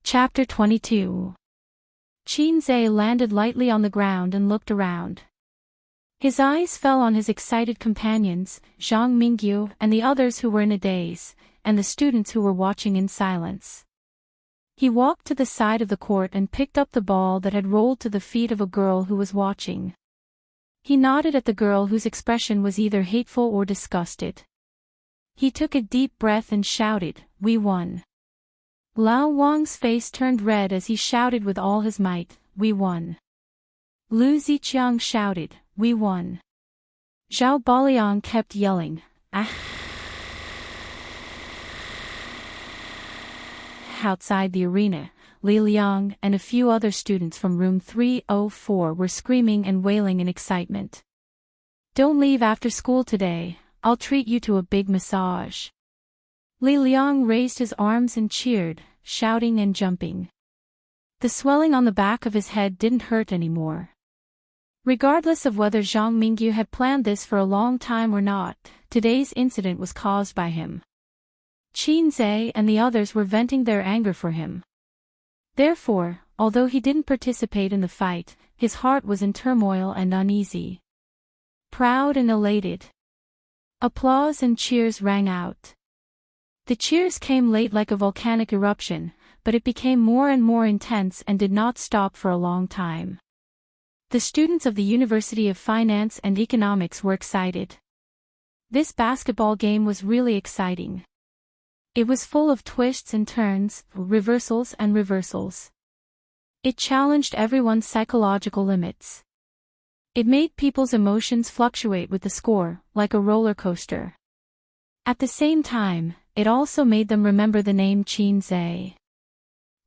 Chapter 22. Qinze landed lightly on the ground and looked around. His eyes fell on his excited companions, Zhang Mingyu and the others who were in a daze, and the students who were watching in silence. He walked to the side of the court and picked up the ball that had rolled to the feet of a girl who was watching. He nodded at the girl whose expression was either hateful or disgusted. He took a deep breath and shouted, "We won." Lao Wang's face turned red as he shouted with all his might, "We won." Lu Ziqiang shouted, "We won." Zhao Baliang kept yelling, "Ah!" Outside the arena, Li Liang and a few other students from room 304 were screaming and wailing in excitement. "Don't leave after school today, I'll treat you to a big massage." Li Liang raised his arms and cheered, shouting and jumping. The swelling on the back of his head didn't hurt anymore. Regardless of whether Zhang Mingyu had planned this for a long time or not, today's incident was caused by him. Qinze and the others were venting their anger for him. Therefore, although he didn't participate in the fight, his heart was in turmoil and uneasy. Proud and elated. Applause and cheers rang out. The cheers came late like a volcanic eruption, but it became more and more intense and did not stop for a long time. The students of the University of Finance and Economics were excited. This basketball game was really exciting. It was full of twists and turns, reversals and reversals. It challenged everyone's psychological limits. It made people's emotions fluctuate with the score, like a roller coaster. At the same time, it also made them remember the name Qinze.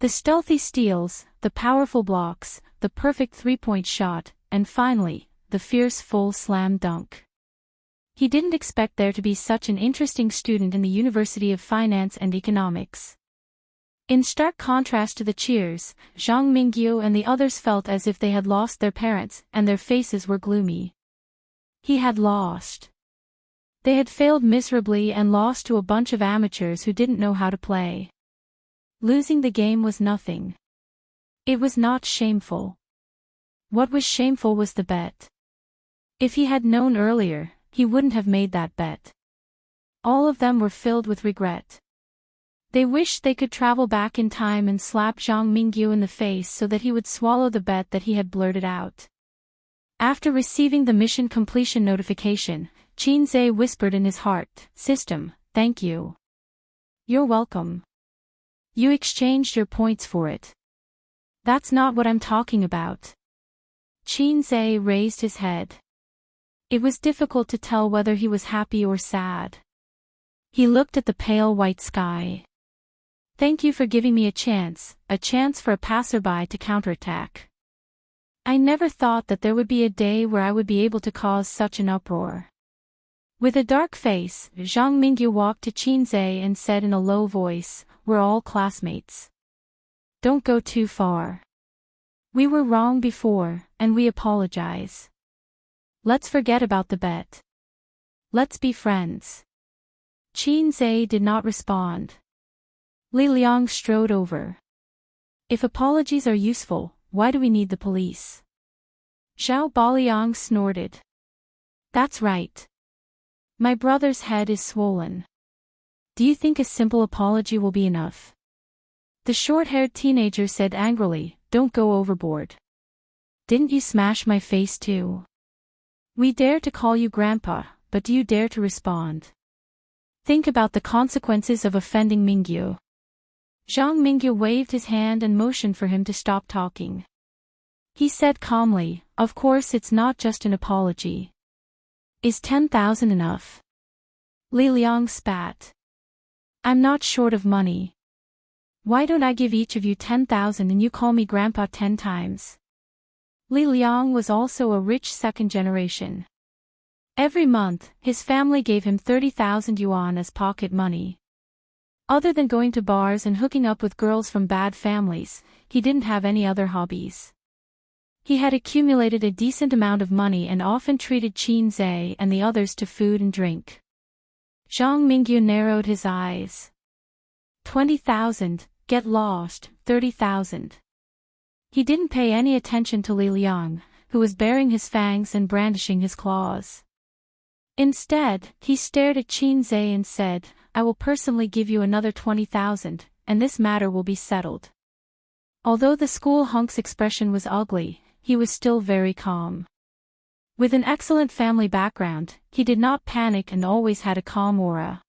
The stealthy steals, the powerful blocks, the perfect three-point shot, and finally, the fierce full slam dunk. He didn't expect there to be such an interesting student in the University of Finance and Economics. In stark contrast to the cheers, Zhang Mingyu and the others felt as if they had lost their parents and their faces were gloomy. He had lost. They had failed miserably and lost to a bunch of amateurs who didn't know how to play. Losing the game was nothing. It was not shameful. What was shameful was the bet. If he had known earlier, he wouldn't have made that bet. All of them were filled with regret. They wished they could travel back in time and slap Zhang Mingyu in the face so that he would swallow the bet that he had blurted out. After receiving the mission completion notification, Qinze whispered in his heart, "System, thank you. You're welcome. You exchanged your points for it." "That's not what I'm talking about." Qinze raised his head. It was difficult to tell whether he was happy or sad. He looked at the pale white sky. "Thank you for giving me a chance for a passerby to counterattack. I never thought that there would be a day where I would be able to cause such an uproar." With a dark face, Zhang Mingyu walked to Qinze and said in a low voice, "We're all classmates. Don't go too far. We were wrong before, and we apologize. Let's forget about the bet. Let's be friends." Qinze did not respond. Li Liang strode over. "If apologies are useful, why do we need the police?" Zhao Baliang snorted. "That's right. My brother's head is swollen. Do you think a simple apology will be enough?" The short-haired teenager said angrily, "Don't go overboard. Didn't you smash my face too? We dare to call you Grandpa, but do you dare to respond? Think about the consequences of offending Mingyu." Zhang Mingyu waved his hand and motioned for him to stop talking. He said calmly, "Of course it's not just an apology. Is 10,000 enough?" Li Liang spat. "I'm not short of money. Why don't I give each of you 10,000 and you call me Grandpa 10 times? Li Liang was also a rich second generation. Every month, his family gave him 30,000 yuan as pocket money. Other than going to bars and hooking up with girls from bad families, he didn't have any other hobbies. He had accumulated a decent amount of money and often treated Qinze and the others to food and drink. Zhang Mingyu narrowed his eyes. 20,000, Get lost, 30,000. He didn't pay any attention to Li Liang, who was baring his fangs and brandishing his claws. Instead, he stared at Qin Zhe and said, I will personally give you another 20,000, and this matter will be settled. Although the school hunk's expression was ugly, he was still very calm. With an excellent family background, he did not panic and always had a calm aura.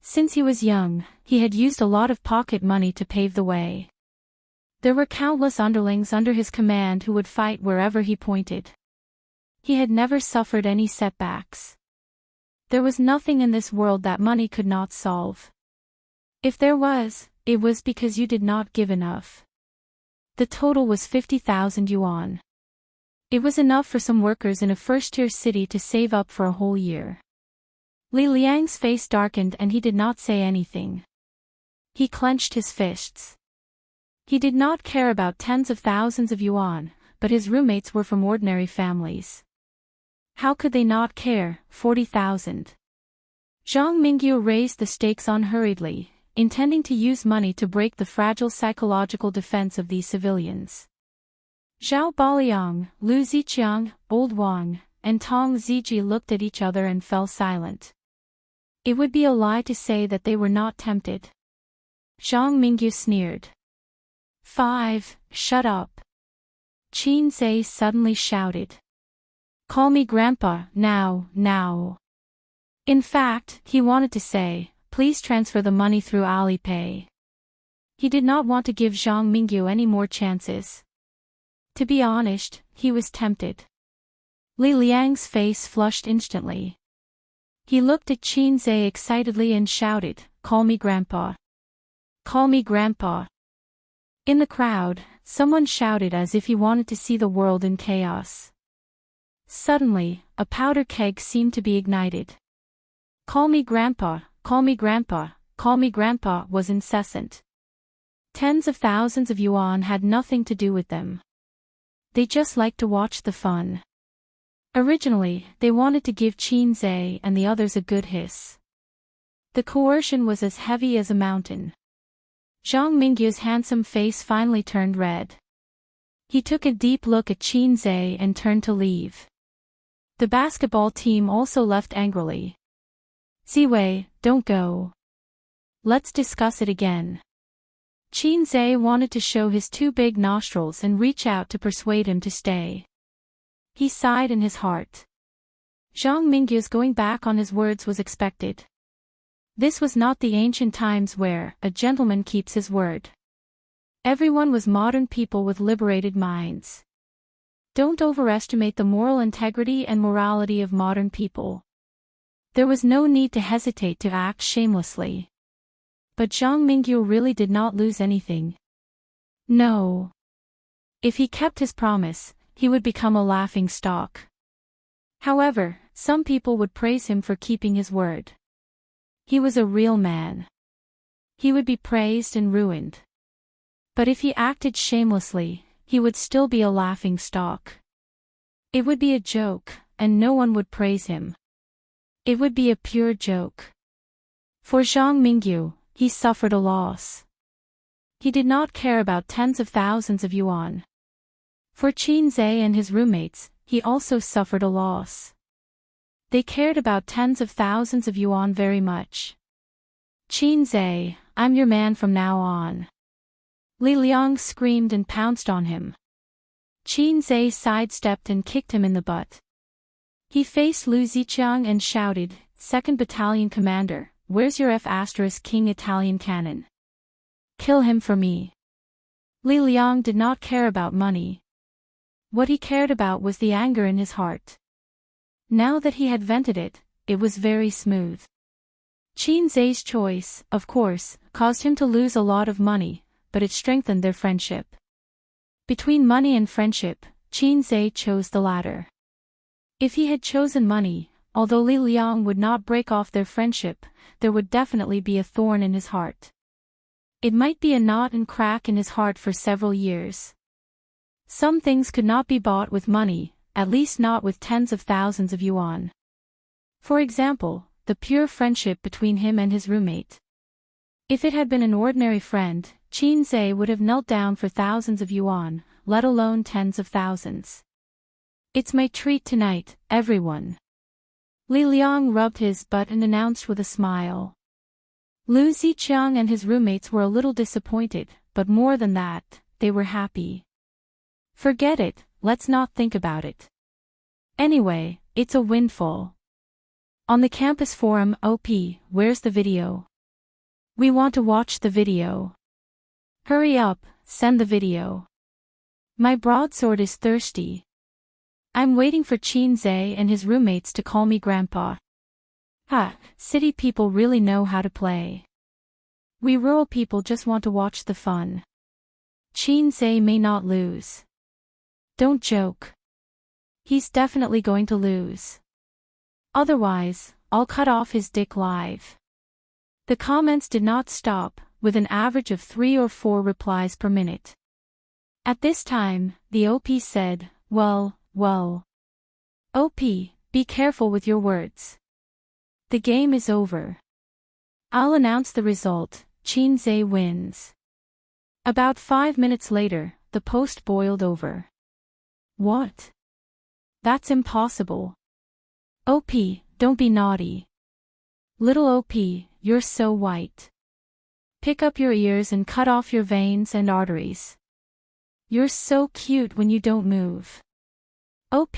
Since he was young, he had used a lot of pocket money to pave the way. There were countless underlings under his command who would fight wherever he pointed. He had never suffered any setbacks. There was nothing in this world that money could not solve. If there was, it was because you did not give enough. The total was 50,000 yuan. It was enough for some workers in a first-tier city to save up for a whole year. Li Liang's face darkened and he did not say anything. He clenched his fists. He did not care about tens of thousands of yuan, but his roommates were from ordinary families. How could they not care? 40,000. Zhang Mingyu raised the stakes unhurriedly, intending to use money to break the fragile psychological defense of these civilians. Zhao Baliang, Lu Ziqiang, Old Wang, and Tong Ziji looked at each other and fell silent. It would be a lie to say that they were not tempted. Zhang Mingyu sneered. 5. Shut up. Qin Zhe suddenly shouted. Call me Grandpa, now. In fact, he wanted to say, please transfer the money through Alipay. He did not want to give Zhang Mingyu any more chances. To be honest, he was tempted. Li Liang's face flushed instantly. He looked at Qin Zhe excitedly and shouted, call me Grandpa. Call me Grandpa. In the crowd, someone shouted as if he wanted to see the world in chaos. Suddenly, a powder keg seemed to be ignited. Call me Grandpa, call me Grandpa, call me Grandpa was incessant. Tens of thousands of yuan had nothing to do with them. They just liked to watch the fun. Originally, they wanted to give Qin Zhe and the others a good hiss. The coercion was as heavy as a mountain. Zhang Mingyu's handsome face finally turned red. He took a deep look at Qin Zhe and turned to leave. The basketball team also left angrily. Ziwei, don't go. Let's discuss it again. Qin Zhe wanted to show his two big nostrils and reach out to persuade him to stay. He sighed in his heart. Zhang Mingyu's going back on his words was expected. This was not the ancient times where a gentleman keeps his word. Everyone was modern people with liberated minds. Don't overestimate the moral integrity and morality of modern people. There was no need to hesitate to act shamelessly. But Zhang Mingyu really did not lose anything. No. If he kept his promise, he would become a laughing stock. However, some people would praise him for keeping his word. He was a real man. He would be praised and ruined. But if he acted shamelessly, he would still be a laughing stock. It would be a joke, and no one would praise him. It would be a pure joke. For Zhang Mingyu, he suffered a loss. He did not care about tens of thousands of yuan. For Qin Zhe and his roommates, he also suffered a loss. They cared about tens of thousands of yuan very much. Qin Zhe, I'm your man from now on. Li Liang screamed and pounced on him. Qin Zhe sidestepped and kicked him in the butt. He faced Lu Ziqiang and shouted, 2nd Battalion Commander, where's your F*King Italian cannon? Kill him for me. Li Liang did not care about money. What he cared about was the anger in his heart. Now that he had vented it, it was very smooth. Qin Zhe's choice, of course, caused him to lose a lot of money, but it strengthened their friendship. Between money and friendship, Qin Zhe chose the latter. If he had chosen money, although Li Liang would not break off their friendship, there would definitely be a thorn in his heart. It might be a knot and crack in his heart for several years. Some things could not be bought with money, at least not with tens of thousands of yuan. For example, the pure friendship between him and his roommate. If it had been an ordinary friend, Qinze would have knelt down for thousands of yuan, let alone tens of thousands. It's my treat tonight, everyone. Li Liang rubbed his butt and announced with a smile. Lu Ziqiang and his roommates were a little disappointed, but more than that, they were happy. Forget it, let's not think about it. Anyway, it's a windfall. On the campus forum, OP, where's the video? We want to watch the video. Hurry up, send the video. My broadsword is thirsty. I'm waiting for Qinze and his roommates to call me Grandpa. Ha, city people really know how to play. We rural people just want to watch the fun. Qinze may not lose. Don't joke. He's definitely going to lose. Otherwise, I'll cut off his dick live. The comments did not stop, with an average of 3 or 4 replies per minute. At this time, the OP said, well. OP, be careful with your words. The game is over. I'll announce the result, Qinze wins. About 5 minutes later, the post boiled over. What? That's impossible. OP, don't be naughty. Little OP, you're so white. Pick up your ears and cut off your veins and arteries. You're so cute when you don't move. OP,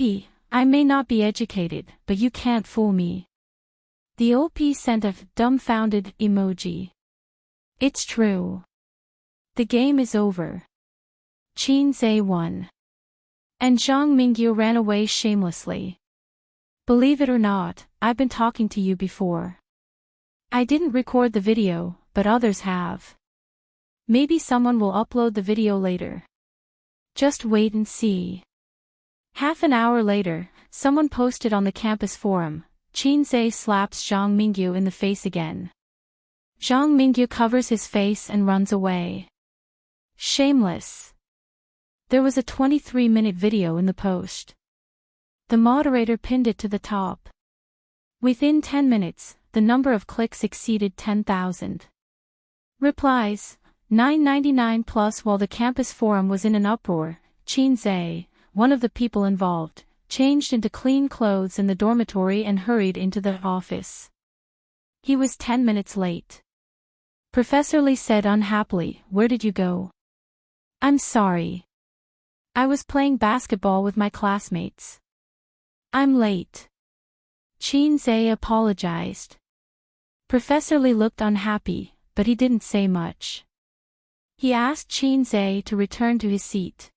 I may not be educated, but you can't fool me. The OP sent a dumbfounded emoji. It's true. The game is over. Qinze won. And Zhang Mingyu ran away shamelessly. Believe it or not, I've been talking to you before. I didn't record the video, but others have. Maybe someone will upload the video later. Just wait and see. Half an hour later, someone posted on the campus forum, Qinze slaps Zhang Mingyu in the face again. Zhang Mingyu covers his face and runs away. Shameless. There was a 23-minute video in the post. The moderator pinned it to the top. Within 10 minutes, the number of clicks exceeded 10,000. Replies, 999 plus. While the campus forum was in an uproar, Qinze, one of the people involved, changed into clean clothes in the dormitory and hurried into the office. He was 10 minutes late. Professor Li said unhappily, "Where did you go?" "I'm sorry. I was playing basketball with my classmates. I'm late." Qinze apologized. Professor Li looked unhappy, but he didn't say much. He asked Qinze to return to his seat.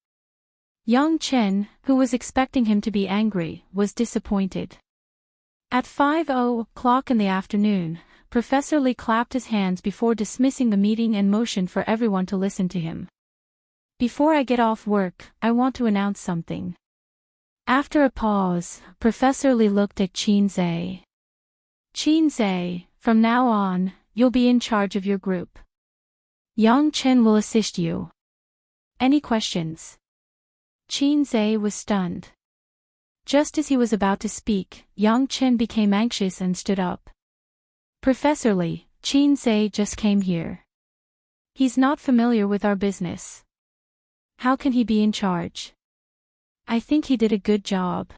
Yang Chen, who was expecting him to be angry, was disappointed. At 5:00 in the afternoon, Professor Li clapped his hands before dismissing the meeting and motioned for everyone to listen to him. "Before I get off work, I want to announce something." After a pause, Professor Li looked at Qinze. "Qinze, from now on, you'll be in charge of your group. Yang Chen will assist you. Any questions?" Qinze was stunned. Just as he was about to speak, Yang Chen became anxious and stood up. "Professor Li, Qinze just came here. He's not familiar with our business. How can he be in charge? I think he did a good job."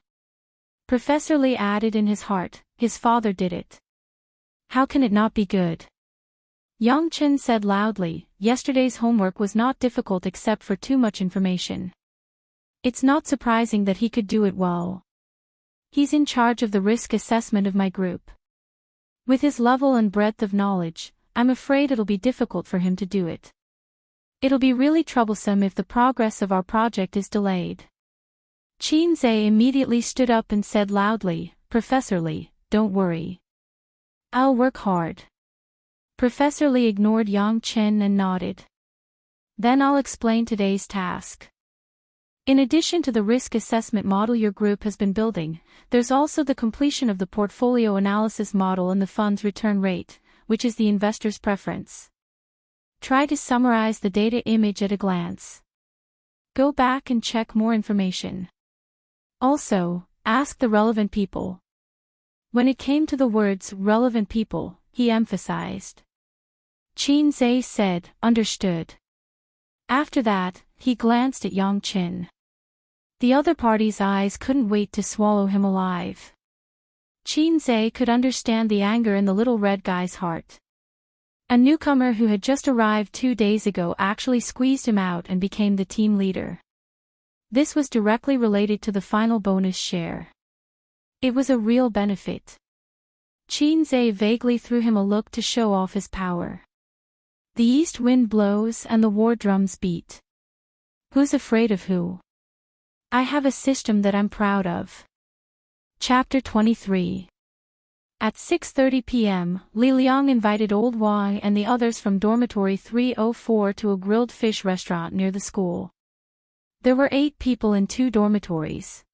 Professor Li added in his heart, "His father did it. How can it not be good?" Yang Chen said loudly, "Yesterday's homework was not difficult except for too much information. It's not surprising that he could do it well. He's in charge of the risk assessment of my group. With his level and breadth of knowledge, I'm afraid it'll be difficult for him to do it. It'll be really troublesome if the progress of our project is delayed." Qinze immediately stood up and said loudly, "Professor Li, don't worry. I'll work hard." Professor Li ignored Yang Chen and nodded. "Then I'll explain today's task. In addition to the risk assessment model your group has been building, there's also the completion of the portfolio analysis model and the fund's return rate, which is the investor's preference. Try to summarize the data image at a glance. Go back and check more information. Also, ask the relevant people." When it came to the words relevant people, he emphasized. Qinze said, "Understood." After that, he glanced at Yang Qin. The other party's eyes couldn't wait to swallow him alive. Qin Zhe could understand the anger in the little red guy's heart. A newcomer who had just arrived 2 days ago actually squeezed him out and became the team leader. This was directly related to the final bonus share. It was a real benefit. Qin Zhe vaguely threw him a look to show off his power. The east wind blows and the war drums beat. Who's afraid of who? I have a system that I'm proud of. Chapter 23. At 6:30 p.m., Li Liang invited Old Wang and the others from dormitory 304 to a grilled fish restaurant near the school. There were 8 people in 2 dormitories.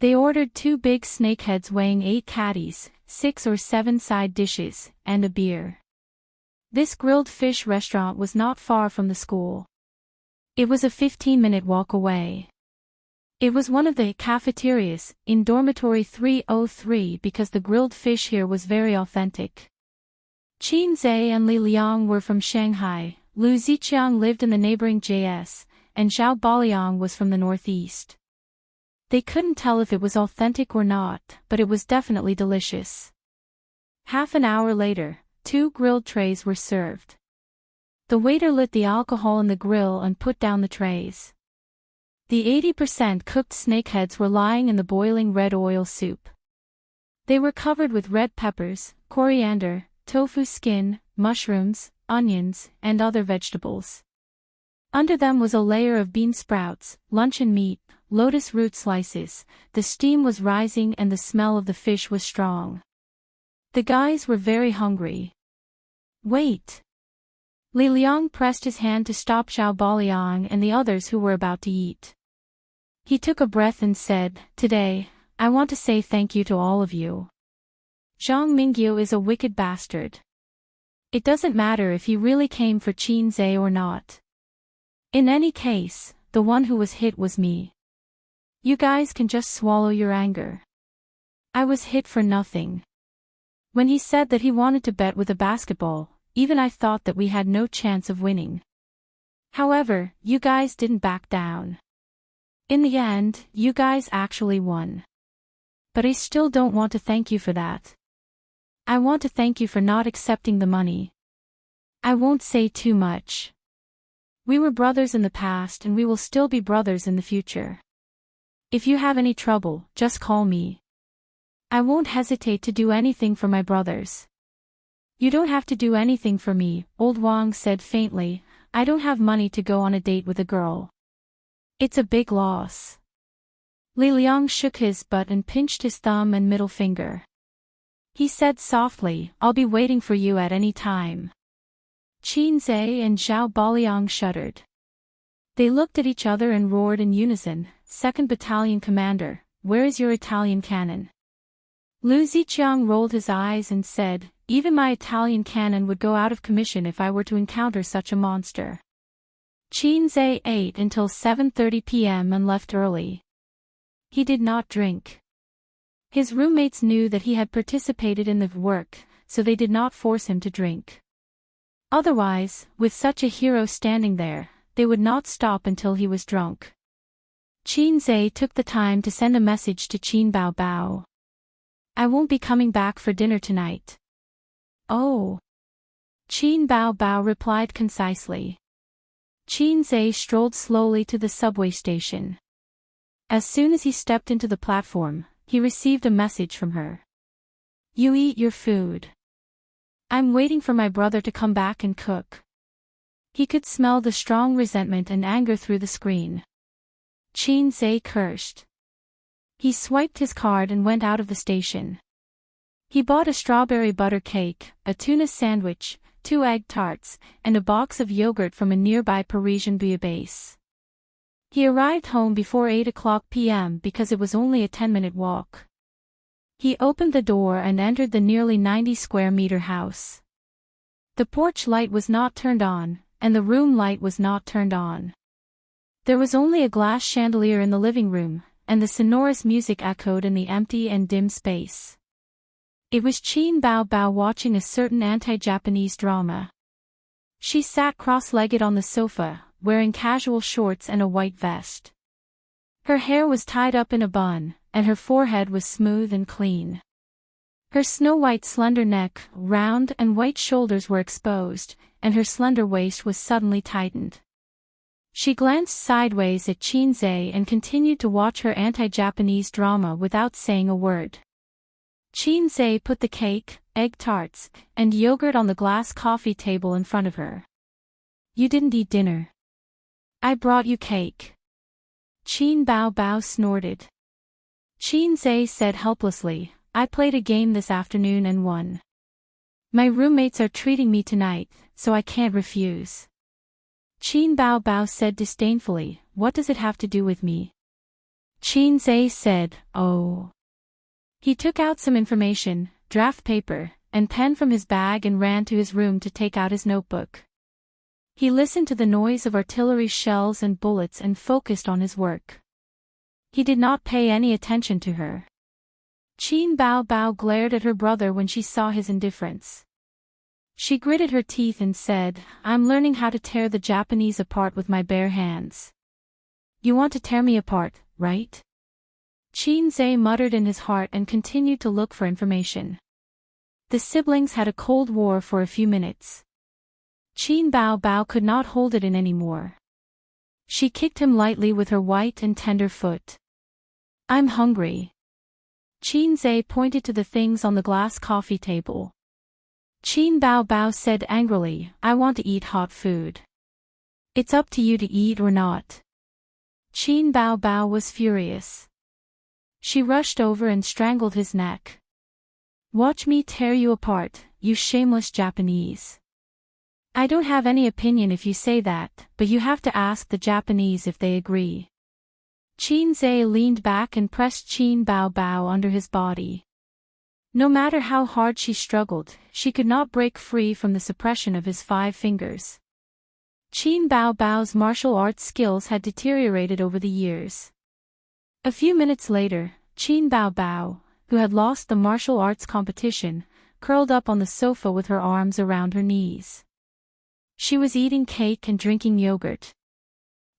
They ordered 2 big snakeheads weighing 8 catties, 6 or 7 side dishes, and a beer. This grilled fish restaurant was not far from the school. It was a 15-minute walk away. It was one of the cafeterias in dormitory 303 because the grilled fish here was very authentic. Qin Zhe and Li Liang were from Shanghai, Lu Ziqiang lived in the neighboring JS, and Zhao Baliang was from the northeast. They couldn't tell if it was authentic or not, but it was definitely delicious. Half an hour later, 2 grilled trays were served. The waiter lit the alcohol in the grill and put down the trays. The 80% cooked snakeheads were lying in the boiling red oil soup. They were covered with red peppers, coriander, tofu skin, mushrooms, onions, and other vegetables. Under them was a layer of bean sprouts, luncheon meat, lotus root slices. The steam was rising and the smell of the fish was strong. The guys were very hungry. Wait! Li Liang pressed his hand to stop Zhao Baliang and the others who were about to eat. He took a breath and said, "Today, I want to say thank you to all of you. Zhang Mingyu is a wicked bastard. It doesn't matter if he really came for Qin Zhe or not. In any case, the one who was hit was me. You guys can just swallow your anger. I was hit for nothing. When he said that he wanted to bet with a basketball, even I thought that we had no chance of winning. However, you guys didn't back down. In the end, you guys actually won. But I still don't want to thank you for that. I want to thank you for not accepting the money. I won't say too much. We were brothers in the past and we will still be brothers in the future. If you have any trouble, just call me. I won't hesitate to do anything for my brothers." "You don't have to do anything for me," Old Wang said faintly. "I don't have money to go on a date with a girl. It's a big loss." Li Liang shook his butt and pinched his thumb and middle finger. He said softly, "I'll be waiting for you at any time." Qin Zhe and Zhao Baliang shuddered. They looked at each other and roared in unison, "2nd Battalion Commander, where is your Italian cannon?" Lu Ziqiang rolled his eyes and said, "Even my Italian cannon would go out of commission if I were to encounter such a monster." Qin Zhe ate until 7:30 p.m. and left early. He did not drink. His roommates knew that he had participated in the work, so they did not force him to drink. Otherwise, with such a hero standing there, they would not stop until he was drunk. Qin Zhe took the time to send a message to Qin Bao Bao. "I won't be coming back for dinner tonight." "Oh." Qin Bao Bao replied concisely. Qin Zhe strolled slowly to the subway station. As soon as he stepped into the platform, he received a message from her. "You eat your food. I'm waiting for my brother to come back and cook." He could smell the strong resentment and anger through the screen. Qin Zhe cursed. He swiped his card and went out of the station. He bought a strawberry butter cake, a tuna sandwich, 2 egg tarts, and a box of yogurt from a nearby Parisian bouillabaisse. He arrived home before 8 p.m. because it was only a 10-minute walk. He opened the door and entered the nearly 90-square-meter house. The porch light was not turned on, and the room light was not turned on. There was only a glass chandelier in the living room, and the sonorous music echoed in the empty and dim space. It was Qin Bao Bao watching a certain anti-Japanese drama. She sat cross-legged on the sofa, wearing casual shorts and a white vest. Her hair was tied up in a bun, and her forehead was smooth and clean. Her snow-white slender neck, round and white shoulders were exposed, and her slender waist was suddenly tightened. She glanced sideways at Chinzei and continued to watch her anti-Japanese drama without saying a word. Chinzei put the cake, egg tarts, and yogurt on the glass coffee table in front of her. "You didn't eat dinner. I brought you cake." Qin Bao Bao snorted. Chinzei said helplessly, "I played a game this afternoon and won. My roommates are treating me tonight, so I can't refuse." Qin Bao Bao said disdainfully, "What does it have to do with me?" Chinzei said, "Oh." He took out some information, draft paper, and pen from his bag and ran to his room to take out his notebook. He listened to the noise of artillery shells and bullets and focused on his work. He did not pay any attention to her. Qin Bao Bao glared at her brother when she saw his indifference. She gritted her teeth and said, "I'm learning how to tear the Japanese apart with my bare hands." "You want to tear me apart, right?" Chinzei muttered in his heart and continued to look for information. The siblings had a cold war for a few minutes. Qin Bao Bao could not hold it in anymore. She kicked him lightly with her white and tender foot. "I'm hungry." Chinzei pointed to the things on the glass coffee table. Qin Bao Bao said angrily, "I want to eat hot food." "It's up to you to eat or not." Qin Bao Bao was furious. She rushed over and strangled his neck. "Watch me tear you apart, you shameless Japanese." "I don't have any opinion if you say that, but you have to ask the Japanese if they agree." Chinzei leaned back and pressed Qin Bao Bao under his body. No matter how hard she struggled, she could not break free from the suppression of his 5 fingers. Qin Bao Bao's martial arts skills had deteriorated over the years. A few minutes later, Qin Bao Bao, who had lost the martial arts competition, curled up on the sofa with her arms around her knees. She was eating cake and drinking yogurt.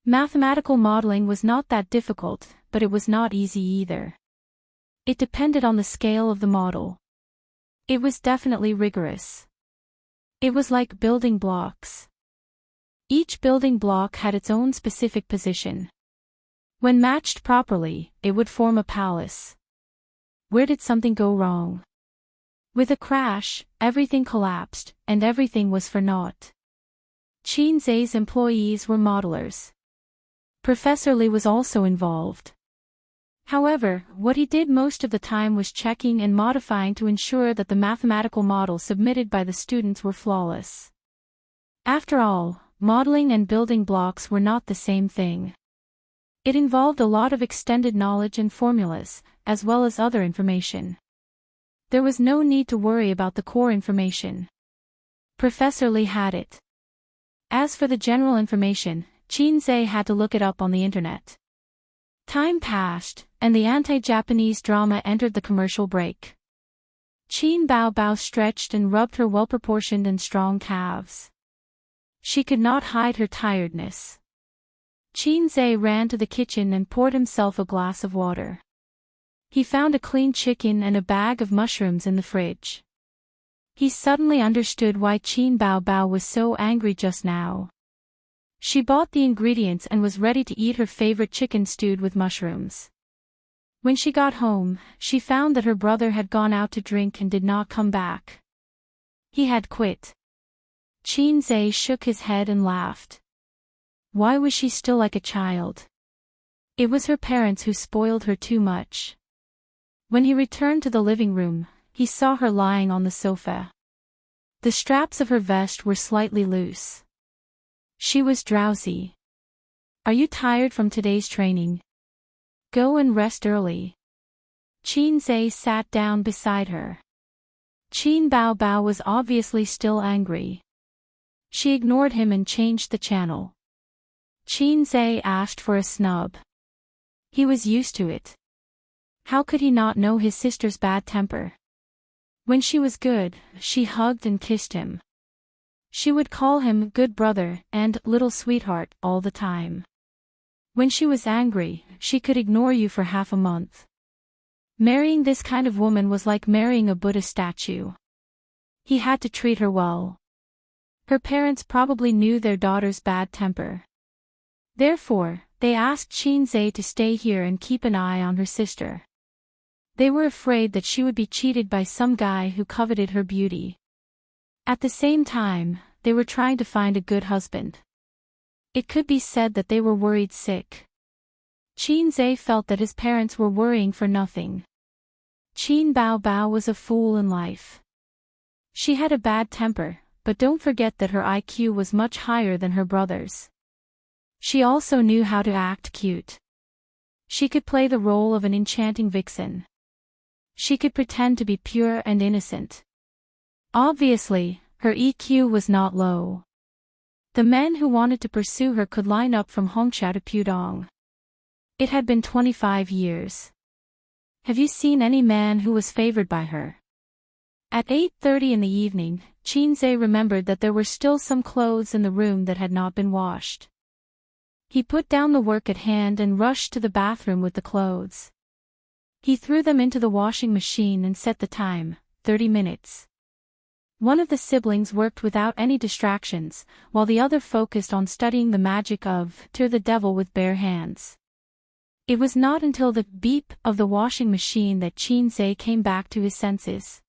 Mathematical modeling was not that difficult, but it was not easy either. It depended on the scale of the model. It was definitely rigorous. It was like building blocks. Each building block had its own specific position. When matched properly, it would form a palace. Where did something go wrong? With a crash, everything collapsed, and everything was for naught. Chinzei's employees were modelers. Professor Li was also involved. However, what he did most of the time was checking and modifying to ensure that the mathematical models submitted by the students were flawless. After all, modeling and building blocks were not the same thing. It involved a lot of extended knowledge and formulas, as well as other information. There was no need to worry about the core information. Professor Li had it. As for the general information, Chinzei had to look it up on the internet. Time passed, and the anti-Japanese drama entered the commercial break. Qin Bao Bao stretched and rubbed her well-proportioned and strong calves. She could not hide her tiredness. Chinzei ran to the kitchen and poured himself a glass of water. He found a clean chicken and a bag of mushrooms in the fridge. He suddenly understood why Qin Bao Bao was so angry just now. She bought the ingredients and was ready to eat her favorite chicken stewed with mushrooms. When she got home, she found that her brother had gone out to drink and did not come back. He had quit. Chinzei shook his head and laughed. Why was she still like a child? It was her parents who spoiled her too much. When he returned to the living room, he saw her lying on the sofa. The straps of her vest were slightly loose. She was drowsy. "Are you tired from today's training? Go and rest early." Chinzei sat down beside her. Qin Bao Bao was obviously still angry. She ignored him and changed the channel. Chinzei asked for a snub. He was used to it. How could he not know his sister's bad temper? When she was good, she hugged and kissed him. She would call him good brother and little sweetheart all the time. When she was angry, she could ignore you for half a month. Marrying this kind of woman was like marrying a Buddha statue. He had to treat her well. Her parents probably knew their daughter's bad temper. Therefore, they asked Shinzei to stay here and keep an eye on her sister. They were afraid that she would be cheated by some guy who coveted her beauty. At the same time, they were trying to find a good husband. It could be said that they were worried sick. Shinzei felt that his parents were worrying for nothing. Qin Bao Bao was a fool in life. She had a bad temper, but don't forget that her IQ was much higher than her brother's. She also knew how to act cute. She could play the role of an enchanting vixen. She could pretend to be pure and innocent. Obviously, her EQ was not low. The men who wanted to pursue her could line up from Hongqiao to Pudong. It had been 25 years. Have you seen any man who was favored by her? At 8:30 in the evening, Shinzei remembered that there were still some clothes in the room that had not been washed. He put down the work at hand and rushed to the bathroom with the clothes. He threw them into the washing machine and set the time, 30 minutes. One of the siblings worked without any distractions, while the other focused on studying the magic of "Tear the Devil with Bare Hands." It was not until the beep of the washing machine that Shinzei came back to his senses.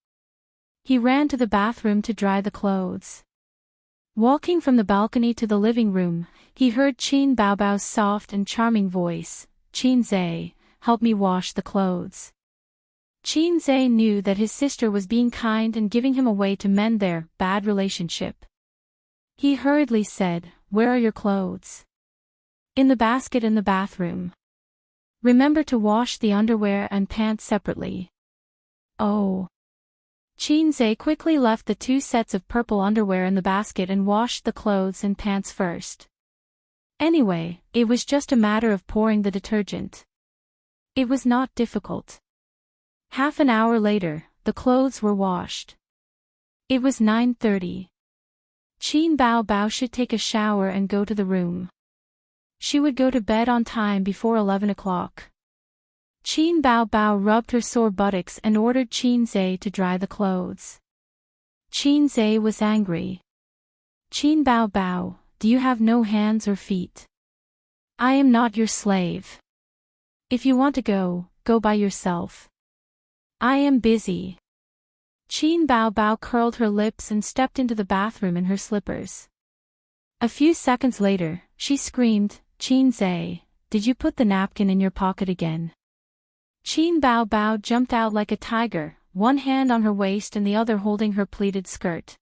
He ran to the bathroom to dry the clothes. Walking from the balcony to the living room, he heard Qin Baobao's soft and charming voice, "Shinzei, help me wash the clothes." Shinzei knew that his sister was being kind and giving him a way to mend their bad relationship. He hurriedly said, "Where are your clothes?" "In the basket in the bathroom. Remember to wash the underwear and pants separately." "Oh." Shinzei quickly left the 2 sets of purple underwear in the basket and washed the clothes and pants first. Anyway, it was just a matter of pouring the detergent. It was not difficult. Half an hour later, the clothes were washed. It was 9:30. Qin Bao Bao should take a shower and go to the room. She would go to bed on time before 11 o'clock. Qin Bao Bao rubbed her sore buttocks and ordered Shinzei to dry the clothes. Shinzei was angry. "Qin Bao Bao, do you have no hands or feet? I am not your slave. If you want to go, go by yourself. I am busy." Qin Bao Bao curled her lips and stepped into the bathroom in her slippers. A few seconds later, she screamed, "Shinzei, did you put the napkin in your pocket again?" Qin Bao Bao jumped out like a tiger, one hand on her waist and the other holding her pleated skirt.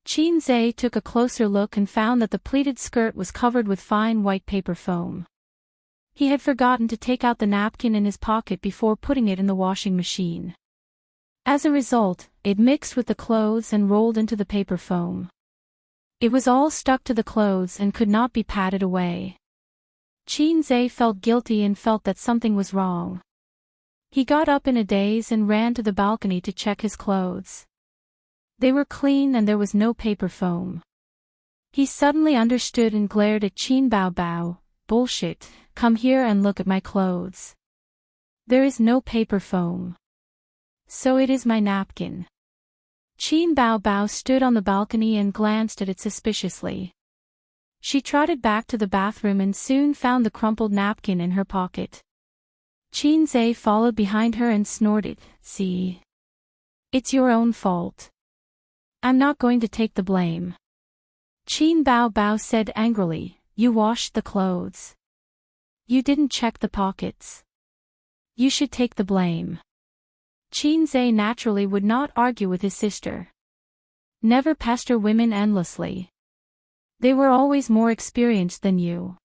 Shinzei took a closer look and found that the pleated skirt was covered with fine white paper foam. He had forgotten to take out the napkin in his pocket before putting it in the washing machine. As a result, it mixed with the clothes and rolled into the paper foam. It was all stuck to the clothes and could not be patted away. Shinzei felt guilty and felt that something was wrong. He got up in a daze and ran to the balcony to check his clothes. They were clean and there was no paper foam. He suddenly understood and glared at Qin Bao Bao. "Bullshit, come here and look at my clothes. There is no paper foam. So it is my napkin." Qin Bao Bao stood on the balcony and glanced at it suspiciously. She trotted back to the bathroom and soon found the crumpled napkin in her pocket. Shinzei followed behind her and snorted, "See? It's your own fault. I'm not going to take the blame." Qin Bao Bao said angrily, "You washed the clothes. You didn't check the pockets. You should take the blame." Shinzei naturally would not argue with his sister. Never pester women endlessly. They were always more experienced than you.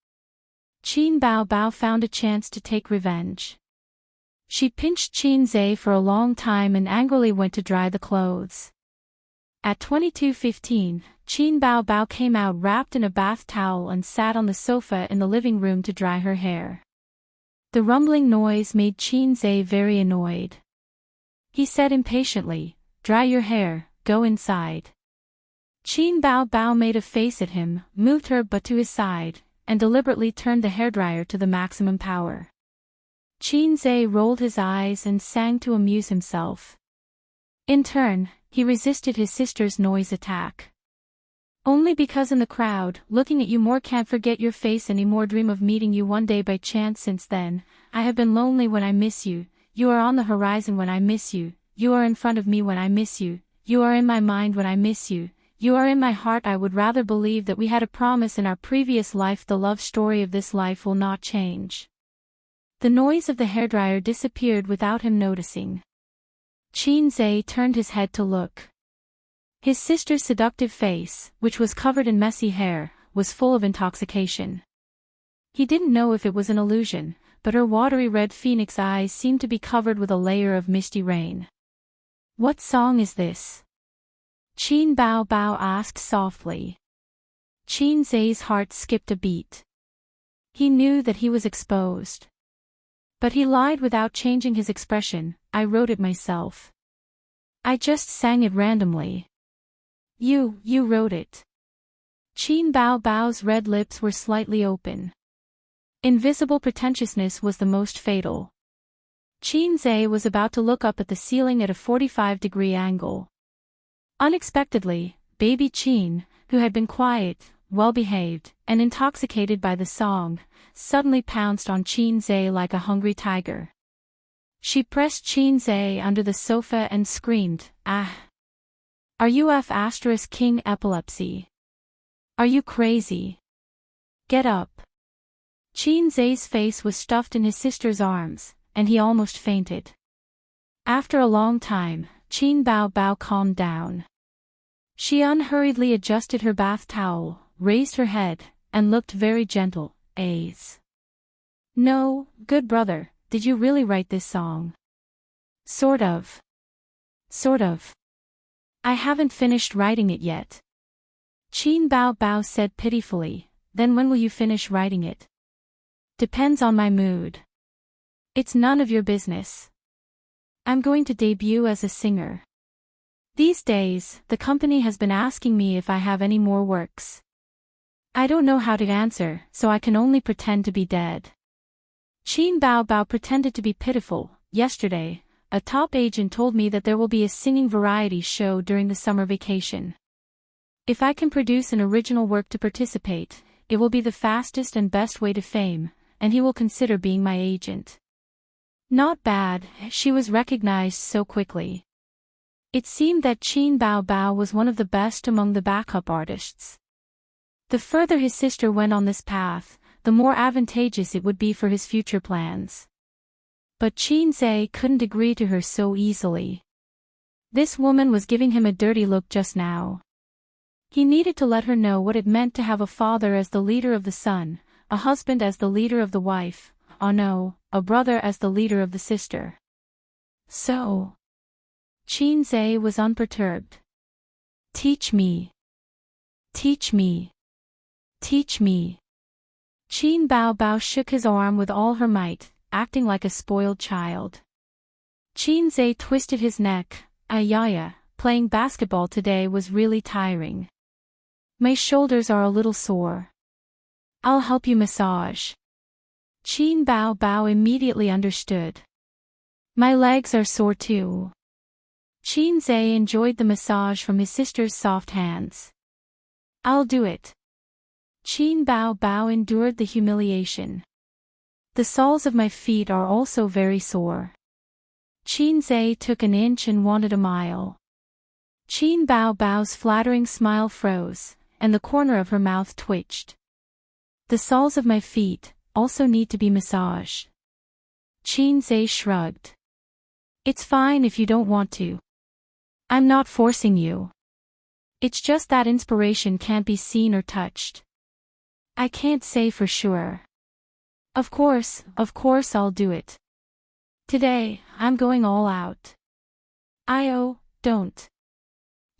Qin Bao Bao found a chance to take revenge. She pinched Shinzei for a long time and angrily went to dry the clothes. At 22:15, Qin Bao Bao came out wrapped in a bath towel and sat on the sofa in the living room to dry her hair. The rumbling noise made Shinzei very annoyed. He said impatiently, "Dry your hair, go inside." Qin Bao Bao made a face at him, moved her butt to his side, and deliberately turned the hairdryer to the maximum power. Qin Zhe rolled his eyes and sang to amuse himself. In turn, he resisted his sister's noise attack. Only because in the crowd, looking at you more can't forget your face anymore, dream of meeting you one day by chance. Since then, I have been lonely when I miss you, you are on the horizon when I miss you, you are in front of me when I miss you, you are in my mind when I miss you, you are in my heart. I would rather believe that we had a promise in our previous life. The love story of this life will not change. The noise of the hairdryer disappeared without him noticing. Qin Zhe turned his head to look. His sister's seductive face, which was covered in messy hair, was full of intoxication. He didn't know if it was an illusion, but her watery red phoenix eyes seemed to be covered with a layer of misty rain. What song is this? Qin Bao Bao asked softly. Qin Zhe's heart skipped a beat. He knew that he was exposed. But he lied without changing his expression. I wrote it myself. I just sang it randomly. You wrote it. Qin Bao Bao's red lips were slightly open. Invisible pretentiousness was the most fatal. Qin Zhe was about to look up at the ceiling at a 45-degree angle. Unexpectedly, baby Qin, who had been quiet, well-behaved, and intoxicated by the song, suddenly pounced on Qin Zhe like a hungry tiger. She pressed Qin Zhe under the sofa and screamed, "Ah! Are you King epilepsy? Are you crazy? Get up!" Qin Zhe's face was stuffed in his sister's arms, and he almost fainted. After a long time, Qin Bao Bao calmed down. She unhurriedly adjusted her bath towel, raised her head, and looked very gentle. No, good brother, did you really write this song? Sort of. I haven't finished writing it yet. Qin Bao Bao said pitifully. Then when will you finish writing it? Depends on my mood. It's none of your business. I'm going to debut as a singer. These days, the company has been asking me if I have any more works. I don't know how to answer, so I can only pretend to be dead. Qin Bao Bao pretended to be pitiful. Yesterday, a top agent told me that there will be a singing variety show during the summer vacation. If I can produce an original work to participate, it will be the fastest and best way to fame, and he will consider being my agent. Not bad, she was recognized so quickly. It seemed that Qin Bao Bao was one of the best among the backup artists. The further his sister went on this path, the more advantageous it would be for his future plans. But Qin Zhe couldn't agree to her so easily. This woman was giving him a dirty look just now. He needed to let her know what it meant to have a father as the leader of the son, a husband as the leader of the wife, oh no, a brother as the leader of the sister. So, Qin Zhe was unperturbed. Teach me. Teach me. Teach me. Qin Bao Bao shook his arm with all her might, acting like a spoiled child. Qin Zhe twisted his neck. Ayaya, playing basketball today was really tiring. My shoulders are a little sore. I'll help you massage. Qin Bao Bao immediately understood. My legs are sore too. Qin Zhe enjoyed the massage from his sister's soft hands. I'll do it. Qin Bao Bao endured the humiliation. The soles of my feet are also very sore. Qin Zhe took an inch and wanted a mile. Qin Bao Bao's flattering smile froze, and the corner of her mouth twitched. The soles of my feet also need to be massaged. Qin Zhe shrugged. It's fine if you don't want to. I'm not forcing you. It's just that inspiration can't be seen or touched. I can't say for sure. Of course I'll do it. Today, I'm going all out. Don't.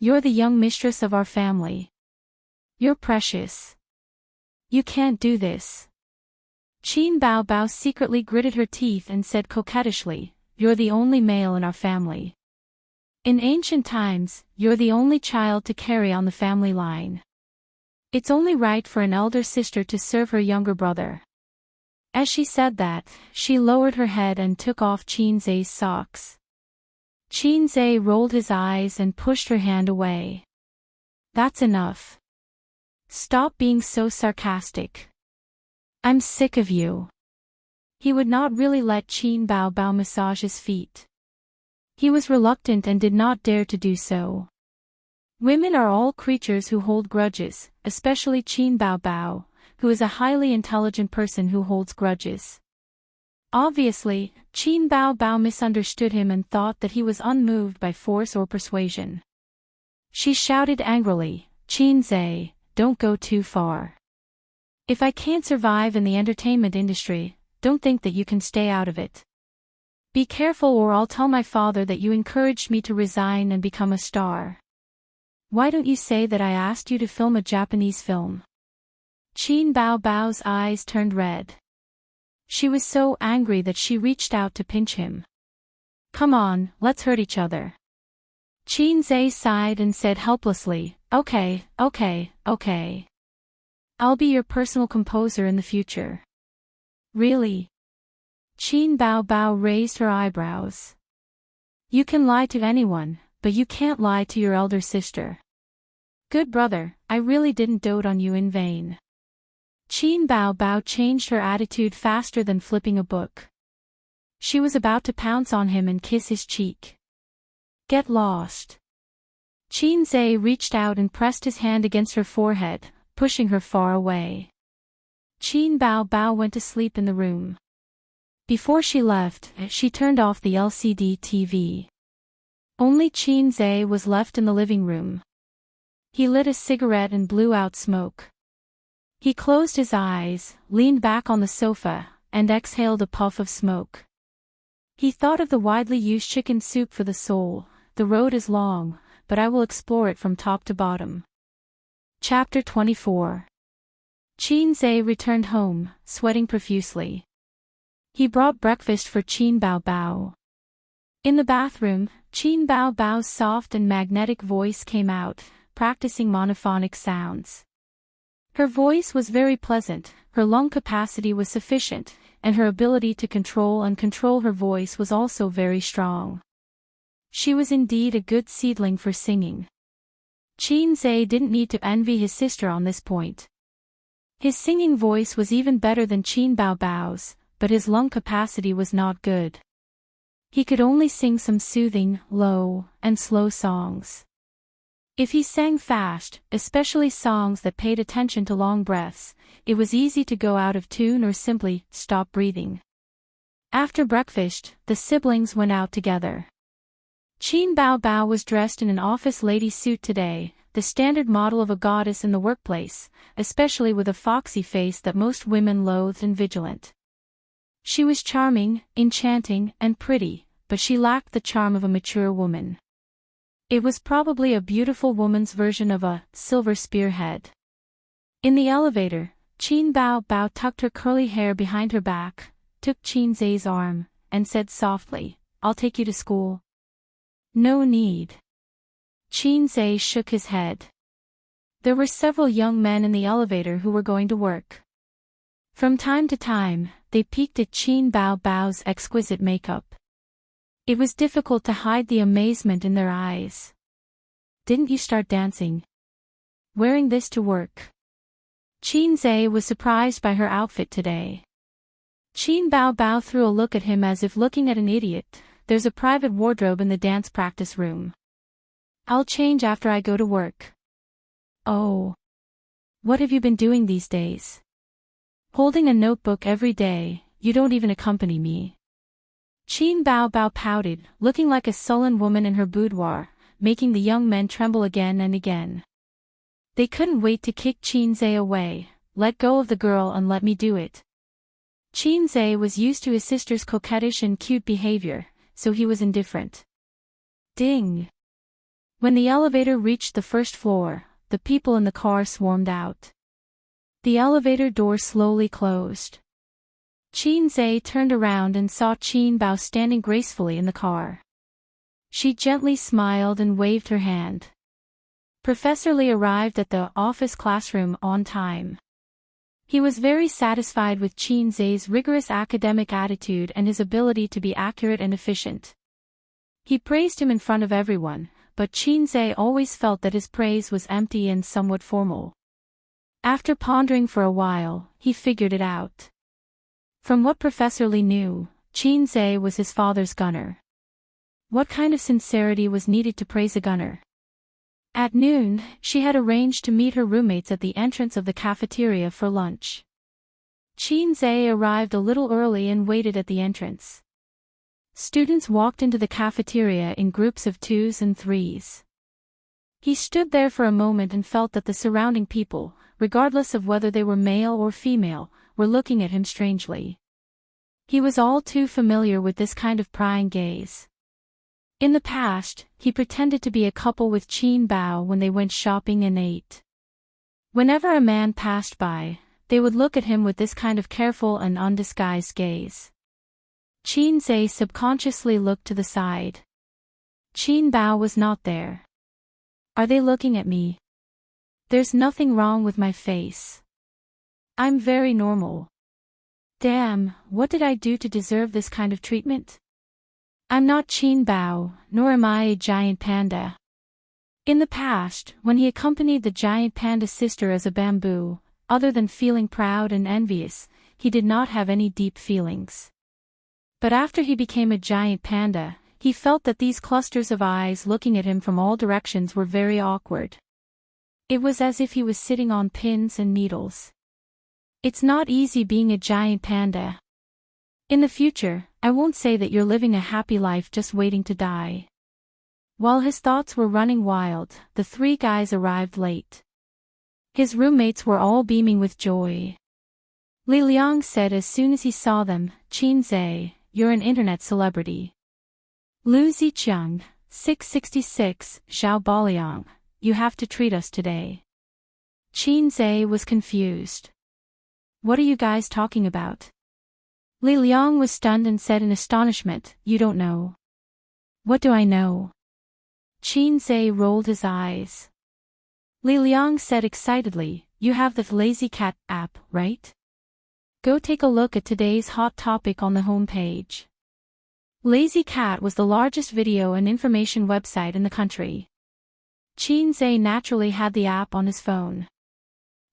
You're the young mistress of our family. You're precious. You can't do this. Qin Bao Bao secretly gritted her teeth and said coquettishly, You're the only male in our family. In ancient times, you're the only child to carry on the family line. It's only right for an elder sister to serve her younger brother. As she said that, she lowered her head and took off Qinzai's socks. Qinzai rolled his eyes and pushed her hand away. That's enough. Stop being so sarcastic. I'm sick of you. He would not really let Qin Bao massage his feet. He was reluctant and did not dare to do so. Women are all creatures who hold grudges, especially Qin Bao, who is a highly intelligent person who holds grudges. Obviously, Qin Bao misunderstood him and thought that he was unmoved by force or persuasion. She shouted angrily, "Qinzai, don't go too far. If I can't survive in the entertainment industry, don't think that you can stay out of it. Be careful or I'll tell my father that you encouraged me to resign and become a star. Why don't you say that I asked you to film a Japanese film?" Qin Bao's eyes turned red. She was so angry that she reached out to pinch him. "Come on, let's hurt each other." Qinzai sighed and said helplessly, Okay. I'll be your personal composer in the future." "Really?" Qin Bao raised her eyebrows. "You can lie to anyone, but you can't lie to your elder sister. Good brother, I really didn't dote on you in vain." Qin Bao changed her attitude faster than flipping a book. She was about to pounce on him and kiss his cheek. "Get lost." Qinzai reached out and pressed his hand against her forehead, pushing her far away. Qin Bao went to sleep in the room. Before she left, she turned off the LCD TV. Only Qinzai was left in the living room. He lit a cigarette and blew out smoke. He closed his eyes, leaned back on the sofa, and exhaled a puff of smoke. He thought of the widely used chicken soup for the soul. The road is long, but I will explore it from top to bottom. Chapter 24. Qinzai returned home, sweating profusely. He brought breakfast for Qin Bao. In the bathroom, Qin Bao's soft and magnetic voice came out, practicing monophonic sounds. Her voice was very pleasant, her lung capacity was sufficient, and her ability to control her voice was also very strong. She was indeed a good seedling for singing. Qinzai didn't need to envy his sister on this point. His singing voice was even better than Qin Bao's, but his lung capacity was not good. He could only sing some soothing, low, and slow songs. If he sang fast, especially songs that paid attention to long breaths, it was easy to go out of tune or simply stop breathing. After breakfast, the siblings went out together. Qin Bao was dressed in an office lady suit today, the standard model of a goddess in the workplace, especially with a foxy face that most women loathed and vigilant. She was charming, enchanting, and pretty, but she lacked the charm of a mature woman. It was probably a beautiful woman's version of a silver spearhead. In the elevator, Qin Bao tucked her curly hair behind her back, took Qinzai's arm, and said softly, "I'll take you to school." "No need." Qinzai shook his head. There were several young men in the elevator who were going to work. From time to time, they peeked at Qin Bao's exquisite makeup. It was difficult to hide the amazement in their eyes. "Didn't you start dancing? Wearing this to work?" Qinzai was surprised by her outfit today. Qin Bao threw a look at him as if looking at an idiot. "There's a private wardrobe in the dance practice room. I'll change after I go to work." "Oh. What have you been doing these days?" "Holding a notebook every day, you don't even accompany me." Qin Bao pouted, looking like a sullen woman in her boudoir, making the young men tremble again and again. They couldn't wait to kick Qinzai away. "Let go of the girl and let me do it." Qinzai was used to his sister's coquettish and cute behavior, so he was indifferent. Ding! When the elevator reached the first floor, the people in the car swarmed out. The elevator door slowly closed. Qinzai turned around and saw Qin Bao standing gracefully in the car. She gently smiled and waved her hand. Professor Lee arrived at the office classroom on time. He was very satisfied with Qin Zhe's rigorous academic attitude and his ability to be accurate and efficient. He praised him in front of everyone, but Qin Zhe always felt that his praise was empty and somewhat formal. After pondering for a while, he figured it out. From what Professor Lee knew, Qin Zhe was his father's gunner. What kind of sincerity was needed to praise a gunner? At noon, she had arranged to meet her roommates at the entrance of the cafeteria for lunch. Qin Zhe arrived a little early and waited at the entrance. Students walked into the cafeteria in groups of 2s and 3s. He stood there for a moment and felt that the surrounding people, regardless of whether they were male or female, were looking at him strangely. He was all too familiar with this kind of prying gaze. In the past, he pretended to be a couple with Qin Bao when they went shopping and ate. Whenever a man passed by, they would look at him with this kind of careful and undisguised gaze. Qin Zhe subconsciously looked to the side. Qin Bao was not there. Are they looking at me? There's nothing wrong with my face. I'm very normal. Damn, what did I do to deserve this kind of treatment? I'm not Qin Bao, nor am I a giant panda. In the past, when he accompanied the giant panda sister as a bamboo, other than feeling proud and envious, he did not have any deep feelings. But after he became a giant panda, he felt that these clusters of eyes looking at him from all directions were very awkward. It was as if he was sitting on pins and needles. It's not easy being a giant panda. In the future, I won't say that you're living a happy life just waiting to die. While his thoughts were running wild, the 3 guys arrived late. His roommates were all beaming with joy. Li Liang said as soon as he saw them, Qin Zhe, you're an internet celebrity. Lu Ziqiang, 666, Xiao Baliang, you have to treat us today. Qin Zhe was confused. What are you guys talking about? Li Liang was stunned and said in astonishment, you don't know. What do I know? Qin Zhe rolled his eyes. Li Liang said excitedly, you have the Lazy Cat app, right? Go take a look at today's hot topic on the home page. Lazy Cat was the largest video and information website in the country. Qin Zhe naturally had the app on his phone.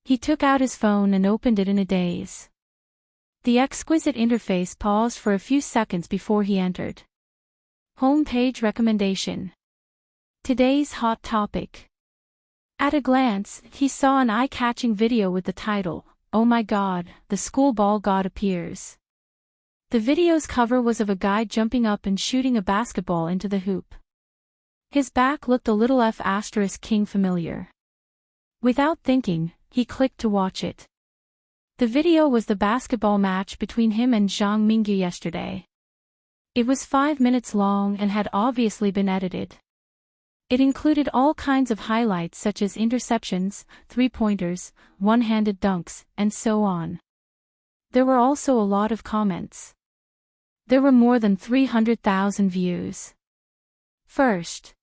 He took out his phone and opened it in a daze. The exquisite interface paused for a few seconds before he entered. Home page recommendation. Today's hot topic. At a glance, he saw an eye-catching video with the title, Oh my God, the school ball god appears. The video's cover was of a guy jumping up and shooting a basketball into the hoop. His back looked a little F*** familiar. Without thinking, he clicked to watch it. The video was the basketball match between him and Zhang Mingyu yesterday. It was 5 minutes long and had obviously been edited. It included all kinds of highlights such as interceptions, three-pointers, one-handed dunks, and so on. There were also a lot of comments. There were more than 300,000 views. First.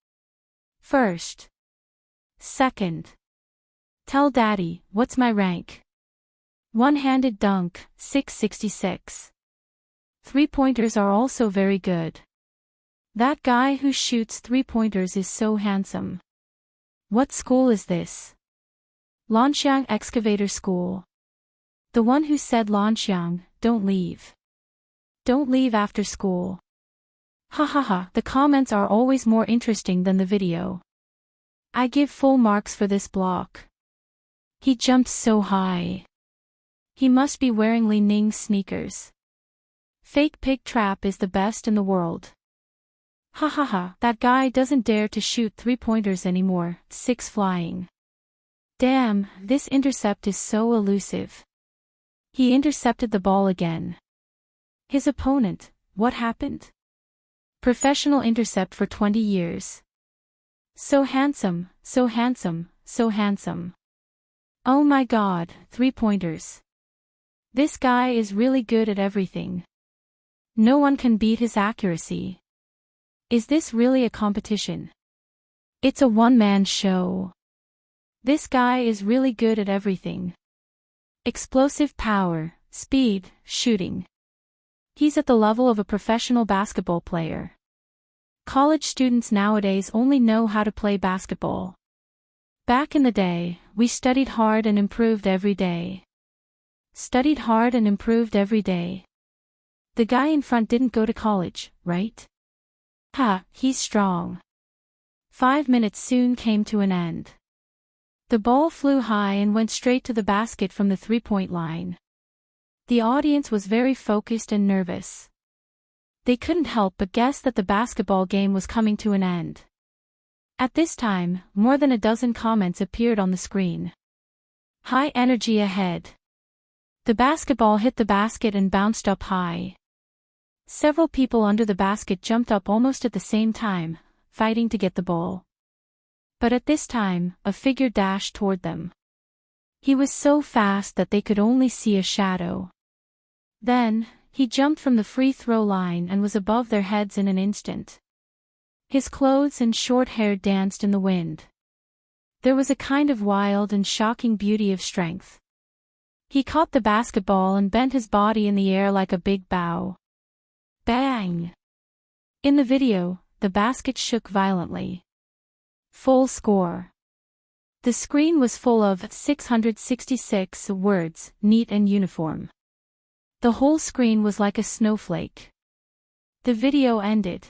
Second. Tell daddy, what's my rank? One-handed dunk, 666. Three-pointers are also very good. That guy who shoots three-pointers is so handsome. What school is this? Lanxiang Excavator School. The one who said Lanxiang, don't leave. Don't leave after school. Ha ha ha, the comments are always more interesting than the video. I give full marks for this block. He jumped so high. He must be wearing Li Ning's sneakers. Fake pig trap is the best in the world. Ha ha ha, that guy doesn't dare to shoot three-pointers anymore, 6 flying. Damn, this intercept is so elusive. He intercepted the ball again. His opponent, what happened? Professional intercept for 20 years. So handsome, so handsome, so handsome. Oh my God, three-pointers. This guy is really good at everything. No one can beat his accuracy. Is this really a competition? It's a one-man show. This guy is really good at everything. Explosive power, speed, shooting. He's at the level of a professional basketball player. College students nowadays only know how to play basketball. Back in the day, we studied hard and improved every day. Studied hard and improved every day. The guy in front didn't go to college, right? Ha, he's strong. 5 minutes soon came to an end. The ball flew high and went straight to the basket from the three-point line. The audience was very focused and nervous. They couldn't help but guess that the basketball game was coming to an end. At this time, more than a dozen comments appeared on the screen. High energy ahead. The basketball hit the basket and bounced up high. Several people under the basket jumped up almost at the same time, fighting to get the ball. But at this time, a figure dashed toward them. He was so fast that they could only see a shadow. Then, he jumped from the free throw line and was above their heads in an instant. His clothes and short hair danced in the wind. There was a kind of wild and shocking beauty of strength. He caught the basketball and bent his body in the air like a big bow. Bang! In the video, the basket shook violently. Full score. The screen was full of 666 words, neat and uniform. The whole screen was like a snowflake. The video ended.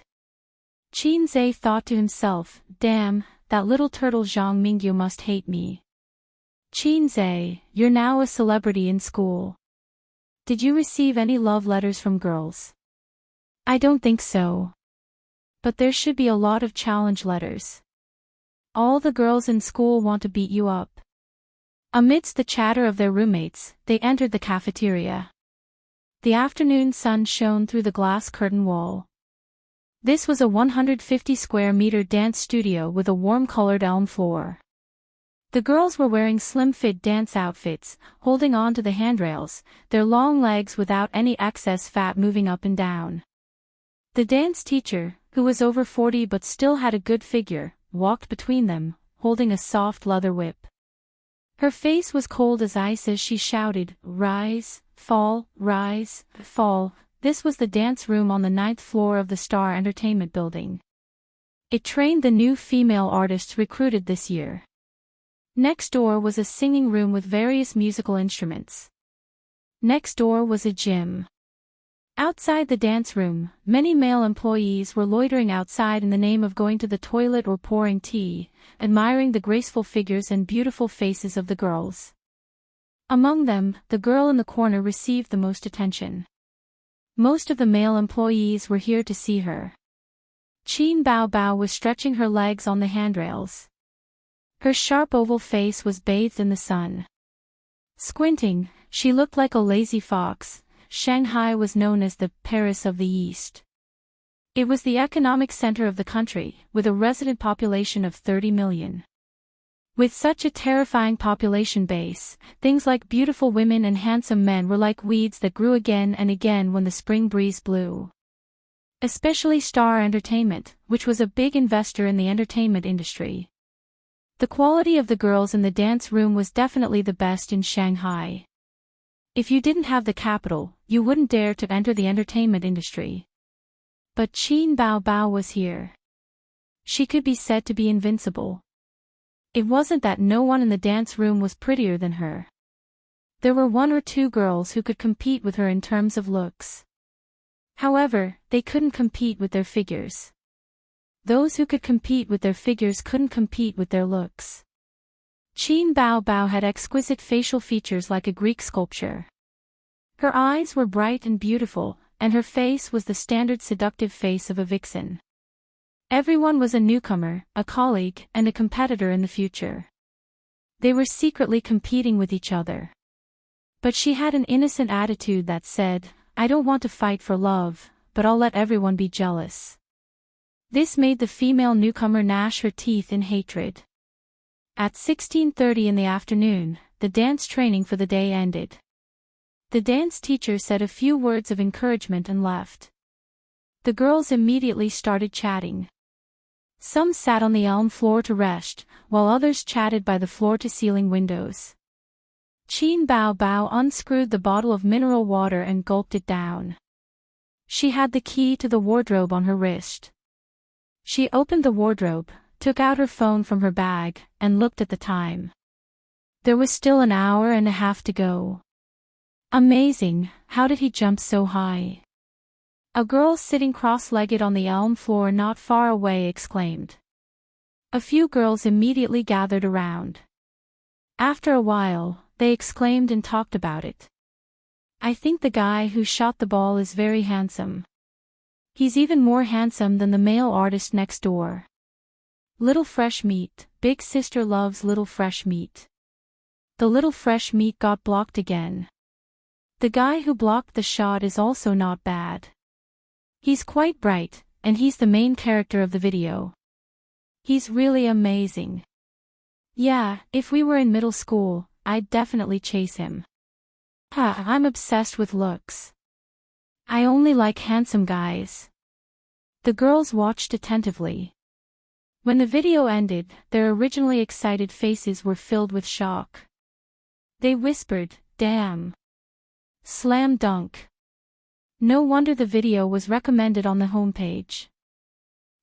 Qin Zhe thought to himself, damn, that little turtle Zhang Mingyu must hate me. Qin Zhe, you're now a celebrity in school. Did you receive any love letters from girls? I don't think so. But there should be a lot of challenge letters. All the girls in school want to beat you up. Amidst the chatter of their roommates, they entered the cafeteria. The afternoon sun shone through the glass curtain wall. This was a 150 square meter dance studio with a warm-colored elm floor. The girls were wearing slim-fit dance outfits, holding on to the handrails, their long legs without any excess fat moving up and down. The dance teacher, who was over 40 but still had a good figure, walked between them, holding a soft leather whip. Her face was cold as ice as she shouted, rise, fall, rise, fall. This was the dance room on the 9th floor of the Star Entertainment building. It trained the new female artists recruited this year. Next door was a singing room with various musical instruments. Next door was a gym. Outside the dance room, many male employees were loitering outside in the name of going to the toilet or pouring tea, admiring the graceful figures and beautiful faces of the girls. Among them, the girl in the corner received the most attention. Most of the male employees were here to see her. Qin Bao Bao was stretching her legs on the handrails. Her sharp oval face was bathed in the sun. Squinting, she looked like a lazy fox. Shanghai was known as the Paris of the East. It was the economic center of the country, with a resident population of 30 million. With such a terrifying population base, things like beautiful women and handsome men were like weeds that grew again and again when the spring breeze blew. Especially Star Entertainment, which was a big investor in the entertainment industry. The quality of the girls in the dance room was definitely the best in Shanghai. If you didn't have the capital, you wouldn't dare to enter the entertainment industry. But Qin Bao Bao was here. She could be said to be invincible. It wasn't that no one in the dance room was prettier than her. There were 1 or 2 girls who could compete with her in terms of looks. However, they couldn't compete with their figures. Those who could compete with their figures couldn't compete with their looks. Qin Bao Bao had exquisite facial features like a Greek sculpture. Her eyes were bright and beautiful, and her face was the standard seductive face of a vixen. Everyone was a newcomer, a colleague, and a competitor in the future. They were secretly competing with each other. But she had an innocent attitude that said, I don't want to fight for love, but I'll let everyone be jealous. This made the female newcomer gnash her teeth in hatred. At 16:30 in the afternoon, the dance training for the day ended. The dance teacher said a few words of encouragement and left. The girls immediately started chatting. Some sat on the elm floor to rest, while others chatted by the floor-to-ceiling windows. Qin Bao Bao unscrewed the bottle of mineral water and gulped it down. She had the key to the wardrobe on her wrist. She opened the wardrobe, took out her phone from her bag, and looked at the time. There was still an hour and a half to go. Amazing, how did he jump so high? A girl sitting cross-legged on the elm floor not far away exclaimed. A few girls immediately gathered around. After a while, they exclaimed and talked about it. I think the guy who shot the ball is very handsome. He's even more handsome than the male artist next door. Little fresh meat, big sister loves little fresh meat. The little fresh meat got blocked again. The guy who blocked the shot is also not bad. He's quite bright, and he's the main character of the video. He's really amazing. Yeah, if we were in middle school, I'd definitely chase him. I'm obsessed with looks. I only like handsome guys. The girls watched attentively. When the video ended, their originally excited faces were filled with shock. They whispered, "Damn. Slam dunk." No wonder the video was recommended on the homepage.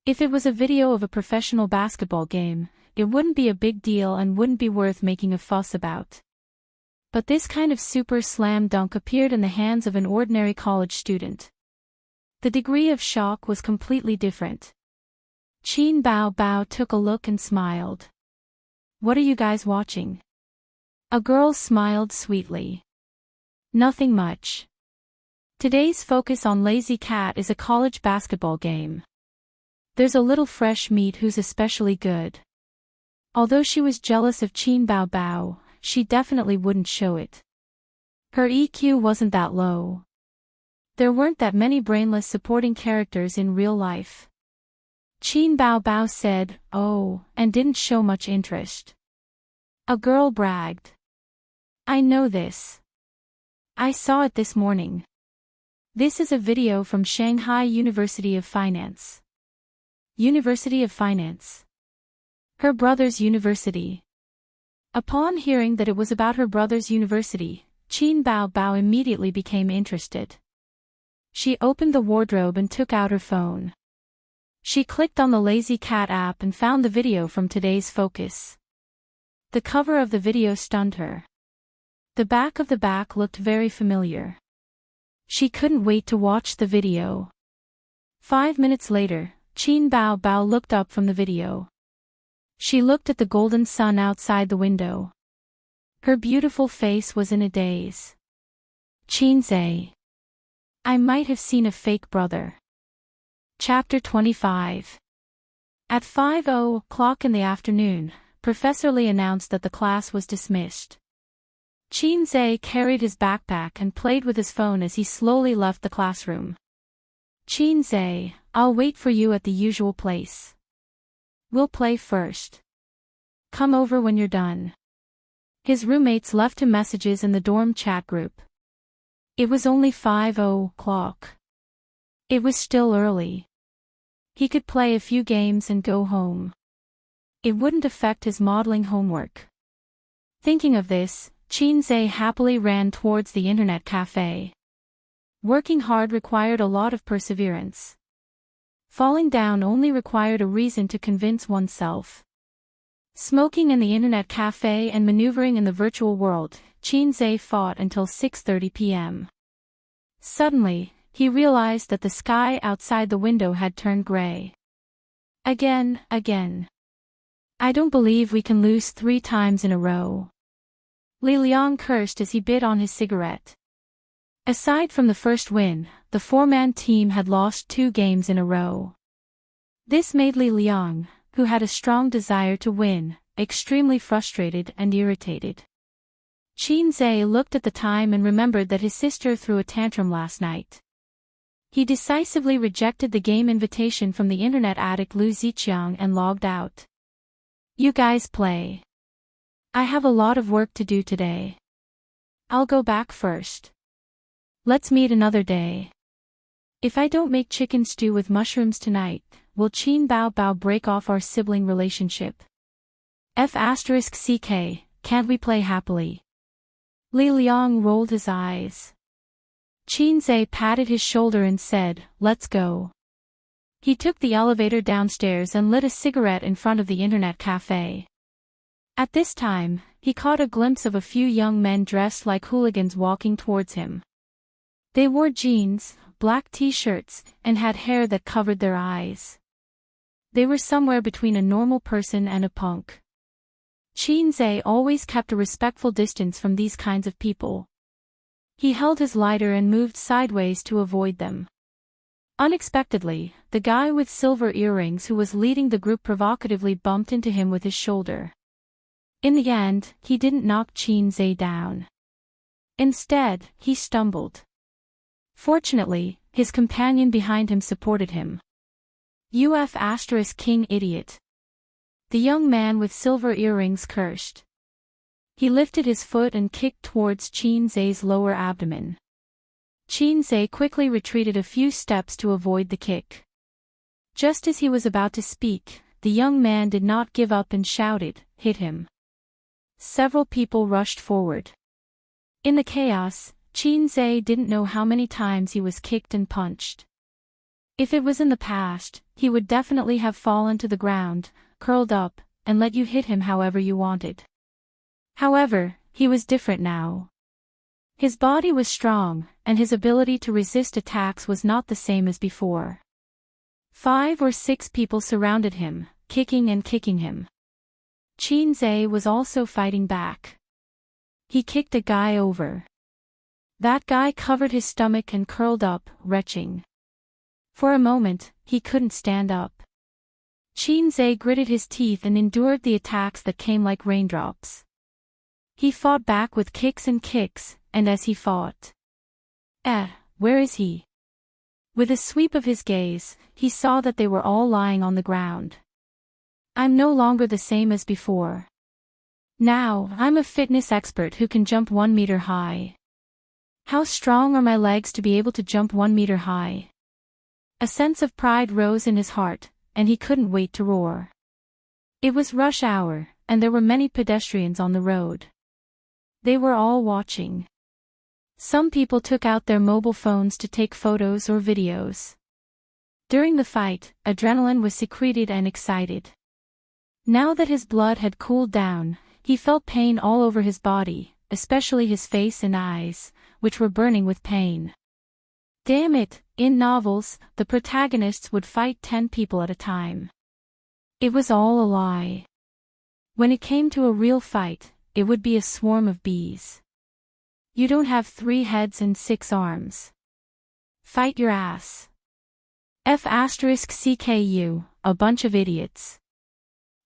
If it was a video of a professional basketball game, it wouldn't be a big deal and wouldn't be worth making a fuss about. But this kind of super slam dunk appeared in the hands of an ordinary college student. The degree of shock was completely different. Qin Bao Bao took a look and smiled. What are you guys watching? A girl smiled sweetly. Nothing much. Today's focus on Lazy Cat is a college basketball game. There's a little fresh meat who's especially good. Although she was jealous of Qin Bao Bao, she definitely wouldn't show it. Her EQ wasn't that low. There weren't that many brainless supporting characters in real life. Qin Bao Bao said, "Oh," and didn't show much interest. A girl bragged. I know this. I saw it this morning. This is a video from Shanghai University of Finance. University of Finance. Her brother's university. Upon hearing that it was about her brother's university, Qin Bao Bao immediately became interested. She opened the wardrobe and took out her phone. She clicked on the Lazy Cat app and found the video from today's focus. The cover of the video stunned her. The back of the back looked very familiar. She couldn't wait to watch the video. 5 minutes later, Qin Bao Bao looked up from the video. She looked at the golden sun outside the window. Her beautiful face was in a daze. Qinze. I might have seen a fake brother. Chapter 25. At 5:00 in the afternoon, Professor Li announced that the class was dismissed. Qinze carried his backpack and played with his phone as he slowly left the classroom. Qinze, I'll wait for you at the usual place. We'll play first. Come over when you're done. His roommates left him messages in the dorm chat group. It was only 5:00. It was still early. He could play a few games and go home. It wouldn't affect his modeling homework. Thinking of this, Qinze happily ran towards the internet cafe. Working hard required a lot of perseverance. Falling down only required a reason to convince oneself. Smoking in the internet cafe and maneuvering in the virtual world, Qinze fought until 6:30 p.m. Suddenly, he realized that the sky outside the window had turned gray. Again. I don't believe we can lose 3 times in a row. Li Liang cursed as he bit on his cigarette. Aside from the first win, the 4-man team had lost 2 games in a row. This made Li Liang, who had a strong desire to win, extremely frustrated and irritated. Qinze looked at the time and remembered that his sister threw a tantrum last night. He decisively rejected the game invitation from the internet addict Lu Ziqiang and logged out. You guys play. I have a lot of work to do today. I'll go back first. Let's meet another day. If I don't make chicken stew with mushrooms tonight, will Qin Bao Bao break off our sibling relationship? F***ck, can't we play happily? Li Liang rolled his eyes. Qin Zhe patted his shoulder and said, let's go. He took the elevator downstairs and lit a cigarette in front of the internet cafe. At this time, he caught a glimpse of a few young men dressed like hooligans walking towards him. They wore jeans, black t-shirts, and had hair that covered their eyes. They were somewhere between a normal person and a punk. Qin Zhe always kept a respectful distance from these kinds of people. He held his lighter and moved sideways to avoid them. Unexpectedly, the guy with silver earrings who was leading the group provocatively bumped into him with his shoulder. In the end, he didn't knock Qin Zhe down. Instead, he stumbled. Fortunately, his companion behind him supported him. King idiot. The young man with silver earrings cursed. He lifted his foot and kicked towards Qin Zhe's lower abdomen. Qin Zhe quickly retreated a few steps to avoid the kick. Just as he was about to speak, the young man did not give up and shouted, hit him. Several people rushed forward. In the chaos, Qin Zhe didn't know how many times he was kicked and punched. If it was in the past, he would definitely have fallen to the ground, curled up, and let you hit him however you wanted. However, he was different now. His body was strong, and his ability to resist attacks was not the same as before. 5 or 6 people surrounded him, kicking and kicking him. Qin Zhe was also fighting back. He kicked a guy over. That guy covered his stomach and curled up, retching. For a moment, he couldn't stand up. Qin Zhe gritted his teeth and endured the attacks that came like raindrops. He fought back with kicks, and as he fought. Where is he? With a sweep of his gaze, he saw that they were all lying on the ground. I'm no longer the same as before. Now, I'm a fitness expert who can jump 1 meter high. How strong are my legs to be able to jump 1 meter high? A sense of pride rose in his heart, and he couldn't wait to roar. It was rush hour, and there were many pedestrians on the road. They were all watching. Some people took out their mobile phones to take photos or videos. During the fight, adrenaline was secreted and excited. Now that his blood had cooled down, he felt pain all over his body, especially his face and eyes, which were burning with pain. Damn it, in novels, the protagonists would fight 10 people at a time. It was all a lie. When it came to a real fight, it would be a swarm of bees. You don't have 3 heads and 6 arms. Fight your ass. F***CKU, a bunch of idiots.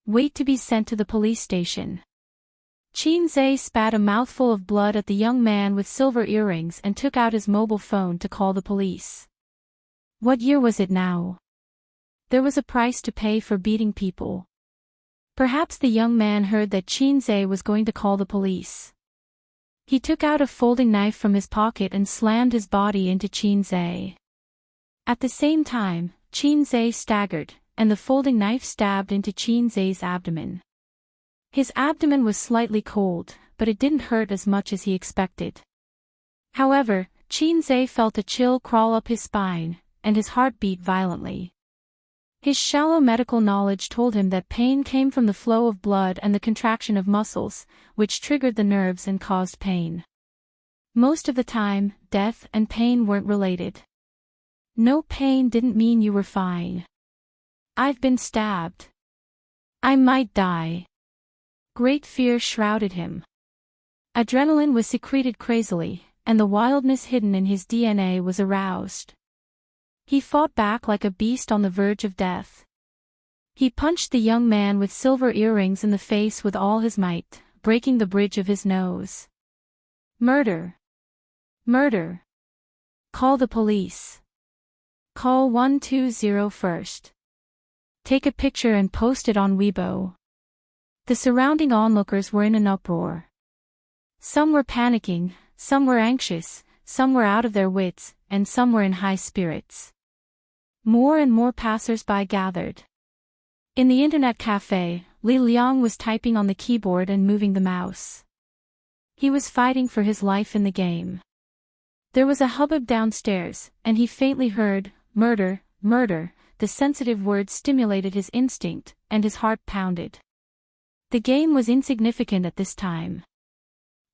Wait to be sent to the police station. Qin Zhe spat a mouthful of blood at the young man with silver earrings and took out his mobile phone to call the police. What year was it now? There was a price to pay for beating people. Perhaps the young man heard that Qin Zhe was going to call the police. He took out a folding knife from his pocket and slammed his body into Qin Zhe. At the same time, Qin Zhe staggered, and the folding knife stabbed into Qin Zhe's abdomen. His abdomen was slightly cold, but it didn't hurt as much as he expected. However, Qin Zhe felt a chill crawl up his spine, and his heart beat violently. His shallow medical knowledge told him that pain came from the flow of blood and the contraction of muscles, which triggered the nerves and caused pain. Most of the time, death and pain weren't related. No pain didn't mean you were fine. I've been stabbed. I might die. Great fear shrouded him. Adrenaline was secreted crazily, and the wildness hidden in his DNA was aroused. He fought back like a beast on the verge of death. He punched the young man with silver earrings in the face with all his might, breaking the bridge of his nose. Murder! Murder! Call the police. Call 120 first. Take a picture and post it on Weibo. The surrounding onlookers were in an uproar. Some were panicking, some were anxious, some were out of their wits, and some were in high spirits. More and more passers-by gathered. In the internet cafe, Li Liang was typing on the keyboard and moving the mouse. He was fighting for his life in the game. There was a hubbub downstairs, and he faintly heard, "Murder, murder." The sensitive word stimulated his instinct, and his heart pounded. The game was insignificant at this time.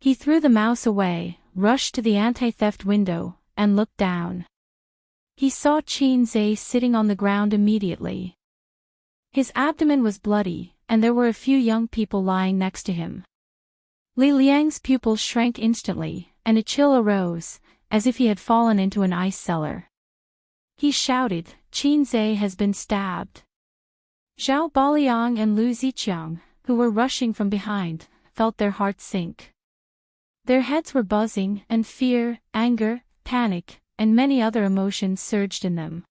He threw the mouse away, rushed to the anti-theft window, and looked down. He saw Qin Zhe sitting on the ground immediately. His abdomen was bloody, and there were a few young people lying next to him. Li Liang's pupils shrank instantly, and a chill arose, as if he had fallen into an ice cellar. He shouted, "Qin Zhe has been stabbed." Zhao Baliang and Lu Ziqiang, who were rushing from behind, felt their hearts sink. Their heads were buzzing, and fear, anger, panic, and many other emotions surged in them.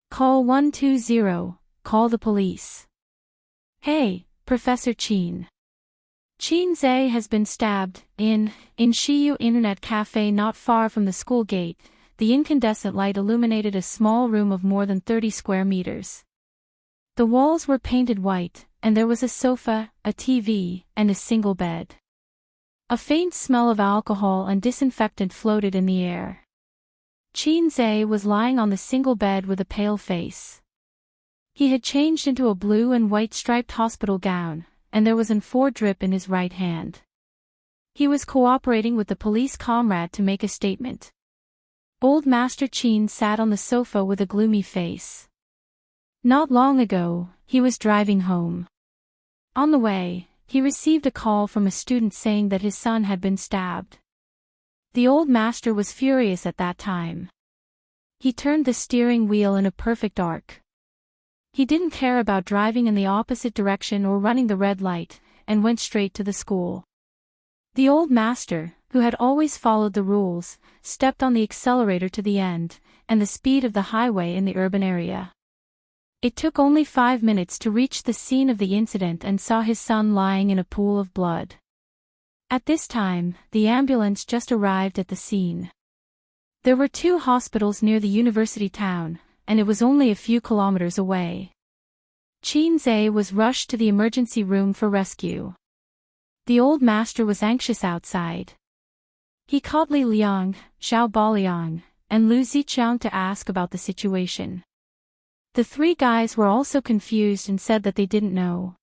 "Call 120, call the police." "Hey, Professor Qin. Qin Zhe has been stabbed, in Shiyu Internet Cafe not far from the school gate." The incandescent light illuminated a small room of more than 30 square meters. The walls were painted white, and there was a sofa, a TV, and a single bed. A faint smell of alcohol and disinfectant floated in the air. Qin Zhe was lying on the single bed with a pale face. He had changed into a blue and white striped hospital gown, and there was an IV drip in his right hand. He was cooperating with the police comrade to make a statement. Old Master Qin sat on the sofa with a gloomy face. Not long ago, he was driving home. On the way, he received a call from a student saying that his son had been stabbed. The old master was furious at that time. He turned the steering wheel in a perfect arc. He didn't care about driving in the opposite direction or running the red light, and went straight to the school. The old master, who had always followed the rules, stepped on the accelerator to the end, and the speed of the highway in the urban area. It took only 5 minutes to reach the scene of the incident and saw his son lying in a pool of blood. At this time, the ambulance just arrived at the scene. There were 2 hospitals near the university town, and it was only a few kilometers away. Qin Zhe was rushed to the emergency room for rescue. The old master was anxious outside. He called Li Liang, Zhao Baliang, and Lu Ziqiang to ask about the situation. The 3 guys were also confused and said that they didn't know.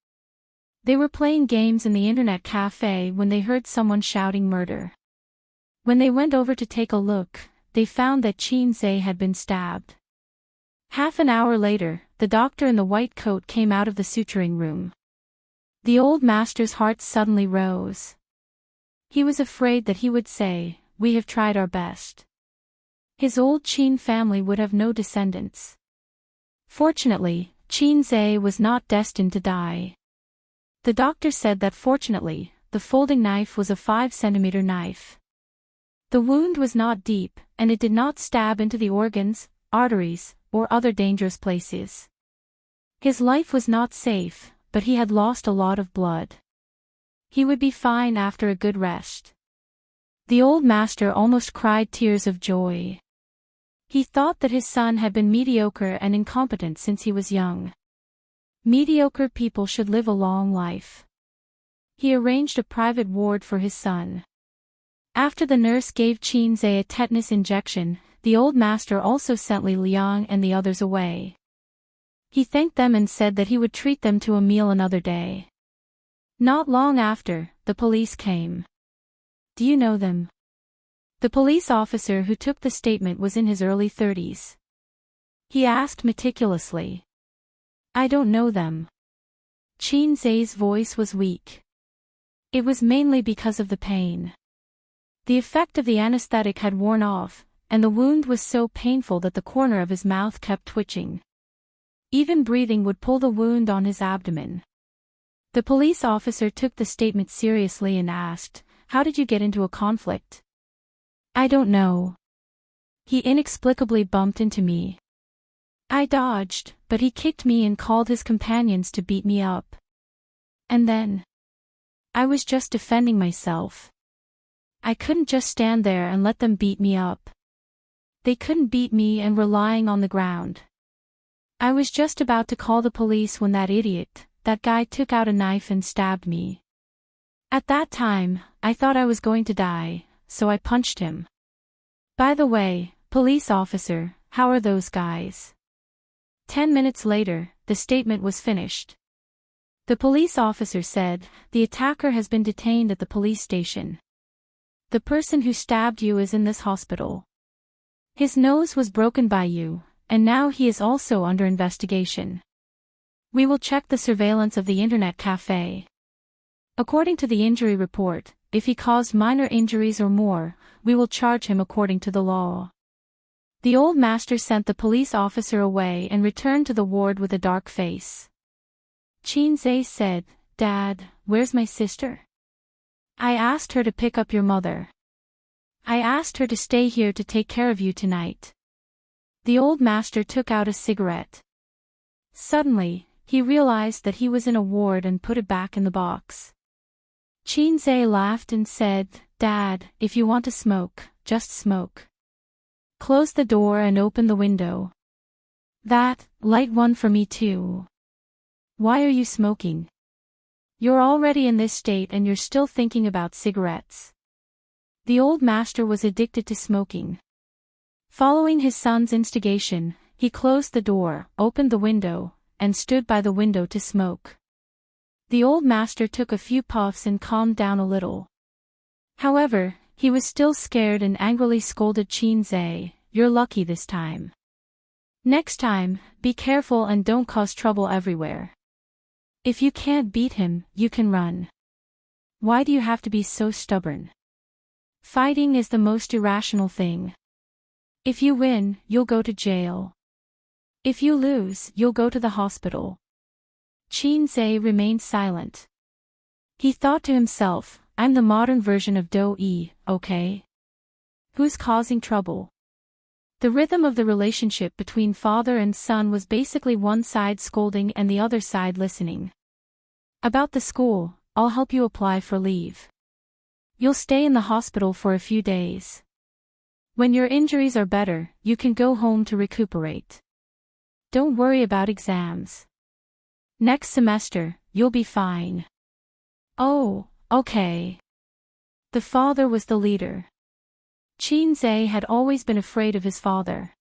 They were playing games in the internet cafe when they heard someone shouting murder. When they went over to take a look, they found that Qin Zhe had been stabbed. Half an hour later, the doctor in the white coat came out of the suturing room. The old master's heart suddenly rose. He was afraid that he would say, "We have tried our best." His old Qin family would have no descendants. Fortunately, Qin Zhe was not destined to die. The doctor said that fortunately, the folding knife was a 5-centimeter knife. The wound was not deep, and it did not stab into the organs, arteries, or other dangerous places. His life was not safe, but he had lost a lot of blood. He would be fine after a good rest. The old master almost cried tears of joy. He thought that his son had been mediocre and incompetent since he was young. Mediocre people should live a long life. He arranged a private ward for his son. After the nurse gave Qin Zhe a tetanus injection, the old master also sent Li Liang and the others away. He thanked them and said that he would treat them to a meal another day. Not long after, the police came. "Do you know them?" The police officer who took the statement was in his early 30s. He asked meticulously. "I don't know them." Qin Zhe's voice was weak. It was mainly because of the pain. The effect of the anesthetic had worn off, and the wound was so painful that the corner of his mouth kept twitching. Even breathing would pull the wound on his abdomen. The police officer took the statement seriously and asked, "How did you get into a conflict?" "I don't know. He inexplicably bumped into me. I dodged, but he kicked me and called his companions to beat me up. And then I was just defending myself." I couldn't just stand there and let them beat me up. They couldn't beat me and were lying on the ground. I was just about to call the police when that guy took out a knife and stabbed me. At that time, I thought I was going to die, so I punched him. By the way, police officer, how are those guys? 10 minutes later, the statement was finished. The police officer said, the attacker has been detained at the police station. The person who stabbed you is in this hospital. His nose was broken by you, and now he is also under investigation. We will check the surveillance of the internet cafe. According to the injury report, if he caused minor injuries or more, we will charge him according to the law. The old master sent the police officer away and returned to the ward with a dark face. Chinze said, Dad, where's my sister? I asked her to pick up your mother. I asked her to stay here to take care of you tonight. The old master took out a cigarette. Suddenly, he realized that he was in a ward and put it back in the box. Chinze laughed and said, Dad, if you want to smoke, just smoke. Close the door and open the window. Light one for me too. Why are you smoking? You're already in this state and you're still thinking about cigarettes. The old master was addicted to smoking. Following his son's instigation, he closed the door, opened the window, and stood by the window to smoke. The old master took a few puffs and calmed down a little. However, he was still scared and angrily scolded Chinze, You're lucky this time. Next time, be careful and don't cause trouble everywhere. If you can't beat him, you can run. Why do you have to be so stubborn? Fighting is the most irrational thing. If you win, you'll go to jail. If you lose, you'll go to the hospital. Chinze remained silent. He thought to himself, I'm the modern version of Do-e, okay? Who's causing trouble? The rhythm of the relationship between father and son was basically one side scolding and the other side listening. About the school, I'll help you apply for leave. You'll stay in the hospital for a few days. When your injuries are better, you can go home to recuperate. Don't worry about exams. Next semester, you'll be fine. Oh, okay. The father was the leader. Chinze had always been afraid of his father.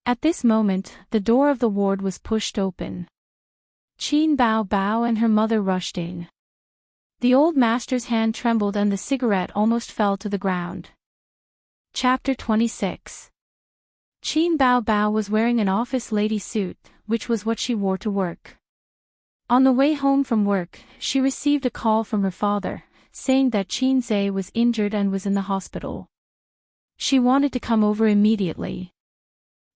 At this moment, the door of the ward was pushed open. Qin Bao Bao and her mother rushed in. The old master's hand trembled and the cigarette almost fell to the ground. Chapter 26. Qin Bao Bao was wearing an office lady suit, which was what she wore to work. On the way home from work, she received a call from her father, saying that Chinze was injured and was in the hospital. She wanted to come over immediately.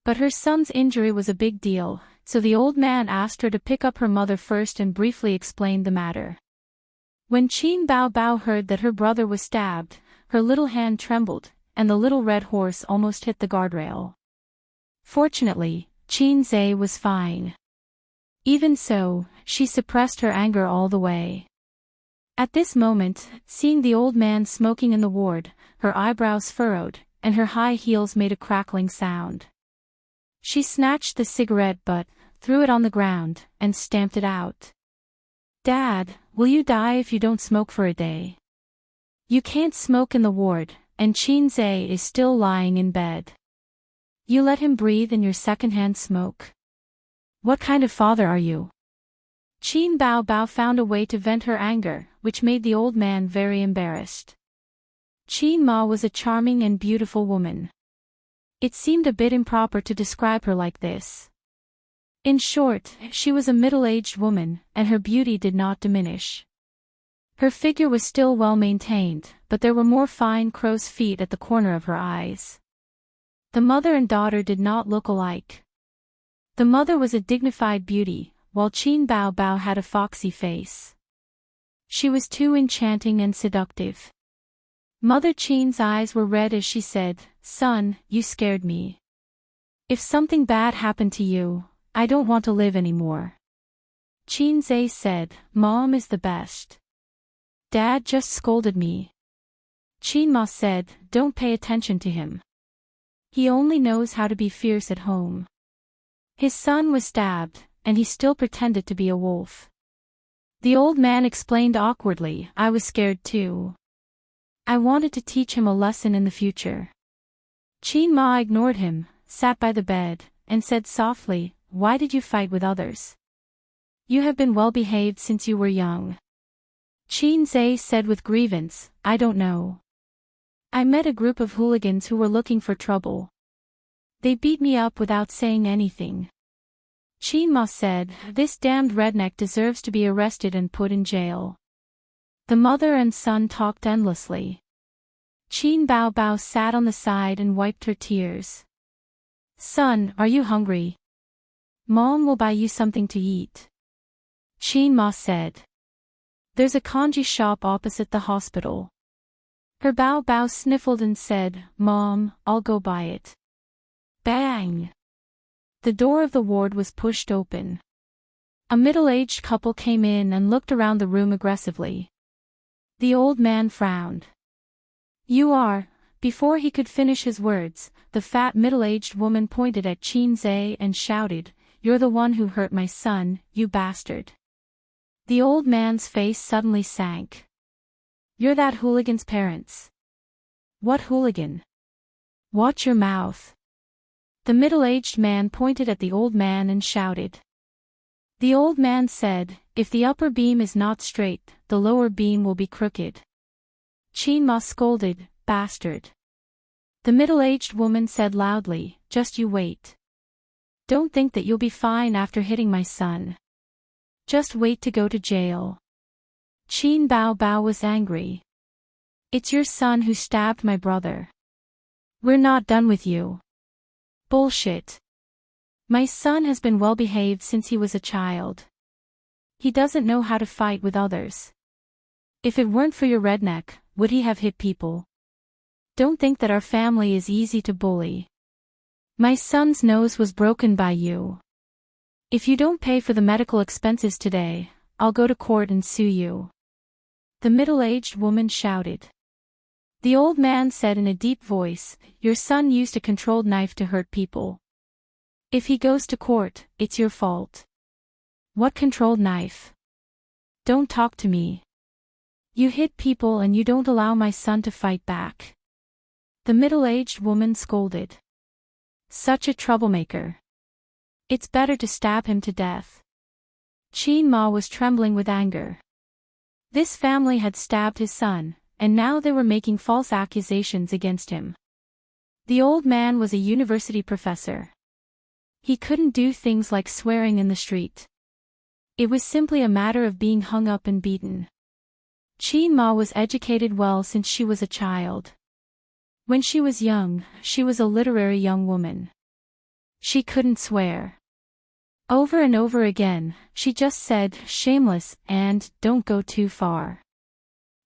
But her son's injury was a big deal, so the old man asked her to pick up her mother first and briefly explained the matter. When Qin Bao Bao heard that her brother was stabbed, her little hand trembled, and the little red horse almost hit the guardrail. Fortunately, Chinze was fine. Even so, she suppressed her anger all the way. At this moment, seeing the old man smoking in the ward, her eyebrows furrowed, and her high heels made a crackling sound. She snatched the cigarette butt, threw it on the ground, and stamped it out. Dad, will you die if you don't smoke for a day? You can't smoke in the ward, and Chinze is still lying in bed. You let him breathe in your secondhand smoke? What kind of father are you? Qin Bao Bao found a way to vent her anger, which made the old man very embarrassed. Qin Ma was a charming and beautiful woman. It seemed a bit improper to describe her like this. In short, she was a middle-aged woman, and her beauty did not diminish. Her figure was still well maintained, but there were more fine crow's feet at the corner of her eyes. The mother and daughter did not look alike. The mother was a dignified beauty, while Qin Bao Bao had a foxy face. She was too enchanting and seductive. Mother Qin's eyes were red as she said, Son, you scared me. If something bad happened to you, I don't want to live anymore. Chinze said, Mom is the best. Dad just scolded me. Chin Ma said, "Don't pay attention to him. He only knows how to be fierce at home." His son was stabbed, and he still pretended to be a wolf. The old man explained awkwardly, "I was scared too. I wanted to teach him a lesson in the future." Chin Ma ignored him, sat by the bed, and said softly, "Why did you fight with others? You have been well behaved since you were young." Chin Zhe said with grievance, "I don't know. I met a group of hooligans who were looking for trouble. They beat me up without saying anything." Chin Ma said, "This damned redneck deserves to be arrested and put in jail." The mother and son talked endlessly. Chin Bao Bao sat on the side and wiped her tears. "Son, are you hungry? Mom will buy you something to eat." Chin Ma said. "There's a kanji shop opposite the hospital." Her Bao Bao sniffled and said, "Mom, I'll go buy it." Bang! The door of the ward was pushed open. A middle-aged couple came in and looked around the room aggressively. The old man frowned. "You are..." Before he could finish his words, the fat middle-aged woman pointed at Chin Zhe and shouted, "You're the one who hurt my son, you bastard." The old man's face suddenly sank. "You're that hooligan's parents." "What hooligan?" "Watch your mouth." The middle-aged man pointed at the old man and shouted. The old man said, "If the upper beam is not straight, the lower beam will be crooked." Chin Ma scolded, "Bastard." The middle-aged woman said loudly, "Just you wait. Don't think that you'll be fine after hitting my son. Just wait to go to jail." Chin Bao Bao was angry. "It's your son who stabbed my brother. We're not done with you." "Bullshit. My son has been well behaved since he was a child. He doesn't know how to fight with others. If it weren't for your redneck, would he have hit people? Don't think that our family is easy to bully. My son's nose was broken by you. If you don't pay for the medical expenses today, I'll go to court and sue you." The middle-aged woman shouted. The old man said in a deep voice, "Your son used a controlled knife to hurt people. If he goes to court, it's your fault." "What controlled knife? Don't talk to me. You hit people and you don't allow my son to fight back." The middle-aged woman scolded. "Such a troublemaker. It's better to stab him to death." Chin Ma was trembling with anger. This family had stabbed his son, and now they were making false accusations against him. The old man was a university professor. He couldn't do things like swearing in the street. It was simply a matter of being hung up and beaten. Chin Ma was educated well since she was a child. When she was young, she was a literary young woman. She couldn't swear. Over and over again, she just said, "Shameless," and "Don't go too far."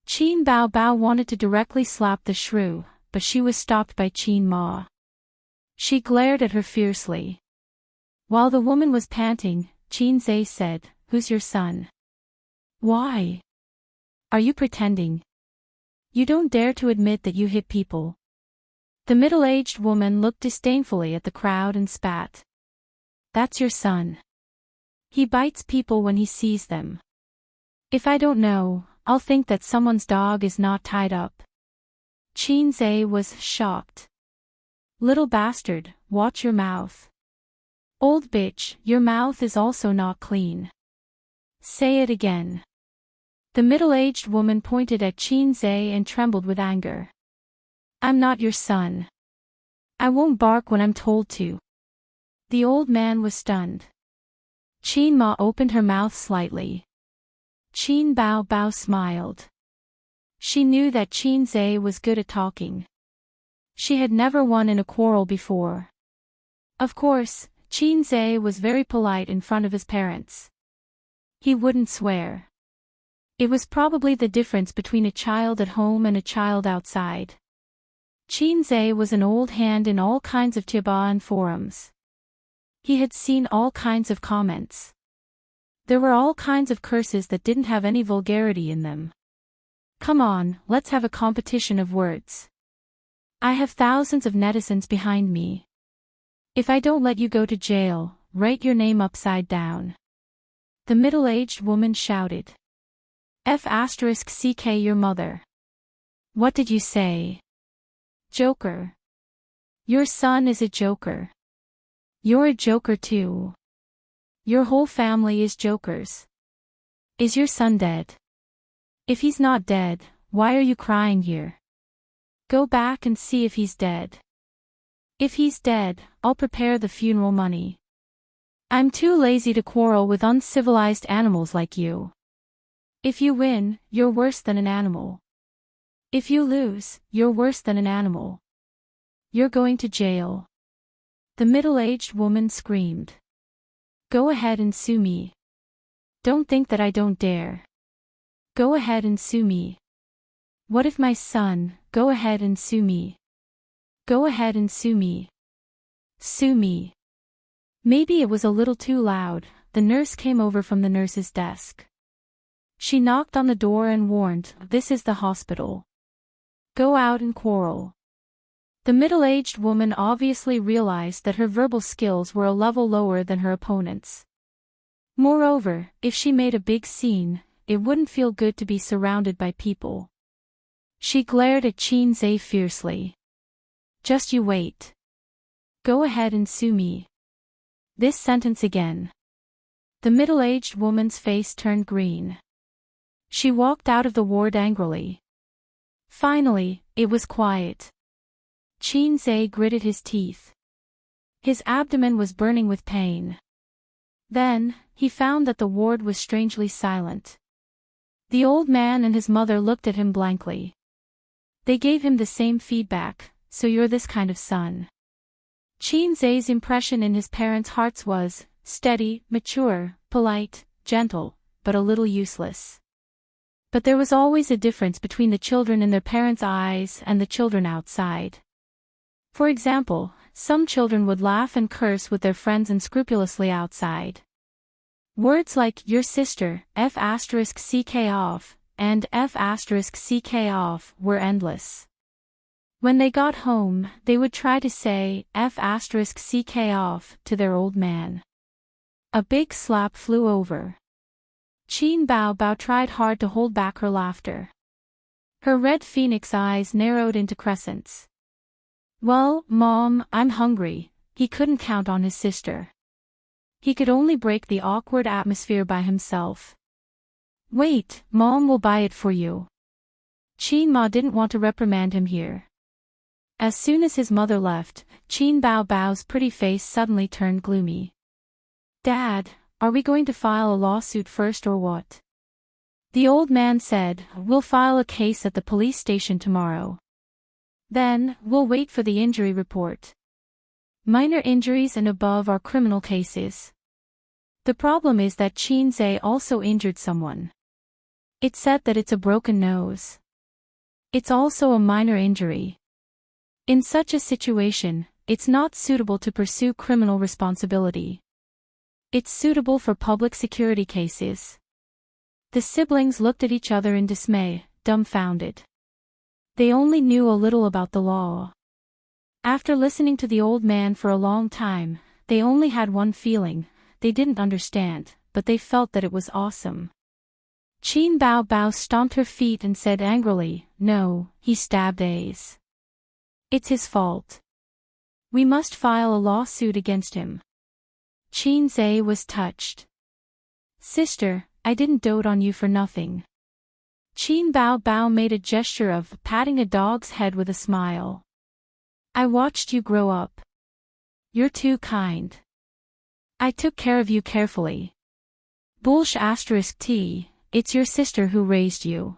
Chin Bao Bao wanted to directly slap the shrew, but she was stopped by Chin Ma. She glared at her fiercely. While the woman was panting, Chin Zhe said, "Who's your son? Why? Are you pretending? You don't dare to admit that you hit people." The middle-aged woman looked disdainfully at the crowd and spat. "That's your son. He bites people when he sees them. If I don't know, I'll think that someone's dog is not tied up." Chin Zhe was shocked. "Little bastard, watch your mouth. Old bitch, your mouth is also not clean. Say it again." The middle-aged woman pointed at Chin Zhe and trembled with anger. "I'm not your son. I won't bark when I'm told to." The old man was stunned. Chin Ma opened her mouth slightly. Chin Bao Bao smiled. She knew that Chin Zhe was good at talking. She had never won in a quarrel before. Of course, Chin Zhe was very polite in front of his parents. He wouldn't swear. It was probably the difference between a child at home and a child outside. Chin Zhe was an old hand in all kinds of tiba and forums. He had seen all kinds of comments. There were all kinds of curses that didn't have any vulgarity in them. Come on, let's have a competition of words. I have thousands of netizens behind me. If I don't let you go to jail, write your name upside down. The middle-aged woman shouted. F***ck your mother. What did you say? Joker. Your son is a joker. You're a joker too. Your whole family is jokers. Is your son dead? If he's not dead, why are you crying here? Go back and see if he's dead. If he's dead, I'll prepare the funeral money. I'm too lazy to quarrel with uncivilized animals like you. If you win, you're worse than an animal. If you lose, you're worse than an animal. You're going to jail. The middle-aged woman screamed. Go ahead and sue me. Don't think that I don't dare. Go ahead and sue me. What if my son? Go ahead and sue me. Go ahead and sue me. Sue me. Maybe it was a little too loud. The nurse came over from the nurse's desk. She knocked on the door and warned, this is the hospital. Go out and quarrel. The middle-aged woman obviously realized that her verbal skills were a level lower than her opponent's. Moreover, if she made a big scene, it wouldn't feel good to be surrounded by people. She glared at Qin fiercely. Just you wait. Go ahead and sue me. This sentence again. The middle-aged woman's face turned green. She walked out of the ward angrily. Finally, it was quiet. Qin gritted his teeth. His abdomen was burning with pain. Then, he found that the ward was strangely silent. The old man and his mother looked at him blankly. They gave him the same feedback, so you're this kind of son. Qin's impression in his parents' hearts was, steady, mature, polite, gentle, but a little useless. But there was always a difference between the children in their parents' eyes and the children outside. For example, some children would laugh and curse with their friends unscrupulously outside. Words like your sister, F***ck off, and F***ck off were endless. When they got home, they would try to say F***ck off to their old man. A big slap flew over. Qin Bao tried hard to hold back her laughter. Her red phoenix eyes narrowed into crescents. Well, Mom, I'm hungry. He couldn't count on his sister. He could only break the awkward atmosphere by himself. Wait, Mom will buy it for you. Qin Ma didn't want to reprimand him here. As soon as his mother left, Qin Bao's pretty face suddenly turned gloomy. Dad, are we going to file a lawsuit first or what? The old man said, we'll file a case at the police station tomorrow. Then, we'll wait for the injury report. Minor injuries and above are criminal cases. The problem is that Qin also injured someone. It said that it's a broken nose. It's also a minor injury. In such a situation, it's not suitable to pursue criminal responsibility. It's suitable for public security cases. The siblings looked at each other in dismay, dumbfounded. They only knew a little about the law. After listening to the old man for a long time, they only had one feeling: they didn't understand, but they felt that it was awesome. Qin Bao stomped her feet and said angrily, no, he stabbed Ace. It's his fault. We must file a lawsuit against him. Qin was touched. Sister, I didn't dote on you for nothing. Qin Bao made a gesture of patting a dog's head with a smile. I watched you grow up. You're too kind. I took care of you carefully. T, it's your sister who raised you.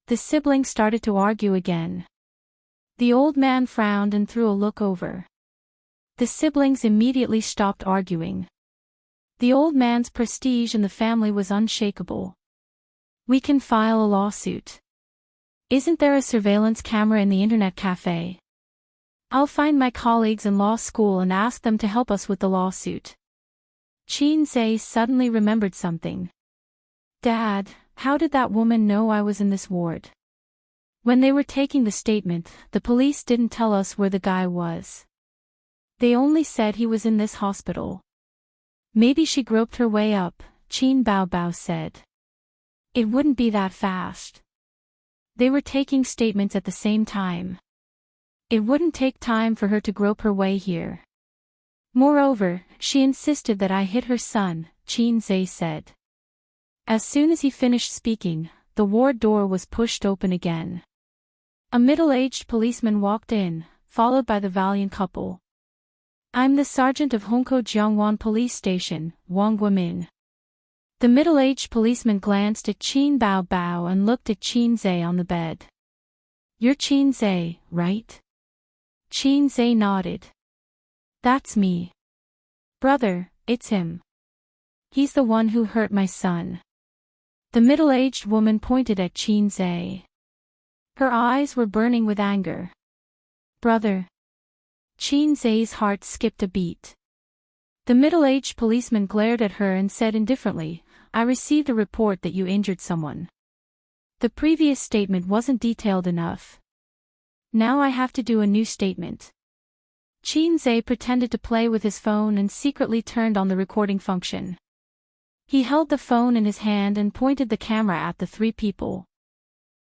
The siblings started to argue again. The old man frowned and threw a look over. The siblings immediately stopped arguing. The old man's prestige in the family was unshakable. We can file a lawsuit. Isn't there a surveillance camera in the internet cafe? I'll find my colleagues in law school and ask them to help us with the lawsuit. Qin suddenly remembered something. Dad, How did that woman know I was in this ward? When they were taking the statement, the police didn't tell us where the guy was. They only said he was in this hospital. Maybe she groped her way up, Qin Bao Bao said. It wouldn't be that fast. They were taking statements at the same time. It wouldn't take time for her to grope her way here. Moreover, she insisted that I hit her son, Qin Zhe said. As soon as he finished speaking, the ward door was pushed open again. A middle-aged policeman walked in, followed by the valiant couple. I'm the sergeant of Hongkou Jiangwan Police Station, Wang Guomin. The middle-aged policeman glanced at Qin Bao Bao and looked at Qin Zhe on the bed. You're Qin Zhe, right? Qin Zhe nodded. That's me. Brother, it's him. He's the one who hurt my son. The middle-aged woman pointed at Qin Zhe. Her eyes were burning with anger. Brother. Qin Zhe's heart skipped a beat. The middle-aged policeman glared at her and said indifferently, I received a report that you injured someone. The previous statement wasn't detailed enough. Now I have to do a new statement. Qin Zhe pretended to play with his phone and secretly turned on the recording function. He held the phone in his hand and pointed the camera at the three people.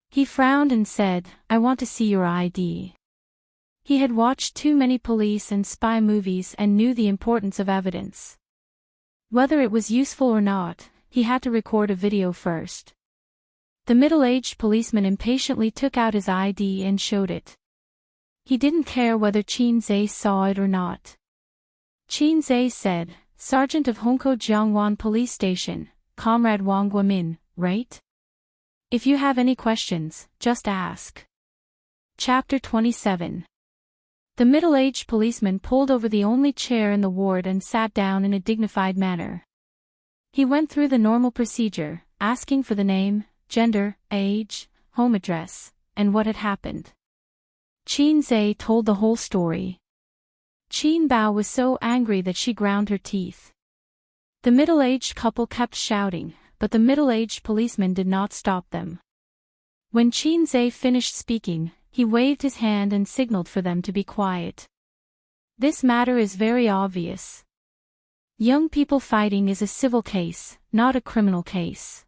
He frowned and said, I want to see your ID. He had watched too many police and spy movies and knew the importance of evidence. Whether it was useful or not, he had to record a video first. The middle-aged policeman impatiently took out his ID and showed it. He didn't care whether Qin Zhe saw it or not. Qin Zhe said, Sergeant of Hongkou Jiangwan Police Station, Comrade Wang Guomin, right? If you have any questions, just ask. Chapter 27. The middle-aged policeman pulled over the only chair in the ward and sat down in a dignified manner. He went through the normal procedure, asking for the name, gender, age, home address, and what had happened. Qin Zhe told the whole story. Qin Bao was so angry that she ground her teeth. The middle-aged couple kept shouting, but the middle-aged policeman did not stop them. When Qin Zhe finished speaking, he waved his hand and signaled for them to be quiet. This matter is very obvious. Young people fighting is a civil case, not a criminal case.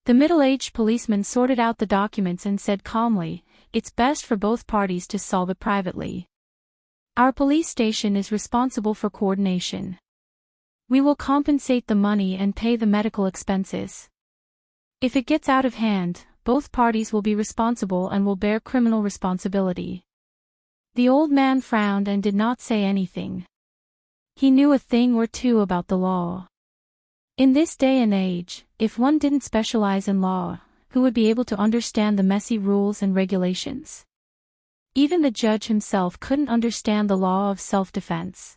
The middle-aged policeman sorted out the documents and said calmly, it's best for both parties to solve it privately. Our police station is responsible for coordination. We will compensate the money and pay the medical expenses. If it gets out of hand, both parties will be responsible and will bear criminal responsibility. The old man frowned and did not say anything. He knew a thing or two about the law. In this day and age, if one didn't specialize in law, who would be able to understand the messy rules and regulations? Even the judge himself couldn't understand the law of self-defense.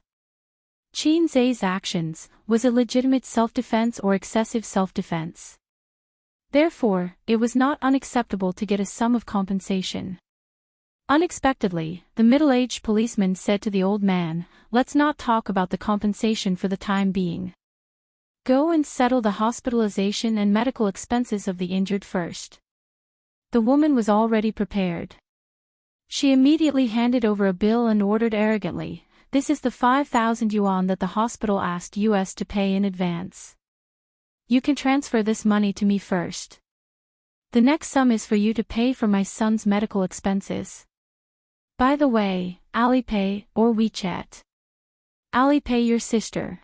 Qin Zhe's actions, was it legitimate self-defense or excessive self-defense? Therefore, it was not unacceptable to get a sum of compensation. Unexpectedly, the middle-aged policeman said to the old man, let's not talk about the compensation for the time being. Go and settle the hospitalization and medical expenses of the injured first. The woman was already prepared. She immediately handed over a bill and ordered arrogantly, this is the 5,000 yuan that the hospital asked us to pay in advance. You can transfer this money to me first. The next sum is for you to pay for my son's medical expenses. By the way, Alipay or WeChat. Alipay your sister.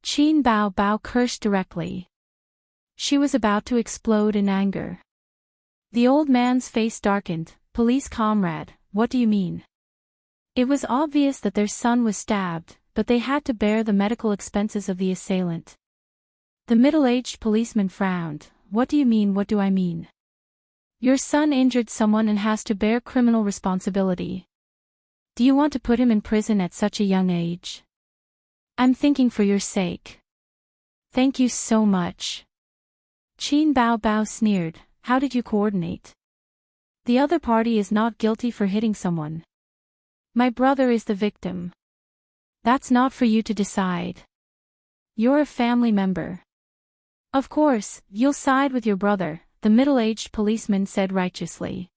Qin Bao Bao cursed directly. She was about to explode in anger. The old man's face darkened. Police comrade, what do you mean? It was obvious that their son was stabbed, but they had to bear the medical expenses of the assailant. The middle-aged policeman frowned. What do you mean? What do I mean? Your son injured someone and has to bear criminal responsibility. Do you want to put him in prison at such a young age? I'm thinking for your sake. Thank you so much. Qin Bao Bao sneered. How did you coordinate? The other party is not guilty for hitting someone. My brother is the victim. That's not for you to decide. You're a family member. Of course, you'll side with your brother, the middle-aged policeman said righteously.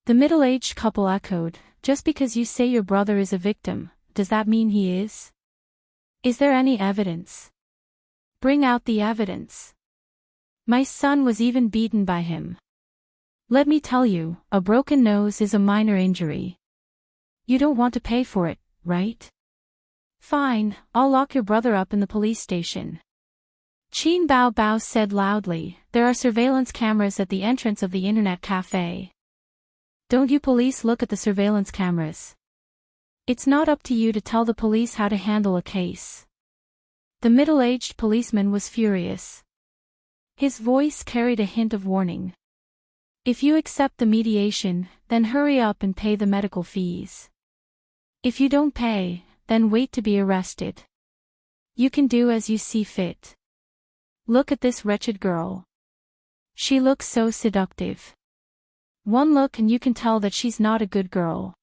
The middle-aged couple echoed, just because you say your brother is a victim, does that mean he is? Is there any evidence? Bring out the evidence. My son was even beaten by him. Let me tell you, a broken nose is a minor injury. You don't want to pay for it, right? Fine, I'll lock your brother up in the police station. Qin Bao Bao said loudly, there are surveillance cameras at the entrance of the internet cafe. Don't you police look at the surveillance cameras. It's not up to you to tell the police how to handle a case. The middle-aged policeman was furious. His voice carried a hint of warning. If you accept the mediation, then hurry up and pay the medical fees. If you don't pay, then wait to be arrested. You can do as you see fit. Look at this wretched girl. She looks so seductive. One look and you can tell that she's not a good girl.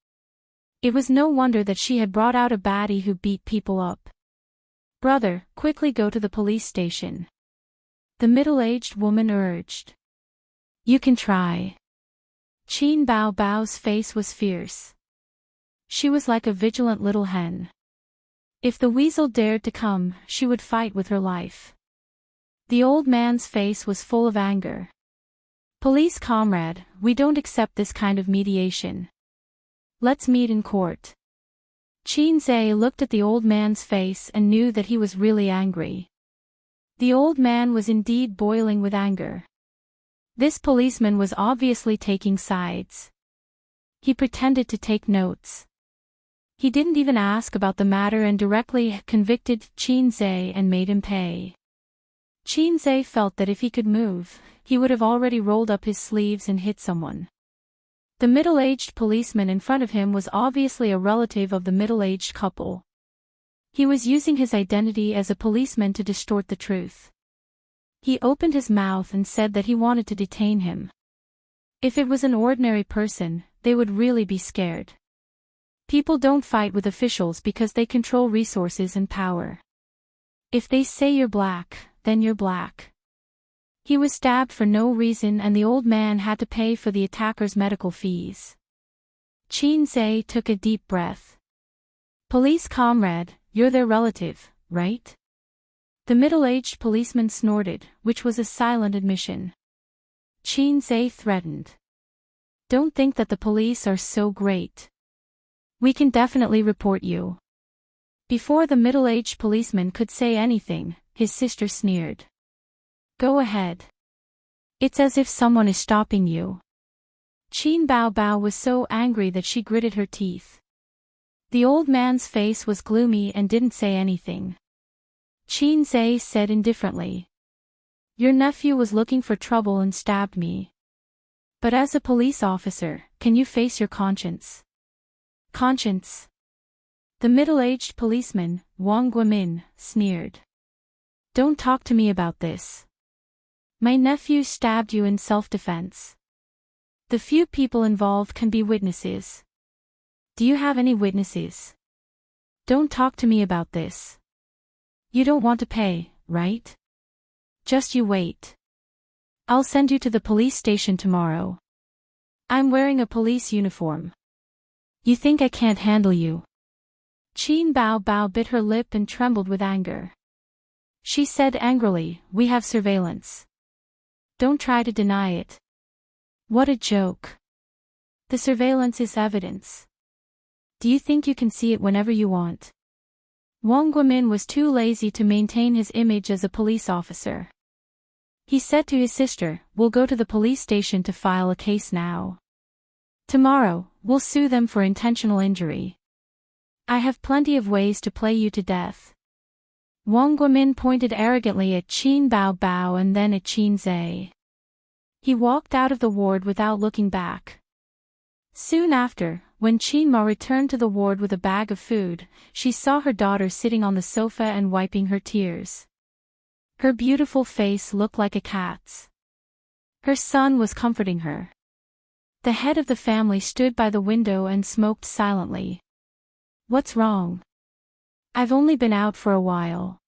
It was no wonder that she had brought out a baddie who beat people up. Brother, quickly go to the police station. The middle-aged woman urged. You can try. Qin Bao Bao's face was fierce. She was like a vigilant little hen. If the weasel dared to come, she would fight with her life. The old man's face was full of anger. Police comrade, we don't accept this kind of mediation. Let's meet in court. Qin Zhe looked at the old man's face and knew that he was really angry. The old man was indeed boiling with anger. This policeman was obviously taking sides. He pretended to take notes. He didn't even ask about the matter and directly convicted Qin Zhe and made him pay. Qin Zhe felt that if he could move, he would have already rolled up his sleeves and hit someone. The middle-aged policeman in front of him was obviously a relative of the middle-aged couple. He was using his identity as a policeman to distort the truth. He opened his mouth and said that he wanted to detain him. If it was an ordinary person, they would really be scared. People don't fight with officials because they control resources and power. If they say you're black, then you're black. He was stabbed for no reason and the old man had to pay for the attacker's medical fees. Qin Zhe took a deep breath. Police comrade, you're their relative, right? The middle-aged policeman snorted, which was a silent admission. Qin Zhe threatened. Don't think that the police are so great. We can definitely report you. Before the middle-aged policeman could say anything, his sister sneered. Go ahead. It's as if someone is stopping you. Qin Bao Bao was so angry that she gritted her teeth. The old man's face was gloomy and didn't say anything. Qin Zhe said indifferently. Your nephew was looking for trouble and stabbed me. But as a police officer, can you face your conscience? Conscience? The middle-aged policeman, Wang Guomin, sneered. Don't talk to me about this. My nephew stabbed you in self-defense. The few people involved can be witnesses. Do you have any witnesses? Don't talk to me about this. You don't want to pay, right? Just you wait. I'll send you to the police station tomorrow. I'm wearing a police uniform. You think I can't handle you? Qin Bao Bao bit her lip and trembled with anger. She said angrily, we have surveillance. Don't try to deny it. What a joke. The surveillance is evidence. Do you think you can see it whenever you want? Wang Guomin was too lazy to maintain his image as a police officer. He said to his sister, we'll go to the police station to file a case now. Tomorrow, we'll sue them for intentional injury. I have plenty of ways to play you to death. Wang Guomin pointed arrogantly at Qin Bao Bao and then at Qin Zhe. He walked out of the ward without looking back. Soon after, when Qin Ma returned to the ward with a bag of food, she saw her daughter sitting on the sofa and wiping her tears. Her beautiful face looked like a cat's. Her son was comforting her. The head of the family stood by the window and smoked silently. What's wrong? I've only been out for a while.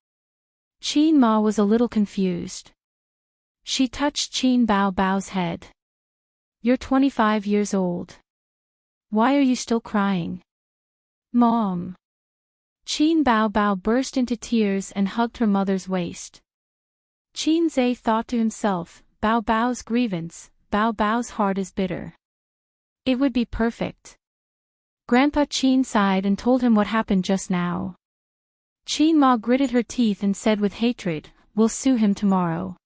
Qin Ma was a little confused. She touched Qin Bao Bao's head. You're 25 years old. Why are you still crying? Mom. Qin Bao Bao burst into tears and hugged her mother's waist. Qin Zhe thought to himself, Bao Bao's grievance, Bao Bao's heart is bitter. It would be perfect. Grandpa Qin sighed and told him what happened just now. Qin Ma gritted her teeth and said with hatred, we'll sue him tomorrow.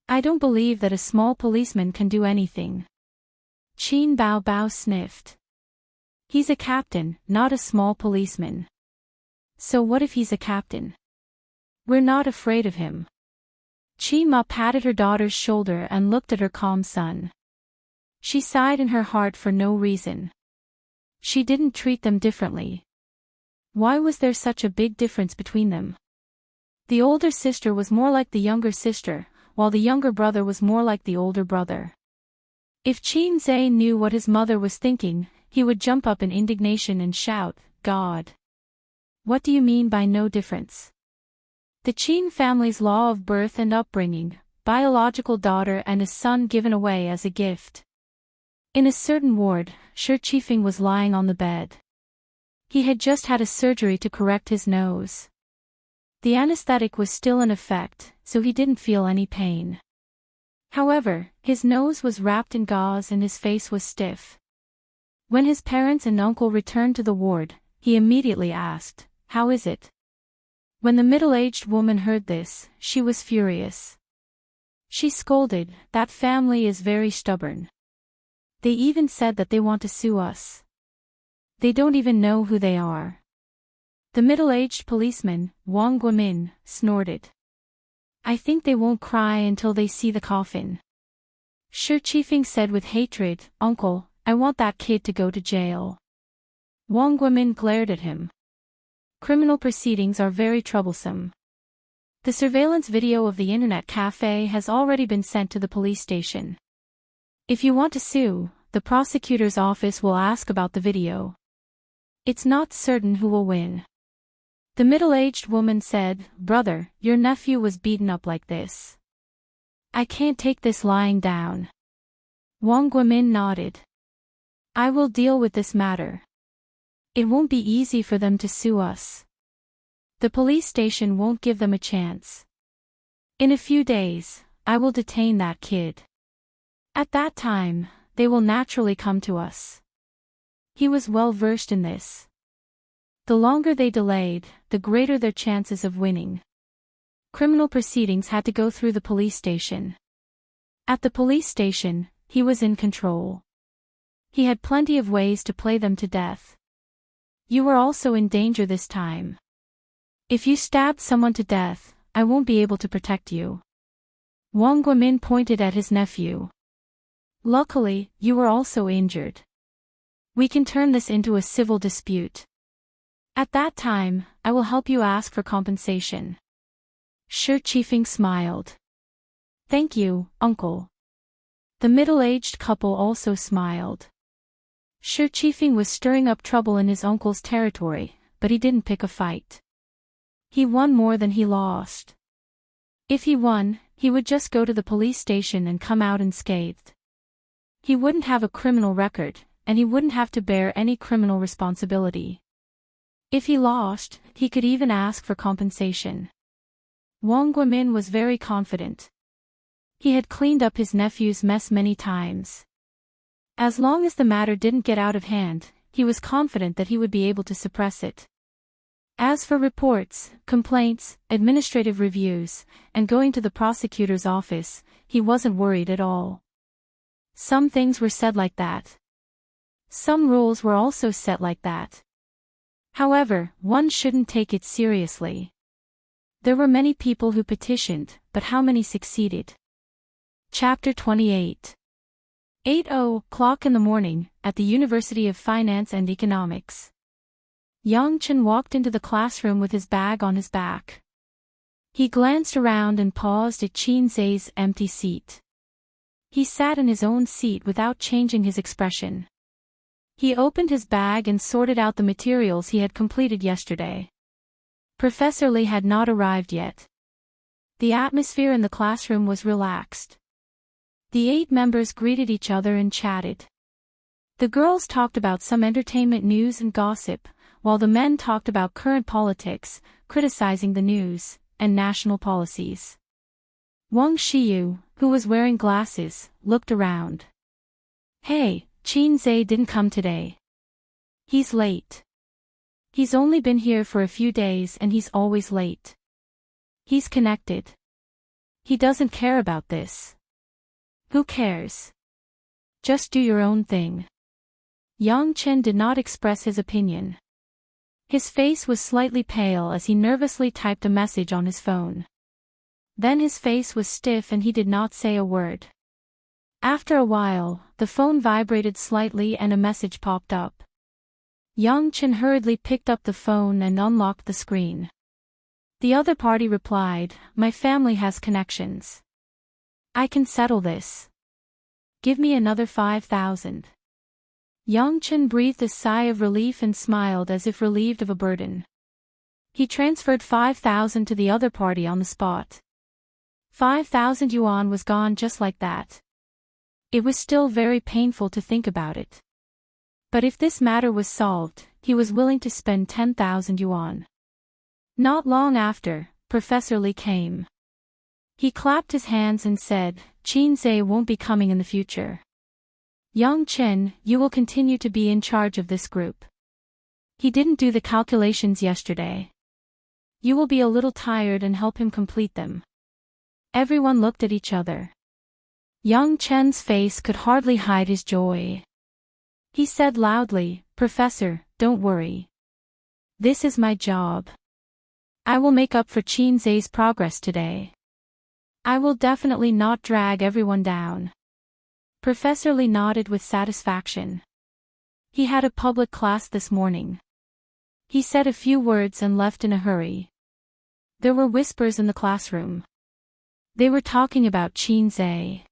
I don't believe that a small policeman can do anything. Qin Bao Bao sniffed. He's a captain, not a small policeman. So what if he's a captain? We're not afraid of him. Qin Ma patted her daughter's shoulder and looked at her calm son. She sighed in her heart for no reason. She didn't treat them differently. Why was there such a big difference between them? The older sister was more like the younger sister, while the younger brother was more like the older brother. If Qin Zhe knew what his mother was thinking, he would jump up in indignation and shout, God! What do you mean by no difference? The Qin family's law of birth and upbringing, biological daughter and a son given away as a gift. In a certain ward, Shi Qifeng was lying on the bed. He had just had a surgery to correct his nose. The anesthetic was still in effect, so he didn't feel any pain. However, his nose was wrapped in gauze and his face was stiff. When his parents and uncle returned to the ward, he immediately asked, How is it? When the middle-aged woman heard this, she was furious. She scolded, That family is very stubborn. They even said that they want to sue us. They don't even know who they are. The middle-aged policeman, Wang Guimin, snorted. I think they won't cry until they see the coffin. Shi Qifeng said with hatred, Uncle, I want that kid to go to jail. Wang Guimin glared at him. Criminal proceedings are very troublesome. The surveillance video of the internet cafe has already been sent to the police station. If you want to sue, the prosecutor's office will ask about the video. It's not certain who will win. The middle-aged woman said, Brother, your nephew was beaten up like this. I can't take this lying down. Wang Guimin nodded. I will deal with this matter. It won't be easy for them to sue us. The police station won't give them a chance. In a few days, I will detain that kid. At that time, they will naturally come to us. He was well versed in this. The longer they delayed, the greater their chances of winning. Criminal proceedings had to go through the police station. At the police station, he was in control. He had plenty of ways to play them to death. You were also in danger this time. If you stabbed someone to death, I won't be able to protect you. Wang Guimin pointed at his nephew. Luckily, you were also injured. We can turn this into a civil dispute. At that time, I will help you ask for compensation. Shi Qifeng smiled. Thank you, uncle. The middle-aged couple also smiled. Shi Qifeng was stirring up trouble in his uncle's territory, but he didn't pick a fight. He won more than he lost. If he won, he would just go to the police station and come out unscathed. He wouldn't have a criminal record, and he wouldn't have to bear any criminal responsibility. If he lost, he could even ask for compensation. Wang Guimin was very confident. He had cleaned up his nephew's mess many times. As long as the matter didn't get out of hand, he was confident that he would be able to suppress it. As for reports, complaints, administrative reviews, and going to the prosecutor's office, he wasn't worried at all. Some things were said like that. Some rules were also set like that. However, one shouldn't take it seriously. There were many people who petitioned, but how many succeeded? Chapter 28. 8:00 in the morning, at the University of Finance and Economics. Yang Chen walked into the classroom with his bag on his back. He glanced around and paused at Qin Zhe's empty seat. He sat in his own seat without changing his expression. He opened his bag and sorted out the materials he had completed yesterday. Professor Li had not arrived yet. The atmosphere in the classroom was relaxed. The 8 members greeted each other and chatted. The girls talked about some entertainment news and gossip, while the men talked about current politics, criticizing the news, and national policies. Wang Xiyu, who was wearing glasses, looked around. Hey, Qin Zhe didn't come today. He's late. He's only been here for a few days and he's always late. He's connected. He doesn't care about this. Who cares? Just do your own thing. Yang Chen did not express his opinion. His face was slightly pale as he nervously typed a message on his phone. Then his face was stiff and he did not say a word. After a while, the phone vibrated slightly and a message popped up. Yang Chen hurriedly picked up the phone and unlocked the screen. The other party replied, "My family has connections. I can settle this. Give me another 5,000. Yang Chen breathed a sigh of relief and smiled as if relieved of a burden. He transferred 5,000 to the other party on the spot. 5,000 yuan was gone just like that. It was still very painful to think about it. But if this matter was solved, he was willing to spend 10,000 yuan. Not long after, Professor Li came. He clapped his hands and said, "Qin Zhe won't be coming in the future. Yang Chen, you will continue to be in charge of this group. He didn't do the calculations yesterday. You will be a little tired and help him complete them." Everyone looked at each other. Yang Chen's face could hardly hide his joy. He said loudly, "Professor, don't worry. This is my job. I will make up for Qin Zhe's progress today. I will definitely not drag everyone down." Professor Li nodded with satisfaction. He had a public class this morning. He said a few words and left in a hurry. There were whispers in the classroom. They were talking about Qin Zhe.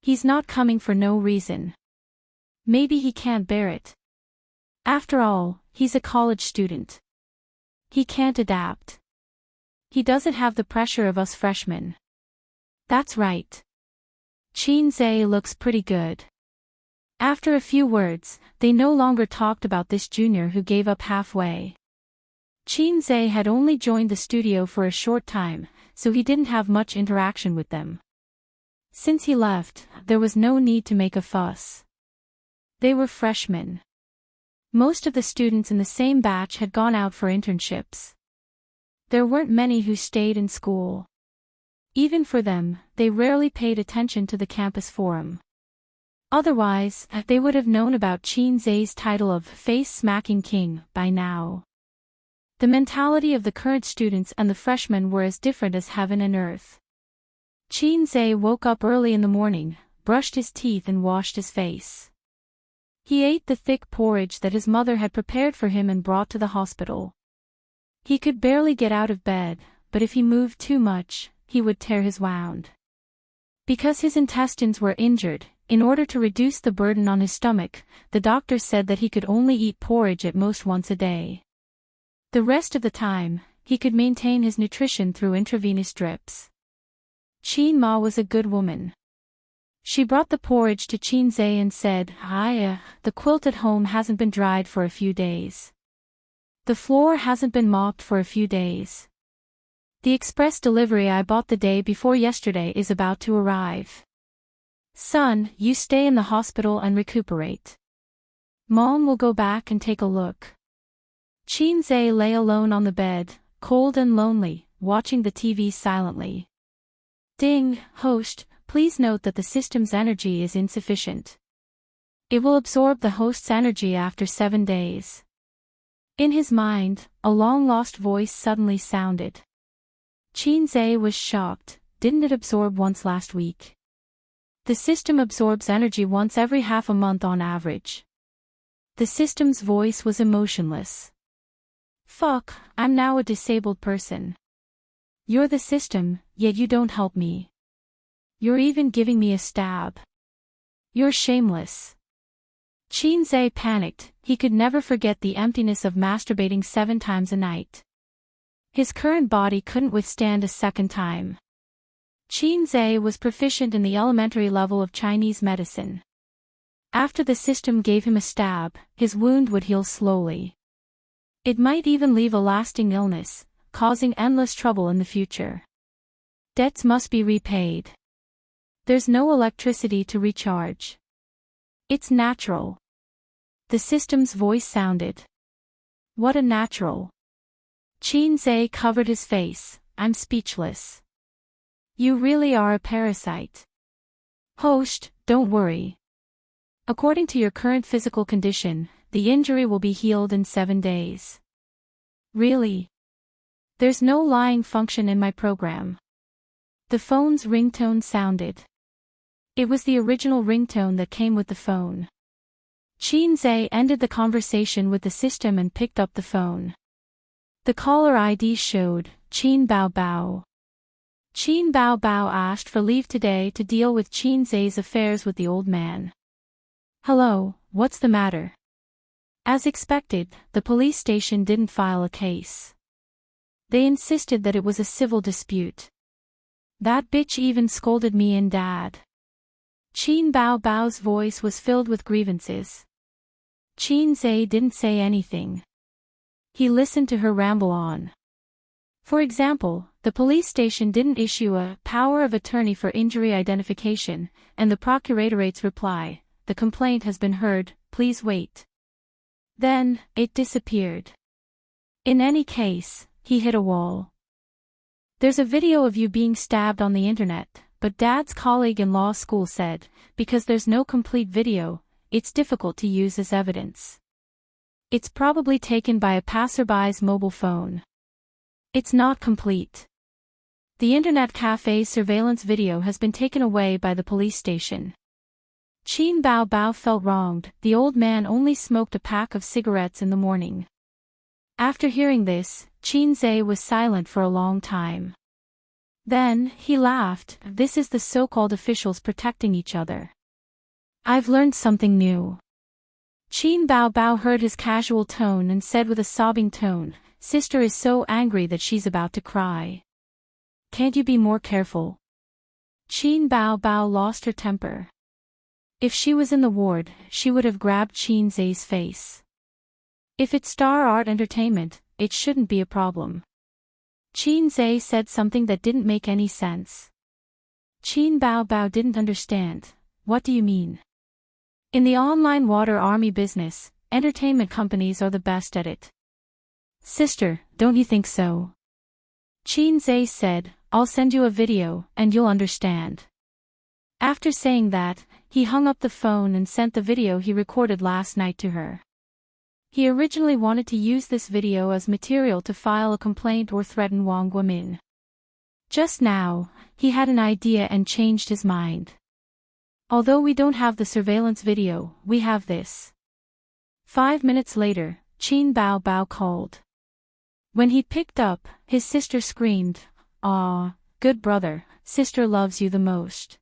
He's not coming for no reason. Maybe he can't bear it. After all, he's a college student. He can't adapt. He doesn't have the pressure of us freshmen. That's right. Qin Zhe looks pretty good. After a few words, they no longer talked about this junior who gave up halfway. Qin Zhe had only joined the studio for a short time, so he didn't have much interaction with them. Since he left, there was no need to make a fuss. They were freshmen. Most of the students in the same batch had gone out for internships. There weren't many who stayed in school. Even for them, they rarely paid attention to the campus forum. Otherwise, they would have known about Qin Zhe's title of face-smacking king by now. The mentality of the current students and the freshmen were as different as heaven and earth. Qin Zhe woke up early in the morning, brushed his teeth and washed his face. He ate the thick porridge that his mother had prepared for him and brought to the hospital. He could barely get out of bed, but if he moved too much, he would tear his wound. Because his intestines were injured, in order to reduce the burden on his stomach, the doctor said that he could only eat porridge at most once a day. The rest of the time, he could maintain his nutrition through intravenous drips. Qin Ma was a good woman. She brought the porridge to Qin Zhe and said, "The quilt at home hasn't been dried for a few days. The floor hasn't been mopped for a few days. The express delivery I bought the day before yesterday is about to arrive. Son, you stay in the hospital and recuperate. Mom will go back and take a look." Qin Zhe lay alone on the bed, cold and lonely, watching the TV silently. Ding, host, please note that the system's energy is insufficient. It will absorb the host's energy after 7 days. In his mind, a long-lost voice suddenly sounded. Qin Zhe was shocked. Didn't it absorb once last week? The system absorbs energy once every half a month on average. The system's voice was emotionless. Fuck, I'm now a disabled person. You're the system, yet you don't help me. You're even giving me a stab. You're shameless. Qin Zhe panicked. He could never forget the emptiness of masturbating 7 times a night. His current body couldn't withstand a second time. Qin Zhe was proficient in the elementary level of Chinese medicine. After the system gave him a stab, his wound would heal slowly. It might even leave a lasting illness, causing endless trouble in the future. Debts must be repaid. There's no electricity to recharge. It's natural. The system's voice sounded. What a natural. Qin Zhe covered his face. I'm speechless. You really are a parasite. Host, don't worry. According to your current physical condition, the injury will be healed in 7 days. Really? There's no lying function in my program. The phone's ringtone sounded. It was the original ringtone that came with the phone. Qin Zhe ended the conversation with the system and picked up the phone. The caller ID showed, Qin Bao Bao. Qin Bao Bao asked for leave today to deal with Qin Zhe's affairs with the old man. Hello, what's the matter? As expected, the police station didn't file a case. They insisted that it was a civil dispute. That bitch even scolded me and Dad. Qin Bao Bao's voice was filled with grievances. Qin Zhe didn't say anything. He listened to her ramble on. For example, the police station didn't issue a power of attorney for injury identification, and the procurator's reply, the complaint has been heard, please wait. Then, it disappeared. In any case, he hit a wall. There's a video of you being stabbed on the internet, but Dad's colleague in law school said, because there's no complete video, it's difficult to use as evidence. It's probably taken by a passerby's mobile phone. It's not complete. The internet cafe's surveillance video has been taken away by the police station. Qin Bao Bao felt wronged. The old man only smoked a pack of cigarettes in the morning. After hearing this, Qin Zhe was silent for a long time. Then, he laughed. This is the so-called officials protecting each other. I've learned something new. Qin Bao Bao heard his casual tone and said with a sobbing tone, Sister is so angry that she's about to cry. Can't you be more careful? Qin Bao Bao lost her temper. If she was in the ward, she would have grabbed Qin Zhe's face. If it's Star Art Entertainment, it shouldn't be a problem. Qin Zhe said something that didn't make any sense. Qin Bao Bao didn't understand. What do you mean? In the online water army business, entertainment companies are the best at it. Sister, don't you think so? Qin Zhe said, I'll send you a video, and you'll understand. After saying that, he hung up the phone and sent the video he recorded last night to her. He originally wanted to use this video as material to file a complaint or threaten Wang Guomin. Just now, he had an idea and changed his mind. Although we don't have the surveillance video, we have this. 5 minutes later, Qin Bao Bao called. When he picked up, his sister screamed, "Aw, good brother, sister loves you the most."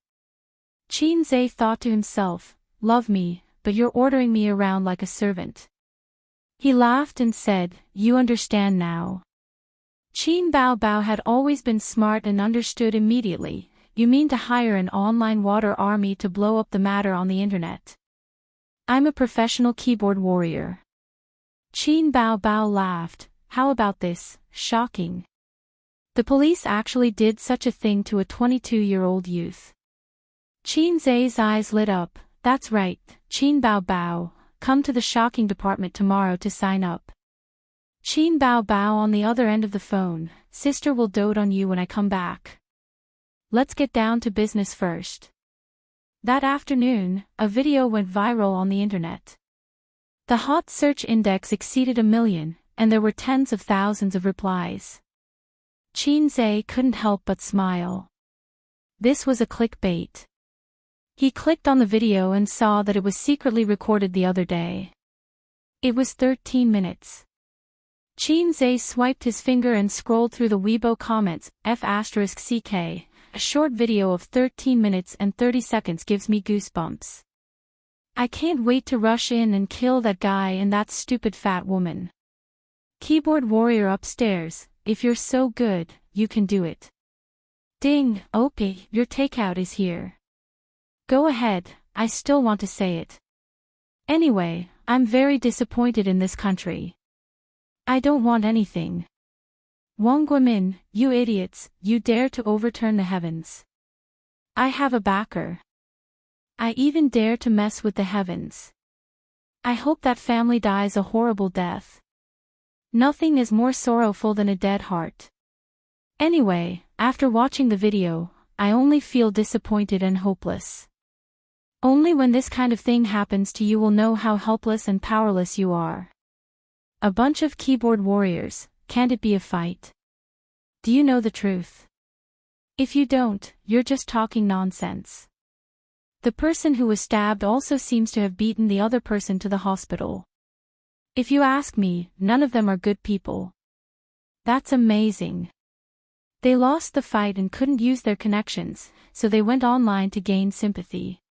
Qin Zhe thought to himself, love me, but you're ordering me around like a servant. He laughed and said, you understand now. Qin Bao Bao had always been smart and understood immediately. You mean to hire an online water army to blow up the matter on the internet? I'm a professional keyboard warrior. Qin Bao Bao laughed. How about this? Shocking. The police actually did such a thing to a 22-year-old youth. Qin Zhe's eyes lit up. That's right, Qin Bao Bao, come to the shocking department tomorrow to sign up. Qin Bao Bao on the other end of the phone, sister will dote on you when I come back. Let's get down to business first. That afternoon, a video went viral on the internet. The hot search index exceeded 1 million, and there were tens of thousands of replies. Qin Zhe couldn't help but smile. This was a clickbait. He clicked on the video and saw that it was secretly recorded the other day. It was 13 minutes. Qin Zhe swiped his finger and scrolled through the Weibo comments. F***ck, a short video of 13 minutes and 30 seconds gives me goosebumps. I can't wait to rush in and kill that guy and that stupid fat woman. Keyboard warrior upstairs, if you're so good, you can do it. Ding, okay, your takeout is here. Go ahead, I still want to say it. Anyway, I'm very disappointed in this country. I don't want anything. Wang Guomin, you idiots, you dare to overturn the heavens. I have a backer. I even dare to mess with the heavens. I hope that family dies a horrible death. Nothing is more sorrowful than a dead heart. Anyway, after watching the video, I only feel disappointed and hopeless. Only when this kind of thing happens to you will know how helpless and powerless you are. A bunch of keyboard warriors, can't it be a fight? Do you know the truth? If you don't, you're just talking nonsense. The person who was stabbed also seems to have beaten the other person to the hospital. If you ask me, none of them are good people. That's amazing. They lost the fight and couldn't use their connections, so they went online to gain sympathy.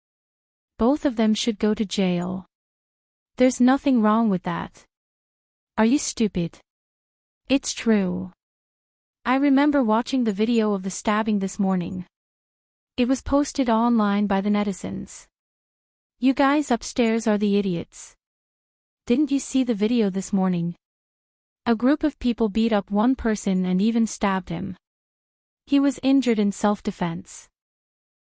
Both of them should go to jail. There's nothing wrong with that. Are you stupid? It's true. I remember watching the video of the stabbing this morning. It was posted online by the netizens. You guys upstairs are the idiots. Didn't you see the video this morning? A group of people beat up one person and even stabbed him. He was injured in self-defense.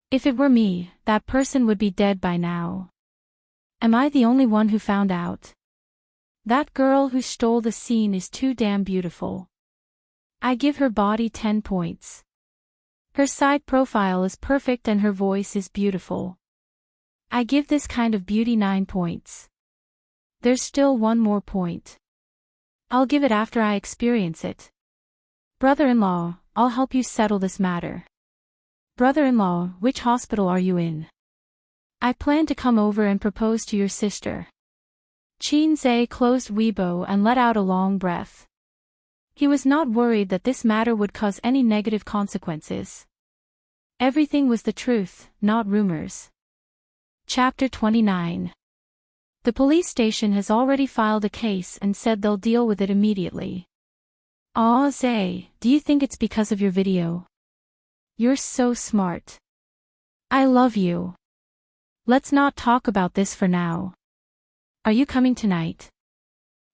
If it were me, that person would be dead by now. Am I the only one who found out? That girl who stole the scene is too damn beautiful. I give her body 10 points. Her side profile is perfect and her voice is beautiful. I give this kind of beauty 9 points. There's still one more point. I'll give it after I experience it. Brother-in-law, I'll help you settle this matter. Brother-in-law, which hospital are you in? I plan to come over and propose to your sister. Qin Zhe closed Weibo and let out a long breath. He was not worried that this matter would cause any negative consequences. Everything was the truth, not rumors. Chapter 29. The police station has already filed a case and said they'll deal with it immediately. Aw Zhe, do you think it's because of your video? You're so smart. I love you. Let's not talk about this for now. Are you coming tonight?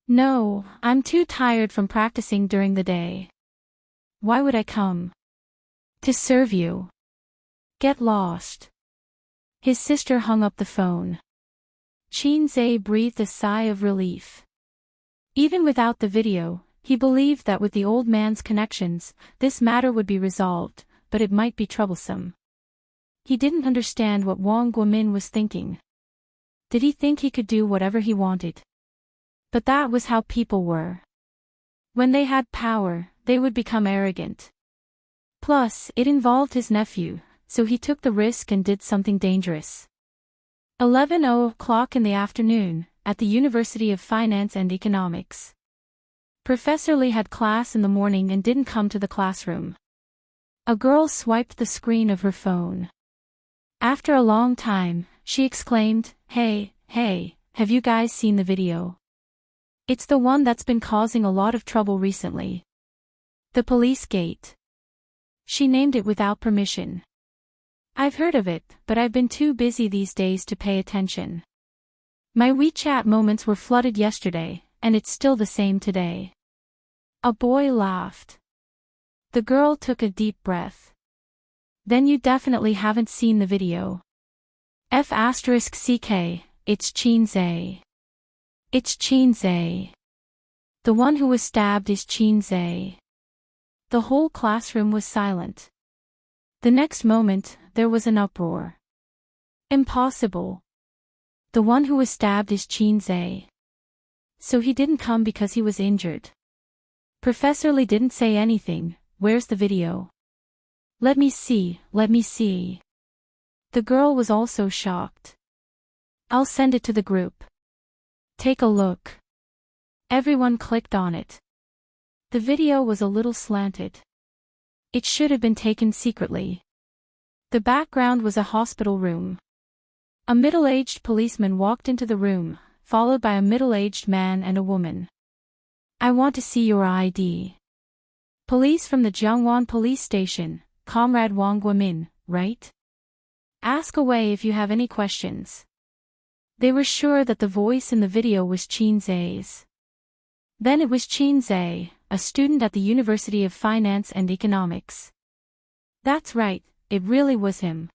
No, I'm too tired from practicing during the day. Why would I come? To serve you. Get lost. His sister hung up the phone. Qin Zhe breathed a sigh of relief. Even without the video, he believed that with the old man's connections, this matter would be resolved, but it might be troublesome. He didn't understand what Wang Guomin was thinking. Did he think he could do whatever he wanted? But that was how people were. When they had power, they would become arrogant. Plus, it involved his nephew, so he took the risk and did something dangerous. 11:00 in the afternoon, at the University of Finance and Economics. Professor Li had class in the morning and didn't come to the classroom. A girl swiped the screen of her phone. After a long time, she exclaimed, Hey, have you guys seen the video? It's the one that's been causing a lot of trouble recently. The police gate. She named it without permission. I've heard of it, but I've been too busy these days to pay attention. My WeChat moments were flooded yesterday, and it's still the same today. A boy laughed. The girl took a deep breath. Then you definitely haven't seen the video. F***ck, it's Qin Zhe. It's Qin Zhe. The one who was stabbed is Qin Zhe. The whole classroom was silent. The next moment, there was an uproar. Impossible. The one who was stabbed is Qin Zhe. So he didn't come because he was injured. Professor Li didn't say anything. Where's the video? Let me see. The girl was also shocked. I'll send it to the group. Take a look. Everyone clicked on it. The video was a little slanted. It should have been taken secretly. The background was a hospital room. A middle-aged policeman walked into the room, followed by a middle-aged man and a woman. I want to see your ID. Police from the Jiangwan police station, Comrade Wang Guomin, right? Ask away if you have any questions. They were sure that the voice in the video was Qin Zai's. Then it was Qin Zai, a student at the University of Finance and Economics. That's right, it really was him.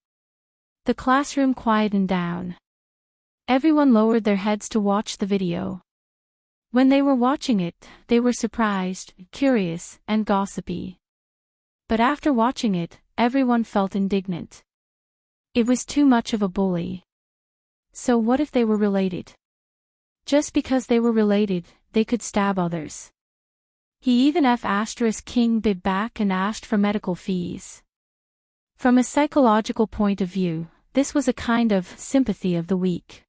The classroom quietened down. Everyone lowered their heads to watch the video. When they were watching it, they were surprised, curious, and gossipy. But after watching it, everyone felt indignant. It was too much of a bully. So what if they were related? Just because they were related, they could stab others. He even King bid back and asked for medical fees. From a psychological point of view, this was a kind of sympathy of the weak.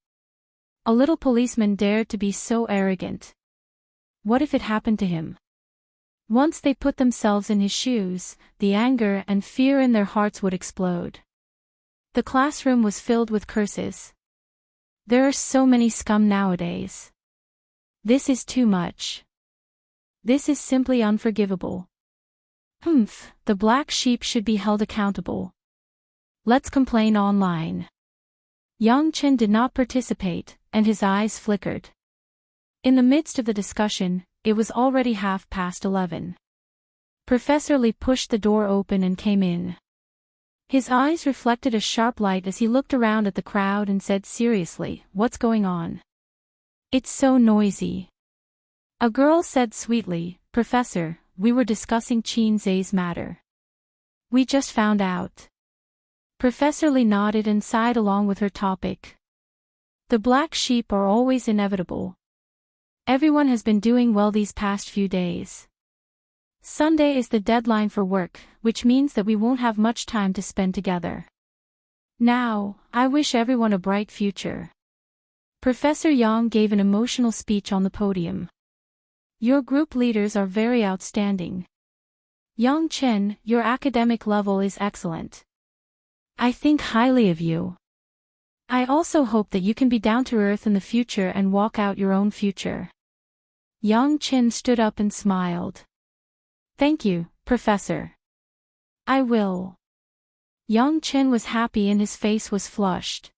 A little policeman dared to be so arrogant. What if it happened to him? Once they put themselves in his shoes, the anger and fear in their hearts would explode. The classroom was filled with curses. There are so many scum nowadays. This is too much. This is simply unforgivable. The black sheep should be held accountable. Let's complain online. Yang Chen did not participate, and his eyes flickered. In the midst of the discussion, it was already 11:30. Professor Li pushed the door open and came in. His eyes reflected a sharp light as he looked around at the crowd and said seriously, "What's going on? It's so noisy." A girl said sweetly, "Professor, we were discussing Qin Zai's matter. We just found out." Professor Li nodded and sighed along with her topic. The black sheep are always inevitable. Everyone has been doing well these past few days. Sunday is the deadline for work, which means that we won't have much time to spend together. Now, I wish everyone a bright future. Professor Yang gave an emotional speech on the podium. Your group leaders are very outstanding. Yang Chen, your academic level is excellent. I think highly of you. I also hope that you can be down to earth in the future and walk out your own future. Yang Chen stood up and smiled. Thank you, Professor. I will. Yang Chen was happy and his face was flushed.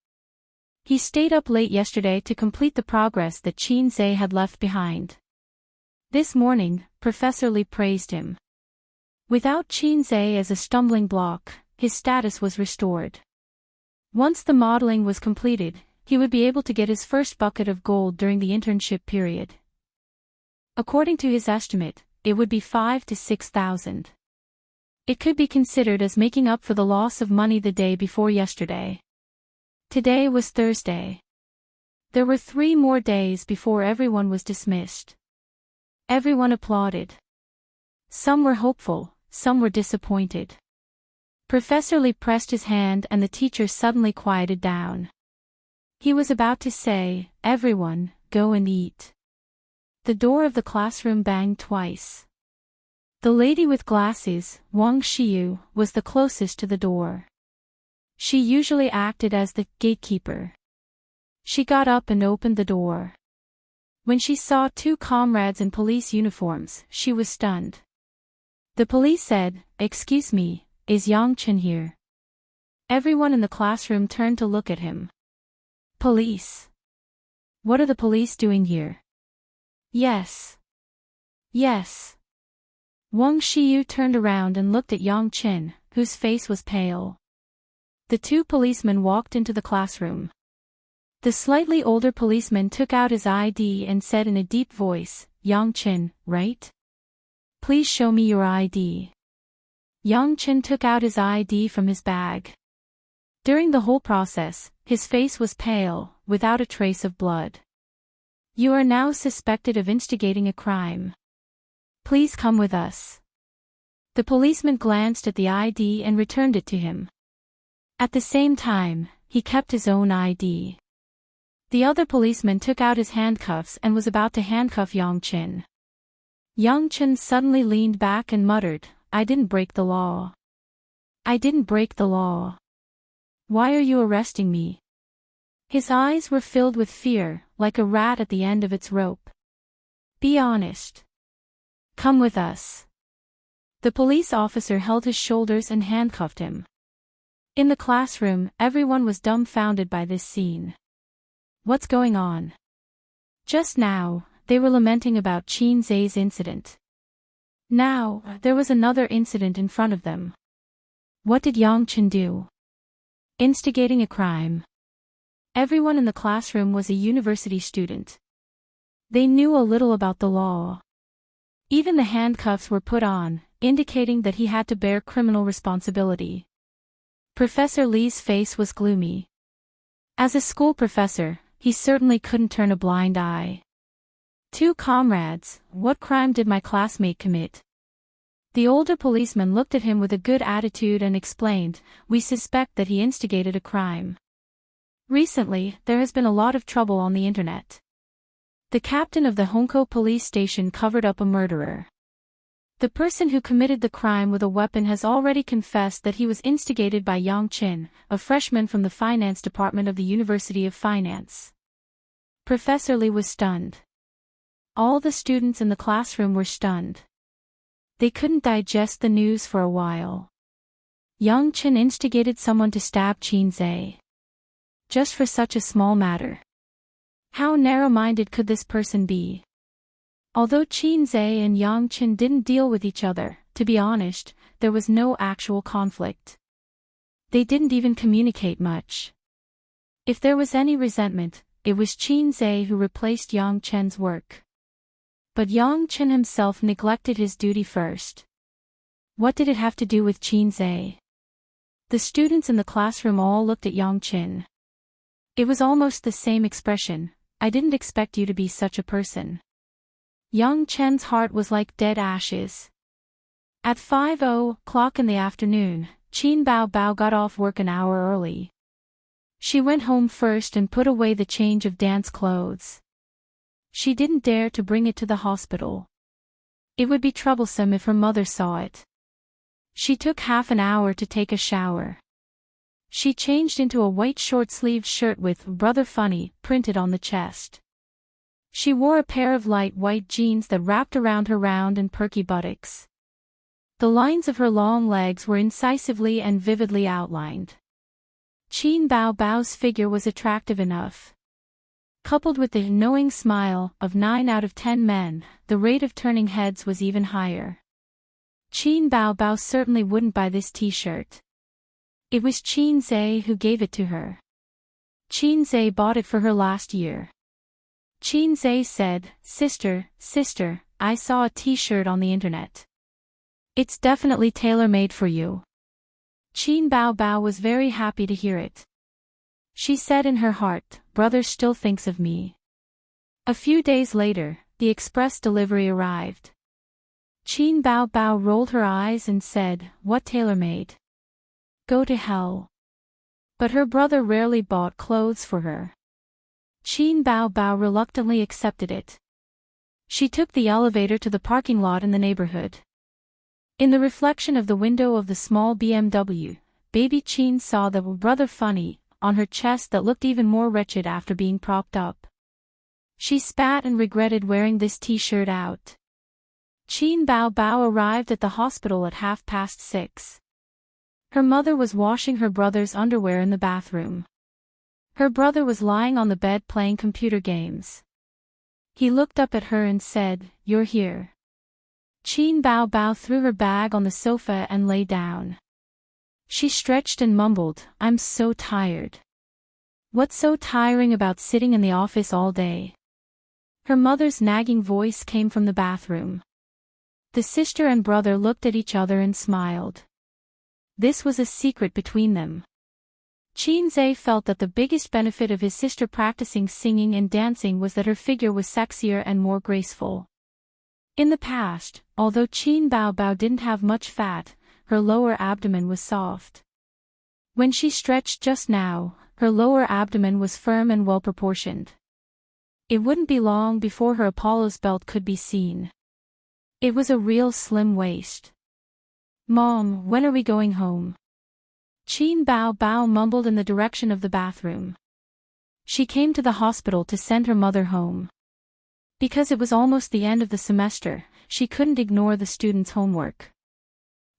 He stayed up late yesterday to complete the progress that Qin Zai had left behind. This morning, Professor Li praised him. Without Qin Zai as a stumbling block, his status was restored. Once the modeling was completed, he would be able to get his first bucket of gold during the internship period. According to his estimate, it would be 5,000 to 6,000. It could be considered as making up for the loss of money the day before yesterday. Today was Thursday. There were 3 more days before everyone was dismissed. Everyone applauded. Some were hopeful, some were disappointed. Professor Li pressed his hand and the teacher suddenly quieted down. He was about to say, "Everyone, go and eat." The door of the classroom banged twice. The lady with glasses, Wang Xiyu, was the closest to the door. She usually acted as the gatekeeper. She got up and opened the door. When she saw 2 comrades in police uniforms, she was stunned. The police said, "Excuse me, is Yang Chen here?" Everyone in the classroom turned to look at him. Police? What are the police doing here? Yes. Yes. Wang Xiyu turned around and looked at Yang Chen, whose face was pale. The 2 policemen walked into the classroom. The slightly older policeman took out his ID and said in a deep voice, "Yang Chen, right? Please show me your ID." Yang Chen took out his ID from his bag. During the whole process, his face was pale, without a trace of blood. "You are now suspected of instigating a crime. Please come with us." The policeman glanced at the ID and returned it to him. At the same time, he kept his own ID. The other policeman took out his handcuffs and was about to handcuff Yang Chen. Yang Chen suddenly leaned back and muttered, "I didn't break the law. I didn't break the law. Why are you arresting me?" His eyes were filled with fear, like a rat at the end of its rope. "Be honest. Come with us." The police officer held his shoulders and handcuffed him. In the classroom, everyone was dumbfounded by this scene. What's going on? Just now, they were lamenting about Chin Zai's incident. Now, there was another incident in front of them. What did Yang Chen do? Instigating a crime. Everyone in the classroom was a university student. They knew a little about the law. Even the handcuffs were put on, indicating that he had to bear criminal responsibility. Professor Li's face was gloomy. As a school professor, he certainly couldn't turn a blind eye. Two comrades, what crime did my classmate commit? The older policeman looked at him with a good attitude and explained, we suspect that he instigated a crime. Recently, there has been a lot of trouble on the internet. The captain of the Hongkou police station covered up a murderer. The person who committed the crime with a weapon has already confessed that he was instigated by Yang Chen, a freshman from the finance department of the University of Finance. Professor Li was stunned. All the students in the classroom were stunned. They couldn't digest the news for a while. Yang Chen instigated someone to stab Chin Zai. Just for such a small matter. How narrow-minded could this person be? Although Chin Zai and Yang Chen didn't deal with each other, to be honest, there was no actual conflict. They didn't even communicate much. If there was any resentment, it was Chin Zai who replaced Yang Chen's work. But Yang Chen himself neglected his duty first. What did it have to do with Chin Zai? The students in the classroom all looked at Yang Chen. It was almost the same expression, I didn't expect you to be such a person. Yang Chen's heart was like dead ashes. At 5:00 in the afternoon, Qin Bao got off work an hour early. She went home first and put away the change of dance clothes. She didn't dare to bring it to the hospital. It would be troublesome if her mother saw it. She took half an hour to take a shower. She changed into a white short-sleeved shirt with "Brother Funny" printed on the chest. She wore a pair of light white jeans that wrapped around her round and perky buttocks. The lines of her long legs were incisively and vividly outlined. Qin Bao's figure was attractive enough. Coupled with the knowing smile of 9 out of 10 men, the rate of turning heads was even higher. Qin Bao certainly wouldn't buy this t-shirt. It was Chin Zai who gave it to her. Chin Zai bought it for her last year. Chin Zai said, Sister, I saw a t-shirt on the internet. It's definitely tailor-made for you. Qin Bao was very happy to hear it. She said in her heart, Brother still thinks of me. A few days later, the express delivery arrived. Qin Bao rolled her eyes and said, What tailor-made? Go to hell. But her brother rarely bought clothes for her. Qin Bao reluctantly accepted it. She took the elevator to the parking lot in the neighborhood. In the reflection of the window of the small BMW, baby Qin saw the "Brother Funny" on her chest that looked even more wretched after being propped up. She spat and regretted wearing this t-shirt out. Qin Bao arrived at the hospital at 6:30. Her mother was washing her brother's underwear in the bathroom. Her brother was lying on the bed playing computer games. He looked up at her and said, You're here. Qin Bao threw her bag on the sofa and lay down. She stretched and mumbled, I'm so tired. What's so tiring about sitting in the office all day? Her mother's nagging voice came from the bathroom. The sister and brother looked at each other and smiled. This was a secret between them. Chin Zai felt that the biggest benefit of his sister practicing singing and dancing was that her figure was sexier and more graceful. In the past, although Qin Bao didn't have much fat, her lower abdomen was soft. When she stretched just now, her lower abdomen was firm and well-proportioned. It wouldn't be long before her Apollo's belt could be seen. It was a real slim waist. Mom, when are we going home? Qin Bao mumbled in the direction of the bathroom. She came to the hospital to send her mother home. Because it was almost the end of the semester, she couldn't ignore the students' homework.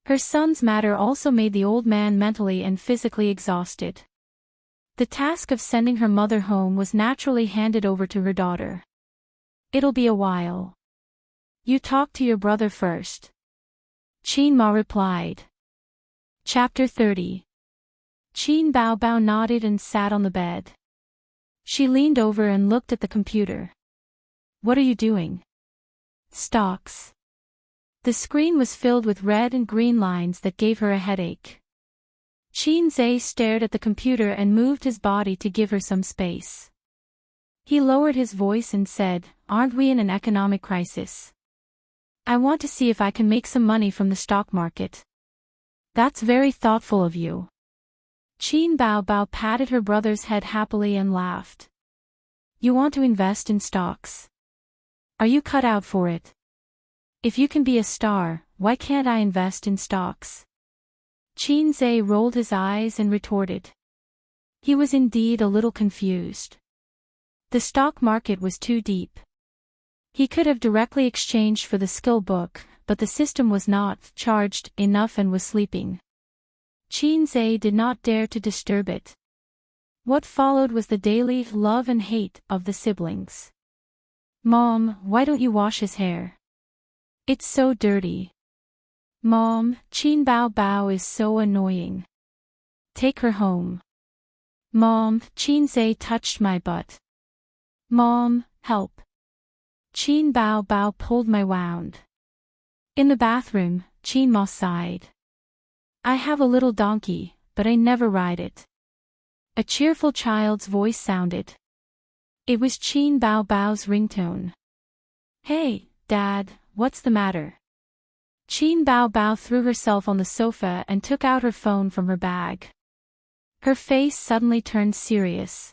Her son's matter also made the old man mentally and physically exhausted. The task of sending her mother home was naturally handed over to her daughter. It'll be a while. You talk to your brother first. Qin Ma replied. Chapter 30. Qin Bao Bao nodded and sat on the bed. She leaned over and looked at the computer. What are you doing? Stocks. The screen was filled with red and green lines that gave her a headache. Qin Zhe stared at the computer and moved his body to give her some space. He lowered his voice and said, "Aren't we in an economic crisis? I want to see if I can make some money from the stock market." That's very thoughtful of you. Qin Bao Bao patted her brother's head happily and laughed. You want to invest in stocks? Are you cut out for it? If you can be a star, why can't I invest in stocks? Qin Zhe rolled his eyes and retorted. He was indeed a little confused. The stock market was too deep. He could have directly exchanged for the skill book, but the system was not charged enough and was sleeping. Qin Zhe did not dare to disturb it. What followed was the daily love and hate of the siblings. Mom, why don't you wash his hair? It's so dirty. Mom, Qin Bao Bao is so annoying. Take her home. Mom, Qin Zhe touched my butt. Mom, help. Qin Bao Bao pulled my wound. In the bathroom, Qin Ma sighed. I have a little donkey, but I never ride it. A cheerful child's voice sounded. It was Qin Bao Bao's ringtone. Hey, Dad, what's the matter? Qin Bao Bao threw herself on the sofa and took out her phone from her bag. Her face suddenly turned serious.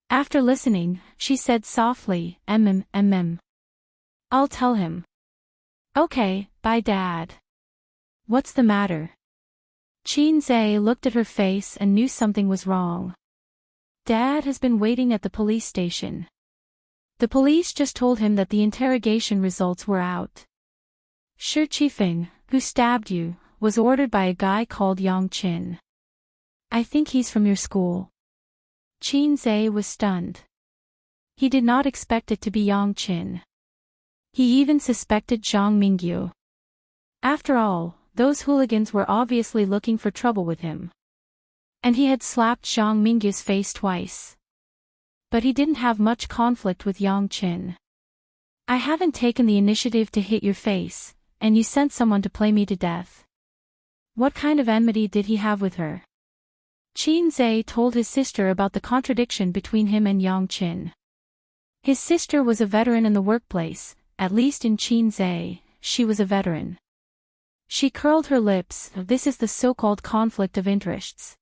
After listening, she said softly, I'll tell him. Okay, bye Dad. What's the matter? Qin Zhe looked at her face and knew something was wrong. Dad has been waiting at the police station. The police just told him that the interrogation results were out. Shi Qifeng, who stabbed you, was ordered by a guy called Yang Qin. I think he's from your school. Qin Zhe was stunned. He did not expect it to be Yang Qin. He even suspected Zhang Mingyu. After all, those hooligans were obviously looking for trouble with him. And he had slapped Zhang Mingyu's face twice. But he didn't have much conflict with Yang Qin. I haven't taken the initiative to hit your face, and you sent someone to play me to death. What kind of enmity did he have with her? Qin Zhe told his sister about the contradiction between him and Yang Qin. His sister was a veteran in the workplace, at least in Qin Zhe, she was a veteran. She curled her lips, this is the so-called conflict of interests.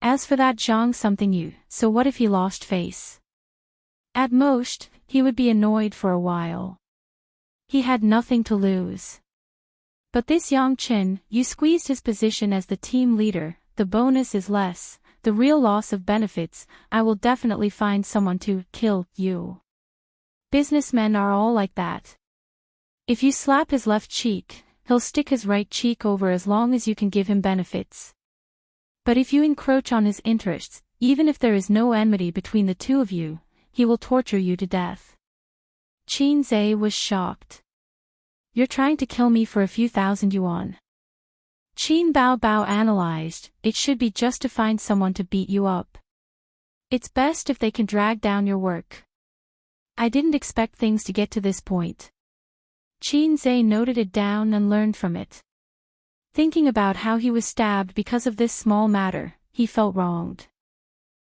As for that Zhang something you, so what if he lost face? At most, he would be annoyed for a while. He had nothing to lose. But this Yang Qin, you squeezed his position as the team leader, the bonus is less, the real loss of benefits, I will definitely find someone to kill you. Businessmen are all like that. If you slap his left cheek, he'll stick his right cheek over as long as you can give him benefits. But if you encroach on his interests, even if there is no enmity between the two of you, he will torture you to death. Qin Zhe was shocked. You're trying to kill me for a few thousand yuan. Qin Bao Bao analyzed, it should be just to find someone to beat you up. It's best if they can drag down your work. I didn't expect things to get to this point. Qin Zhe noted it down and learned from it. Thinking about how he was stabbed because of this small matter, he felt wronged.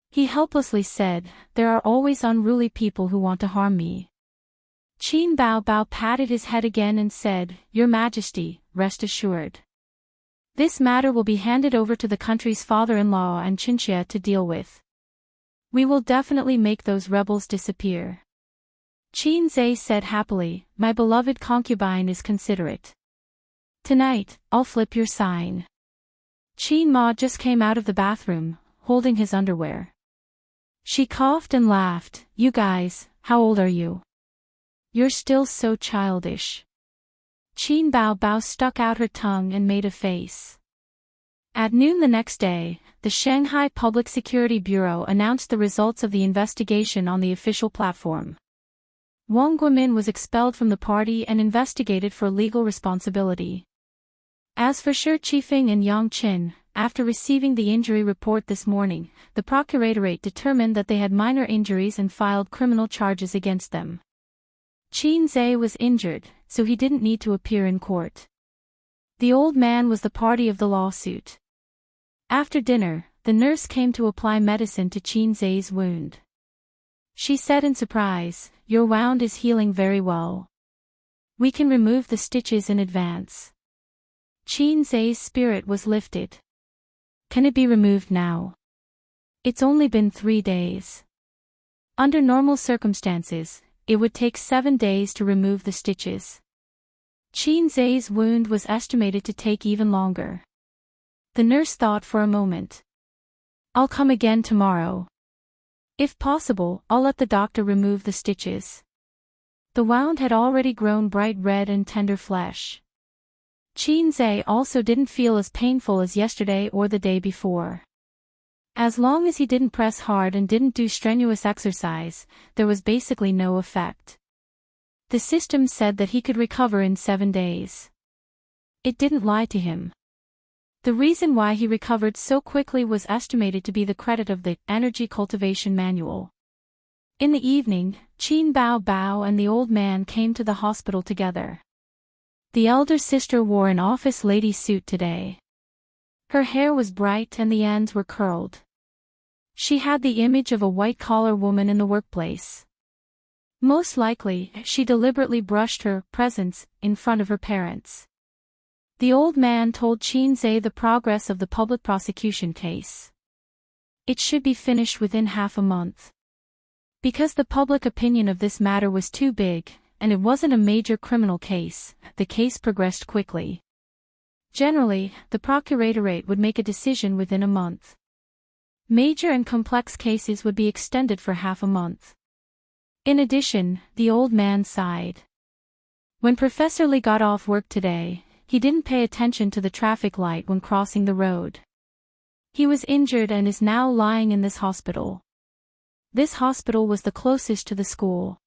He helplessly said, there are always unruly people who want to harm me. Qin Bao Bao patted his head again and said, Your Majesty, rest assured. This matter will be handed over to the country's father-in-law and Qinxia to deal with. We will definitely make those rebels disappear. Qin Zhe said happily, my beloved concubine is considerate. Tonight, I'll flip your sign. Qin Ma just came out of the bathroom, holding his underwear. She coughed and laughed, You guys, how old are you? You're still so childish. Qin Bao Bao stuck out her tongue and made a face. At noon the next day, the Shanghai Public Security Bureau announced the results of the investigation on the official platform. Wang Guomin was expelled from the party and investigated for legal responsibility. As for Shi Qifeng and Yang Qin, after receiving the injury report this morning, the procuratorate determined that they had minor injuries and filed criminal charges against them. Qin Zhe was injured, so he didn't need to appear in court. The old man was the party of the lawsuit. After dinner, the nurse came to apply medicine to Qin Zhe's wound. She said in surprise, "Your wound is healing very well. We can remove the stitches in advance." Qin Zhe's spirit was lifted. "Can it be removed now? It's only been 3 days. Under normal circumstances, it would take 7 days to remove the stitches." Qin Zhe's wound was estimated to take even longer. The nurse thought for a moment. "I'll come again tomorrow. If possible, I'll let the doctor remove the stitches." The wound had already grown bright red and tender flesh. Qin Zhe also didn't feel as painful as yesterday or the day before. As long as he didn't press hard and didn't do strenuous exercise, there was basically no effect. The system said that he could recover in 7 days. It didn't lie to him. The reason why he recovered so quickly was estimated to be the credit of the Energy Cultivation Manual. In the evening, Qin Bao Bao and the old man came to the hospital together. The elder sister wore an office lady suit today. Her hair was bright and the ends were curled. She had the image of a white-collar woman in the workplace. Most likely, she deliberately brushed her presence in front of her parents. The old man told Qin Zhe the progress of the public prosecution case. It should be finished within half a month. Because the public opinion of this matter was too big, and it wasn't a major criminal case, the case progressed quickly. Generally, the procuratorate would make a decision within a month. Major and complex cases would be extended for half a month. In addition, the old man sighed. When Professor Li got off work today, he didn't pay attention to the traffic light when crossing the road. He was injured and is now lying in this hospital. This hospital was the closest to the school.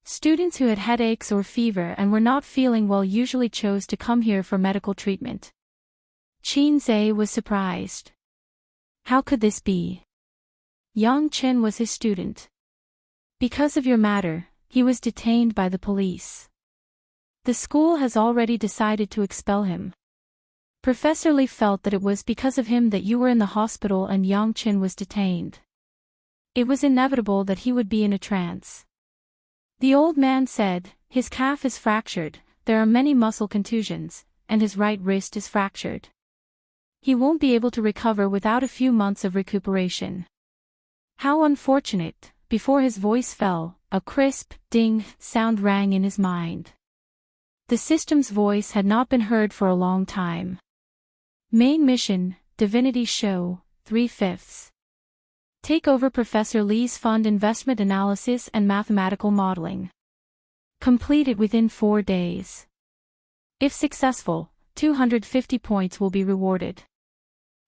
Students who had headaches or fever and were not feeling well usually chose to come here for medical treatment. Qin Zhe was surprised. How could this be? Yang Chen was his student. Because of your matter, he was detained by the police. The school has already decided to expel him. Professor Li felt that it was because of him that you were in the hospital and Yang Chen was detained. It was inevitable that he would be in a trance. The old man said, "His calf is fractured, there are many muscle contusions, and his right wrist is fractured. He won't be able to recover without a few months of recuperation." How unfortunate! Before his voice fell, a crisp, ding sound rang in his mind. The system's voice had not been heard for a long time. Main mission, Divinity Show, 3/5. Take over Professor Li's fund investment analysis and mathematical modeling. Complete it within 4 days. If successful, 250 points will be rewarded.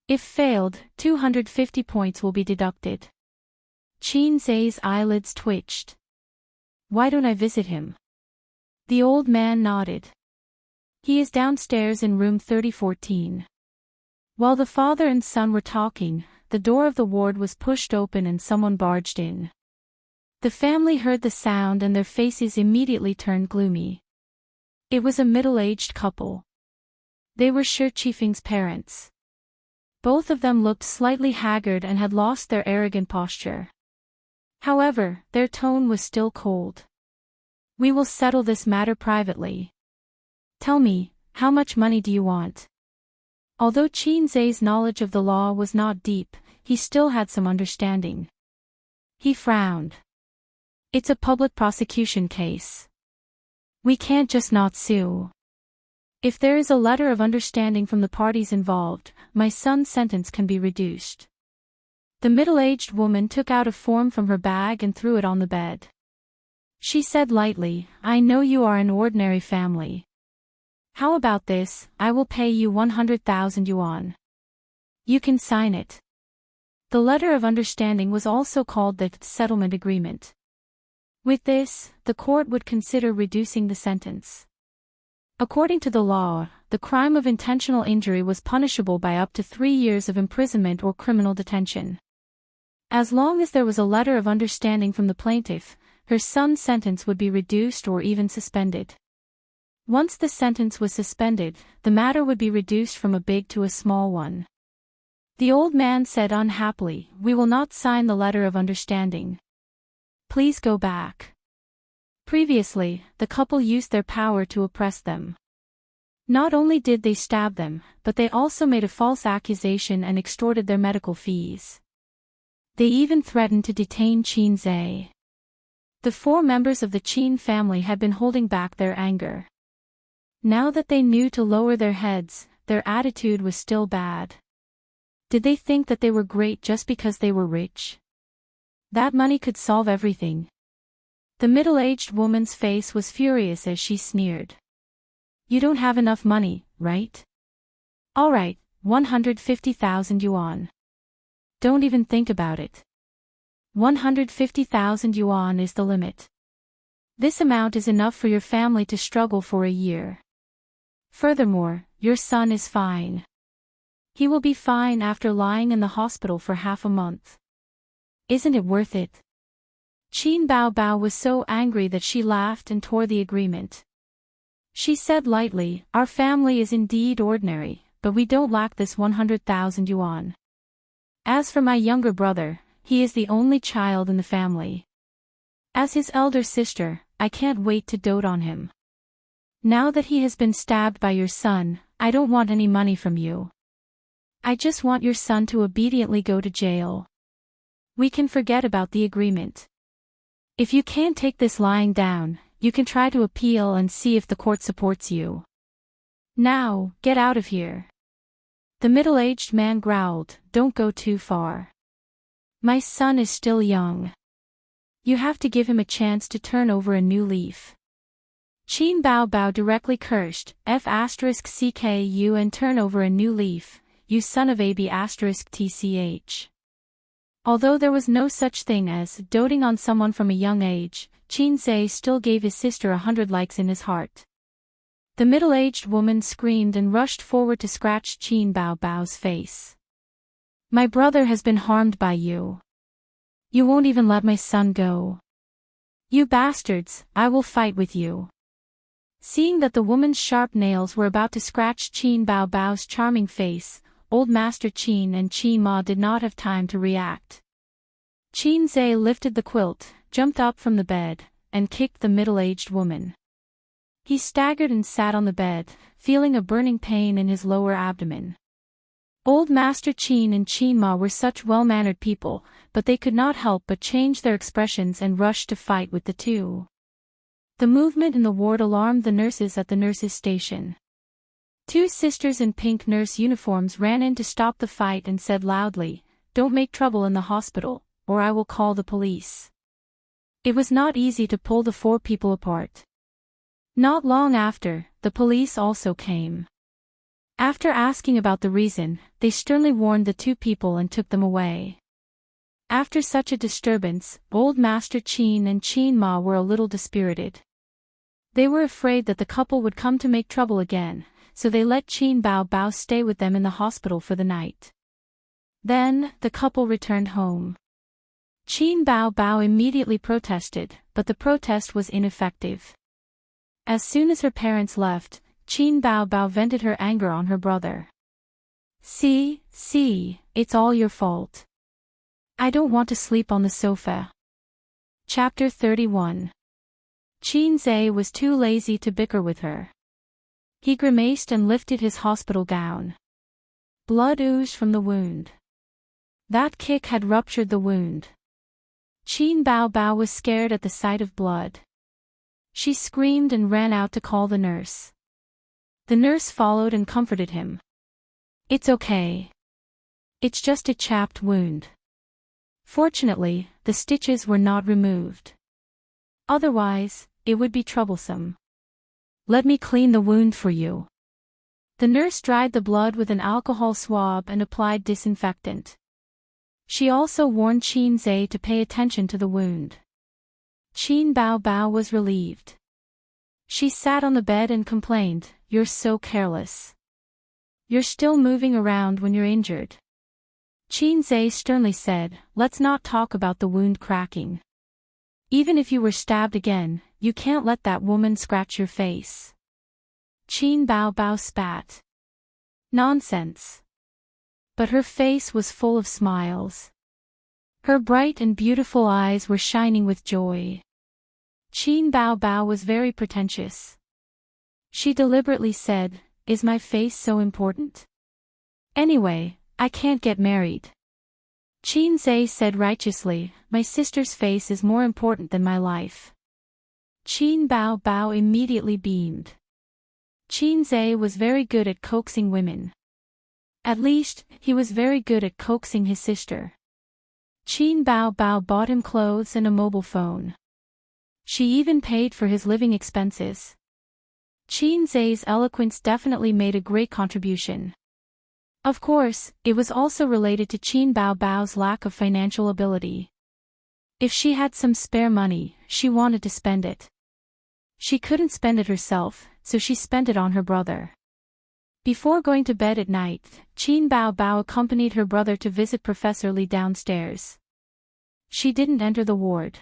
If failed, 250 points will be deducted. Qin Zhe's eyelids twitched. Why don't I visit him? The old man nodded. He is downstairs in room 3014. While the father and son were talking, the door of the ward was pushed open and someone barged in. The family heard the sound and their faces immediately turned gloomy. It was a middle-aged couple. They were Shi Qifeng's parents. Both of them looked slightly haggard and had lost their arrogant posture. However, their tone was still cold. We will settle this matter privately. Tell me, how much money do you want? Although Qin Zhe's knowledge of the law was not deep, he still had some understanding. He frowned. It's a public prosecution case. We can't just not sue. If there is a letter of understanding from the parties involved, my son's sentence can be reduced. The middle-aged woman took out a form from her bag and threw it on the bed. She said lightly, I know you are an ordinary family. How about this? I will pay you 100,000 yuan. You can sign it. The letter of understanding was also called the settlement agreement. With this, the court would consider reducing the sentence. According to the law, the crime of intentional injury was punishable by up to 3 years of imprisonment or criminal detention. As long as there was a letter of understanding from the plaintiff, her son's sentence would be reduced or even suspended. Once the sentence was suspended, the matter would be reduced from a big to a small one. The old man said unhappily, "We will not sign the letter of understanding. Please go back." Previously, the couple used their power to oppress them. Not only did they stab them, but they also made a false accusation and extorted their medical fees. They even threatened to detain Qin Zhe. The 4 members of the Qin family had been holding back their anger. Now that they knew to lower their heads, their attitude was still bad. Did they think that they were great just because they were rich? That money could solve everything. The middle-aged woman's face was furious as she sneered. You don't have enough money, right? All right, 150,000 yuan. Don't even think about it. 150,000 yuan is the limit. This amount is enough for your family to struggle for a year. Furthermore, your son is fine. He will be fine after lying in the hospital for half a month. Isn't it worth it? Qin Bao was so angry that she laughed and tore the agreement. She said lightly, "Our family is indeed ordinary, but we don't lack this 100,000 yuan. As for my younger brother, he is the only child in the family. As his elder sister, I can't wait to dote on him. Now that he has been stabbed by your son, I don't want any money from you. I just want your son to obediently go to jail. We can forget about the agreement. If you can't take this lying down, you can try to appeal and see if the court supports you. Now, get out of here." The middle-aged man growled, "Don't go too far. My son is still young. You have to give him a chance to turn over a new leaf." Qin Bao directly cursed, F*CKU and turn over a new leaf, you son of a B*TCH. Although there was no such thing as doting on someone from a young age, Qin Zhe still gave his sister 100 likes in his heart. The middle-aged woman screamed and rushed forward to scratch Qin Bao's face. "My brother has been harmed by you. You won't even let my son go. You bastards, I will fight with you." Seeing that the woman's sharp nails were about to scratch Qin Bao's charming face, Old Master Qin and Qin Ma did not have time to react. Qin Zhe lifted the quilt, jumped up from the bed, and kicked the middle-aged woman. He staggered and sat on the bed, feeling a burning pain in his lower abdomen. Old Master Qin and Qin Ma were such well-mannered people, but they could not help but change their expressions and rush to fight with the two. The movement in the ward alarmed the nurses at the nurses' station. 2 sisters in pink nurse uniforms ran in to stop the fight and said loudly, "Don't make trouble in the hospital, or I will call the police." It was not easy to pull the 4 people apart. Not long after, the police also came. After asking about the reason, they sternly warned the 2 people and took them away. After such a disturbance, Old Master Qin and Qin Ma were a little dispirited. They were afraid that the couple would come to make trouble again, so they let Qin Bao stay with them in the hospital for the night. Then, the couple returned home. Qin Bao immediately protested, but the protest was ineffective. As soon as her parents left, Qin Bao vented her anger on her brother. See, it's all your fault. I don't want to sleep on the sofa." Chapter 31. Qin Zhe was too lazy to bicker with her. He grimaced and lifted his hospital gown. Blood oozed from the wound. That kick had ruptured the wound. Qin Bao was scared at the sight of blood. She screamed and ran out to call the nurse. The nurse followed and comforted him. "It's okay. It's just a chapped wound. Fortunately, the stitches were not removed. Otherwise, it would be troublesome." Let me clean the wound for you. The nurse dried the blood with an alcohol swab and applied disinfectant. She also warned Qin Zhe to pay attention to the wound. Qin Bao Bao was relieved. She sat on the bed and complained, "You're so careless. You're still moving around when you're injured." Qin Zhe sternly said, "Let's not talk about the wound cracking. Even if you were stabbed again, you can't let that woman scratch your face." Qin Bao Bao spat. "Nonsense." But her face was full of smiles. Her bright and beautiful eyes were shining with joy. Qin Bao Bao was very pretentious. She deliberately said, "Is my face so important? Anyway, I can't get married." Qin Zhe said righteously, "My sister's face is more important than my life." Qin Bao Bao immediately beamed. Qin Zhe was very good at coaxing women. At least, he was very good at coaxing his sister. Qin Bao Bao bought him clothes and a mobile phone. She even paid for his living expenses. Qin Zhe's eloquence definitely made a great contribution. Of course, it was also related to Qin Bao Bao's lack of financial ability. If she had some spare money, she wanted to spend it. She couldn't spend it herself, so she spent it on her brother. Before going to bed at night, Qin Bao Bao accompanied her brother to visit Professor Li downstairs. She didn't enter the ward.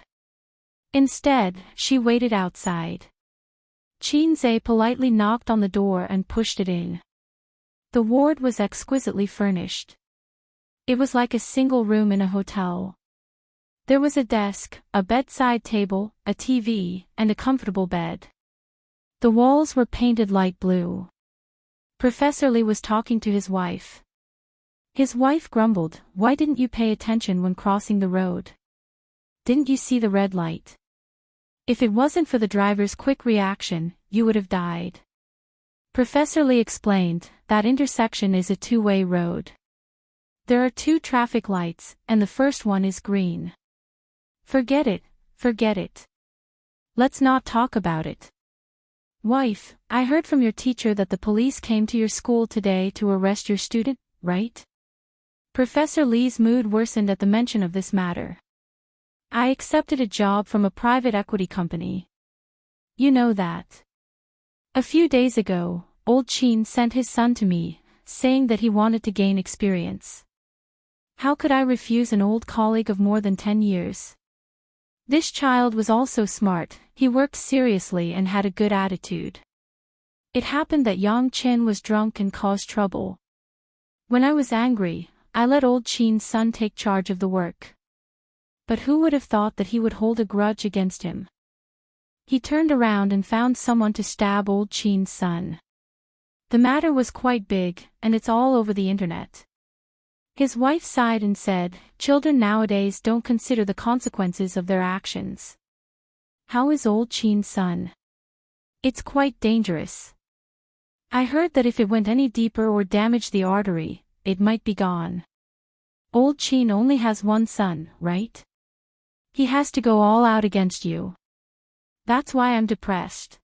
Instead, she waited outside. Qin Zhe politely knocked on the door and pushed it in. The ward was exquisitely furnished. It was like a single room in a hotel. There was a desk, a bedside table, a TV, and a comfortable bed. The walls were painted light blue. Professor Li was talking to his wife. His wife grumbled, "Why didn't you pay attention when crossing the road? Didn't you see the red light? If it wasn't for the driver's quick reaction, you would have died." Professor Li explained, "That intersection is a two-way road. There are 2 traffic lights, and the first one is green. Forget it, forget it. Let's not talk about it." "Wife, I heard from your teacher that the police came to your school today to arrest your student, right?" Professor Li's mood worsened at the mention of this matter. "I accepted a job from a private equity company. You know that. A few days ago, old Qin sent his son to me, saying that he wanted to gain experience. How could I refuse an old colleague of more than 10 years? This child was also smart, he worked seriously and had a good attitude. It happened that young Qin was drunk and caused trouble. When I was angry, I let old Qin's son take charge of the work. But who would have thought that he would hold a grudge against him? He turned around and found someone to stab old Qin's son. The matter was quite big, and it's all over the internet." His wife sighed and said, "Children nowadays don't consider the consequences of their actions. How is old Qin's son? It's quite dangerous. I heard that if it went any deeper or damaged the artery, it might be gone. Old Qin only has one son, right? He has to go all out against you. That's why I'm depressed.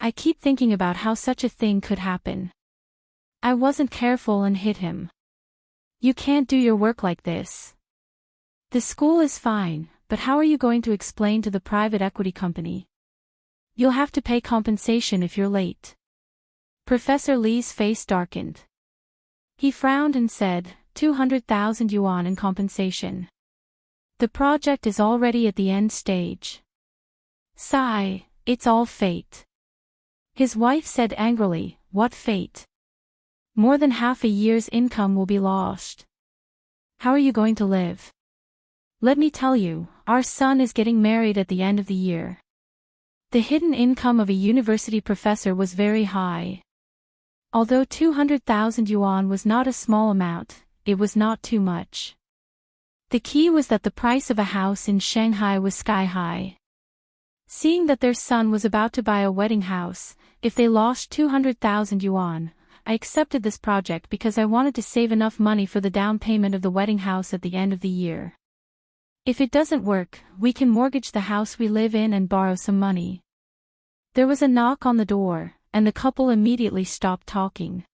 I keep thinking about how such a thing could happen. I wasn't careful and hit him. You can't do your work like this. The school is fine, but how are you going to explain to the private equity company? You'll have to pay compensation if you're late." Professor Li's face darkened. He frowned and said, 200,000 yuan in compensation. The project is already at the end stage. Sigh, it's all fate. His wife said angrily, "What fate? More than half a year's income will be lost. How are you going to live? Let me tell you, our son is getting married at the end of the year." The hidden income of a university professor was very high. Although 200,000 yuan was not a small amount, it was not too much. The key was that the price of a house in Shanghai was sky high. Seeing that their son was about to buy a wedding house, if they lost 200,000 yuan, I accepted this project because I wanted to save enough money for the down payment of the wedding house at the end of the year. If it doesn't work, we can mortgage the house we live in and borrow some money. There was a knock on the door, and the couple immediately stopped talking.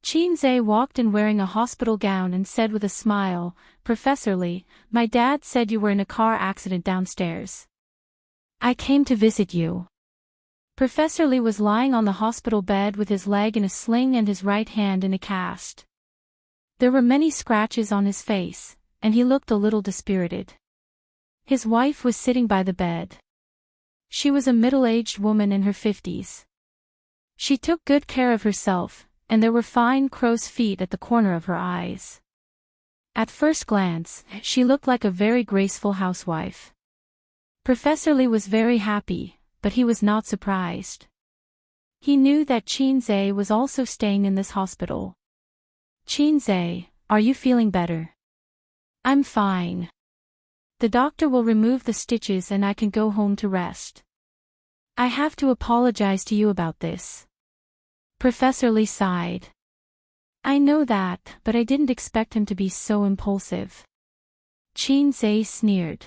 Chinze walked in wearing a hospital gown and said with a smile, "Professor Lee, my dad said you were in a car accident downstairs. I came to visit you." Professor Lee was lying on the hospital bed with his leg in a sling and his right hand in a cast. There were many scratches on his face, and he looked a little dispirited. His wife was sitting by the bed. She was a middle-aged woman in her 50s. She took good care of herself, and there were fine crow's feet at the corner of her eyes. At first glance, she looked like a very graceful housewife. Professor Lee was very happy, but he was not surprised. He knew that Chinze was also staying in this hospital. "Chinze, are you feeling better?" "I'm fine. The doctor will remove the stitches and I can go home to rest." "I have to apologize to you about this." Professor Lee sighed. "I know that, but I didn't expect him to be so impulsive." Chinze sneered.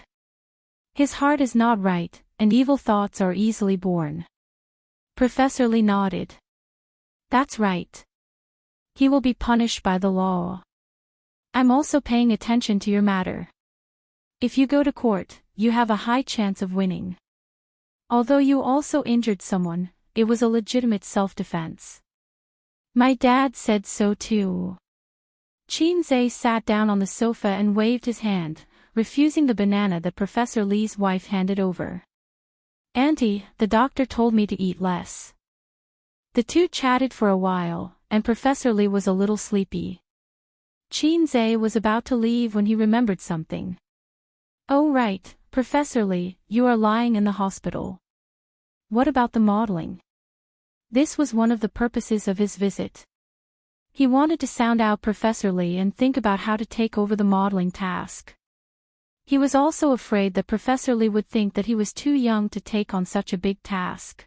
"His heart is not right, and evil thoughts are easily born." Professor Lee nodded. "That's right. He will be punished by the law. I'm also paying attention to your matter. If you go to court, you have a high chance of winning. Although you also injured someone, it was a legitimate self-defense." "My dad said so too." Chinze sat down on the sofa and waved his hand, refusing the banana that Professor Lee's wife handed over. "Auntie, the doctor told me to eat less." The two chatted for a while, and Professor Lee was a little sleepy. Chinze was about to leave when he remembered something. "Oh right, Professor Lee, you are lying in the hospital. What about the modeling?" This was one of the purposes of his visit. He wanted to sound out Professor Lee and think about how to take over the modeling task. He was also afraid that Professor Lee would think that he was too young to take on such a big task.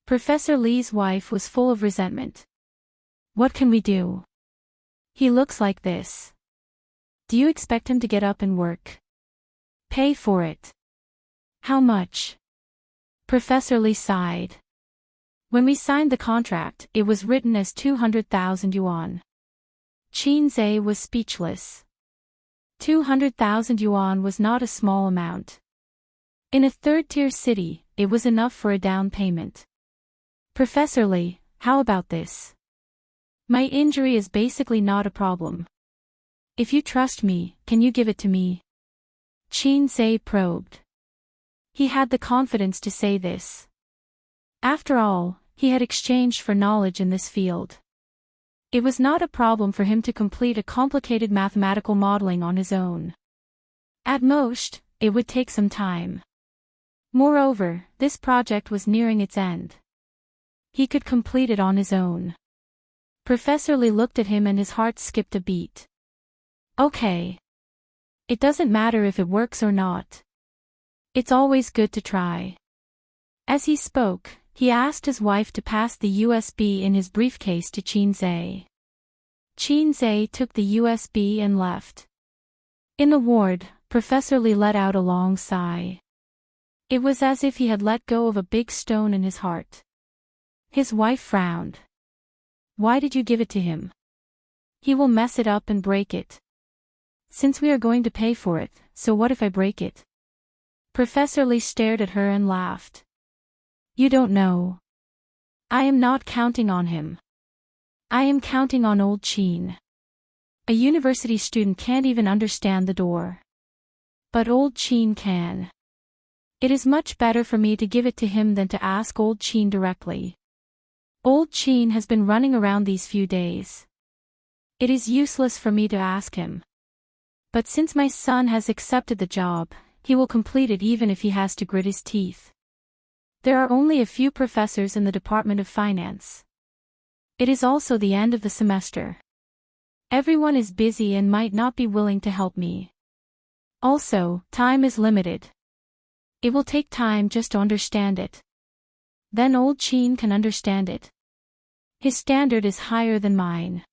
Professor Lee's wife was full of resentment. "What can we do? He looks like this. Do you expect him to get up and work? Pay for it." "How much?" Professor Lee sighed. "When we signed the contract, it was written as 200,000 yuan. Chinze was speechless. 200,000 yuan was not a small amount. In a third-tier city, it was enough for a down payment. "Professor Lee, how about this? My injury is basically not a problem. If you trust me, can you give it to me?" Chinze probed. He had the confidence to say this. After all, he had exchanged for knowledge in this field. It was not a problem for him to complete a complicated mathematical modeling on his own. At most, it would take some time. Moreover, this project was nearing its end. He could complete it on his own. Professor Lee looked at him and his heart skipped a beat. "Okay. It doesn't matter if it works or not. It's always good to try." As he spoke, he asked his wife to pass the USB in his briefcase to Chinze. Chinze took the USB and left. In the ward, Professor Lee let out a long sigh. It was as if he had let go of a big stone in his heart. His wife frowned. "Why did you give it to him? He will mess it up and break it." "Since we are going to pay for it, so what if I break it?" Professor Lee stared at her and laughed. "You don't know. I am not counting on him. I am counting on old Chin. A university student can't even understand the door. But old Chin can. It is much better for me to give it to him than to ask old Chin directly. Old Chin has been running around these few days. It is useless for me to ask him. But since my son has accepted the job, he will complete it even if he has to grit his teeth. There are only a few professors in the Department of Finance. It is also the end of the semester. Everyone is busy and might not be willing to help me. Also, time is limited. It will take time just to understand it. Then old Chin can understand it. His standard is higher than mine.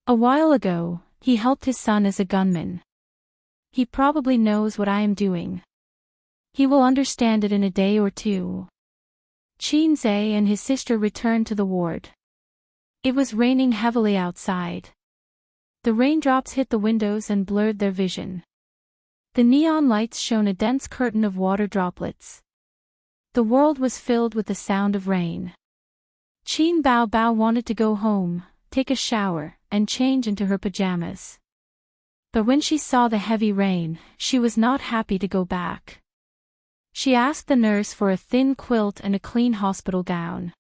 A while ago, he helped his son as a gunman. He probably knows what I am doing. He will understand it in a day or two. Qinze and his sister returned to the ward. It was raining heavily outside. The raindrops hit the windows and blurred their vision. The neon lights shone a dense curtain of water droplets. The world was filled with the sound of rain. Qin Bao Bao wanted to go home, take a shower, and change into her pajamas. But when she saw the heavy rain, she was not happy to go back. She asked the nurse for a thin quilt and a clean hospital gown.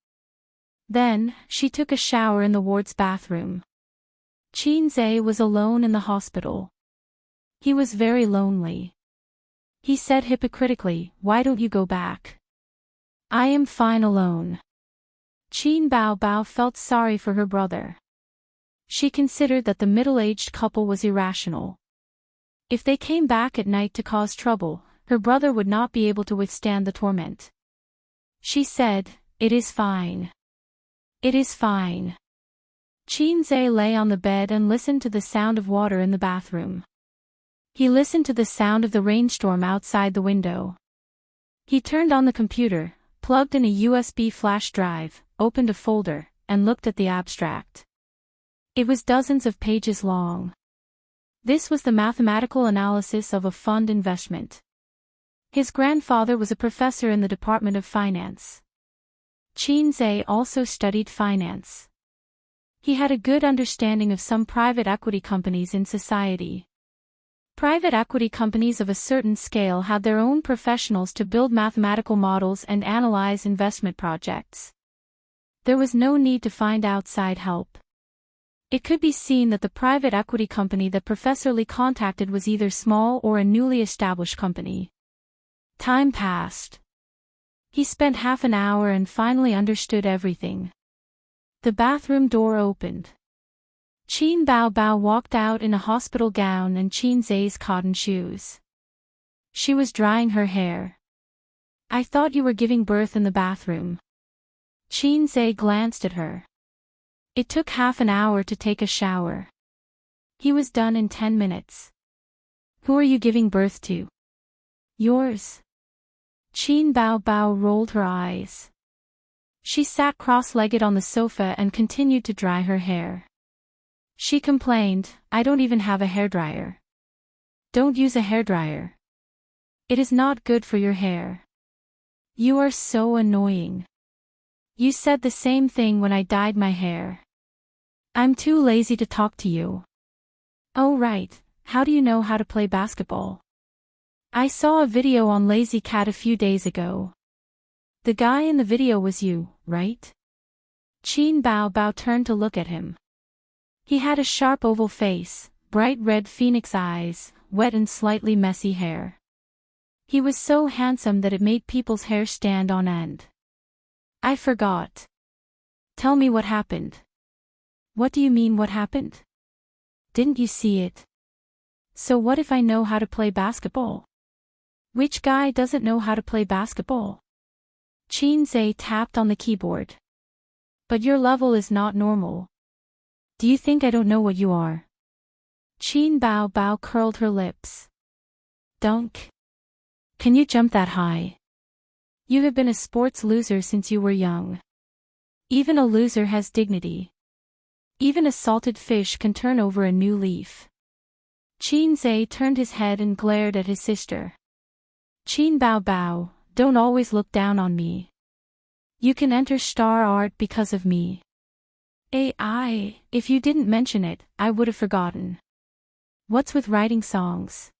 Then, she took a shower in the ward's bathroom. Qinze was alone in the hospital. He was very lonely. He said hypocritically, "Why don't you go back? I am fine alone." Qin Bao Bao felt sorry for her brother. She considered that the middle-aged couple was irrational. If they came back at night to cause trouble, her brother would not be able to withstand the torment. She said, "It is fine. It is fine." Qinze lay on the bed and listened to the sound of water in the bathroom. He listened to the sound of the rainstorm outside the window. He turned on the computer, plugged in a USB flash drive, opened a folder, and looked at the abstract. It was dozens of pages long. This was the mathematical analysis of a fund investment. His grandfather was a professor in the Department of Finance. Qinze also studied finance. He had a good understanding of some private equity companies in society. Private equity companies of a certain scale had their own professionals to build mathematical models and analyze investment projects. There was no need to find outside help. It could be seen that the private equity company that Professor Lee contacted was either small or a newly established company. Time passed. He spent half an hour and finally understood everything. The bathroom door opened. Qin Bao Bao walked out in a hospital gown and Qinze's cotton shoes. She was drying her hair. "I thought you were giving birth in the bathroom." Qinze glanced at her. It took half an hour to take a shower. He was done in 10 minutes. "Who are you giving birth to?" "Yours." Qin Bao Bao rolled her eyes. She sat cross-legged on the sofa and continued to dry her hair. She complained, "I don't even have a hairdryer." "Don't use a hairdryer. It is not good for your hair. You are so annoying. You said the same thing when I dyed my hair. I'm too lazy to talk to you." "Oh right, how do you know how to play basketball?" "I saw a video on Lazy Cat a few days ago." "The guy in the video was you, right?" Qin Bao Bao turned to look at him. He had a sharp oval face, bright red phoenix eyes, wet and slightly messy hair. He was so handsome that it made people's hair stand on end. "I forgot. Tell me what happened." "What do you mean what happened? Didn't you see it? So what if I know how to play basketball?" "Which guy doesn't know how to play basketball?" Qinze tapped on the keyboard. "But your level is not normal. Do you think I don't know what you are?" Qin Bao Bao curled her lips. "Dunk. Can you jump that high? You have been a sports loser since you were young. Even a loser has dignity. Even a salted fish can turn over a new leaf." Qinze turned his head and glared at his sister. "Qin Bao Bao, don't always look down on me. You can enter star art because of me." If you didn't mention it, I would have forgotten." "What's with writing songs?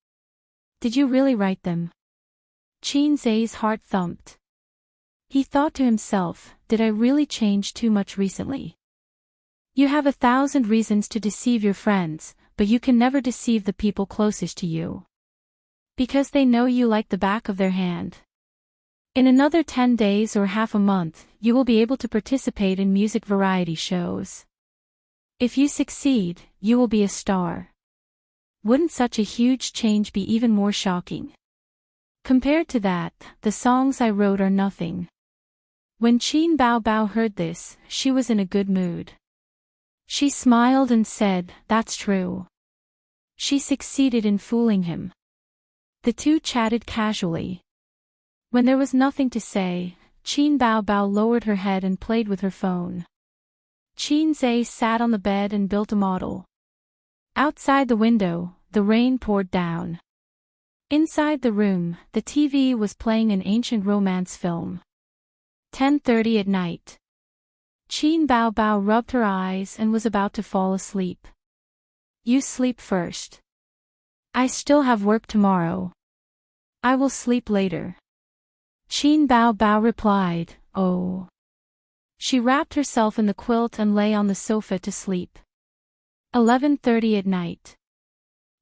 Did you really write them?" Qinze's heart thumped. He thought to himself, did I really change too much recently? You have 1,000 reasons to deceive your friends, but you can never deceive the people closest to you. Because they know you like the back of their hand. In another 10 days or half a month, you will be able to participate in music variety shows. If you succeed, you will be a star. Wouldn't such a huge change be even more shocking? Compared to that, the songs I wrote are nothing." When Qin Bao Bao heard this, she was in a good mood. She smiled and said, "That's true." She succeeded in fooling him. The two chatted casually. When there was nothing to say, Qin Bao Bao lowered her head and played with her phone. Qin Zhe sat on the bed and built a model. Outside the window, the rain poured down. Inside the room, the TV was playing an ancient romance film. 10:30 at night. Qin Bao Bao rubbed her eyes and was about to fall asleep. You sleep first. I still have work tomorrow. I will sleep later. Qin Bao Bao replied, Oh. She wrapped herself in the quilt and lay on the sofa to sleep. 11:30 at night.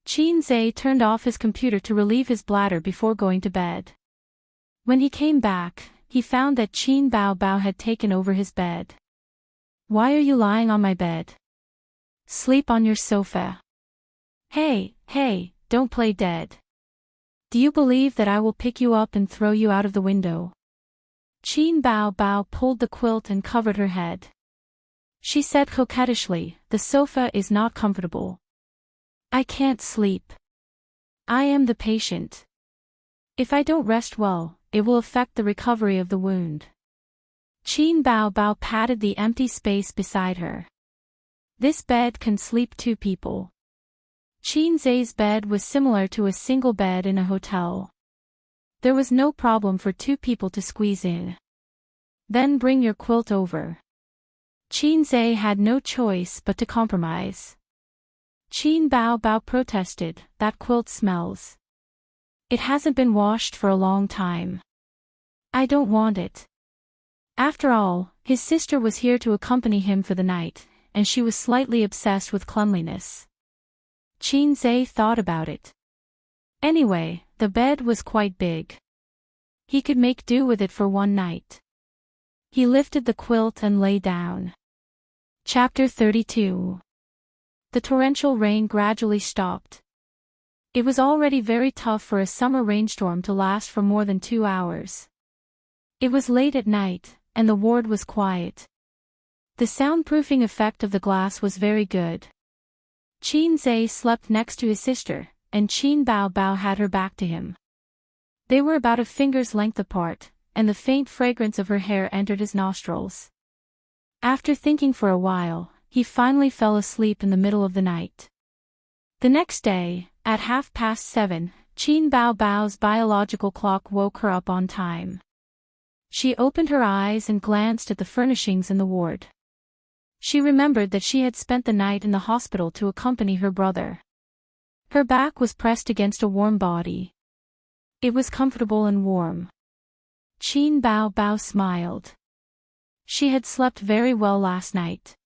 Qin Zhe turned off his computer to relieve his bladder before going to bed. When he came back, he found that Qin Bao Bao had taken over his bed. Why are you lying on my bed? Sleep on your sofa. Hey, don't play dead. Do you believe that I will pick you up and throw you out of the window? Qin Bao Bao pulled the quilt and covered her head. She said coquettishly, The sofa is not comfortable. I can't sleep. I am the patient. If I don't rest well, it will affect the recovery of the wound. Qin Bao Bao patted the empty space beside her. This bed can sleep 2 people. Qin Zhe's bed was similar to a single bed in a hotel. There was no problem for 2 people to squeeze in. Then bring your quilt over. Qin Zhe had no choice but to compromise. Qin Bao Bao protested, That quilt smells. It hasn't been washed for a long time. I don't want it. After all, his sister was here to accompany him for the night, and she was slightly obsessed with cleanliness. Qin Zhe thought about it. Anyway, the bed was quite big. He could make do with it for one night. He lifted the quilt and lay down. Chapter 32. The torrential rain gradually stopped. It was already very tough for a summer rainstorm to last for more than 2 hours. It was late at night, and the ward was quiet. The soundproofing effect of the glass was very good. Qin Zhe slept next to his sister, and Qin Bao Bao had her back to him. They were about a finger's length apart, and the faint fragrance of her hair entered his nostrils. After thinking for a while, he finally fell asleep in the middle of the night. The next day, at 7:30, Qin Bao Bao's biological clock woke her up on time. She opened her eyes and glanced at the furnishings in the ward. She remembered that she had spent the night in the hospital to accompany her brother. Her back was pressed against a warm body. It was comfortable and warm. Qin Bao Bao smiled. She had slept very well last night.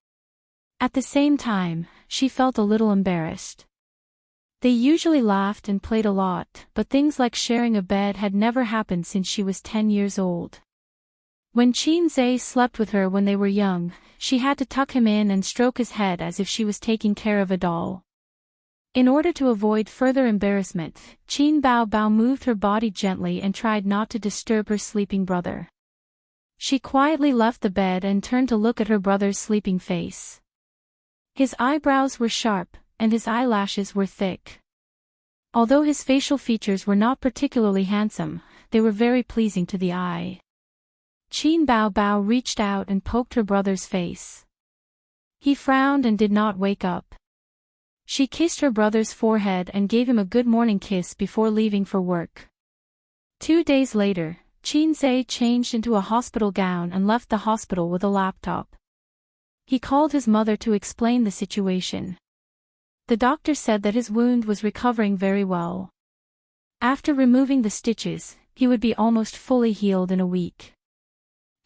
At the same time, she felt a little embarrassed. They usually laughed and played a lot, but things like sharing a bed had never happened since she was 10 years old. When Qin Zhe slept with her when they were young, she had to tuck him in and stroke his head as if she was taking care of a doll. In order to avoid further embarrassment, Qin Bao Bao moved her body gently and tried not to disturb her sleeping brother. She quietly left the bed and turned to look at her brother's sleeping face. His eyebrows were sharp, and his eyelashes were thick. Although his facial features were not particularly handsome, they were very pleasing to the eye. Qin Bao Bao reached out and poked her brother's face. He frowned and did not wake up. She kissed her brother's forehead and gave him a good morning kiss before leaving for work. 2 days later, Qin Zhe changed into a hospital gown and left the hospital with a laptop. He called his mother to explain the situation. The doctor said that his wound was recovering very well. After removing the stitches, he would be almost fully healed in a week.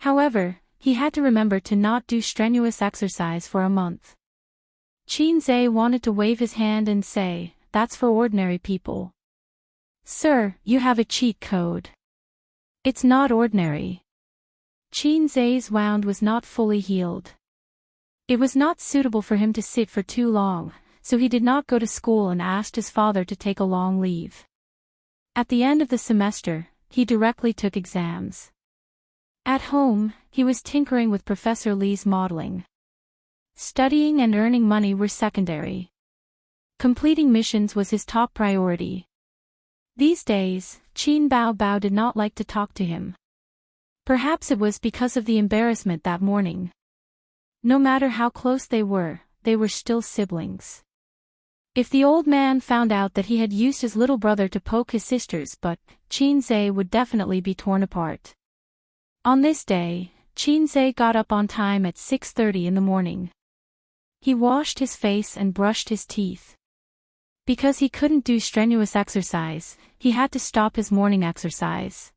However, he had to remember to not do strenuous exercise for a month. Qin Zhe wanted to wave his hand and say, That's for ordinary people. Sir, you have a cheat code. It's not ordinary. Qin Zhe's wound was not fully healed. It was not suitable for him to sit for too long, so he did not go to school and asked his father to take a long leave. At the end of the semester, he directly took exams. At home, he was tinkering with Professor Li's modeling. Studying and earning money were secondary. Completing missions was his top priority. These days, Qin Bao Bao did not like to talk to him. Perhaps it was because of the embarrassment that morning. No matter how close they were still siblings. If the old man found out that he had used his little brother to poke his sisters, but Qinze would definitely be torn apart. On this day, Qinze got up on time at 6:30 in the morning. He washed his face and brushed his teeth. Because he couldn't do strenuous exercise, he had to stop his morning exercise.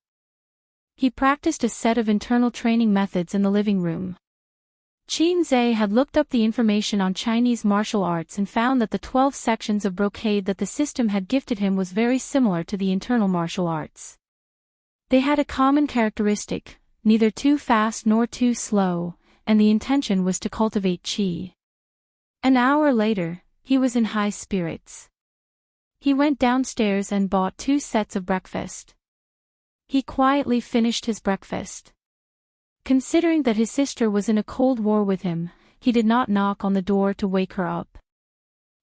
He practiced a set of internal training methods in the living room. Qinze had looked up the information on Chinese martial arts and found that the 12 sections of brocade that the system had gifted him was very similar to the internal martial arts. They had a common characteristic, neither too fast nor too slow, and the intention was to cultivate qi. An hour later, he was in high spirits. He went downstairs and bought 2 sets of breakfast. He quietly finished his breakfast. Considering that his sister was in a cold war with him, he did not knock on the door to wake her up.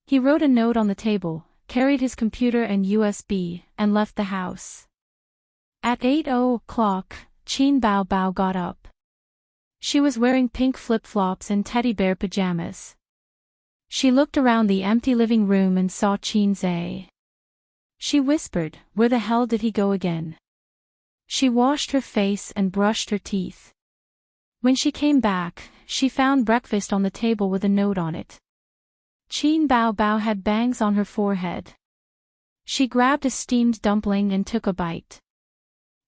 He wrote a note on the table, carried his computer and USB, and left the house. At 8:00, Qin Bao got up. She was wearing pink flip-flops and teddy bear pajamas. She looked around the empty living room and saw Qinze. She whispered, "Where the hell did he go again?" She washed her face and brushed her teeth. When she came back, she found breakfast on the table with a note on it. Qin Bao had bangs on her forehead. She grabbed a steamed dumpling and took a bite.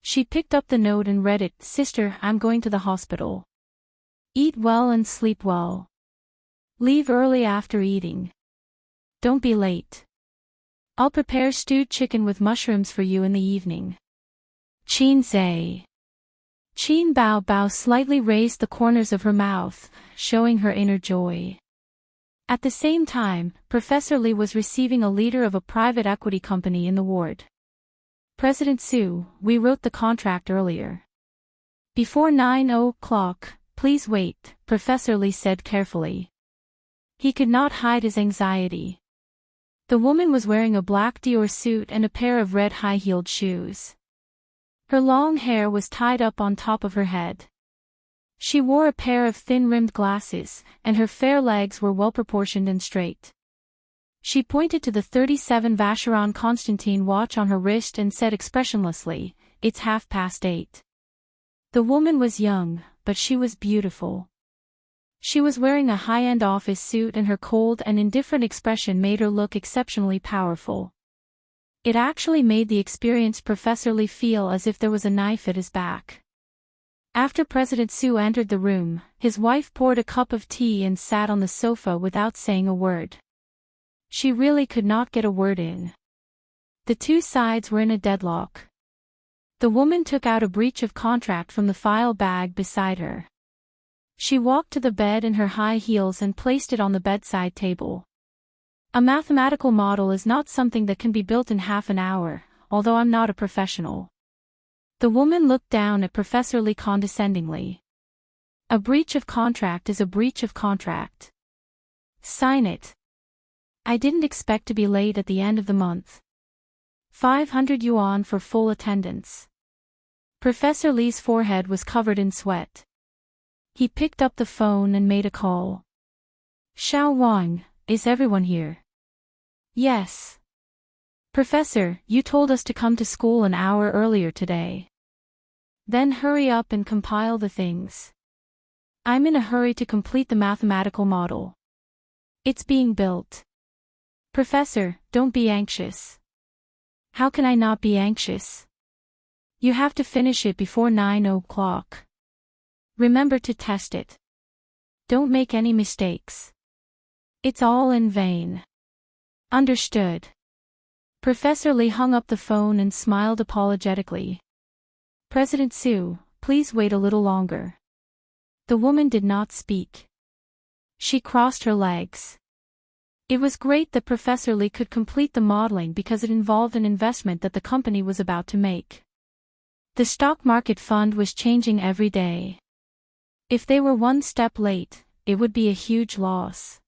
She picked up the note and read it. "Sister, I'm going to the hospital. Eat well and sleep well. Leave early after eating. Don't be late. I'll prepare stewed chicken with mushrooms for you in the evening. Qinze." Qin Bao slightly raised the corners of her mouth, showing her inner joy. At the same time, Professor Li was receiving a leader of a private equity company in the ward. "President Su, we wrote the contract earlier. Before 9:00, please wait," Professor Li said carefully. He could not hide his anxiety. The woman was wearing a black Dior suit and a pair of red high-heeled shoes. Her long hair was tied up on top of her head. She wore a pair of thin-rimmed glasses, and her fair legs were well-proportioned and straight. She pointed to the 37 Vacheron Constantine watch on her wrist and said expressionlessly, "It's 8:30. The woman was young, but she was beautiful. She was wearing a high-end office suit and her cold and indifferent expression made her look exceptionally powerful. It actually made the experienced Professor Li feel as if there was a knife at his back. After President Su entered the room, his wife poured a cup of tea and sat on the sofa without saying a word. She really could not get a word in. The two sides were in a deadlock. The woman took out a breach of contract from the file bag beside her. She walked to the bed in her high heels and placed it on the bedside table. A mathematical model is not something that can be built in half an hour, although I'm not a professional. The woman looked down at Professor Li condescendingly. A breach of contract is a breach of contract. Sign it. I didn't expect to be late at the end of the month. 500 yuan for full attendance. Professor Li's forehead was covered in sweat. He picked up the phone and made a call. "Xiao Wang, is everyone here?" "Yes. Professor, you told us to come to school an hour earlier today. Then hurry up and compile the things. I'm in a hurry to complete the mathematical model. It's being built." "Professor, don't be anxious." "How can I not be anxious? You have to finish it before 9:00. Remember to test it. Don't make any mistakes. It's all in vain." "Understood." Professor Li hung up the phone and smiled apologetically. "President Su, please wait a little longer." The woman did not speak. She crossed her legs. It was great that Professor Li could complete the modeling because it involved an investment that the company was about to make. The stock market fund was changing every day. If they were one step late, it would be a huge loss.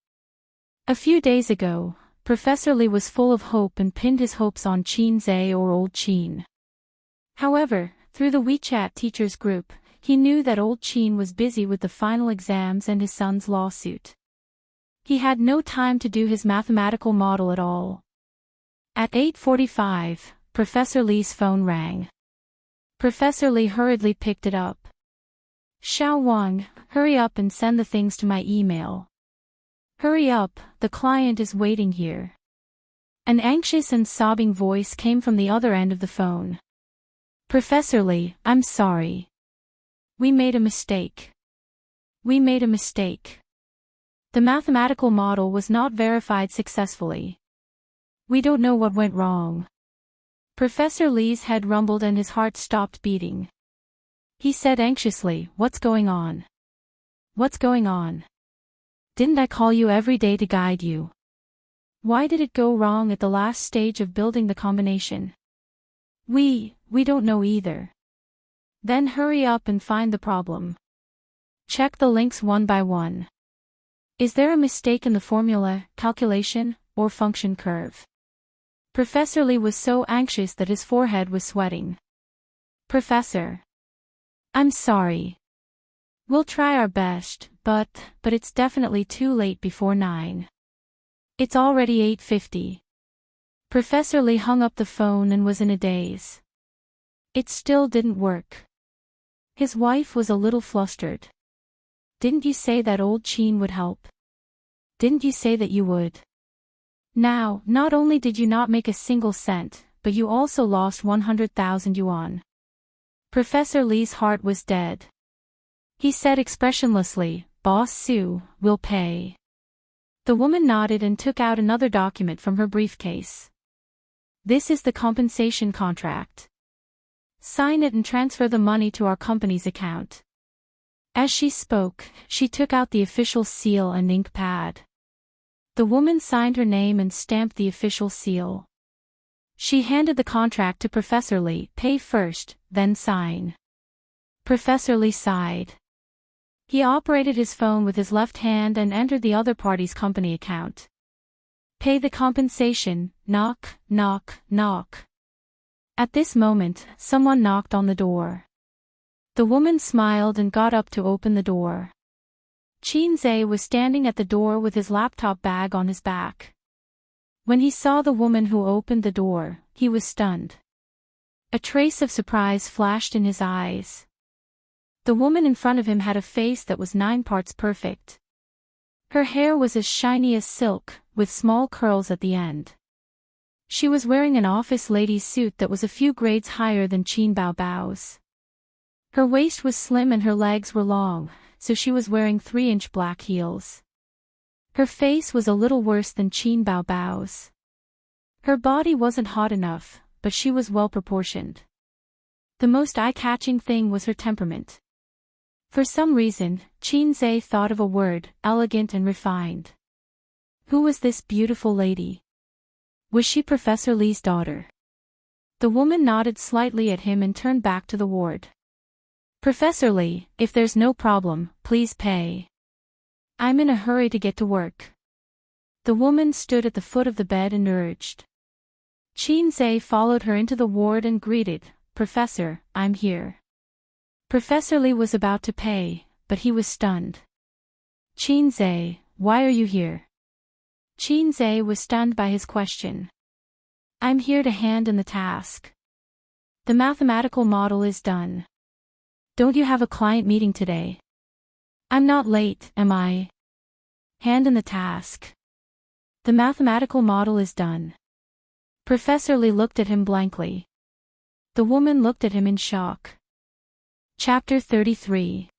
A few days ago, Professor Li was full of hope and pinned his hopes on Qinze or Old Qin. However, through the WeChat teachers group, He knew that old Qin was busy with the final exams and his son's lawsuit. He had no time to do his mathematical model at all. At 8:45, Professor Li's phone rang. Professor Li hurriedly picked it up. "Xiao Wang, hurry up and send the things to my email. Hurry up, the client is waiting here." An anxious and sobbing voice came from the other end of the phone. "Professor Li, I'm sorry. We made a mistake. We made a mistake. The mathematical model was not verified successfully. We don't know what went wrong." Professor Li's head rumbled and his heart stopped beating. He said anxiously, "What's going on? What's going on? Didn't I call you every day to guide you? Why did it go wrong at the last stage of building the combination? We don't know either." "Then hurry up and find the problem. Check the links one by one. Is there a mistake in the formula, calculation, or function curve?" Professor Li was so anxious that his forehead was sweating. "Professor, I'm sorry. We'll try our best, but it's definitely too late before 9. It's already 8:50. Professor Li hung up the phone and was in a daze. It still didn't work. His wife was a little flustered. "Didn't you say that old Qin would help? Didn't you say that you would? Now, not only did you not make a single cent, but you also lost 100,000 yuan. Professor Li's heart was dead. He said expressionlessly, "Boss Su, will pay." The woman nodded and took out another document from her briefcase. "This is the compensation contract. Sign it and transfer the money to our company's account." As she spoke, she took out the official seal and ink pad. The woman signed her name and stamped the official seal. She handed the contract to Professor Li. "Pay first, then sign." Professor Li sighed. He operated his phone with his left hand and entered the other party's company account. "Pay the compensation, knock, knock, knock." At this moment, someone knocked on the door. The woman smiled and got up to open the door. Qin Zhe was standing at the door with his laptop bag on his back. When he saw the woman who opened the door, he was stunned. A trace of surprise flashed in his eyes. The woman in front of him had a face that was 9 parts perfect. Her hair was as shiny as silk, with small curls at the end. She was wearing an office lady's suit that was a few grades higher than Qin Baobao's. Her waist was slim and her legs were long, so she was wearing 3-inch black heels. Her face was a little worse than Qin Baobao's. Her body wasn't hot enough, but she was well proportioned. The most eye-catching thing was her temperament. For some reason, Qin Zhe thought of a word, elegant and refined. Who was this beautiful lady? Was she Professor Li's daughter? The woman nodded slightly at him and turned back to the ward. "Professor Li, if there's no problem, please pay. I'm in a hurry to get to work." The woman stood at the foot of the bed and urged. Qin Zhe followed her into the ward and greeted, "Professor, I'm here." Professor Li was about to pay, but he was stunned. "Qin Zhe, why are you here?" Qin Zhe was stunned by his question. "I'm here to hand in the task. The mathematical model is done. Don't you have a client meeting today? I'm not late, am I? Hand in the task. The mathematical model is done." Professor Li looked at him blankly. The woman looked at him in shock. Chapter 33.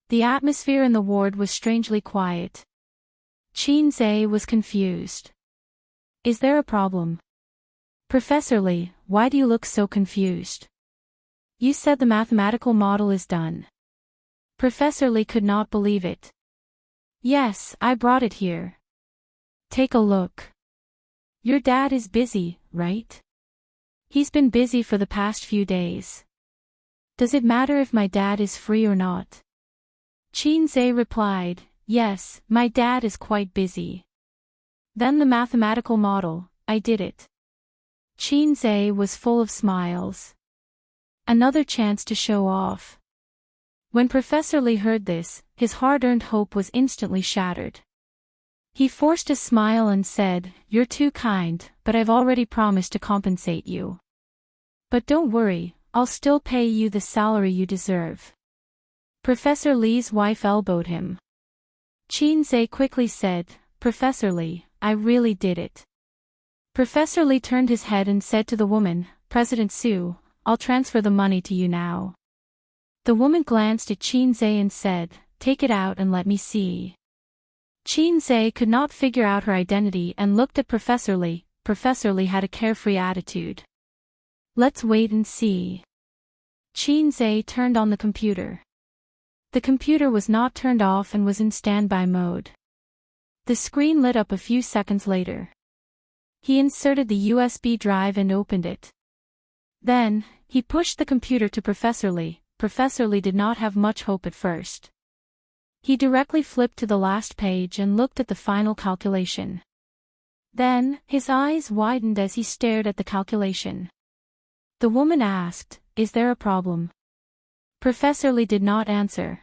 The atmosphere in the ward was strangely quiet. Qin Zhe was confused. "Is there a problem? Professor Li, why do you look so confused? You said the mathematical model is done." Professor Li could not believe it. "Yes, I brought it here. Take a look. Your dad is busy, right? He's been busy for the past few days. Does it matter if my dad is free or not?" Qin Zhe replied, "Yes, my dad is quite busy." Then the mathematical model, I did it. Qin Zhe was full of smiles. Another chance to show off. When Professor Lee heard this, his hard-earned hope was instantly shattered. He forced a smile and said, "You're too kind, but I've already promised to compensate you. But don't worry, I'll still pay you the salary you deserve." Professor Lee's wife elbowed him. Qin quickly said, "Professor Lee, I really did it." Professor Lee turned his head and said to the woman, "President Su, I'll transfer the money to you now." The woman glanced at Qin and said, "Take it out and let me see." Qin could not figure out her identity and looked at Professor Lee. Professor Lee had a carefree attitude. "Let's wait and see." Qin turned on the computer. The computer was not turned off and was in standby mode. The screen lit up a few seconds later. He inserted the USB drive and opened it. Then, he pushed the computer to Professor Lee. Professor Lee did not have much hope at first. He directly flipped to the last page and looked at the final calculation. Then, his eyes widened as he stared at the calculation. The woman asked, "Is there a problem?" Professor Lee did not answer.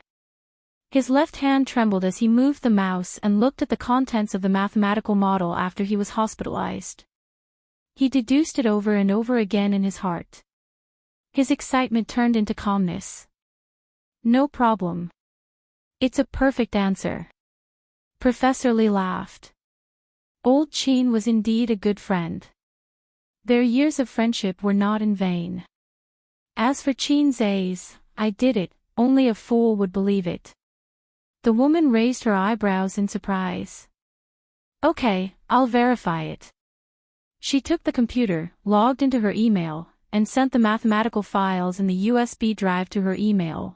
His left hand trembled as he moved the mouse and looked at the contents of the mathematical model after he was hospitalized. He deduced it over and over again in his heart. His excitement turned into calmness. "No problem. It's a perfect answer." Professor Lee laughed. Old Qin was indeed a good friend. Their years of friendship were not in vain. As for Qin's, "I did it, only a fool would believe it." The woman raised her eyebrows in surprise. "Okay, I'll verify it." She took the computer, logged into her email, and sent the mathematical files in the USB drive to her email.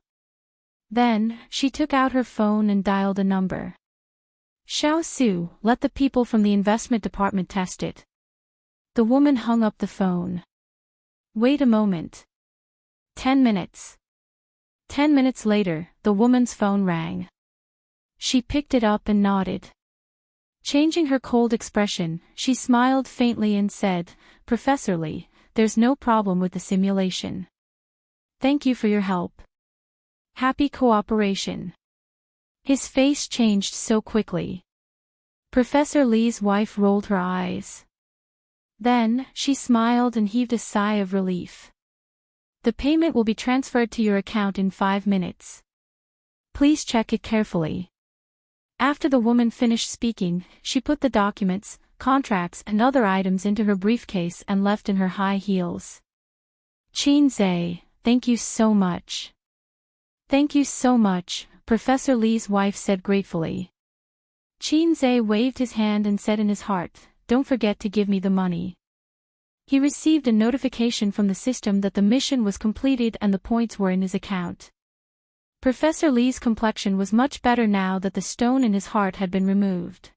Then, she took out her phone and dialed a number. "Xiao Su, let the people from the investment department test it." The woman hung up the phone. "Wait a moment." 10 minutes. 10 minutes later, the woman's phone rang. She picked it up and nodded. Changing her cold expression, she smiled faintly and said, "Professor Lee, there's no problem with the simulation. Thank you for your help. Happy cooperation." His face changed so quickly. Professor Lee's wife rolled her eyes. Then, she smiled and heaved a sigh of relief. "The payment will be transferred to your account in 5 minutes. Please check it carefully." After the woman finished speaking, she put the documents, contracts and other items into her briefcase and left in her high heels. "Qin, thank you so much." "Thank you so much," Professor Lee's wife said gratefully. Qin waved his hand and said in his heart, "Don't forget to give me the money." He received a notification from the system that the mission was completed and the points were in his account. Professor Lee's complexion was much better now that the stone in his heart had been removed.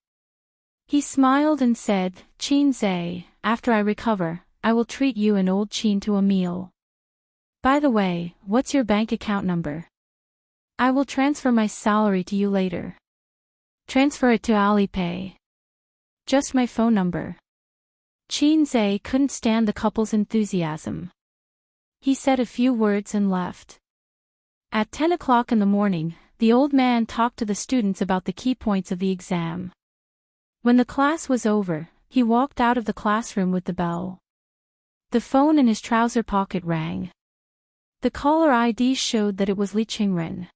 He smiled and said, "Qin, after I recover, I will treat you and old Qin to a meal. By the way, what's your bank account number? I will transfer my salary to you later." "Transfer it to Alipay." "Just my phone number." Qin couldn't stand the couple's enthusiasm. He said a few words and left. At 10 o'clock in the morning, the old man talked to the students about the key points of the exam. When the class was over, he walked out of the classroom with the bell. The phone in his trouser pocket rang. The caller ID showed that it was Li Qingren.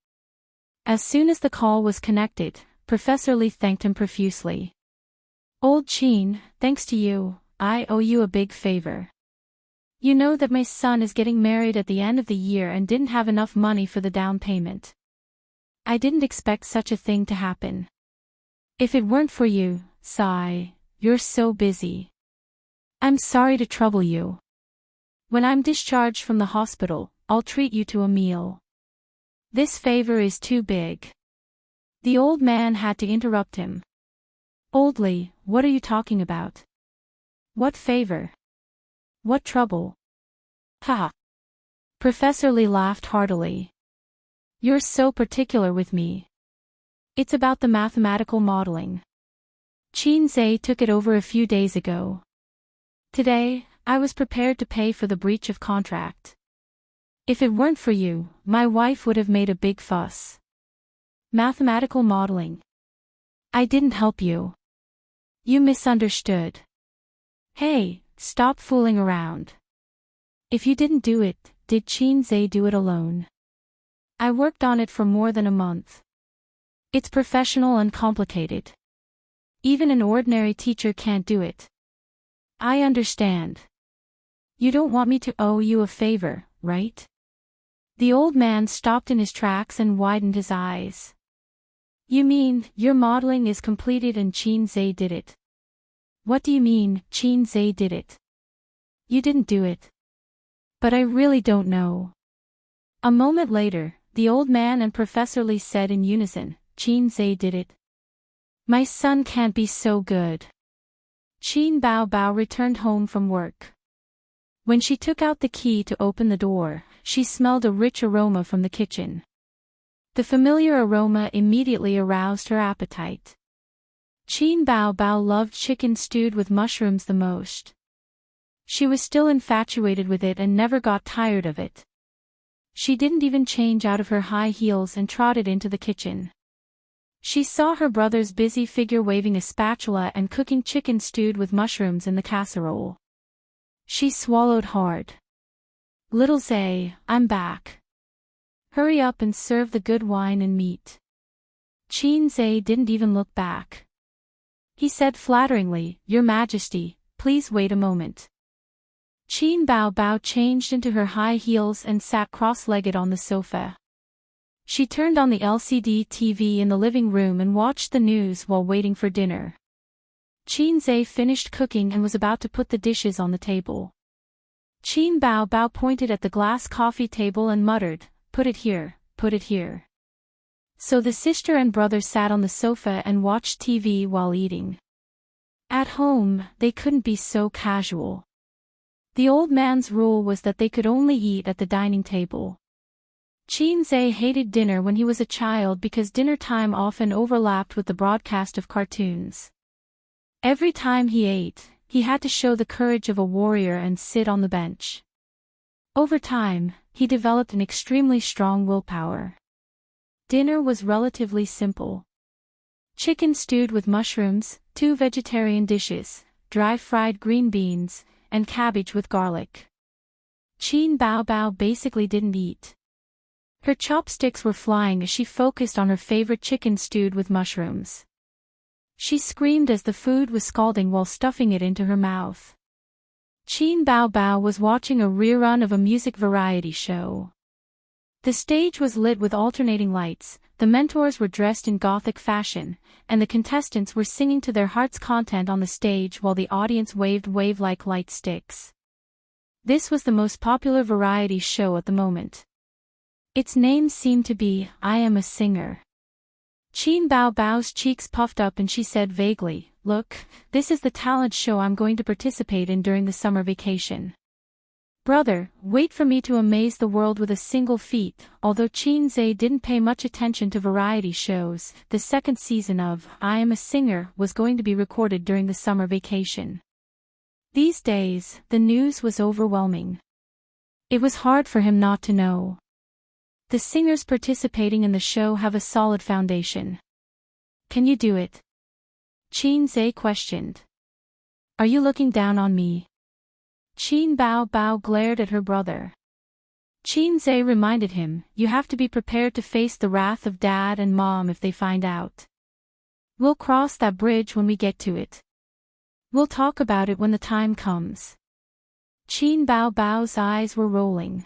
As soon as the call was connected, Professor Lee thanked him profusely. "Old Qin, thanks to you, I owe you a big favor. You know that my son is getting married at the end of the year and didn't have enough money for the down payment. I didn't expect such a thing to happen. If it weren't for you, Sai, you're so busy. I'm sorry to trouble you. When I'm discharged from the hospital, I'll treat you to a meal. This favor is too big." The old man had to interrupt him. "Old Lee, what are you talking about? What favor? What trouble?" "Ha!" Professor Lee laughed heartily. "You're so particular with me. It's about the mathematical modeling. Qin took it over a few days ago. Today, I was prepared to pay for the breach of contract. If it weren't for you, my wife would have made a big fuss. Mathematical modeling. I didn't help you. You misunderstood. Hey, stop fooling around. If you didn't do it, did Chinze do it alone? I worked on it for more than a month. It's professional and complicated. Even an ordinary teacher can't do it. I understand. You don't want me to owe you a favor, right? The old man stopped in his tracks and widened his eyes. You mean, your modeling is completed and Chinze did it? What do you mean, Chinze did it? You didn't do it. But I really don't know. A moment later, the old man and Professor Lee said in unison, Chinze did it. My son can't be so good. Qin Bao Bao returned home from work. When she took out the key to open the door, she smelled a rich aroma from the kitchen. The familiar aroma immediately aroused her appetite. Qin Bao Bao loved chicken stewed with mushrooms the most. She was still infatuated with it and never got tired of it. She didn't even change out of her high heels and trotted into the kitchen. She saw her brother's busy figure waving a spatula and cooking chicken stewed with mushrooms in the casserole. She swallowed hard. Little Zay, I'm back. Hurry up and serve the good wine and meat. Qin Zay didn't even look back. He said flatteringly, Your Majesty, please wait a moment. Qin Bao Bao changed into her high heels and sat cross-legged on the sofa. She turned on the LCD TV in the living room and watched the news while waiting for dinner. Qin Zay finished cooking and was about to put the dishes on the table. Qin Bao Bao pointed at the glass coffee table and muttered, Put it here, put it here. So the sister and brother sat on the sofa and watched TV while eating. At home, they couldn't be so casual. The old man's rule was that they could only eat at the dining table. Qin Zay hated dinner when he was a child because dinner time often overlapped with the broadcast of cartoons. Every time he ate, he had to show the courage of a warrior and sit on the bench. Over time, he developed an extremely strong willpower. Dinner was relatively simple. Chicken stewed with mushrooms, 2 vegetarian dishes, dry fried green beans, and cabbage with garlic. Qin Bao Bao basically didn't eat. Her chopsticks were flying as she focused on her favorite chicken stewed with mushrooms. She screamed as the food was scalding while stuffing it into her mouth. Qin Bao Bao was watching a rerun of a music variety show. The stage was lit with alternating lights, the mentors were dressed in gothic fashion, and the contestants were singing to their heart's content on the stage while the audience waved wave-like light sticks. This was the most popular variety show at the moment. Its name seemed to be, I Am a Singer. Qin Bao Bao's cheeks puffed up and she said vaguely, Look, this is the talent show I'm going to participate in during the summer vacation. Brother, wait for me to amaze the world with a single feat. Although Qin Zay didn't pay much attention to variety shows, the second season of I Am a Singer was going to be recorded during the summer vacation. These days, the news was overwhelming. It was hard for him not to know. The singers participating in the show have a solid foundation. Can you do it? Qin Zay questioned. Are you looking down on me? Qin Bao Bao glared at her brother. Qin Zay reminded him, You have to be prepared to face the wrath of Dad and Mom if they find out. We'll cross that bridge when we get to it. We'll talk about it when the time comes. Qin Bao Bao's eyes were rolling.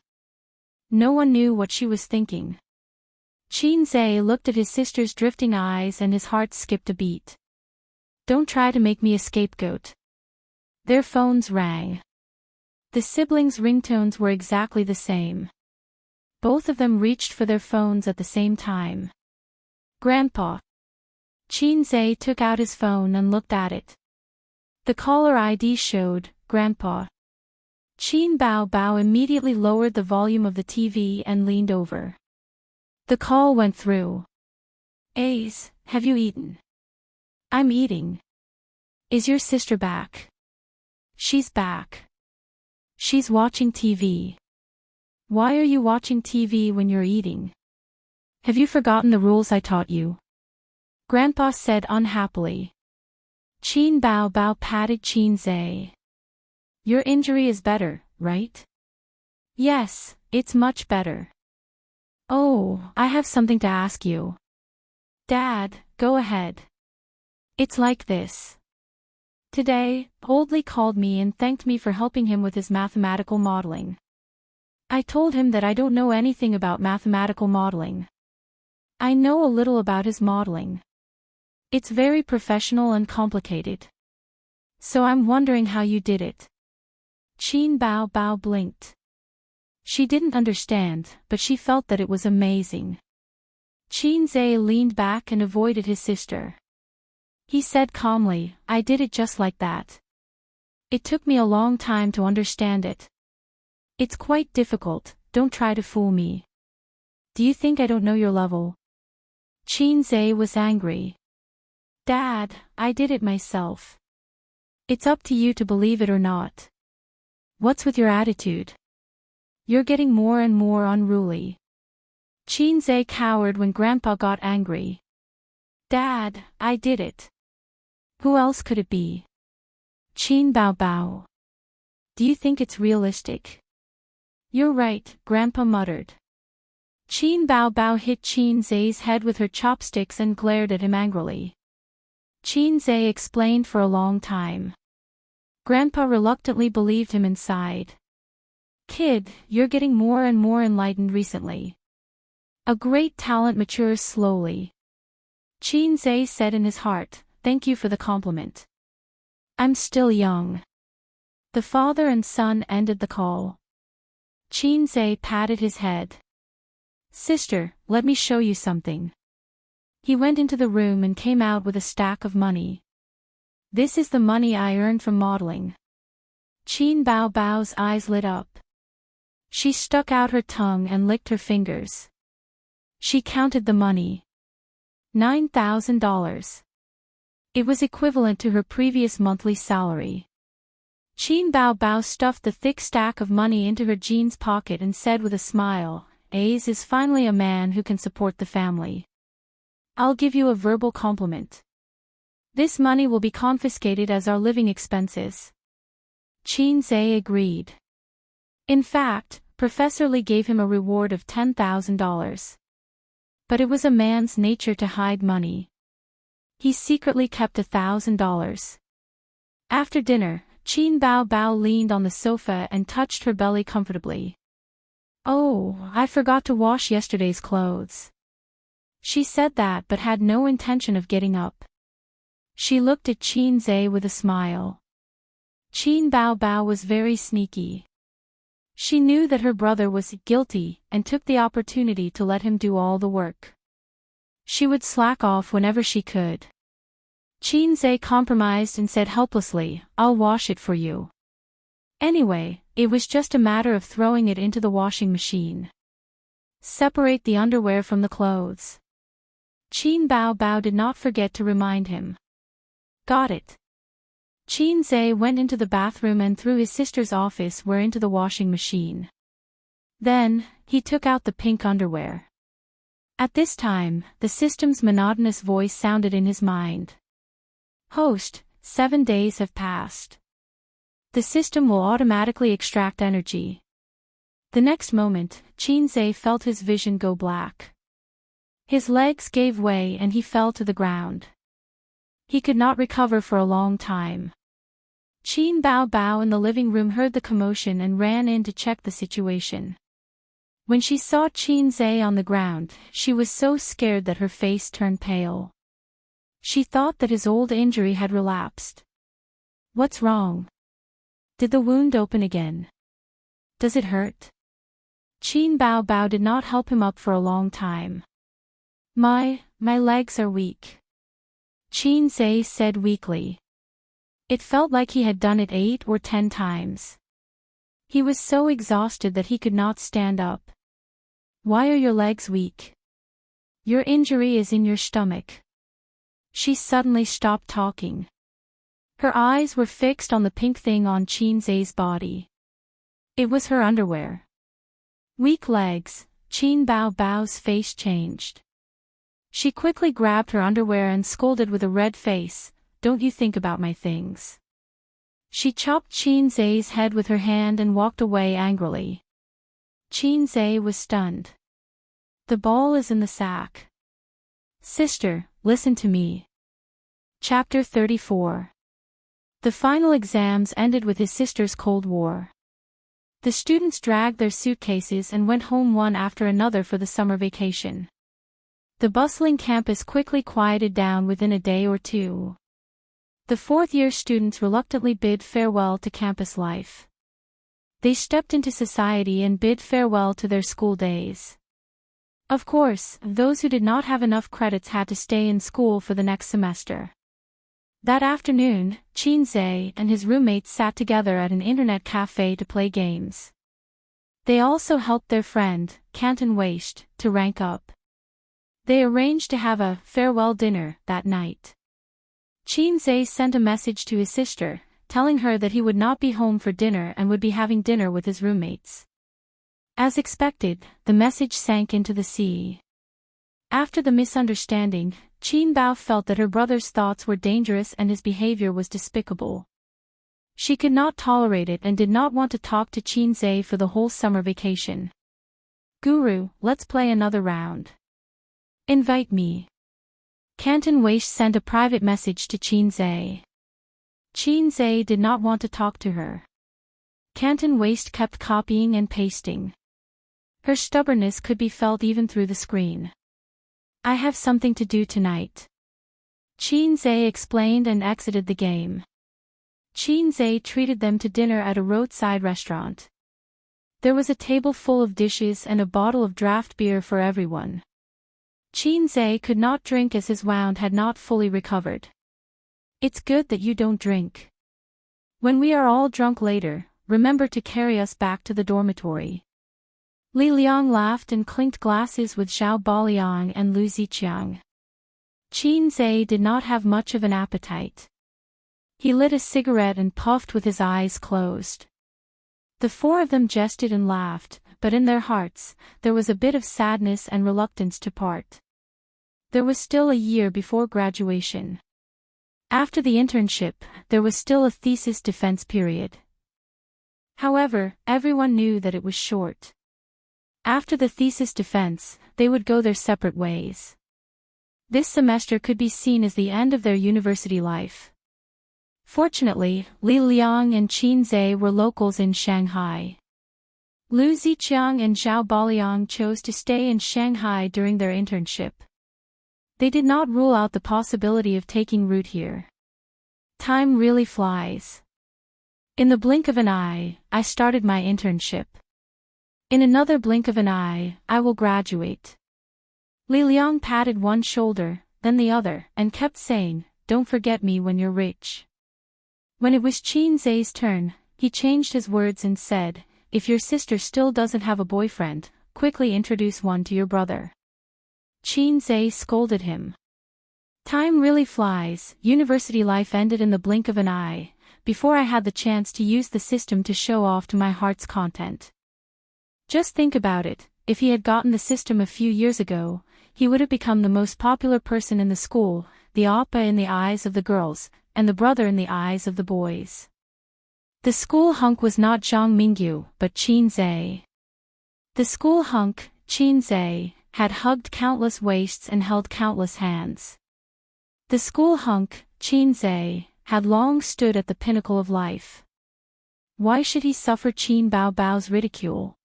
No one knew what she was thinking. Qin Zay looked at his sister's drifting eyes and his heart skipped a beat. Don't try to make me a scapegoat. Their phones rang. The siblings' ringtones were exactly the same. Both of them reached for their phones at the same time. Grandpa. Qin Zay took out his phone and looked at it. The caller ID showed, Grandpa. Qin Bao Bao immediately lowered the volume of the TV and leaned over. The call went through. Ace, have you eaten? I'm eating. Is your sister back? She's back. She's watching TV. Why are you watching TV when you're eating? Have you forgotten the rules I taught you? Grandpa said unhappily. Qin Bao Bao patted Qin Zai. Your injury is better, right? Yes, it's much better. Oh, I have something to ask you. Dad, go ahead. It's like this. Today, Oldley called me and thanked me for helping him with his mathematical modeling. I told him that I don't know anything about mathematical modeling. I know a little about his modeling. It's very professional and complicated. So I'm wondering how you did it. Qin Bao Bao blinked. She didn't understand, but she felt that it was amazing. Qin Zai leaned back and avoided his sister. He said calmly, I did it just like that. It took me a long time to understand it. It's quite difficult, don't try to fool me. Do you think I don't know your level? Qin Zai was angry. Dad, I did it myself. It's up to you to believe it or not. What's with your attitude? You're getting more and more unruly. Qin Zai cowered when Grandpa got angry. Dad, I did it. Who else could it be? Qin Bao Bao. Do you think it's realistic? You're right, Grandpa muttered. Qin Bao Bao hit Qin Zai's head with her chopsticks and glared at him angrily. Qin Zai explained for a long time. Grandpa reluctantly believed him and sighed. Kid, you're getting more and more enlightened recently. A great talent matures slowly. Qin Zai said in his heart, thank you for the compliment. I'm still young. The father and son ended the call. Qin Zai patted his head. Sister, let me show you something. He went into the room and came out with a stack of money. This is the money I earned from modeling. Qin Bao Bao's eyes lit up. She stuck out her tongue and licked her fingers. She counted the money. $9,000. It was equivalent to her previous monthly salary. Qin Bao Bao stuffed the thick stack of money into her jeans pocket and said with a smile, Ace is finally a man who can support the family. I'll give you a verbal compliment. This money will be confiscated as our living expenses. Qin Zai agreed. In fact, Professor Lee gave him a reward of $10,000. But it was a man's nature to hide money. He secretly kept $1,000. After dinner, Qin Bao Bao leaned on the sofa and touched her belly comfortably. Oh, I forgot to wash yesterday's clothes. She said that but had no intention of getting up. She looked at Qin Zai with a smile. Qin Bao Bao was very sneaky. She knew that her brother was guilty and took the opportunity to let him do all the work. She would slack off whenever she could. Qin Zai compromised and said helplessly, I'll wash it for you. Anyway, it was just a matter of throwing it into the washing machine. Separate the underwear from the clothes. Qin Bao Bao did not forget to remind him. Got it. Qin Zai went into the bathroom and through his sister's office were into the washing machine. Then, he took out the pink underwear. At this time, the system's monotonous voice sounded in his mind. Host, 7 days have passed. The system will automatically extract energy. The next moment, Qin Zai felt his vision go black. His legs gave way and he fell to the ground. He could not recover for a long time. Qin Bao Bao in the living room heard the commotion and ran in to check the situation. When she saw Qin Zai on the ground, she was so scared that her face turned pale. She thought that his old injury had relapsed. What's wrong? Did the wound open again? Does it hurt? Qin Bao Bao did not help him up for a long time. My legs are weak. Qin Zai said weakly. It felt like he had done it 8 or 10 times. He was so exhausted that he could not stand up. Why are your legs weak? Your injury is in your stomach. She suddenly stopped talking. Her eyes were fixed on the pink thing on Qin Zai's body. It was her underwear. Weak legs. Qin Bao Bao's face changed. She quickly grabbed her underwear and scolded with a red face, "Don't you think about my things." She chopped Qin Zai's head with her hand and walked away angrily. Qin Zai was stunned. The ball is in the sack. Sister, listen to me. Chapter 34. The final exams ended with his sister's Cold War. The students dragged their suitcases and went home one after another for the summer vacation. The bustling campus quickly quieted down within a day or two. The fourth-year students reluctantly bid farewell to campus life. They stepped into society and bid farewell to their school days. Of course, those who did not have enough credits had to stay in school for the next semester. That afternoon, Qin Zai and his roommates sat together at an internet cafe to play games. They also helped their friend, Canton Waist, to rank up. They arranged to have a farewell dinner that night. Qin Zai sent a message to his sister, telling her that he would not be home for dinner and would be having dinner with his roommates. As expected, the message sank into the sea. After the misunderstanding, Qin Bao felt that her brother's thoughts were dangerous and his behavior was despicable. She could not tolerate it and did not want to talk to Qin Zai for the whole summer vacation. "Guru, let's play another round. Invite me." Canton Waist sent a private message to Qin Zai. Qin Zai did not want to talk to her. Canton Waist kept copying and pasting. Her stubbornness could be felt even through the screen. "I have something to do tonight." Qin Zai explained and exited the game. Qin Zai treated them to dinner at a roadside restaurant. There was a table full of dishes and a bottle of draft beer for everyone. Qin Zai could not drink as his wound had not fully recovered. "It's good that you don't drink. When we are all drunk later, remember to carry us back to the dormitory." Li Liang laughed and clinked glasses with Zhao Baliang and Lu Ziqiang. Qin Zai did not have much of an appetite. He lit a cigarette and puffed with his eyes closed. The four of them jested and laughed, but in their hearts, there was a bit of sadness and reluctance to part. There was still a year before graduation. After the internship, there was still a thesis defense period. However, everyone knew that it was short. After the thesis defense, they would go their separate ways. This semester could be seen as the end of their university life. Fortunately, Li Liang and Qin Zai were locals in Shanghai. Lu Ziqiang and Zhao Baliang chose to stay in Shanghai during their internship. They did not rule out the possibility of taking root here. Time really flies. In the blink of an eye, I started my internship. In another blink of an eye, I will graduate. Li Liang patted one shoulder, then the other, and kept saying, "Don't forget me when you're rich." When it was Qin Zai's turn, he changed his words and said, "If your sister still doesn't have a boyfriend, quickly introduce one to your brother." Qin Zai scolded him. Time really flies. University life ended in the blink of an eye, before I had the chance to use the system to show off to my heart's content. Just think about it, if he had gotten the system a few years ago, he would have become the most popular person in the school, the oppa in the eyes of the girls, and the brother in the eyes of the boys. The school hunk was not Zhang Mingyu, but Qin Zai. The school hunk, Qin Zai, had hugged countless waists and held countless hands. The school hunk, Qin Zai, had long stood at the pinnacle of life. Why should he suffer Qin Bao Bao's ridicule?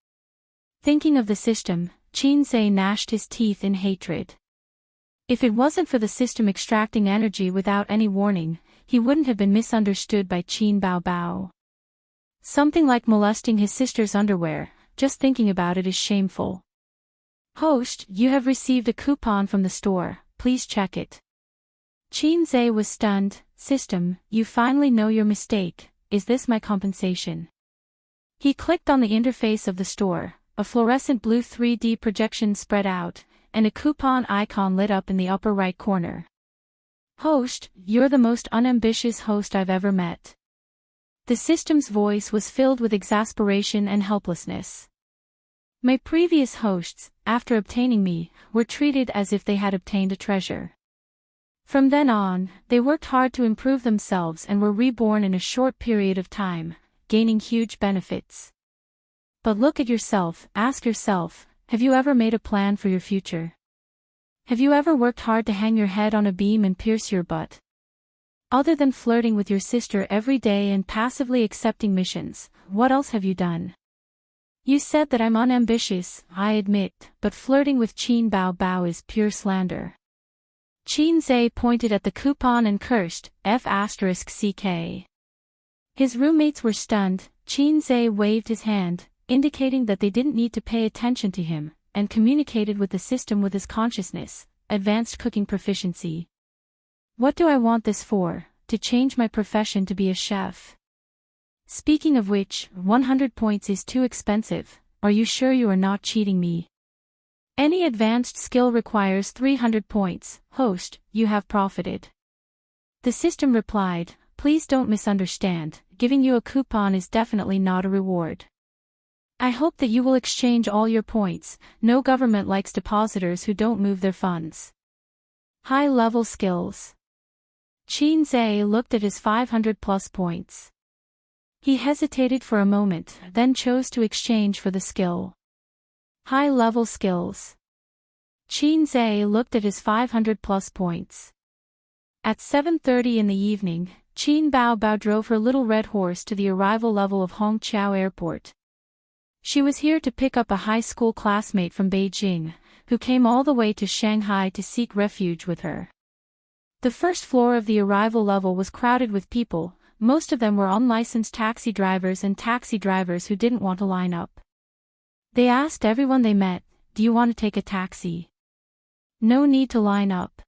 Thinking of the system, Qin Zai gnashed his teeth in hatred. If it wasn't for the system extracting energy without any warning, he wouldn't have been misunderstood by Qin Bao Bao. Something like molesting his sister's underwear, just thinking about it is shameful. "Host, you have received a coupon from the store, please check it." Qin Zai was stunned. "System, you finally know your mistake, is this my compensation?" He clicked on the interface of the store, a fluorescent blue 3D projection spread out, and a coupon icon lit up in the upper right corner. "Host, you're the most unambitious host I've ever met." The system's voice was filled with exasperation and helplessness. My previous hosts, after obtaining me, were treated as if they had obtained a treasure. From then on, they worked hard to improve themselves and were reborn in a short period of time, gaining huge benefits. But look at yourself, ask yourself, have you ever made a plan for your future? Have you ever worked hard to hang your head on a beam and pierce your butt? Other than flirting with your sister every day and passively accepting missions, what else have you done? You said that I'm unambitious, I admit, but flirting with Qin Bao Bao is pure slander. Qin Zhe pointed at the coupon and cursed, F***ck. His roommates were stunned. Qin Zhe waved his hand, indicating that they didn't need to pay attention to him, and communicated with the system with his consciousness, advanced cooking proficiency. What do I want this for? To change my profession to be a chef. Speaking of which, 100 points is too expensive. Are you sure you are not cheating me? Any advanced skill requires 300 points. Host, you have profited. The system replied, please don't misunderstand, giving you a coupon is definitely not a reward. I hope that you will exchange all your points. No government likes depositors who don't move their funds. High-level skills. Qin Zhe looked at his 500 plus points. He hesitated for a moment, then chose to exchange for the skill. High-level skills. Qin Zhe looked at his 500 plus points. At 7:30 in the evening, Qin Bao Bao drove her little red horse to the arrival level of Hongqiao Airport. She was here to pick up a high school classmate from Beijing, who came all the way to Shanghai to seek refuge with her. The first floor of the arrival level was crowded with people. Most of them were unlicensed taxi drivers and taxi drivers who didn't want to line up. They asked everyone they met, do you want to take a taxi? No need to line up.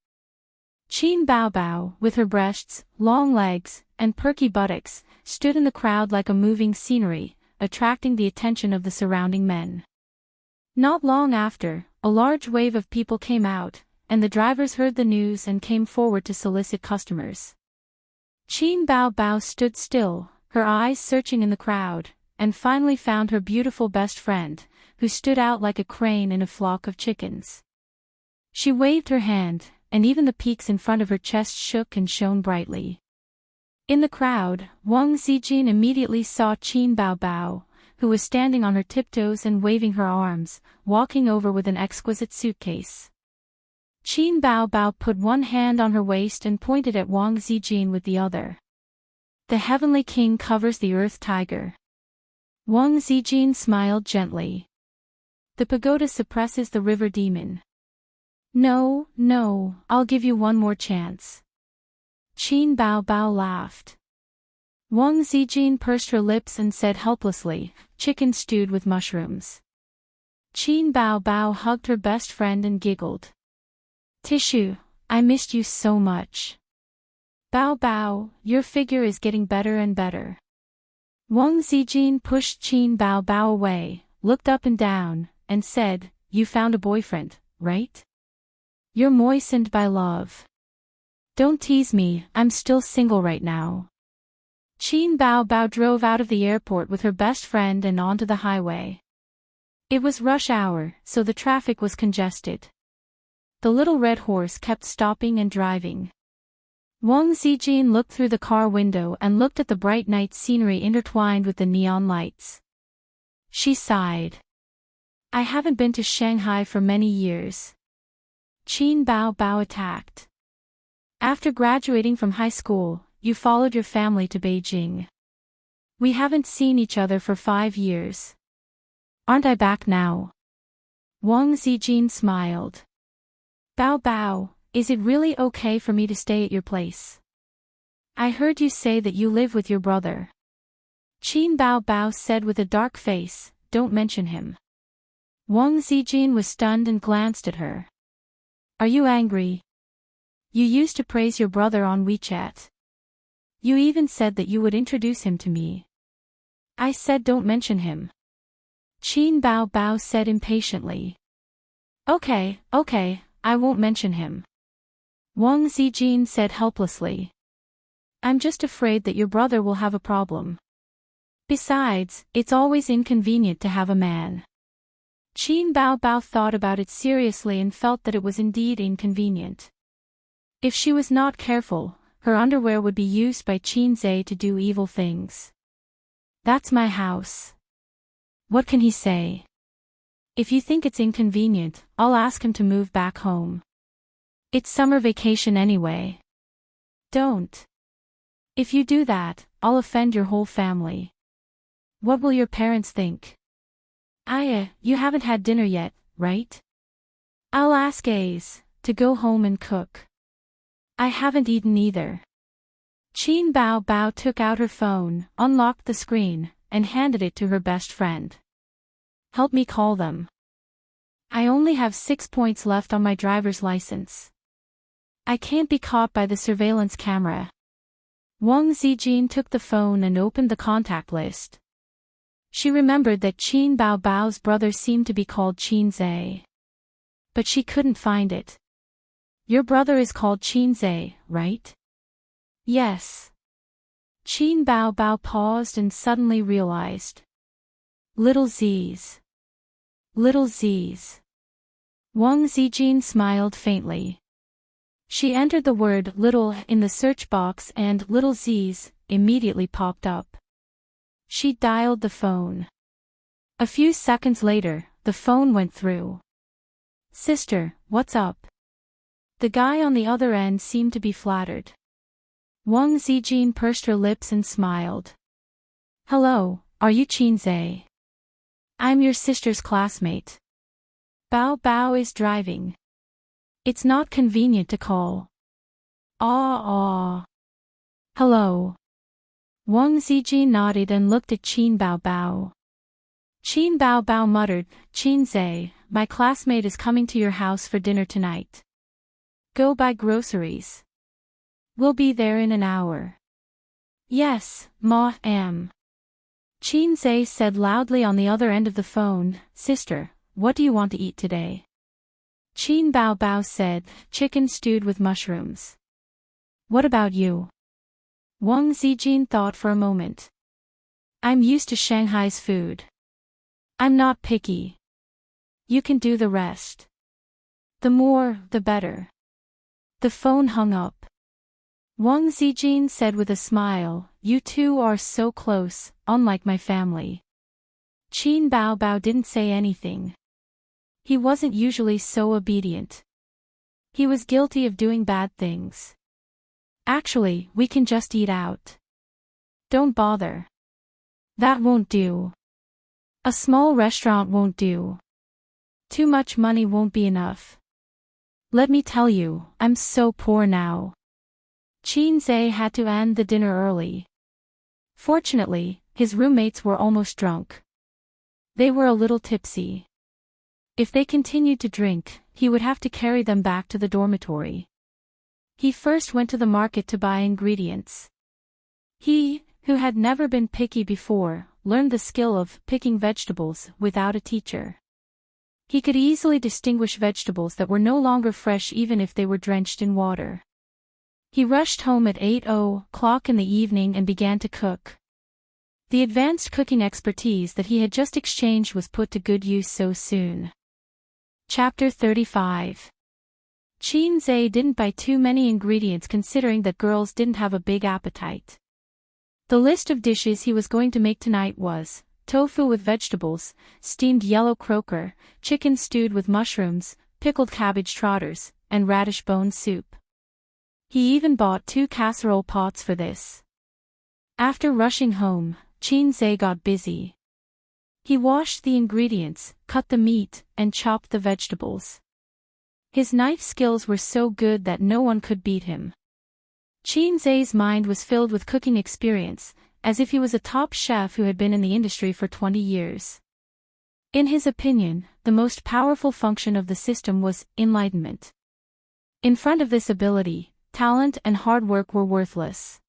Qin Bao Bao, with her breasts, long legs, and perky buttocks, stood in the crowd like a moving scenery, attracting the attention of the surrounding men. Not long after, a large wave of people came out, and the drivers heard the news and came forward to solicit customers. Qin Bao Bao stood still, her eyes searching in the crowd, and finally found her beautiful best friend, who stood out like a crane in a flock of chickens. She waved her hand, and even the peaks in front of her chest shook and shone brightly. In the crowd, Wang Zijin immediately saw Qin Bao Bao, who was standing on her tiptoes and waving her arms, walking over with an exquisite suitcase. Qin Bao Bao put one hand on her waist and pointed at Wang Zijin with the other. The heavenly king covers the earth tiger. Wang Zijin smiled gently. The pagoda suppresses the river demon. No, no, I'll give you one more chance. Qin Bao Bao laughed. Wang Zijin pursed her lips and said helplessly, chicken stewed with mushrooms. Qin Bao Bao hugged her best friend and giggled. Tissue, I missed you so much. Bao Bao, your figure is getting better and better. Wang Zijin pushed Qin Bao Bao away, looked up and down, and said, you found a boyfriend, right? You're moistened by love. Don't tease me, I'm still single right now. Qin Bao Bao drove out of the airport with her best friend and onto the highway. It was rush hour, so the traffic was congested. The little red horse kept stopping and driving. Wang Zijin looked through the car window and looked at the bright night scenery intertwined with the neon lights. She sighed. I haven't been to Shanghai for many years. Qin Bao Bao attacked. After graduating from high school, you followed your family to Beijing. We haven't seen each other for 5 years. Aren't I back now? Wang Zijin smiled. Bao Bao, is it really okay for me to stay at your place? I heard you say that you live with your brother. Qin Bao Bao said with a dark face, don't mention him. Wang Zijin was stunned and glanced at her. Are you angry? You used to praise your brother on WeChat. You even said that you would introduce him to me. I said don't mention him. Qin Bao Bao said impatiently. Okay, I won't mention him. Wang Zijin said helplessly. I'm just afraid that your brother will have a problem. Besides, it's always inconvenient to have a man. Qin Bao Bao thought about it seriously and felt that it was indeed inconvenient. If she was not careful, her underwear would be used by Qin Zhe to do evil things. That's my house. What can he say? If you think it's inconvenient, I'll ask him to move back home. It's summer vacation anyway. Don't. If you do that, I'll offend your whole family. What will your parents think? You haven't had dinner yet, right? I'll ask Ace to go home and cook. I haven't eaten either. Qin Bao Bao took out her phone, unlocked the screen, and handed it to her best friend. Help me call them. I only have 6 points left on my driver's license. I can't be caught by the surveillance camera. Wang Zijin took the phone and opened the contact list. She remembered that Qin Bao Bao's brother seemed to be called Qin Zhe. But she couldn't find it. Your brother is called Qin Zhe, right? Yes. Qin Bao Bao paused and suddenly realized. Little Z's. Little Z's. Wang Zijin smiled faintly. She entered the word little in the search box and little Z's immediately popped up. She dialed the phone. A few seconds later, the phone went through. Sister, what's up? The guy on the other end seemed to be flattered. Wang Zijin pursed her lips and smiled. Hello, are you Qin Zhe? I'm your sister's classmate. Bao Bao is driving. It's not convenient to call. Hello. Wang Zijin nodded and looked at Qin Bao Bao. Qin Bao Bao muttered, Qin Zhe, my classmate is coming to your house for dinner tonight. Go buy groceries. We'll be there in an hour. Yes, am. Qin Zhe said loudly on the other end of the phone, Sister, what do you want to eat today? Qin Bao Bao said, chicken stewed with mushrooms. What about you? Wang Zijin thought for a moment. I'm used to Shanghai's food. I'm not picky. You can do the rest. The more, the better. The phone hung up. Wang Zijin said with a smile, You two are so close, unlike my family. Qin Bao Bao didn't say anything. He wasn't usually so obedient. He was guilty of doing bad things. Actually, we can just eat out. Don't bother. That won't do. A small restaurant won't do. Too much money won't be enough. Let me tell you, I'm so poor now. Qin Zhe had to end the dinner early. Fortunately, his roommates were almost drunk. They were a little tipsy. If they continued to drink, he would have to carry them back to the dormitory. He first went to the market to buy ingredients. He, who had never been picky before, learned the skill of picking vegetables without a teacher. He could easily distinguish vegetables that were no longer fresh even if they were drenched in water. He rushed home at 8:00 in the evening and began to cook. The advanced cooking expertise that he had just exchanged was put to good use so soon. Chapter 35. Qin Zhe didn't buy too many ingredients considering that girls didn't have a big appetite. The list of dishes he was going to make tonight was tofu with vegetables, steamed yellow croaker, chicken stewed with mushrooms, pickled cabbage trotters, and radish bone soup. He even bought 2 casserole pots for this. After rushing home, Qin Zhe got busy. He washed the ingredients, cut the meat, and chopped the vegetables. His knife skills were so good that no one could beat him. Qin Zhe's mind was filled with cooking experience, as if he was a top chef who had been in the industry for 20 years. In his opinion, the most powerful function of the system was enlightenment. In front of this ability, talent and hard work were worthless.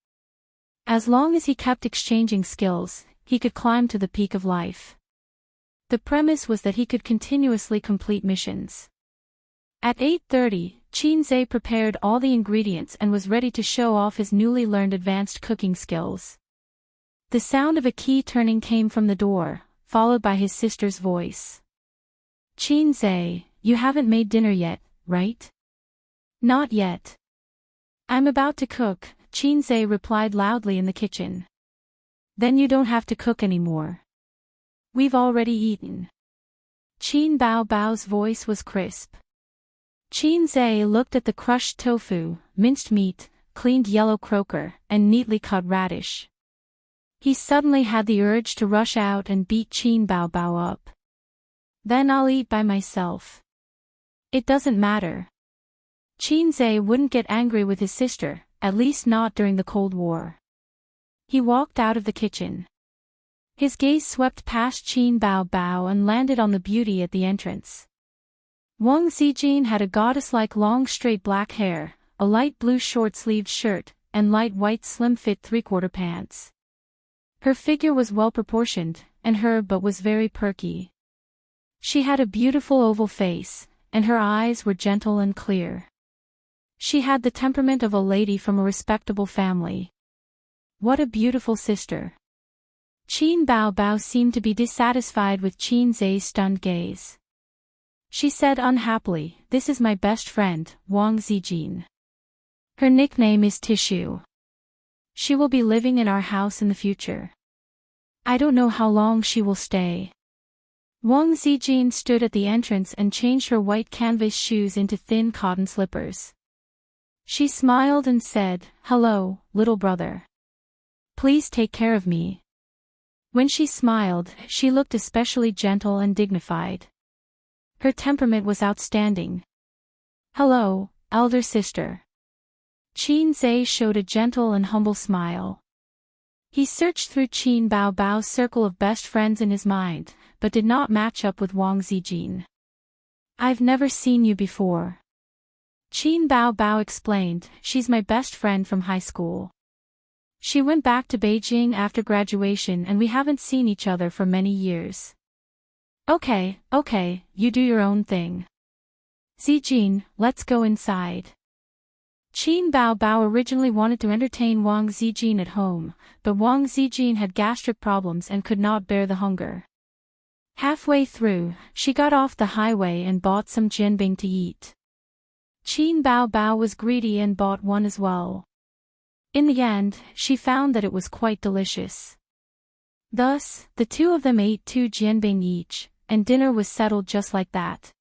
As long as he kept exchanging skills, he could climb to the peak of life. The premise was that he could continuously complete missions. At 8:30, Qin Zhe prepared all the ingredients and was ready to show off his newly learned advanced cooking skills. The sound of a key turning came from the door, followed by his sister's voice. Qinze, you haven't made dinner yet, right? Not yet. I'm about to cook, Qinze replied loudly in the kitchen. Then you don't have to cook anymore. We've already eaten. Qin Bao Bao's voice was crisp. Qinze looked at the crushed tofu, minced meat, cleaned yellow croaker, and neatly cut radish. He suddenly had the urge to rush out and beat Qin Bao Bao up. Then I'll eat by myself. It doesn't matter. Qinze wouldn't get angry with his sister, at least not during the Cold War. He walked out of the kitchen. His gaze swept past Qin Bao Bao and landed on the beauty at the entrance. Wang Zijin had a goddess-like long straight black hair, a light blue short-sleeved shirt, and light white slim-fit three-quarter pants. Her figure was well-proportioned, and but was very perky. She had a beautiful oval face, and her eyes were gentle and clear. She had the temperament of a lady from a respectable family. What a beautiful sister. Qin Bao Bao seemed to be dissatisfied with Qinze's stunned gaze. She said unhappily, "This is my best friend, Wang Zijin. Her nickname is Tissue. She will be living in our house in the future. I don't know how long she will stay." Wang Zijin stood at the entrance and changed her white canvas shoes into thin cotton slippers. She smiled and said, "Hello, little brother. Please take care of me." When she smiled, she looked especially gentle and dignified. Her temperament was outstanding. "Hello, elder sister." Qinze showed a gentle and humble smile. He searched through Qin Bao Bao's circle of best friends in his mind, but did not match up with Wang Zijin. "I've never seen you before." Qin Bao Bao explained, "She's my best friend from high school. She went back to Beijing after graduation and we haven't seen each other for many years." Okay, you do your own thing. Zijin, let's go inside." Qin Bao Bao originally wanted to entertain Wang Zijin at home, but Wang Zijin had gastric problems and could not bear the hunger. Halfway through, she got off the highway and bought some jianbing to eat. Qin Bao Bao was greedy and bought one as well. In the end, she found that it was quite delicious. Thus, the two of them ate 2 jianbing each, and dinner was settled just like that.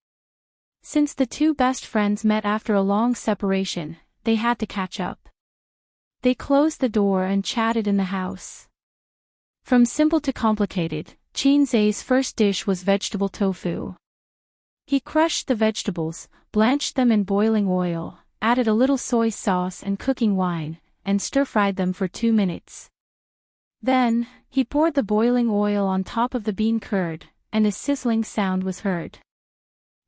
Since the two best friends met after a long separation, they had to catch up. They closed the door and chatted in the house. From simple to complicated, Qinze's first dish was vegetable tofu. He crushed the vegetables, blanched them in boiling oil, added a little soy sauce and cooking wine, and stir-fried them for 2 minutes. Then, he poured the boiling oil on top of the bean curd, and a sizzling sound was heard.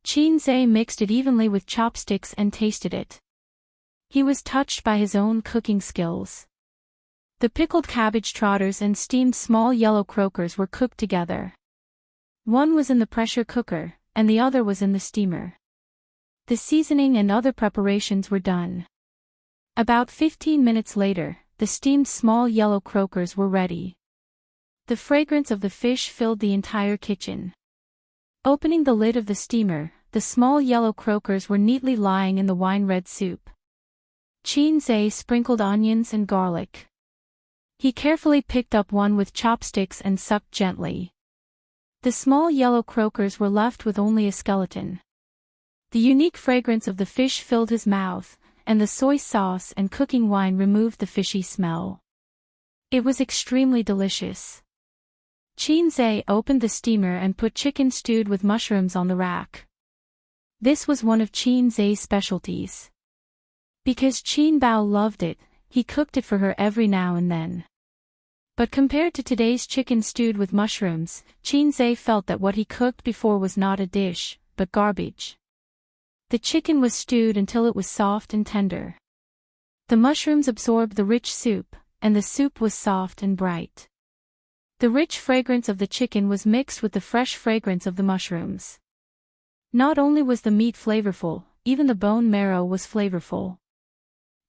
Qinze mixed it evenly with chopsticks and tasted it. He was touched by his own cooking skills. The pickled cabbage trotters and steamed small yellow croakers were cooked together. One was in the pressure cooker, and the other was in the steamer. The seasoning and other preparations were done. About 15 minutes later, the steamed small yellow croakers were ready. The fragrance of the fish filled the entire kitchen. Opening the lid of the steamer, the small yellow croakers were neatly lying in the wine-red soup. Qinze sprinkled onions and garlic. He carefully picked up one with chopsticks and sucked gently. The small yellow croakers were left with only a skeleton. The unique fragrance of the fish filled his mouth, and the soy sauce and cooking wine removed the fishy smell. It was extremely delicious. Qinze opened the steamer and put chicken stewed with mushrooms on the rack. This was one of Qinze's specialties. Because Qin Bao loved it, he cooked it for her every now and then. But compared to today's chicken stewed with mushrooms, Qinze felt that what he cooked before was not a dish, but garbage. The chicken was stewed until it was soft and tender. The mushrooms absorbed the rich soup, and the soup was soft and bright. The rich fragrance of the chicken was mixed with the fresh fragrance of the mushrooms. Not only was the meat flavorful, even the bone marrow was flavorful.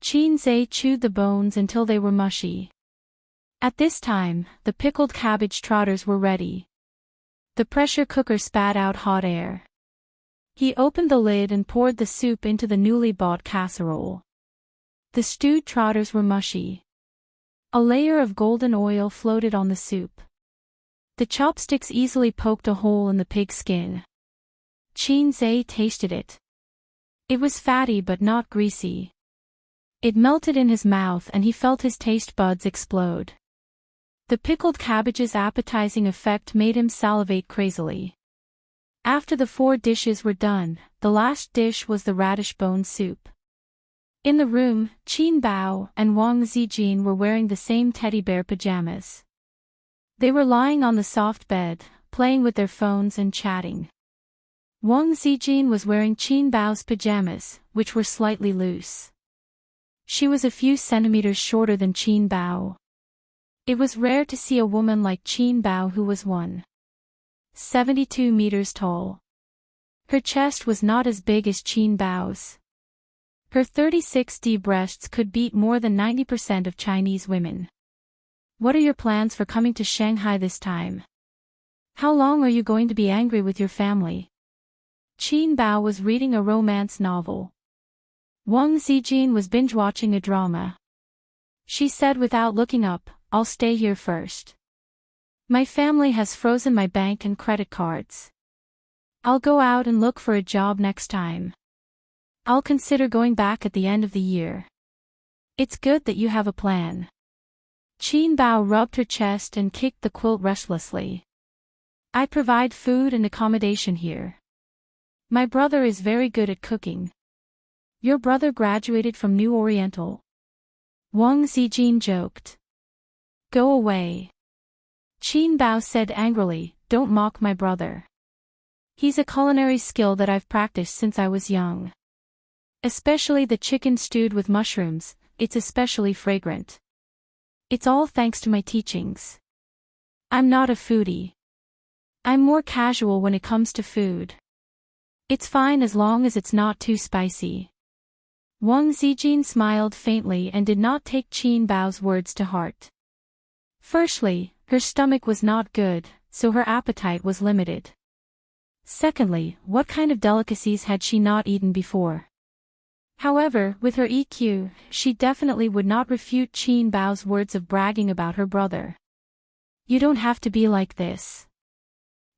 Qinze chewed the bones until they were mushy. At this time, the pickled cabbage trotters were ready. The pressure cooker spat out hot air. He opened the lid and poured the soup into the newly bought casserole. The stewed trotters were mushy. A layer of golden oil floated on the soup. The chopsticks easily poked a hole in the pig's skin. Qin Zhe tasted it. It was fatty but not greasy. It melted in his mouth and he felt his taste buds explode. The pickled cabbage's appetizing effect made him salivate crazily. After the 4 dishes were done, the last dish was the radish bone soup. In the room, Qin Bao and Wang Zijin were wearing the same teddy bear pajamas. They were lying on the soft bed, playing with their phones and chatting. Wang Zijin was wearing Qin Bao's pajamas, which were slightly loose. She was a few centimeters shorter than Qin Bao. It was rare to see a woman like Qin Bao who was 1.72 meters tall. Her chest was not as big as Qin Bao's. Her 36D breasts could beat more than 90% of Chinese women. What are your plans for coming to Shanghai this time? How long are you going to be angry with your family? Qin Bao was reading a romance novel. Wang Zijin was binge-watching a drama. She said without looking up, "I'll stay here first. My family has frozen my bank and credit cards. I'll go out and look for a job next time. I'll consider going back at the end of the year." It's good that you have a plan. Qin Bao rubbed her chest and kicked the quilt restlessly. I provide food and accommodation here. My brother is very good at cooking. Your brother graduated from New Oriental. Wang Zijin joked. Go away. Qin Bao said angrily, don't mock my brother. He's a culinary skill that I've practiced since I was young. Especially the chicken stewed with mushrooms, it's especially fragrant. It's all thanks to my teachings. I'm not a foodie. I'm more casual when it comes to food. It's fine as long as it's not too spicy. Wang Zijin smiled faintly and did not take Qin Bao's words to heart. Firstly, her stomach was not good, so her appetite was limited. Secondly, what kind of delicacies had she not eaten before? However, with her EQ, she definitely would not refute Qin Bao's words of bragging about her brother. You don't have to be like this.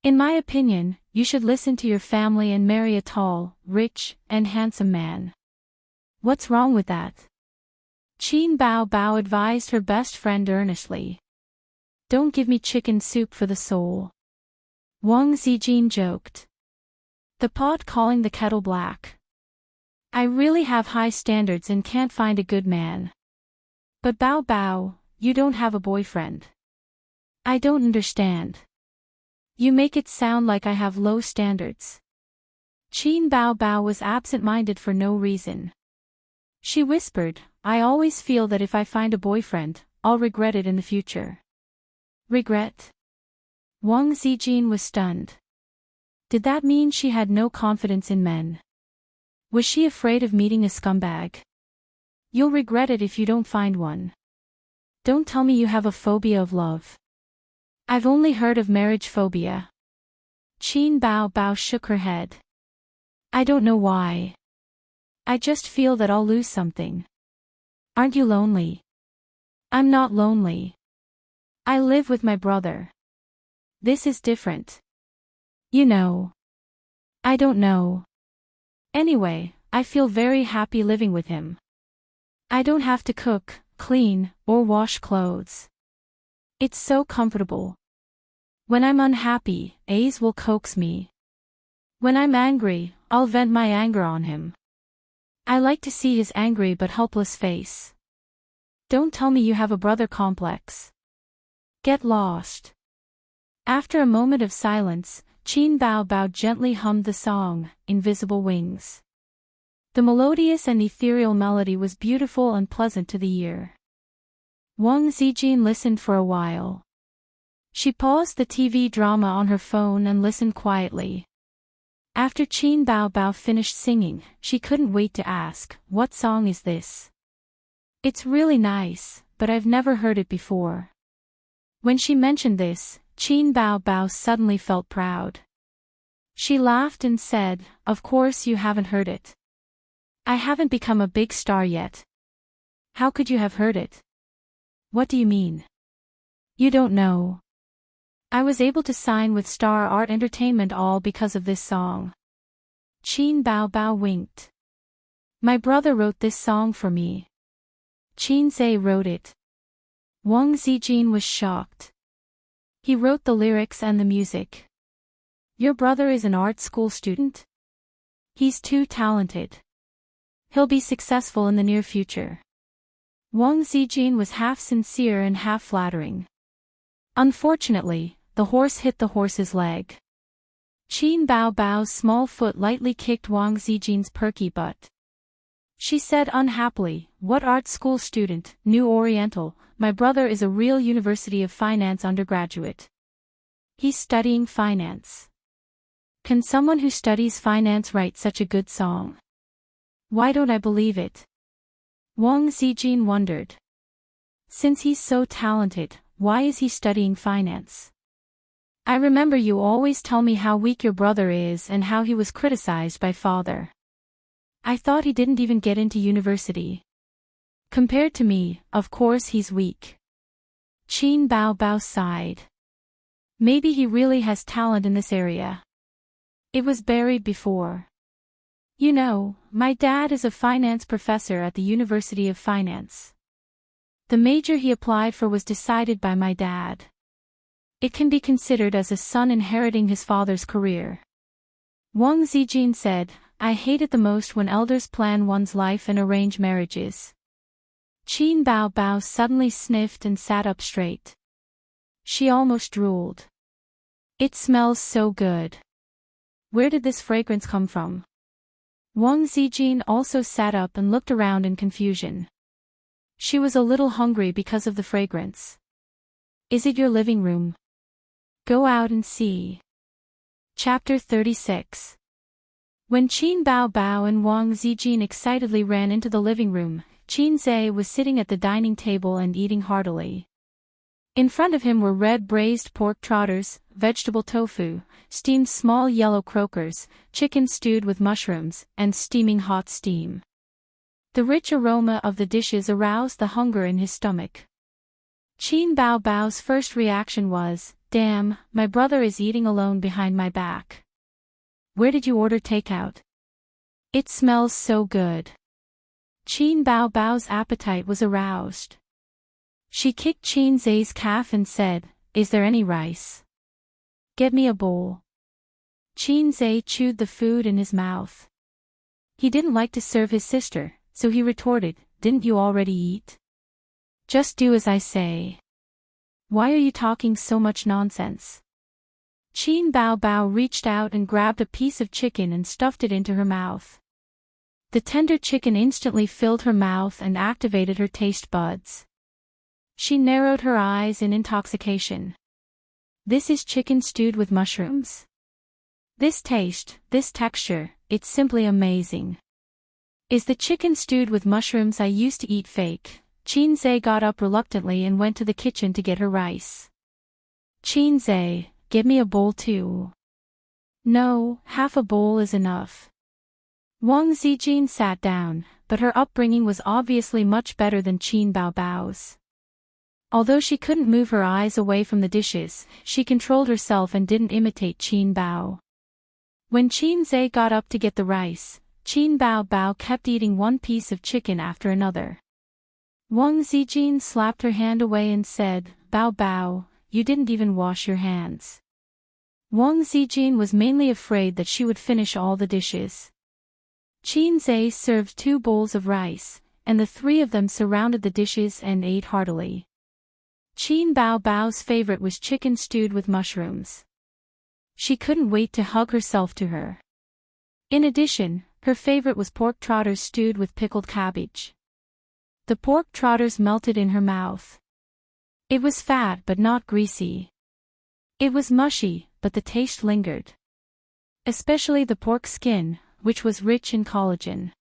In my opinion, you should listen to your family and marry a tall, rich, and handsome man. What's wrong with that? Qin Bao advised her best friend earnestly. Don't give me chicken soup for the soul. Wang Zijin joked. The pot calling the kettle black. I really have high standards and can't find a good man. But Bao, you don't have a boyfriend. I don't understand. You make it sound like I have low standards. Qin Bao was absent-minded for no reason. She whispered, I always feel that if I find a boyfriend, I'll regret it in the future. Regret? Wang Zijin was stunned. Did that mean she had no confidence in men? Was she afraid of meeting a scumbag? You'll regret it if you don't find one. Don't tell me you have a phobia of love. I've only heard of marriage phobia. Qin Bao shook her head. I don't know why. I just feel that I'll lose something. Aren't you lonely? I'm not lonely. I live with my brother. This is different. You know. I don't know. Anyway, I feel very happy living with him. I don't have to cook, clean, or wash clothes. It's so comfortable. When I'm unhappy, Ace will coax me. When I'm angry, I'll vent my anger on him. I like to see his angry but helpless face. Don't tell me you have a brother complex. Get lost. After a moment of silence, Qin Bao gently hummed the song, Invisible Wings. The melodious and ethereal melody was beautiful and pleasant to the ear. Wang Zijin listened for a while. She paused the TV drama on her phone and listened quietly. After Qin Bao finished singing, she couldn't wait to ask, what song is this? It's really nice, but I've never heard it before. When she mentioned this, Qin Bao suddenly felt proud. She laughed and said, "Of course you haven't heard it. I haven't become a big star yet." "How could you have heard it?" "What do you mean?" "You don't know. I was able to sign with Star Art Entertainment all because of this song." Qin Bao Bao winked. "My brother wrote this song for me." Qin Zhe wrote it. Wang Zijin was shocked. "He wrote the lyrics and the music. Your brother is an art school student? He's too talented. He'll be successful in the near future." Wang Zijin was half sincere and half flattering. Unfortunately, the horse hit the horse's leg. Qin Bao Bao's small foot lightly kicked Wang Zijin's perky butt. She said unhappily, "What art school student, New Oriental? My brother is a real University of Finance undergraduate. He's studying finance. Can someone who studies finance write such a good song? Why don't I believe it?" Wang Zijin wondered. Since he's so talented, why is he studying finance? "I remember you always tell me how weak your brother is and how he was criticized by father. I thought he didn't even get into university. Compared to me, of course he's weak." Qin Bao Bao sighed. "Maybe he really has talent in this area. It was buried before. You know, my dad is a finance professor at the University of Finance. The major he applied for was decided by my dad. It can be considered as a son inheriting his father's career." Wang Zijin said, "I hate it the most when elders plan one's life and arrange marriages." Qin Bao Bao suddenly sniffed and sat up straight. She almost drooled. "It smells so good. Where did this fragrance come from?" Wang Zijin also sat up and looked around in confusion. She was a little hungry because of the fragrance. "Is it your living room? Go out and see." Chapter 36. When Qin Bao Bao and Wang Zijin excitedly ran into the living room, Qin Zhe was sitting at the dining table and eating heartily. In front of him were red braised pork trotters, vegetable tofu, steamed small yellow croakers, chicken stewed with mushrooms, and steaming hot steam. The rich aroma of the dishes aroused the hunger in his stomach. Qin Bao Bao's first reaction was, "Damn, my brother is eating alone behind my back. Where did you order takeout? It smells so good." Qin Bao Bao's appetite was aroused. She kicked Qin Zhe's calf and said, "Is there any rice? Get me a bowl." Qin Zhe chewed the food in his mouth. He didn't like to serve his sister, so he retorted, "Didn't you already eat? Just do as I say. Why are you talking so much nonsense?" Qin Bao Bao reached out and grabbed a piece of chicken and stuffed it into her mouth. The tender chicken instantly filled her mouth and activated her taste buds. She narrowed her eyes in intoxication. "This is chicken stewed with mushrooms? This taste, this texture, it's simply amazing. Is the chicken stewed with mushrooms I used to eat fake?" Qin Zhe got up reluctantly and went to the kitchen to get her rice. "Qin Zhe, give me a bowl too." "No, half a bowl is enough." Wang Zijin sat down, but her upbringing was obviously much better than Qin Bao Bao's. Although she couldn't move her eyes away from the dishes, she controlled herself and didn't imitate Qin Bao. When Qin Zhe got up to get the rice, Qin Bao Bao kept eating one piece of chicken after another. Wang Zijin slapped her hand away and said, "Bao Bao, you didn't even wash your hands." Wang Zijin was mainly afraid that she would finish all the dishes. Qin Zhe served 2 bowls of rice, and the 3 of them surrounded the dishes and ate heartily. Qin Bao Bao's favorite was chicken stewed with mushrooms. She couldn't wait to hug herself to her. In addition, her favorite was pork trotters stewed with pickled cabbage. The pork trotters melted in her mouth. It was fat but not greasy. It was mushy, but the taste lingered. Especially the pork skin, which was rich in collagen.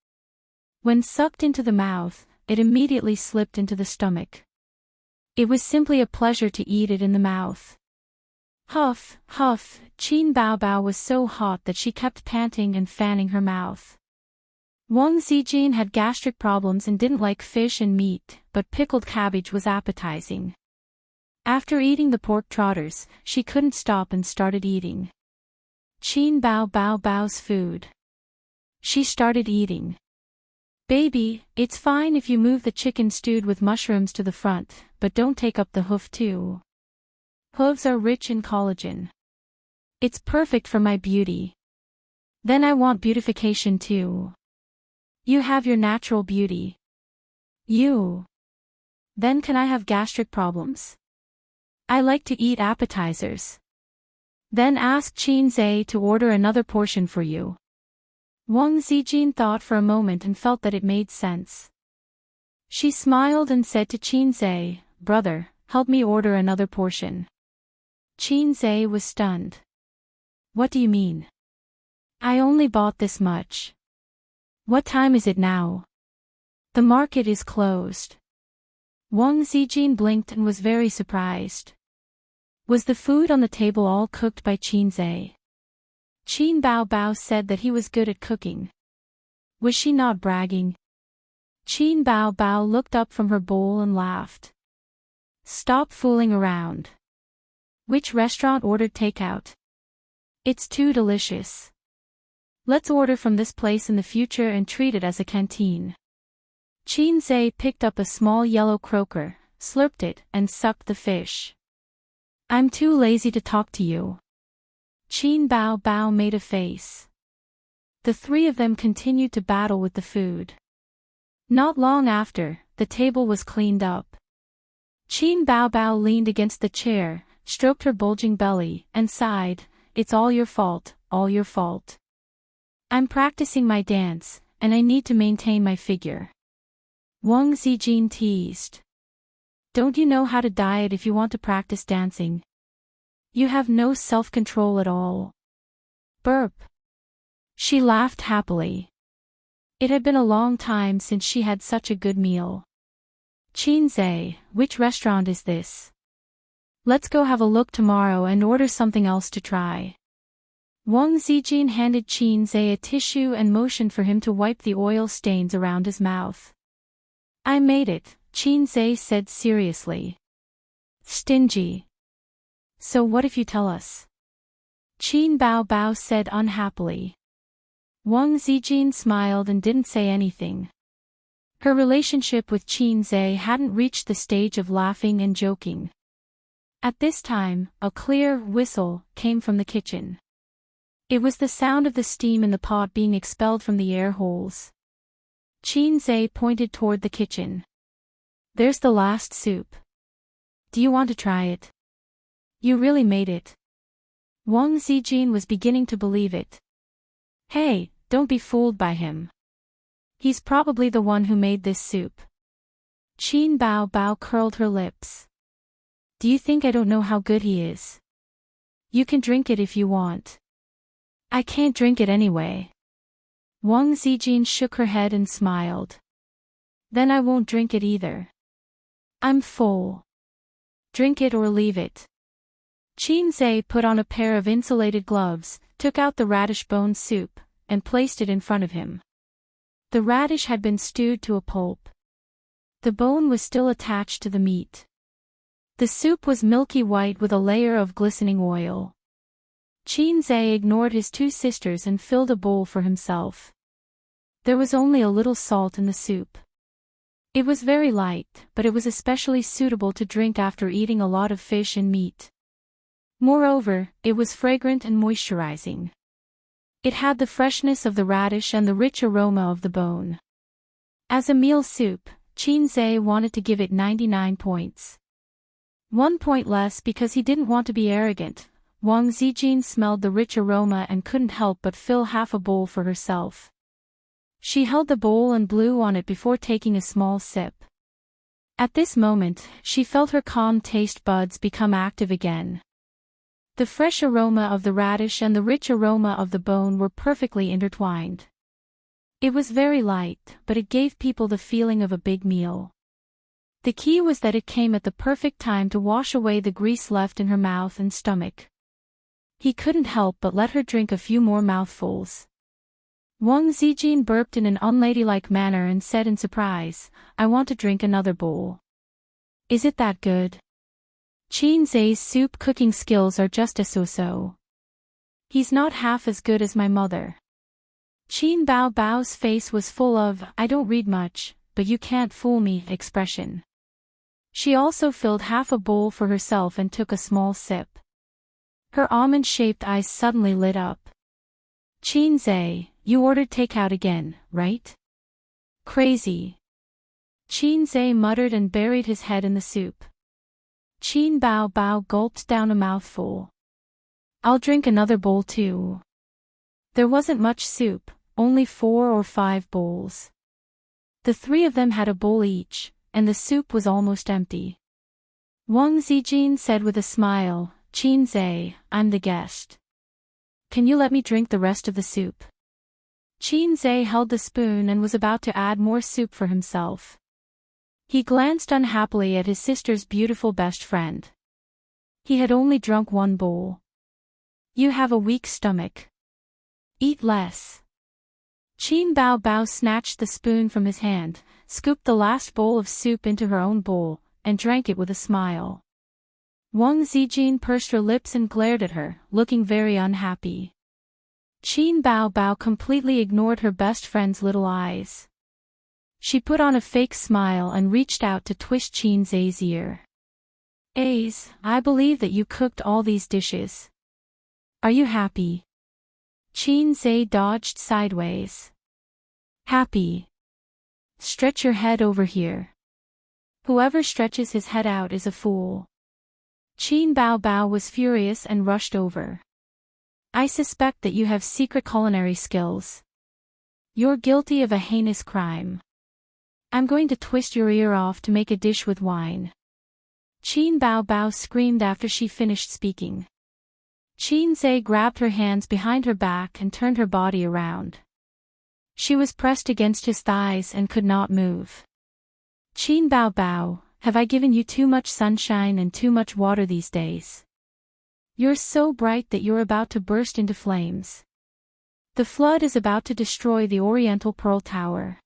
When sucked into the mouth, it immediately slipped into the stomach. It was simply a pleasure to eat it in the mouth. Huff, huff, Qin Baobao was so hot that she kept panting and fanning her mouth. Wang Zijin had gastric problems and didn't like fish and meat, but pickled cabbage was appetizing. After eating the pork trotters, she couldn't stop and started eating. Qin Baobao's food. She started eating. Baby, it's fine if you move the chicken stewed with mushrooms to the front, but don't take up the hoof too. Hooves are rich in collagen. It's perfect for my beauty. Then I want beautification too. You have your natural beauty. You. Then can I have gastric problems? I like to eat appetizers. Then ask Qin Zhe to order another portion for you. Wang Zijin thought for a moment and felt that it made sense. She smiled and said to Qin Zhe, "Brother, help me order another portion." Qin Zhe was stunned. What do you mean? I only bought this much. What time is it now? The market is closed. Wang Zijin blinked and was very surprised. Was the food on the table all cooked by Qin Zhe? Qin Baobao said that he was good at cooking. Was she not bragging? Qin Baobao looked up from her bowl and laughed. Stop fooling around. Which restaurant ordered takeout? It's too delicious. Let's order from this place in the future and treat it as a canteen. Qin Zhe picked up a small yellow croaker, slurped it, and sucked the fish. I'm too lazy to talk to you. Qin Baobao made a face. The three of them continued to battle with the food. Not long after, the table was cleaned up. Qin Baobao leaned against the chair, stroked her bulging belly, and sighed, "It's all your fault, all your fault. I'm practicing my dance, and I need to maintain my figure." Wang Zijin teased. Don't you know how to diet if you want to practice dancing? You have no self-control at all. Burp. She laughed happily. It had been a long time since she had such a good meal. Qin Zhe, which restaurant is this? Let's go have a look tomorrow and order something else to try. Wang Zijin handed Qin Zhe a tissue and motioned for him to wipe the oil stains around his mouth. I made it, Qin Zhe said seriously. Stingy. So what if you tell us? Qin Baobao said unhappily. Wang Zijin smiled and didn't say anything. Her relationship with Qin Zhe hadn't reached the stage of laughing and joking. At this time, a clear whistle came from the kitchen. It was the sound of the steam in the pot being expelled from the air holes. Qin Zhe pointed toward the kitchen. There's the last soup. Do you want to try it? You really made it. Wang Zijin was beginning to believe it. Hey, don't be fooled by him. He's probably the one who made this soup. Qin Baobao curled her lips. Do you think I don't know how good he is? You can drink it if you want. I can't drink it anyway. Wang Zijin shook her head and smiled. Then I won't drink it either. I'm full. Drink it or leave it. Qin Zhe put on a pair of insulated gloves, took out the radish bone soup, and placed it in front of him. The radish had been stewed to a pulp. The bone was still attached to the meat. The soup was milky white with a layer of glistening oil. Qin Zhe ignored his two sisters and filled a bowl for himself. There was only a little salt in the soup. It was very light, but it was especially suitable to drink after eating a lot of fish and meat. Moreover, it was fragrant and moisturizing. It had the freshness of the radish and the rich aroma of the bone. As a meal soup, Qin Zhe wanted to give it 99 points. 1 point less because he didn't want to be arrogant. Wang Zijin smelled the rich aroma and couldn't help but fill half a bowl for herself. She held the bowl and blew on it before taking a small sip. At this moment, she felt her calm taste buds become active again. The fresh aroma of the radish and the rich aroma of the bone were perfectly intertwined. It was very light, but it gave people the feeling of a big meal. The key was that it came at the perfect time to wash away the grease left in her mouth and stomach. He couldn't help but let her drink a few more mouthfuls. Wang Zijin burped in an unladylike manner and said in surprise, "I want to drink another bowl." "Is it that good?" "Qin Zai's soup cooking skills are just a so-so. He's not half as good as my mother." Qin Bao Bao's face was full of, "I don't read much, but you can't fool me" expression. She also filled half a bowl for herself and took a small sip. Her almond-shaped eyes suddenly lit up. "Qin Zai, you ordered takeout again, right?" "Crazy." Qin Zai muttered and buried his head in the soup. Qin Bao Bao gulped down a mouthful. "I'll drink another bowl too." There wasn't much soup, only 4 or 5 bowls. The 3 of them had a bowl each, and the soup was almost empty. Wang Zijin said with a smile, "Qin Zai, I'm the guest. Can you let me drink the rest of the soup?" Qin Zai held the spoon and was about to add more soup for himself. He glanced unhappily at his sister's beautiful best friend. He had only drunk 1 bowl. "You have a weak stomach. Eat less." Qin Bao Bao snatched the spoon from his hand, scooped the last bowl of soup into her own bowl, and drank it with a smile. Wang Zijin pursed her lips and glared at her, looking very unhappy. Qin Bao Bao completely ignored her best friend's little eyes. She put on a fake smile and reached out to twist Qin Zai's ear. "Ace, I believe that you cooked all these dishes. Are you happy?" Qin Zai dodged sideways. "Happy? Stretch your head over here. Whoever stretches his head out is a fool." Qin Bao Bao was furious and rushed over. "I suspect that you have secret culinary skills. You're guilty of a heinous crime. I'm going to twist your ear off to make a dish with wine." Qin Bao Bao screamed after she finished speaking. Qin Zai grabbed her hands behind her back and turned her body around. She was pressed against his thighs and could not move. "Qin Bao Bao, have I given you too much sunshine and too much water these days? You're so bright that you're about to burst into flames. The flood is about to destroy the Oriental Pearl Tower.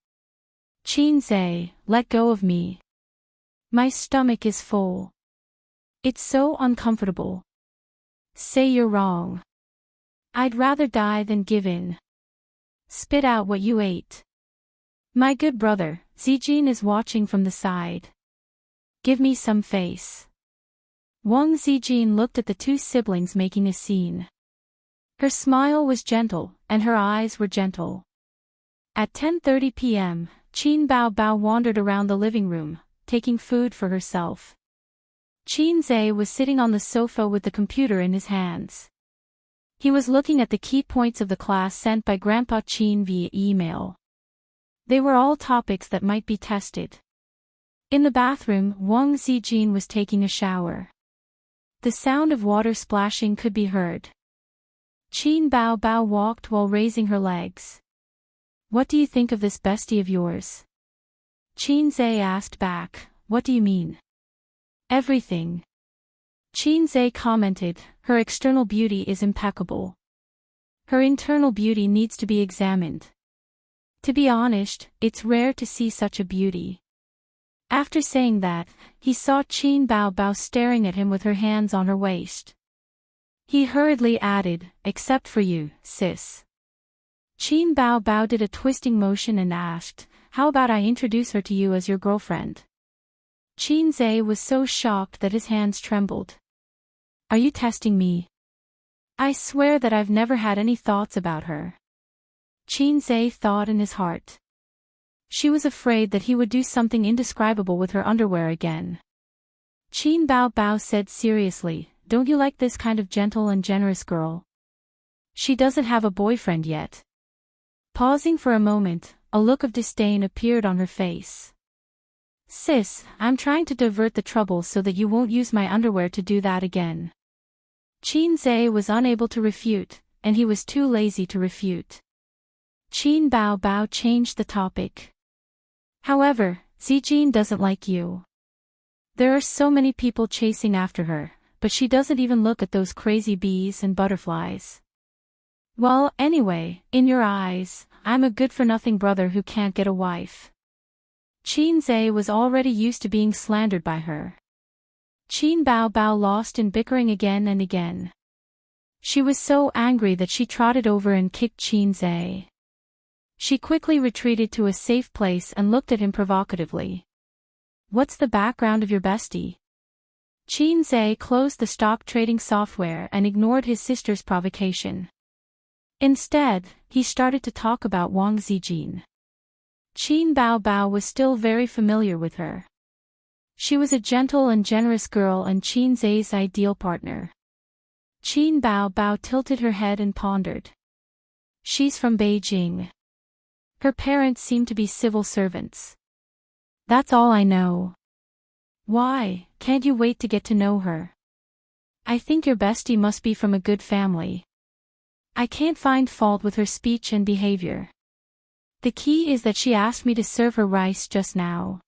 Qin Zai, let go of me. My stomach is full. It's so uncomfortable. Say you're wrong. I'd rather die than give in. Spit out what you ate. My good brother, Zijin is watching from the side. Give me some face." Wang Zijin looked at the 2 siblings making a scene. Her smile was gentle, and her eyes were gentle. At 10:30 p.m., Qin Bao Bao wandered around the living room, taking food for herself. Qin Zai was sitting on the sofa with the computer in his hands. He was looking at the key points of the class sent by Grandpa Qin via email. They were all topics that might be tested. In the bathroom, Wang Zijin was taking a shower. The sound of water splashing could be heard. Qin Bao Bao walked while raising her legs. "What do you think of this bestie of yours?" Qin Zai asked back, "What do you mean?" "Everything." Qin Zai commented, "Her external beauty is impeccable. Her internal beauty needs to be examined. To be honest, it's rare to see such a beauty." After saying that, he saw Qin Bao Bao staring at him with her hands on her waist. He hurriedly added, "Except for you, sis." Qin Bao Bao did a twisting motion and asked, "How about I introduce her to you as your girlfriend?" Qin Zai was so shocked that his hands trembled. "Are you testing me? I swear that I've never had any thoughts about her." Qin Zai thought in his heart. She was afraid that he would do something indescribable with her underwear again. Qin Bao Bao said seriously, "Don't you like this kind of gentle and generous girl? She doesn't have a boyfriend yet." Pausing for a moment, a look of disdain appeared on her face. "Sis, I'm trying to divert the trouble so that you won't use my underwear to do that again." Qin Zai was unable to refute, and he was too lazy to refute. Qin Bao Bao changed the topic. "However, Zijin doesn't like you. There are so many people chasing after her, but she doesn't even look at those crazy bees and butterflies. Well, anyway, in your eyes, I'm a good-for-nothing brother who can't get a wife. Qin Zhe was already used to being slandered by her. Qin Bao Bao lost in bickering again and again. She was so angry that she trotted over and kicked Qin Zhe. She quickly retreated to a safe place and looked at him provocatively. What's the background of your bestie? Qin Zhe closed the stock trading software and ignored his sister's provocation. Instead, he started to talk about Wang Zijin. Qin Bao Bao was still very familiar with her. She was a gentle and generous girl and Qin Zhe's ideal partner. Qin Bao Bao tilted her head and pondered. She's from Beijing. Her parents seem to be civil servants. That's all I know. Why, can't you wait to get to know her? I think your bestie must be from a good family. I can't find fault with her speech and behavior. The key is that she asked me to serve her rice just now.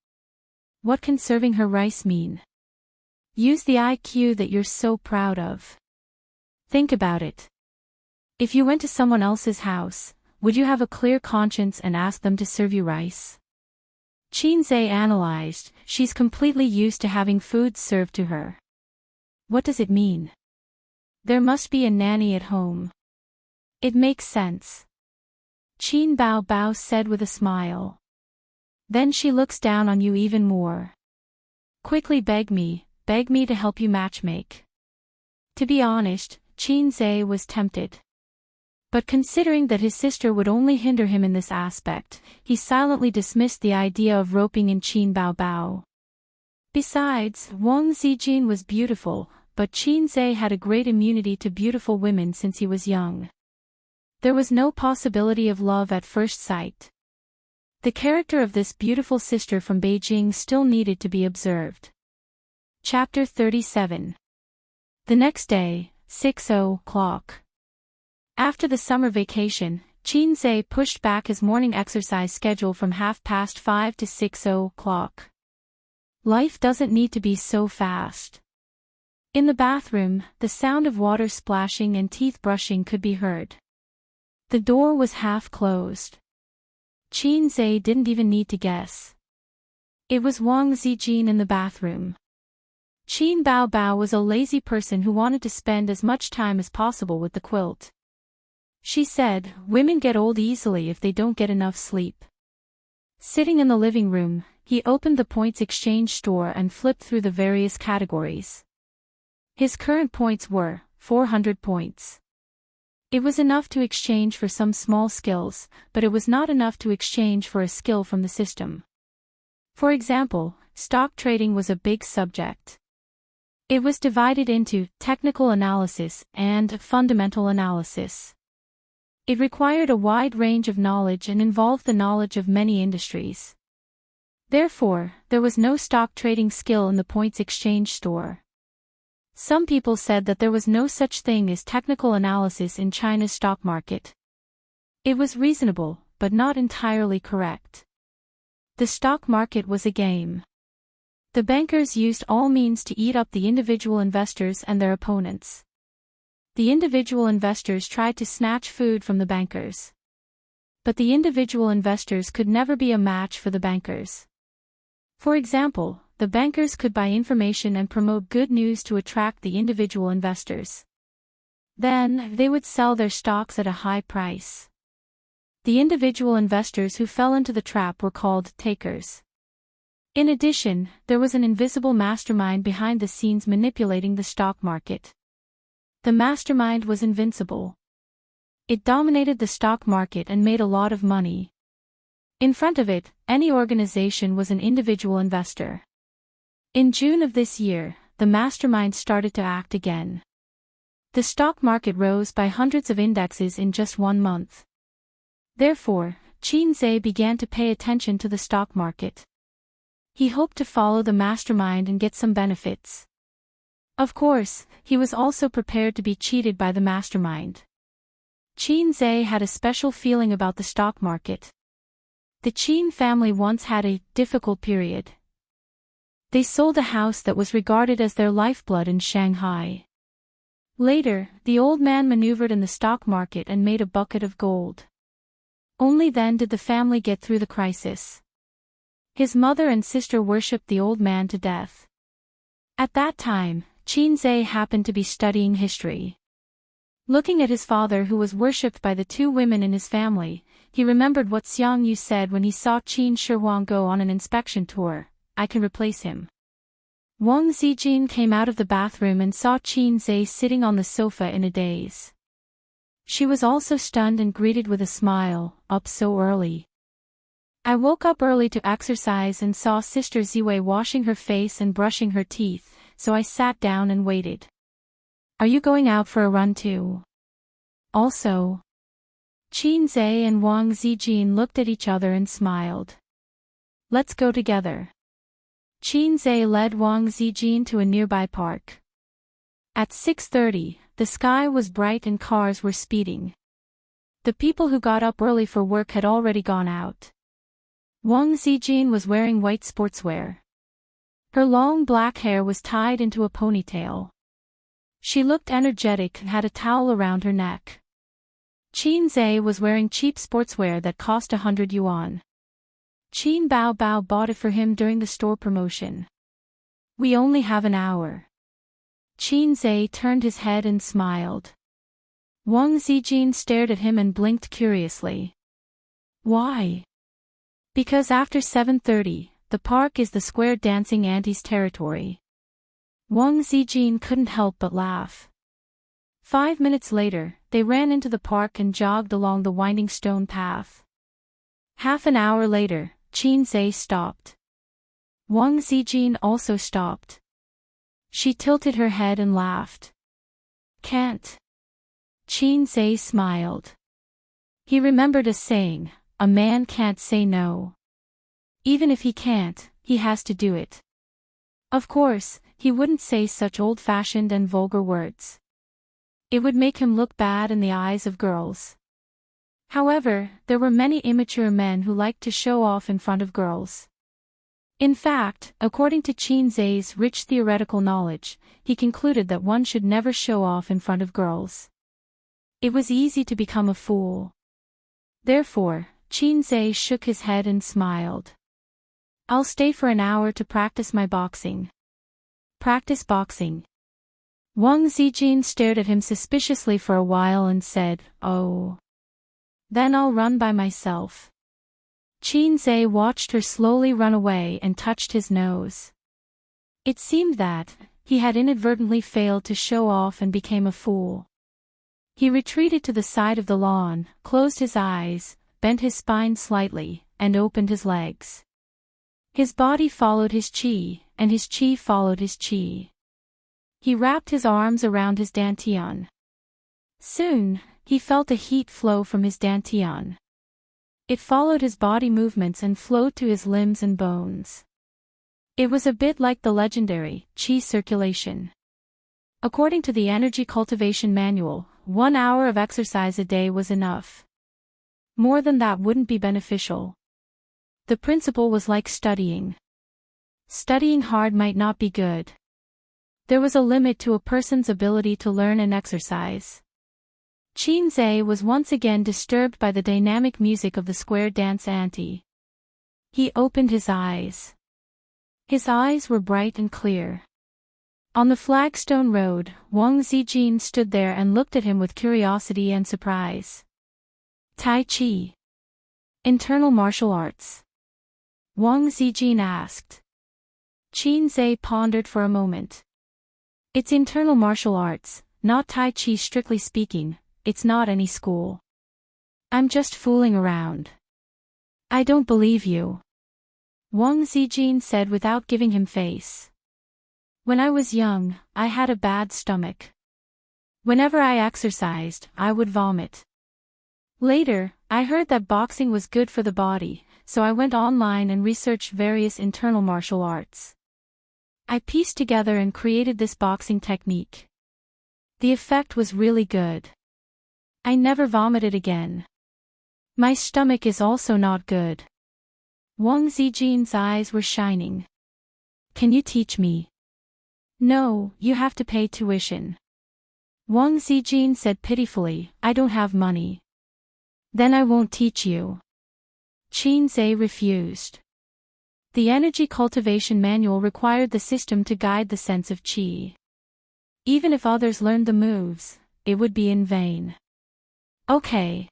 What can serving her rice mean? Use the IQ that you're so proud of. Think about it. If you went to someone else's house, would you have a clear conscience and ask them to serve you rice? Qin Zhe analyzed, she's completely used to having food served to her. What does it mean? There must be a nanny at home. It makes sense. Qin Bao Bao said with a smile. Then she looks down on you even more. Quickly beg me to help you matchmake. To be honest, Qin Zhe was tempted. But considering that his sister would only hinder him in this aspect, he silently dismissed the idea of roping in Qin Bao Bao. Besides, Wang Zijin was beautiful, but Qin Zhe had a great immunity to beautiful women since he was young. There was no possibility of love at first sight. The character of this beautiful sister from Beijing still needed to be observed. Chapter 37. The next day, 6:00. After the summer vacation, Qin Zhe pushed back his morning exercise schedule from 5:30 to 6:00. Life doesn't need to be so fast. In the bathroom, the sound of water splashing and teeth brushing could be heard. The door was half closed. Qin Zhe didn't even need to guess. It was Wang Zijin in the bathroom. Qin Bao Bao was a lazy person who wanted to spend as much time as possible with the quilt. She said, women get old easily if they don't get enough sleep. Sitting in the living room, he opened the points exchange store and flipped through the various categories. His current points were 400 points. It was enough to exchange for some small skills, but it was not enough to exchange for a skill from the system. For example, stock trading was a big subject. It was divided into technical analysis and fundamental analysis. It required a wide range of knowledge and involved the knowledge of many industries. Therefore, there was no stock trading skill in the points exchange store. Some people said that there was no such thing as technical analysis in China's stock market. It was reasonable, but not entirely correct. The stock market was a game. The bankers used all means to eat up the individual investors and their opponents. The individual investors tried to snatch food from the bankers. But the individual investors could never be a match for the bankers. For example, the bankers could buy information and promote good news to attract the individual investors. Then, they would sell their stocks at a high price. The individual investors who fell into the trap were called takers. In addition, there was an invisible mastermind behind the scenes manipulating the stock market. The mastermind was invincible. It dominated the stock market and made a lot of money. In front of it, any organization was an individual investor. In June of this year, the mastermind started to act again. The stock market rose by hundreds of indexes in just 1 month. Therefore, Qin Zhe began to pay attention to the stock market. He hoped to follow the mastermind and get some benefits. Of course, he was also prepared to be cheated by the mastermind. Qin Zhe had a special feeling about the stock market. The Qin family once had a difficult period. They sold a house that was regarded as their lifeblood in Shanghai. Later, the old man maneuvered in the stock market and made a bucket of gold. Only then did the family get through the crisis. His mother and sister worshipped the old man to death. At that time, Qinzhe happened to be studying history. Looking at his father who was worshipped by the two women in his family, he remembered what Xiang Yu said when he saw Qin Shihuang go on an inspection tour: "I can replace him." Wang Zijin came out of the bathroom and saw Qinzhe sitting on the sofa in a daze. She was also stunned and greeted with a smile, "Up so early?" "I woke up early to exercise and saw Sister Ziwei washing her face and brushing her teeth, so I sat down and waited." "Are you going out for a run too?" "Also." Qinzhe and Wang Zijin looked at each other and smiled. "Let's go together." Qinzhe led Wang Zijin to a nearby park. At 6:30, the sky was bright and cars were speeding. The people who got up early for work had already gone out. Wang Zijin was wearing white sportswear. Her long black hair was tied into a ponytail. She looked energetic and had a towel around her neck. Qinzhe was wearing cheap sportswear that cost 100 yuan. Qin Bao bought it for him during the store promotion. "We only have an hour." Qinzhe turned his head and smiled. Wang Zijin stared at him and blinked curiously. "Why?" "Because after 7:30, the park is the square dancing auntie's territory." Wang Zijin couldn't help but laugh. 5 minutes later, they ran into the park and jogged along the winding stone path. Half an hour later, Qinzhe stopped. Wang Zijin also stopped. She tilted her head and laughed. "Can't." Qinzhe smiled. He remembered a saying: "A man can't say no. Even if he can't, he has to do it." Of course, he wouldn't say such old-fashioned and vulgar words. It would make him look bad in the eyes of girls. However, there were many immature men who liked to show off in front of girls. In fact, according to Qinzhe's rich theoretical knowledge, he concluded that one should never show off in front of girls. It was easy to become a fool. Therefore, Qinzhe shook his head and smiled. "I'll stay for an hour to practice my boxing." "Practice boxing?" Wang Zijin stared at him suspiciously for a while and said, "Oh. Then I'll run by myself." Qinzhe watched her slowly run away and touched his nose. It seemed that he had inadvertently failed to show off and became a fool. He retreated to the side of the lawn, closed his eyes, bent his spine slightly, and opened his legs. His body followed his qi, and his qi followed his qi. He wrapped his arms around his dantian. Soon, he felt a heat flow from his dantian. It followed his body movements and flowed to his limbs and bones. It was a bit like the legendary qi circulation. According to the Energy Cultivation Manual, 1 hour of exercise a day was enough. More than that wouldn't be beneficial. The principle was like studying. Studying hard might not be good. There was a limit to a person's ability to learn and exercise. Qinzhe was once again disturbed by the dynamic music of the square dance auntie. He opened his eyes. His eyes were bright and clear. On the flagstone road, Wang Zijin stood there and looked at him with curiosity and surprise. "Tai Chi? Internal martial arts?" Wang Zijin asked. Qinzhe pondered for a moment. "It's internal martial arts, not Tai Chi strictly speaking. It's not any school. I'm just fooling around." "I don't believe you," Wang Zijin said without giving him face. "When I was young, I had a bad stomach. Whenever I exercised, I would vomit. Later, I heard that boxing was good for the body, so I went online and researched various internal martial arts. I pieced together and created this boxing technique. The effect was really good. I never vomited again. My stomach is also not good." Wang Zijin's eyes were shining. Can you teach me? No, you have to pay tuition. Wang Zijin said pitifully, I don't have money. Then I won't teach you. Qin Zhe refused. The energy cultivation manual required the system to guide the sense of qi. Even if others learned the moves, it would be in vain. Okay.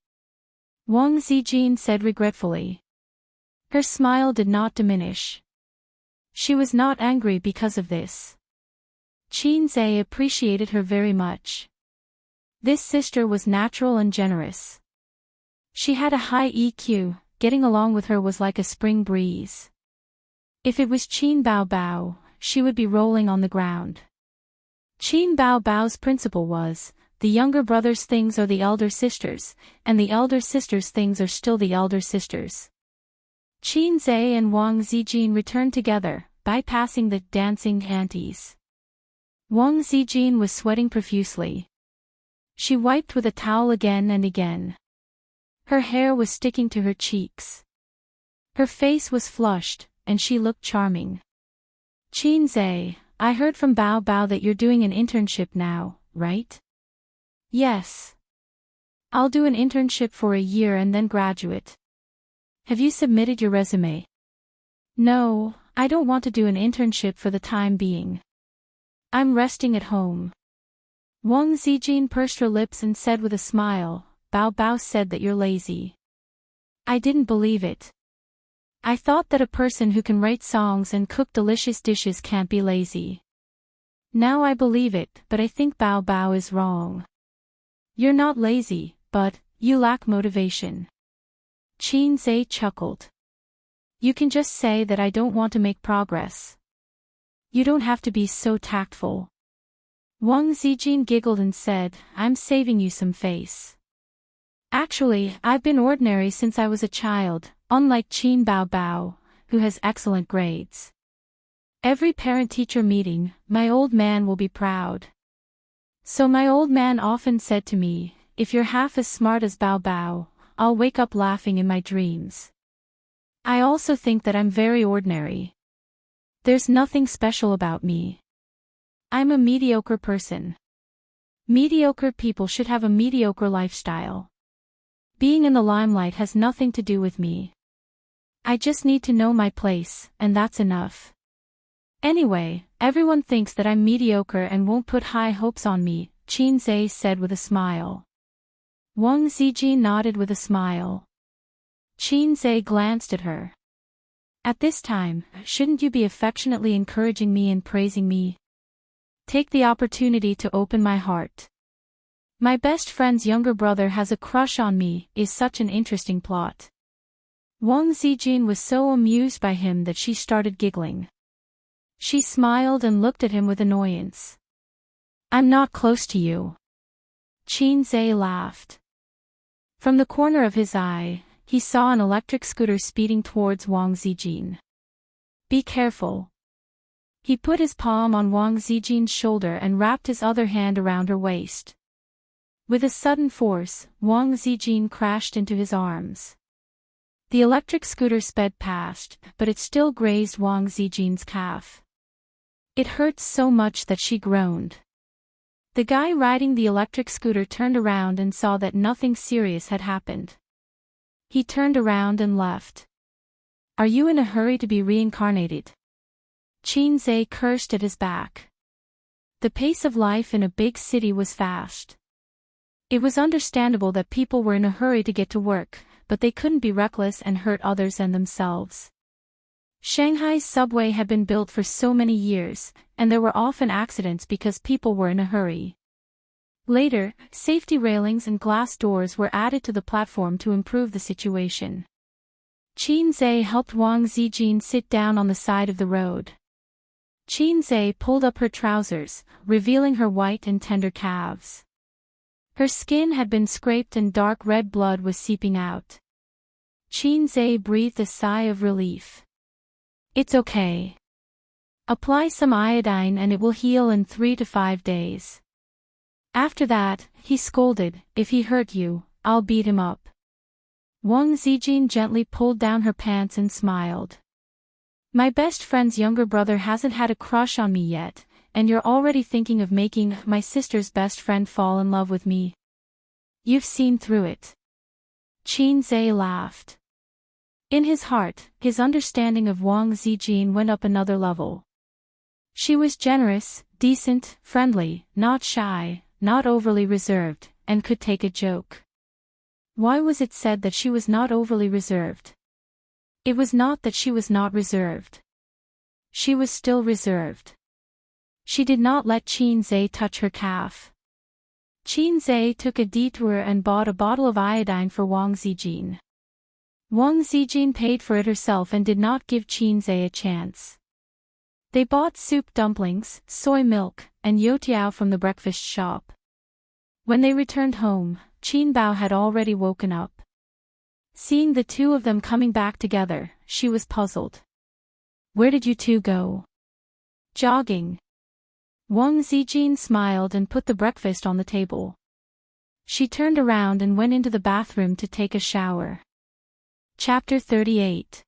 Wang Zijin said regretfully. Her smile did not diminish. She was not angry because of this. Qin Zhe appreciated her very much. This sister was natural and generous. She had a high EQ, getting along with her was like a spring breeze. If it was Qin Bao Bao, she would be rolling on the ground. Qin Bao Bao's principle was, the younger brother's things are the elder sister's, and the elder sister's things are still the elder sister's. Qin Zhe and Wang Zijin returned together, bypassing the dancing aunties. Wang Zijin was sweating profusely. She wiped with a towel again and again. Her hair was sticking to her cheeks. Her face was flushed, and she looked charming. Qin Zhe, I heard from Bao Bao that you're doing an internship now, right? Yes. I'll do an internship for a year and then graduate. Have you submitted your resume? No, I don't want to do an internship for the time being. I'm resting at home. Wang Zijin pursed her lips and said with a smile, Bao Bao said that you're lazy. I didn't believe it. I thought that a person who can write songs and cook delicious dishes can't be lazy. Now I believe it, but I think Bao Bao is wrong. You're not lazy, but you lack motivation. Qin Zhe chuckled. You can just say that I don't want to make progress. You don't have to be so tactful. Wang Zijin giggled and said, I'm saving you some face. Actually, I've been ordinary since I was a child, unlike Qin Bao Bao, who has excellent grades. Every parent-teacher meeting, my old man will be proud. So my old man often said to me, if you're half as smart as Bao Bao, I'll wake up laughing in my dreams. I also think that I'm very ordinary. There's nothing special about me. I'm a mediocre person. Mediocre people should have a mediocre lifestyle. Being in the limelight has nothing to do with me. I just need to know my place, and that's enough. Anyway, everyone thinks that I'm mediocre and won't put high hopes on me, Qin Zhe said with a smile. Wang Zijin nodded with a smile. Qin Zhe glanced at her. At this time, shouldn't you be affectionately encouraging me and praising me? Take the opportunity to open my heart. My best friend's younger brother has a crush on me, is such an interesting plot. Wang Zijin was so amused by him that she started giggling. She smiled and looked at him with annoyance. I'm not close to you. Qin Zhe laughed. From the corner of his eye, he saw an electric scooter speeding towards Wang Zijin. Be careful. He put his palm on Wang Zijin's shoulder and wrapped his other hand around her waist. With a sudden force, Wang Zijin crashed into his arms. The electric scooter sped past, but it still grazed Wang Zijin's calf. It hurt so much that she groaned. The guy riding the electric scooter turned around and saw that nothing serious had happened. He turned around and left. Are you in a hurry to be reincarnated? Qin Zhe cursed at his back. The pace of life in a big city was fast. It was understandable that people were in a hurry to get to work, but they couldn't be reckless and hurt others and themselves. Shanghai's subway had been built for so many years, and there were often accidents because people were in a hurry. Later, safety railings and glass doors were added to the platform to improve the situation. Qin Zhe helped Wang Zijin sit down on the side of the road. Qin Zhe pulled up her trousers, revealing her white and tender calves. Her skin had been scraped and dark red blood was seeping out. Qin Zhe breathed a sigh of relief. It's okay. Apply some iodine and it will heal in 3 to 5 days. After that, he scolded, if he hurt you, I'll beat him up. Wang Zijin gently pulled down her pants and smiled. My best friend's younger brother hasn't had a crush on me yet, and you're already thinking of making my sister's best friend fall in love with me. You've seen through it. Qin Zhe laughed. In his heart, his understanding of Wang Zijin went up another level. She was generous, decent, friendly, not shy, not overly reserved, and could take a joke. Why was it said that she was not overly reserved? It was not that she was not reserved. She was still reserved. She did not let Qin Zhe touch her calf. Qin Zhe took a detour and bought a bottle of iodine for Wang Zijin. Wang Zijin paid for it herself and did not give Qin Zhe a chance. They bought soup dumplings, soy milk, and youtiao from the breakfast shop. When they returned home, Qin Bao had already woken up. Seeing the two of them coming back together, she was puzzled. Where did you two go? Jogging. Wang Zijin smiled and put the breakfast on the table. She turned around and went into the bathroom to take a shower. Chapter 38.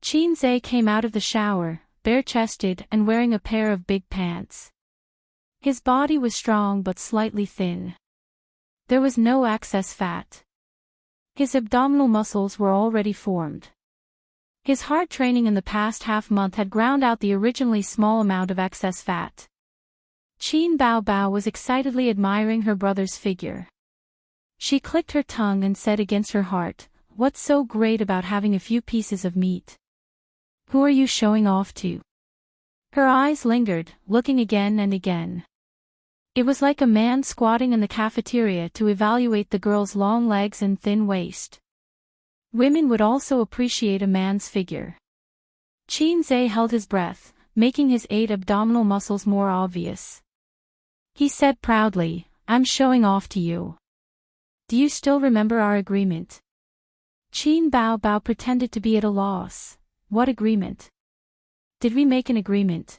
Qin Zhe came out of the shower, bare-chested and wearing a pair of big pants. His body was strong but slightly thin. There was no excess fat. His abdominal muscles were already formed. His hard training in the past half-month had ground out the originally small amount of excess fat. Qin Bao was excitedly admiring her brother's figure. She clicked her tongue and said against her heart, "What's so great about having a few pieces of meat? Who are you showing off to?" Her eyes lingered, looking again and again. It was like a man squatting in the cafeteria to evaluate the girl's long legs and thin waist. Women would also appreciate a man's figure. Qin Zhe held his breath, making his 8 abdominal muscles more obvious. He said proudly, "I'm showing off to you. Do you still remember our agreement?" Qin Bao pretended to be at a loss. What agreement? Did we make an agreement?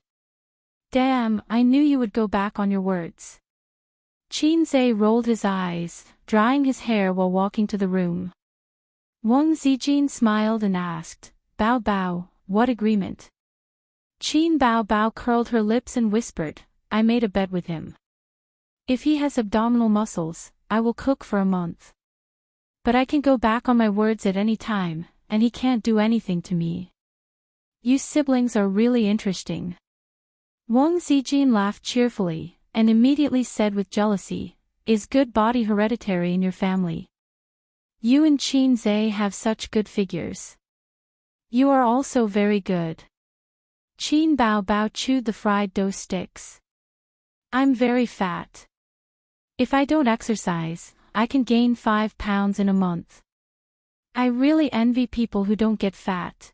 Damn, I knew you would go back on your words. Qin Zhe rolled his eyes, drying his hair while walking to the room. Wang Zijin smiled and asked, Bao, what agreement? Qin Bao curled her lips and whispered, I made a bet with him. If he has abdominal muscles, I will cook for a month. But I can go back on my words at any time, and he can't do anything to me. You siblings are really interesting. Wang Zijin laughed cheerfully, and immediately said with jealousy, Is good body hereditary in your family? You and Qin Zhe have such good figures. You are also very good. Qin Bao chewed the fried dough sticks. I'm very fat. If I don't exercise, I can gain 5 pounds in a month. I really envy people who don't get fat.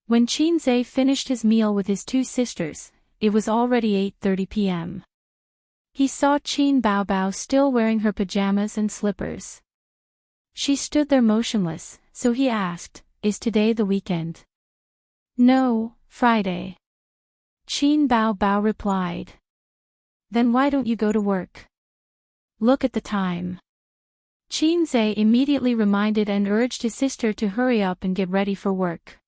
When Qin Zhe finished his meal with his 2 sisters, it was already 8:30 p.m. He saw Qin Bao still wearing her pajamas and slippers. She stood there motionless, so he asked, Is today the weekend? No, Friday. Qin Bao replied. Then why don't you go to work? Look at the time. Qin Zhe immediately reminded and urged his sister to hurry up and get ready for work.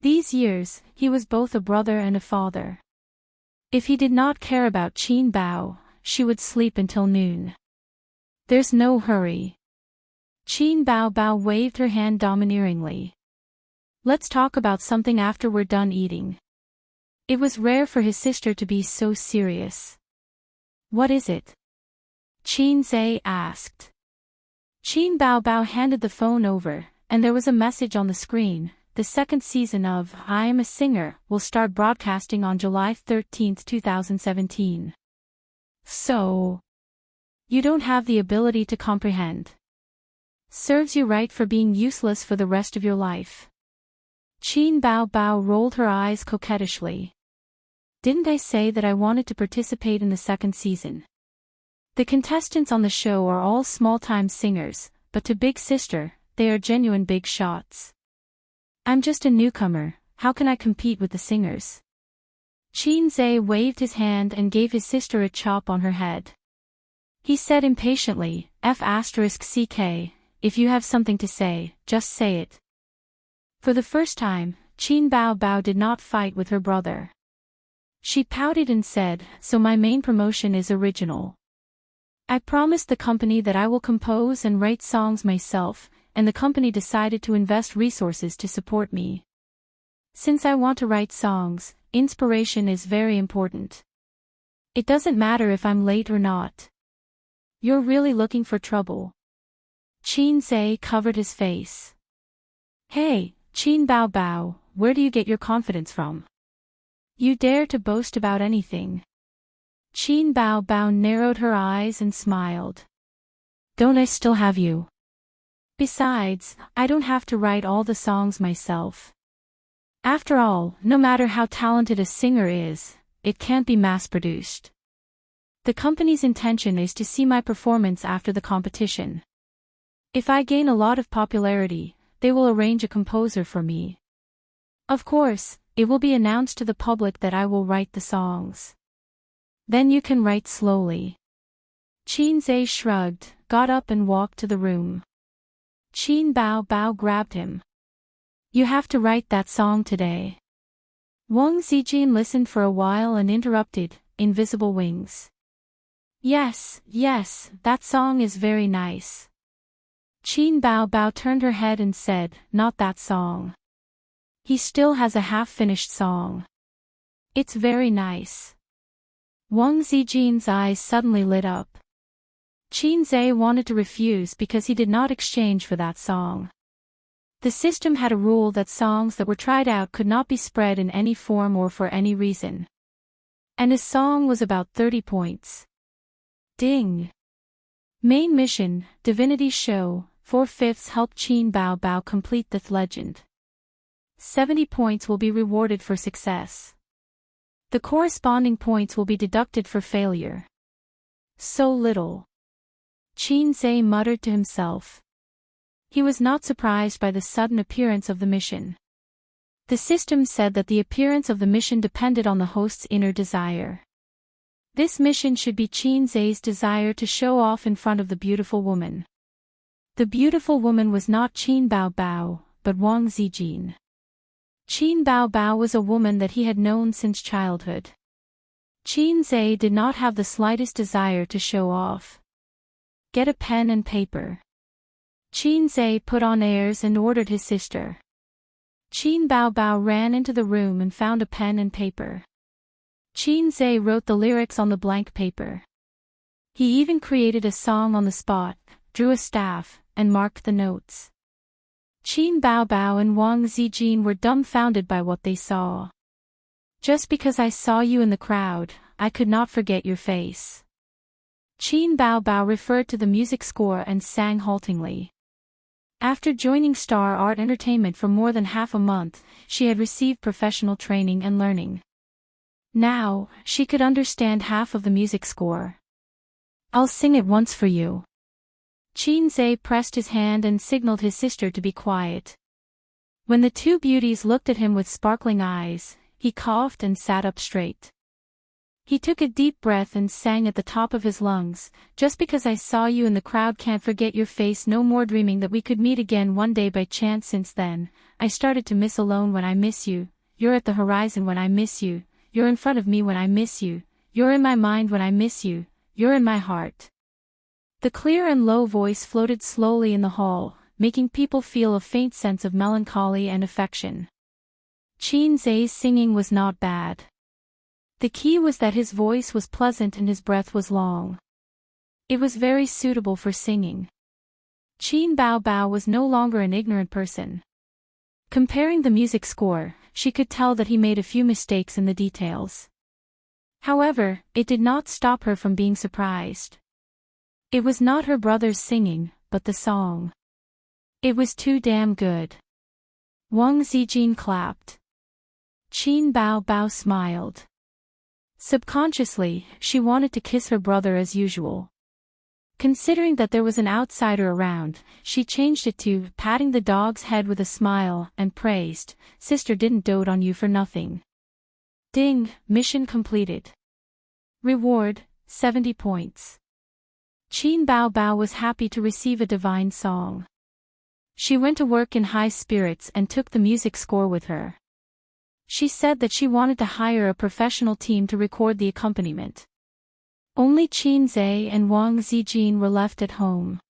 These years, he was both a brother and a father. If he did not care about Qin Bao, she would sleep until noon. There's no hurry. Qin Bao waved her hand domineeringly. Let's talk about something after we're done eating. It was rare for his sister to be so serious. What is it? Qin Zhe asked. Qin Bao handed the phone over, and there was a message on the screen. The 2nd season of I Am a Singer will start broadcasting on July 13, 2017. So, you don't have the ability to comprehend. Serves you right for being useless for the rest of your life. Qin Bao rolled her eyes coquettishly. Didn't I say that I wanted to participate in the 2nd season? The contestants on the show are all small-time singers, but to Big Sister, they are genuine big shots. I'm just a newcomer, how can I compete with the singers? Qin Zhe waved his hand and gave his sister a chop on her head. He said impatiently, F***ck, if you have something to say, just say it. For the first time, Qin Bao Bao did not fight with her brother. She pouted and said, "So my main promotion is original. I promised the company that I will compose and write songs myself, and the company decided to invest resources to support me. Since I want to write songs, inspiration is very important. It doesn't matter if I'm late or not." "You're really looking for trouble." Qin Zhe covered his face. "Hey, Qin Bao Bao, where do you get your confidence from? You dare to boast about anything." Qin Bao Bao narrowed her eyes and smiled. "Don't I still have you? Besides, I don't have to write all the songs myself. After all, no matter how talented a singer is, it can't be mass-produced. The company's intention is to see my performance after the competition. If I gain a lot of popularity, they will arrange a composer for me. Of course, it will be announced to the public that I will write the songs. Then you can write slowly." Qin Zhe shrugged, got up and walked to the room. Qin Bao Bao grabbed him. "You have to write that song today." Wang Zijin listened for a while and interrupted, "Invisible Wings. Yes, that song is very nice." Qin Bao Bao turned her head and said, "Not that song. He still has a half-finished song. It's very nice." Wang Zijin's eyes suddenly lit up. Qin Zhe wanted to refuse because he did not exchange for that song. The system had a rule that songs that were tried out could not be spread in any form or for any reason. And his song was about 30 points. Ding! Main mission, Divinity Show, 4/5 help Qin Bao Bao complete the legend. 70 points will be rewarded for success. The corresponding points will be deducted for failure. So little. Qin Zhe muttered to himself. He was not surprised by the sudden appearance of the mission. The system said that the appearance of the mission depended on the host's inner desire. This mission should be Qin Zhe's desire to show off in front of the beautiful woman. The beautiful woman was not Qin Bao Bao, but Wang Zijin. Qin Bao Bao was a woman that he had known since childhood. Qin Zhe did not have the slightest desire to show off. "Get a pen and paper." Qin Zhe put on airs and ordered his sister. Qin Bao Bao ran into the room and found a pen and paper. Qin Zhe wrote the lyrics on the blank paper. He even created a song on the spot, drew a staff, and marked the notes. Qin Bao Bao and Wang Zijin were dumbfounded by what they saw. "Just because I saw you in the crowd, I could not forget your face." Qin Bao Bao referred to the music score and sang haltingly. After joining Star Art Entertainment for more than half a month, she had received professional training and learning. Now, she could understand half of the music score. "I'll sing it once for you." Qin Zhe pressed his hand and signaled his sister to be quiet. When the two beauties looked at him with sparkling eyes, he coughed and sat up straight. He took a deep breath and sang at the top of his lungs, "Just because I saw you in the crowd can't forget your face no more, dreaming that we could meet again one day by chance. Since then, I started to miss alone when I miss you, you're at the horizon when I miss you, you're in front of me when I miss you, you're in my mind when I miss you, you're in my heart." The clear and low voice floated slowly in the hall, making people feel a faint sense of melancholy and affection. Qin Zhe's singing was not bad. The key was that his voice was pleasant and his breath was long. It was very suitable for singing. Qin Bao Bao was no longer an ignorant person. Comparing the music score, she could tell that he made a few mistakes in the details. However, it did not stop her from being surprised. It was not her brother's singing, but the song. It was too damn good. Wang Zijin clapped. Qin Bao Bao smiled. Subconsciously, she wanted to kiss her brother as usual. Considering that there was an outsider around, she changed it to patting the dog's head with a smile and praised, "Sister didn't dote on you for nothing." Ding, mission completed. Reward, 70 points. Qin Bao Bao was happy to receive a divine song. She went to work in high spirits and took the music score with her. She said that she wanted to hire a professional team to record the accompaniment. Only Qin Zhe and Wang Zijin were left at home.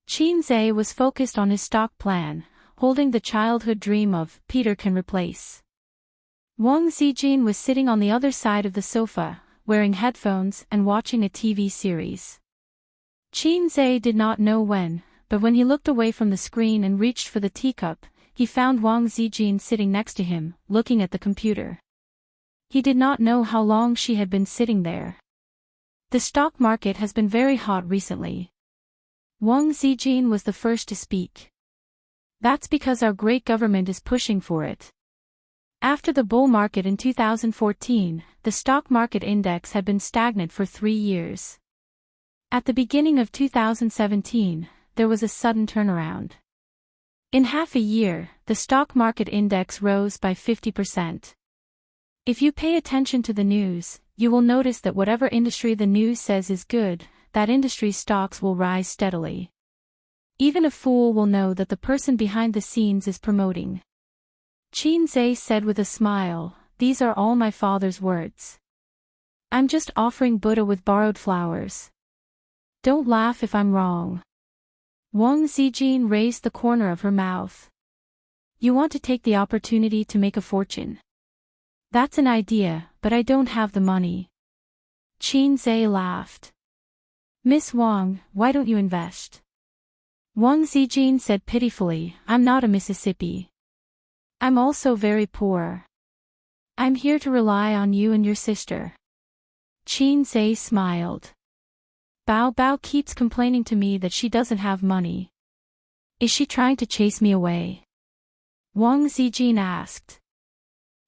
Qin Zhe was focused on his stock plan, holding the childhood dream of Peter can replace. Wang Zijin was sitting on the other side of the sofa, wearing headphones and watching a TV series. Qin Zhe did not know when, but when he looked away from the screen and reached for the teacup, he found Wang Zijin sitting next to him, looking at the computer. He did not know how long she had been sitting there. The stock market has been very hot recently. Wang Zijin was the first to speak. That's because our great government is pushing for it. After the bull market in 2014, the stock market index had been stagnant for 3 years. At the beginning of 2017, there was a sudden turnaround. In half a year, the stock market index rose by 50%. If you pay attention to the news, you will notice that whatever industry the news says is good, that industry's stocks will rise steadily. Even a fool will know that the person behind the scenes is promoting. Qin Zhe said with a smile, "These are all my father's words. I'm just offering Buddha with borrowed flowers. Don't laugh if I'm wrong." Wang Zijin raised the corner of her mouth. "You want to take the opportunity to make a fortune? That's an idea, but I don't have the money." Qin Zhe laughed. "Miss Wang, why don't you invest?" Wang Zijin said pitifully, "I'm not a Mississippi. I'm also very poor. I'm here to rely on you and your sister." Qin Zhe smiled. "Bao Bao keeps complaining to me that she doesn't have money. Is she trying to chase me away?" Wang Zijin asked.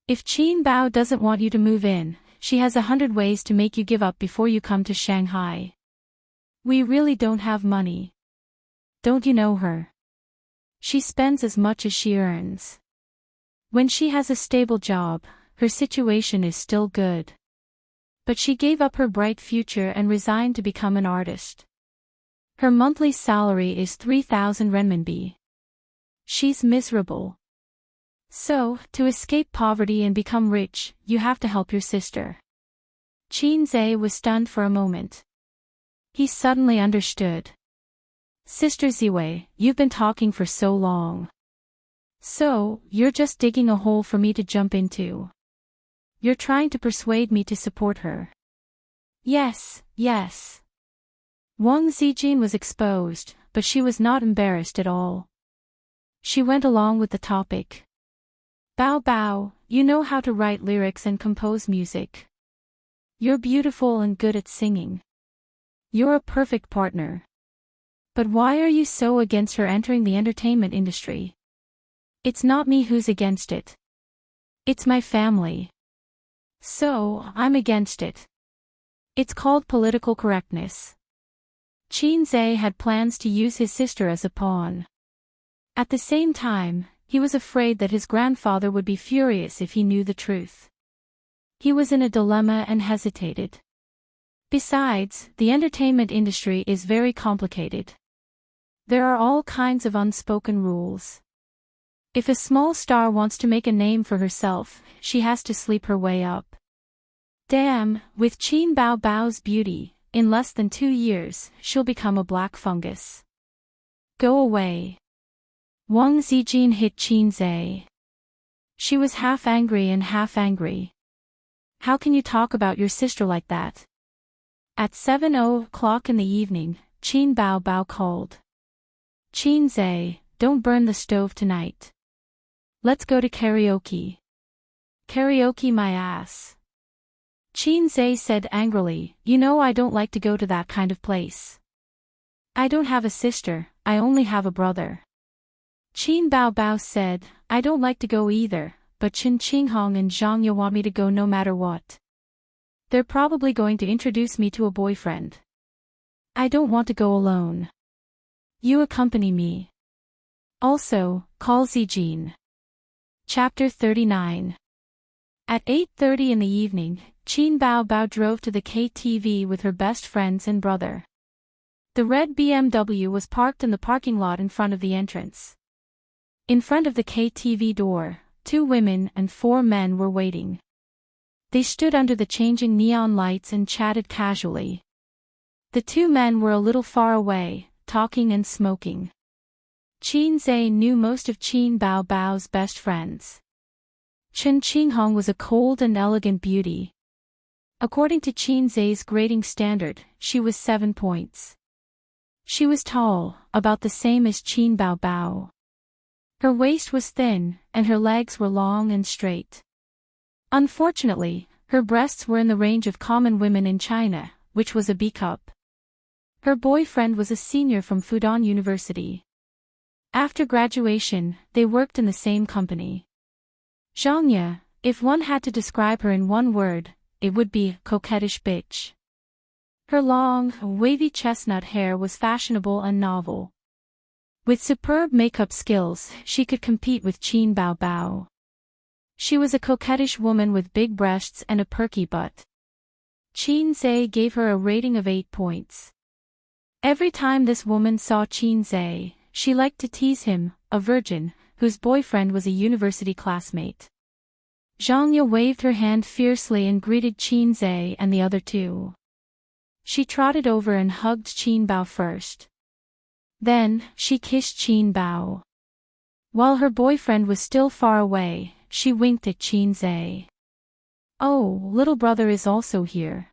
"If Qin Bao doesn't want you to move in, she has 100 ways to make you give up before you come to Shanghai. We really don't have money. Don't you know her? She spends as much as she earns. When she has a stable job, her situation is still good. But she gave up her bright future and resigned to become an artist. Her monthly salary is 3,000 renminbi. She's miserable. So, to escape poverty and become rich, you have to help your sister." Qin Zhe was stunned for a moment. He suddenly understood. "Sister Ziwei, you've been talking for so long. So, you're just digging a hole for me to jump into. You're trying to persuade me to support her." "Yes, yes." Wang Zijin was exposed, but she was not embarrassed at all. She went along with the topic. "Bao Bao, you know how to write lyrics and compose music. You're beautiful and good at singing. You're a perfect partner. But why are you so against her entering the entertainment industry?" "It's not me who's against it. It's my family. So, I'm against it. It's called political correctness." Qin Zhe had plans to use his sister as a pawn. At the same time, he was afraid that his grandfather would be furious if he knew the truth. He was in a dilemma and hesitated. Besides, the entertainment industry is very complicated. There are all kinds of unspoken rules. If a small star wants to make a name for herself, she has to sleep her way up. Damn, with Qin Bao Bao's beauty, in less than 2 years, she'll become a black fungus. "Go away." Wang Zijin hit Qin Zhe. She was half angry and half angry. "How can you talk about your sister like that?" At 7:00 in the evening, Qin Bao Bao called. "Qin Zhe, don't burn the stove tonight. Let's go to karaoke." "Karaoke my ass." Qin Zhe said angrily, "You know I don't like to go to that kind of place. I don't have a sister, I only have a brother." Qin Bao Bao said, "I don't like to go either, but Chen Qinghong and Zhang Ye want me to go no matter what. They're probably going to introduce me to a boyfriend. I don't want to go alone. You accompany me. Also, call Zijin." Chapter 39. At 8:30 in the evening, Qin Bao Bao drove to the KTV with her best friends and brother. The red BMW was parked in the parking lot in front of the entrance. In front of the KTV door, 2 women and 4 men were waiting. They stood under the changing neon lights and chatted casually. The 2 men were a little far away, talking and smoking. Qin Zhe knew most of Qin Bao Bao's best friends. Chen Qinghong was a cold and elegant beauty. According to Qin Zhe's grading standard, she was 7 points. She was tall, about the same as Qin Bao Bao. Her waist was thin, and her legs were long and straight. Unfortunately, her breasts were in the range of common women in China, which was a B cup. Her boyfriend was a senior from Fudan University. After graduation, they worked in the same company. Zhang Ye, if one had to describe her in one word, it would be coquettish bitch. Her long, wavy chestnut hair was fashionable and novel. With superb makeup skills, she could compete with Qin Bao Bao. She was a coquettish woman with big breasts and a perky butt. Qin Zhe gave her a rating of 8 points. Every time this woman saw Qin Zhe, she liked to tease him, a virgin, whose boyfriend was a university classmate. Zhang Ye waved her hand fiercely and greeted Qin Zhe and the other 2. She trotted over and hugged Qin Bao first. Then, she kissed Qin Bao. While her boyfriend was still far away, she winked at Qin Zhe. "Oh, little brother is also here.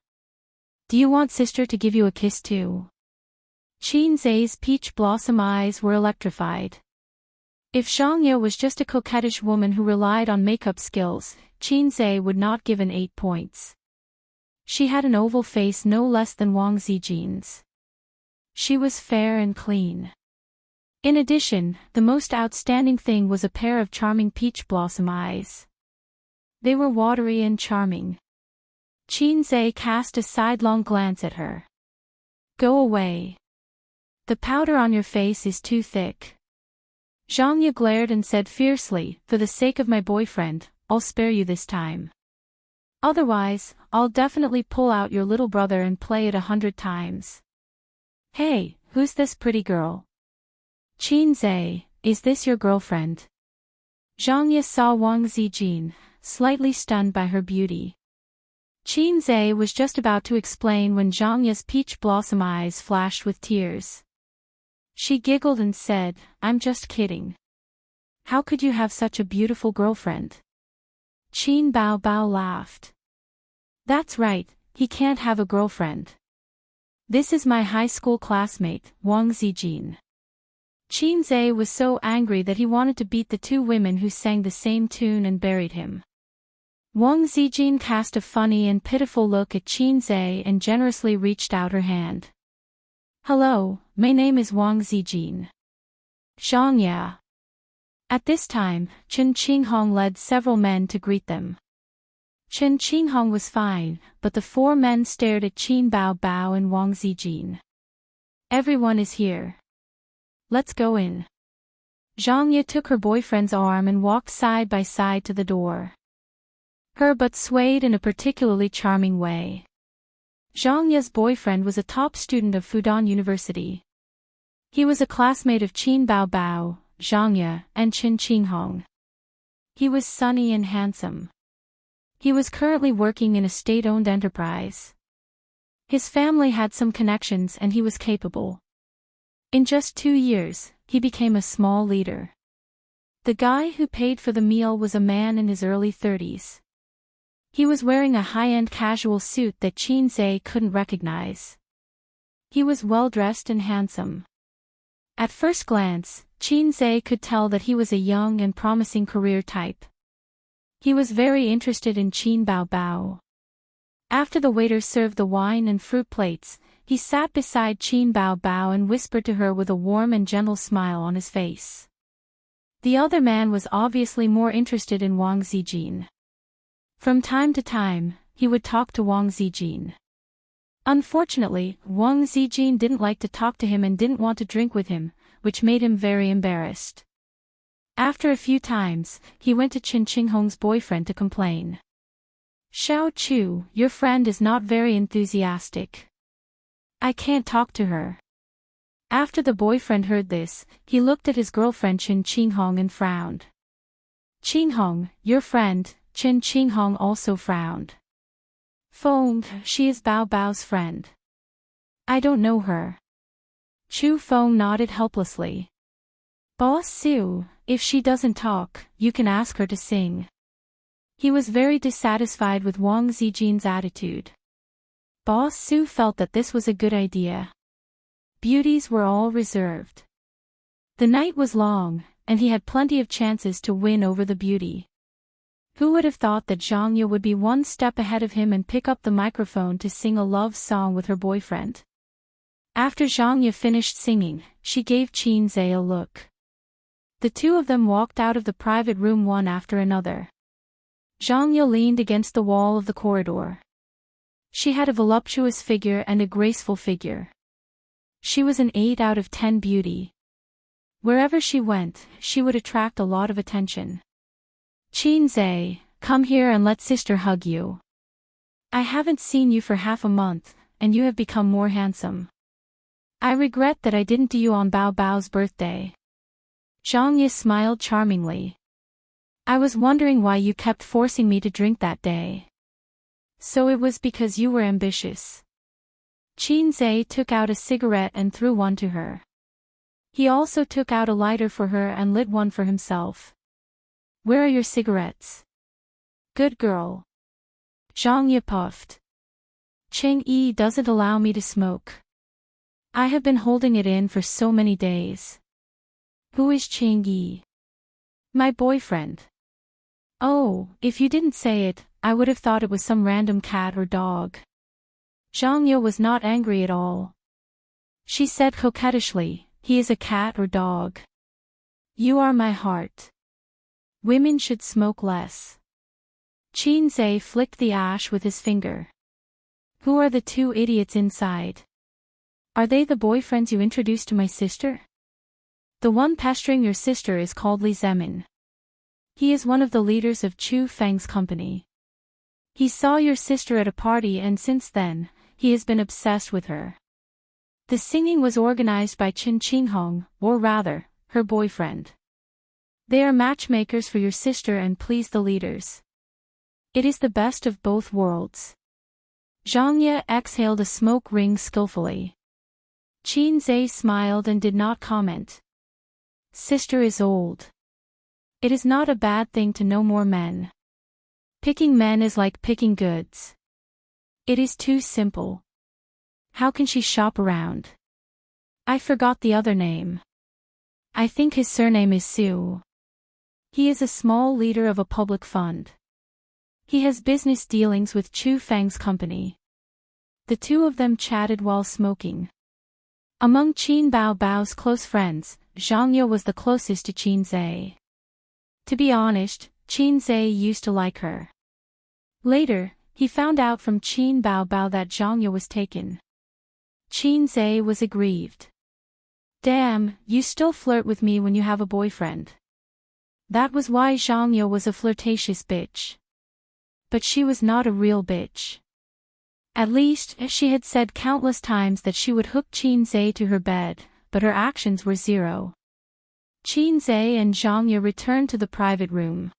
Do you want sister to give you a kiss too?" Qin Zhe's peach blossom eyes were electrified. If Zhang Ye was just a coquettish woman who relied on makeup skills, Qin Zhe would not give an 8 points. She had an oval face no less than Wang Zijin's. She was fair and clean. In addition, the most outstanding thing was a pair of charming peach blossom eyes. They were watery and charming. Qin Zhe cast a sidelong glance at her. "Go away. The powder on your face is too thick." Zhang Ye glared and said fiercely, "For the sake of my boyfriend, I'll spare you this time. Otherwise, I'll definitely pull out your little brother and play it 100 times. Hey, who's this pretty girl? Qin Zhe, is this your girlfriend?" Zhang Ye saw Wang Zijin, slightly stunned by her beauty. Qin Zhe was just about to explain when Zhang Ye's peach blossom eyes flashed with tears. She giggled and said, "I'm just kidding. How could you have such a beautiful girlfriend?" Qin Bao Bao laughed. "That's right, he can't have a girlfriend. This is my high school classmate, Wang Zijin." Qin Zhe was so angry that he wanted to beat the 2 women who sang the same tune and buried him. Wang Zijin cast a funny and pitiful look at Qin Zhe and generously reached out her hand. "Hello, my name is Wang Zijin." "Zhang Ye." At this time, Chen Qinghong led several men to greet them. Chen Qinghong was fine, but the 4 men stared at Qin Bao Bao and Wang Zijin. "Everyone is here. Let's go in." Zhang Ye took her boyfriend's arm and walked side by side to the door. Her butt swayed in a particularly charming way. Zhang Ye's boyfriend was a top student of Fudan University. He was a classmate of Qin Bao Bao, Zhang Ye, and Chen Qinghong. He was sunny and handsome. He was currently working in a state-owned enterprise. His family had some connections and he was capable. In just 2 years, he became a small leader. The guy who paid for the meal was a man in his early 30s. He was wearing a high-end casual suit that Qin Zhe couldn't recognize. He was well-dressed and handsome. At first glance, Qin Zhe could tell that he was a young and promising career type. He was very interested in Qin Bao Bao. After the waiter served the wine and fruit plates, he sat beside Qin Bao Bao and whispered to her with a warm and gentle smile on his face. The other man was obviously more interested in Wang Zijin. From time to time, he would talk to Wang Zijin. Unfortunately, Wang Zijin didn't like to talk to him and didn't want to drink with him, which made him very embarrassed. After a few times, he went to Chen Qinghong's boyfriend to complain. "Xiao Chu, your friend is not very enthusiastic. I can't talk to her." After the boyfriend heard this, he looked at his girlfriend Chen Qinghong and frowned. Qinghong, your friend. Qinghong also frowned. Feng, she is Bao Bao's friend. I don't know her. Chu Feng nodded helplessly. Boss Su, if she doesn't talk, you can ask her to sing. He was very dissatisfied with Wang Zijin's attitude. Boss Su felt that this was a good idea. Beauties were all reserved. The night was long, and he had plenty of chances to win over the beauty. Who would have thought that Zhang Ye would be one step ahead of him and pick up the microphone to sing a love song with her boyfriend? After Zhang Ye finished singing, she gave Qin Zhe a look. The two of them walked out of the private room one after another. Zhang Ye leaned against the wall of the corridor. She had a voluptuous figure and a graceful figure. She was an 8 out of 10 beauty. Wherever she went, she would attract a lot of attention. Qin Zhe, come here and let sister hug you. I haven't seen you for half a month, and you have become more handsome. I regret that I didn't do you on Bao Bao's birthday. Zhang Ye smiled charmingly. I was wondering why you kept forcing me to drink that day. So it was because you were ambitious. Qin Zhe took out a cigarette and threw one to her. He also took out a lighter for her and lit one for himself. Where are your cigarettes? Good girl. Zhang Ye puffed. Cheng Yi doesn't allow me to smoke. I have been holding it in for so many days. Who is Cheng Yi? My boyfriend. Oh, if you didn't say it, I would have thought it was some random cat or dog. Zhang Ye was not angry at all. She said coquettishly, he is a cat or dog. You are my heart. Women should smoke less. Qin Zhe flicked the ash with his finger. Who are the two idiots inside? Are they the boyfriends you introduced to my sister? The one pestering your sister is called Li Zemin. He is one of the leaders of Chu Feng's company. He saw your sister at a party and since then, he has been obsessed with her. The singing was organized by Qinghong, or rather, her boyfriend. They are matchmakers for your sister and please the leaders. It is the best of both worlds. Zhang Ye exhaled a smoke ring skillfully. Qin Zhe smiled and did not comment. Sister is old. It is not a bad thing to know more men. Picking men is like picking goods. It is too simple. How can she shop around? I forgot the other name. I think his surname is Su. He is a small leader of a public fund. He has business dealings with Chu Feng's company. The two of them chatted while smoking. Among Qin Bao Bao's close friends, Zhang Ye was the closest to Qin Zhe. To be honest, Qin Zhe used to like her. Later, he found out from Qin Bao Bao that Zhang Ye was taken. Qin Zhe was aggrieved. Damn, you still flirt with me when you have a boyfriend. That was why Zhang Ye was a flirtatious bitch. But she was not a real bitch. At least, she had said countless times that she would hook Qin Zhe to her bed, but her actions were zero. Qin Zhe and Zhang Ye returned to the private room.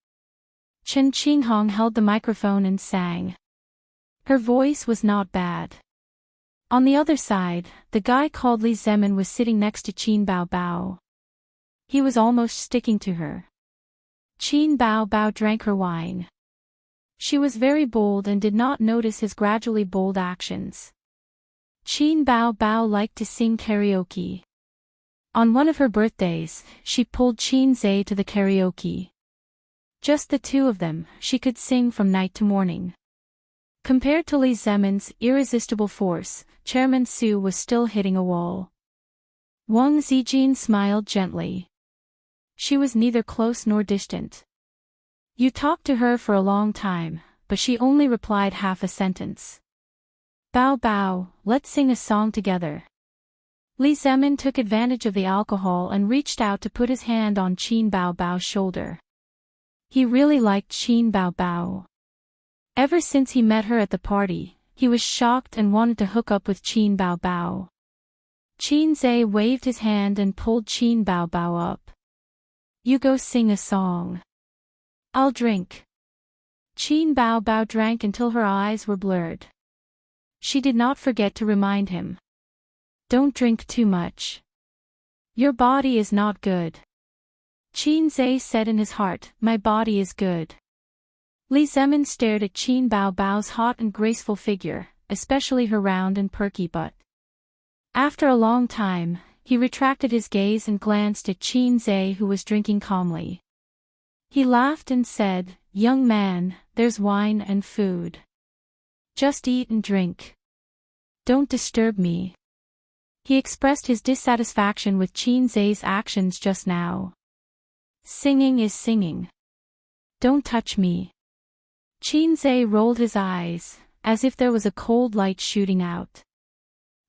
Qinghong held the microphone and sang. Her voice was not bad. On the other side, the guy called Li Zemin was sitting next to Qin Bao Bao. He was almost sticking to her. Qin Bao Bao drank her wine. She was very bold and did not notice his gradually bold actions. Qin Bao Bao liked to sing karaoke. On one of her birthdays, she pulled Qin Zhe to the karaoke. Just the two of them, she could sing from night to morning. Compared to Li Zemin's irresistible force, Chairman Su was still hitting a wall. Wang Zijin smiled gently. She was neither close nor distant. You talked to her for a long time, but she only replied half a sentence. Bao Bao, let's sing a song together. Li Zemin took advantage of the alcohol and reached out to put his hand on Qin Bao Bao's shoulder. He really liked Qin Bao Bao. Ever since he met her at the party, he was shocked and wanted to hook up with Qin Bao Bao. Qin Zhe waved his hand and pulled Qin Bao Bao up. You go sing a song. I'll drink. Qin Bao Bao drank until her eyes were blurred. She did not forget to remind him. Don't drink too much. Your body is not good. Qin Zhe said in his heart, my body is good. Li Zemin stared at Qin Bao Bao's hot and graceful figure, especially her round and perky butt. After a long time, he retracted his gaze and glanced at Qin Zhe, who was drinking calmly. He laughed and said, young man, there's wine and food. Just eat and drink. Don't disturb me. He expressed his dissatisfaction with Qin Zhe's actions just now. Singing is singing. Don't touch me. Qin Zhe rolled his eyes, as if there was a cold light shooting out.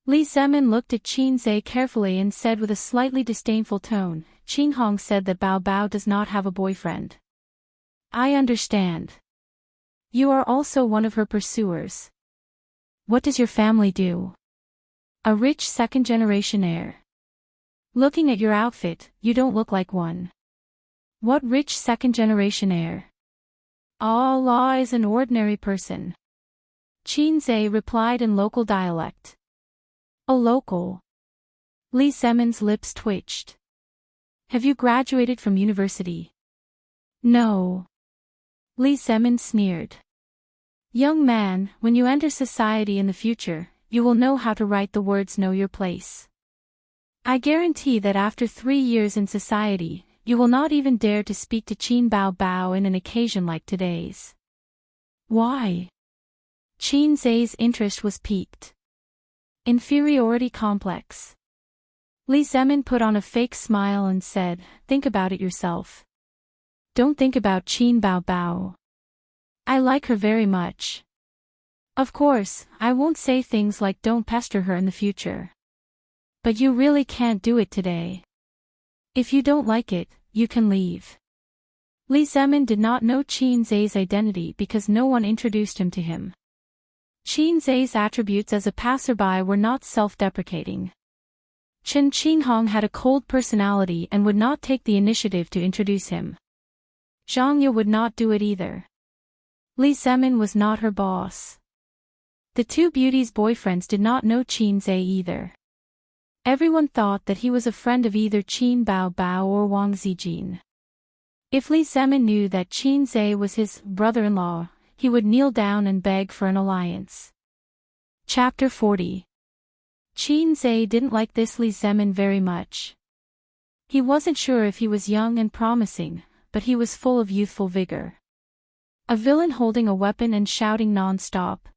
Li Zemin looked at Qin Zhe carefully and said with a slightly disdainful tone, Qin Hong said that Bao Bao does not have a boyfriend. I understand. You are also one of her pursuers. What does your family do? A rich second-generation heir. Looking at your outfit, you don't look like one. What rich second-generation heir? Allah is an ordinary person. Qin Zhe replied in local dialect. A local. Li Zemin's lips twitched. Have you graduated from university? No. Li Zemin sneered. Young man, when you enter society in the future, you will know how to write the words know your place. I guarantee that after 3 years in society, you will not even dare to speak to Qin Bao Bao in an occasion like today's. Why? Qin Zhe's interest was piqued. Inferiority complex. Li Zemin put on a fake smile and said, think about it yourself. Don't think about Qin Bao Bao. I like her very much. Of course, I won't say things like don't pester her in the future. But you really can't do it today. If you don't like it, you can leave. Li Zemin did not know Qin Zhe's identity because no one introduced him to him. Qin Zhe's attributes as a passerby were not self-deprecating. Qin Hong had a cold personality and would not take the initiative to introduce him. Zhang Ye would not do it either. Li Zemin was not her boss. The two beauties' boyfriends did not know Qin Zhe either. Everyone thought that he was a friend of either Qin Bao Bao or Wang Zijin. If Li Zemin knew that Qin Zhe was his brother-in-law, he would kneel down and beg for an alliance. Chapter 40. Qin Zhe didn't like this Li Zemin very much. He wasn't sure if he was young and promising, but he was full of youthful vigor. A villain holding a weapon and shouting non-stop.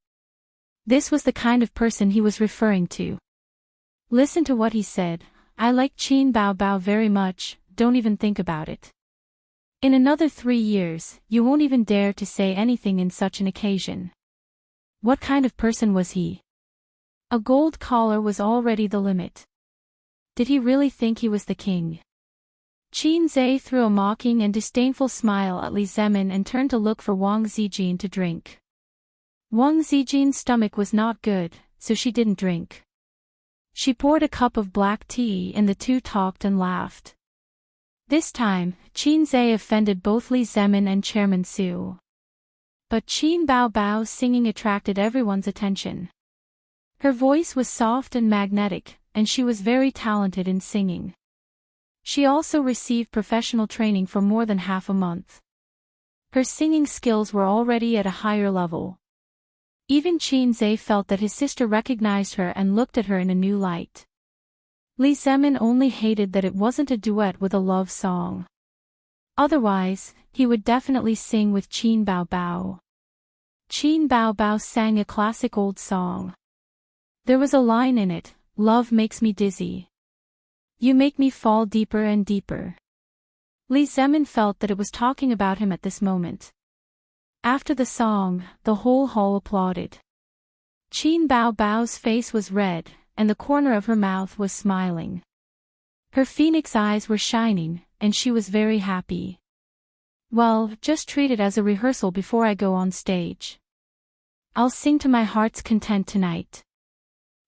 This was the kind of person he was referring to. Listen to what he said, I like Qin Bao Bao very much, don't even think about it. In another 3 years, you won't even dare to say anything in such an occasion. What kind of person was he? A gold collar was already the limit. Did he really think he was the king? Qin Zhe threw a mocking and disdainful smile at Li Zemin and turned to look for Wang Zijin to drink. Wang Zijin's stomach was not good, so she didn't drink. She poured a cup of black tea and the two talked and laughed. This time, Qin Zhe offended both Li Zemin and Chairman Su. But Qin Bao Bao's singing attracted everyone's attention. Her voice was soft and magnetic, and she was very talented in singing. She also received professional training for more than half a month. Her singing skills were already at a higher level. Even Qin Zhe felt that his sister recognized her and looked at her in a new light. Li Zemin only hated that it wasn't a duet with a love song. Otherwise, he would definitely sing with Qin Bao Bao. Qin Bao Bao sang a classic old song. There was a line in it, love makes me dizzy. You make me fall deeper and deeper. Li Zemin felt that it was talking about him at this moment. After the song, the whole hall applauded. Qin Bao Bao's face was red, and the corner of her mouth was smiling. Her phoenix eyes were shining, and she was very happy. Well, just treat it as a rehearsal before I go on stage. I'll sing to my heart's content tonight.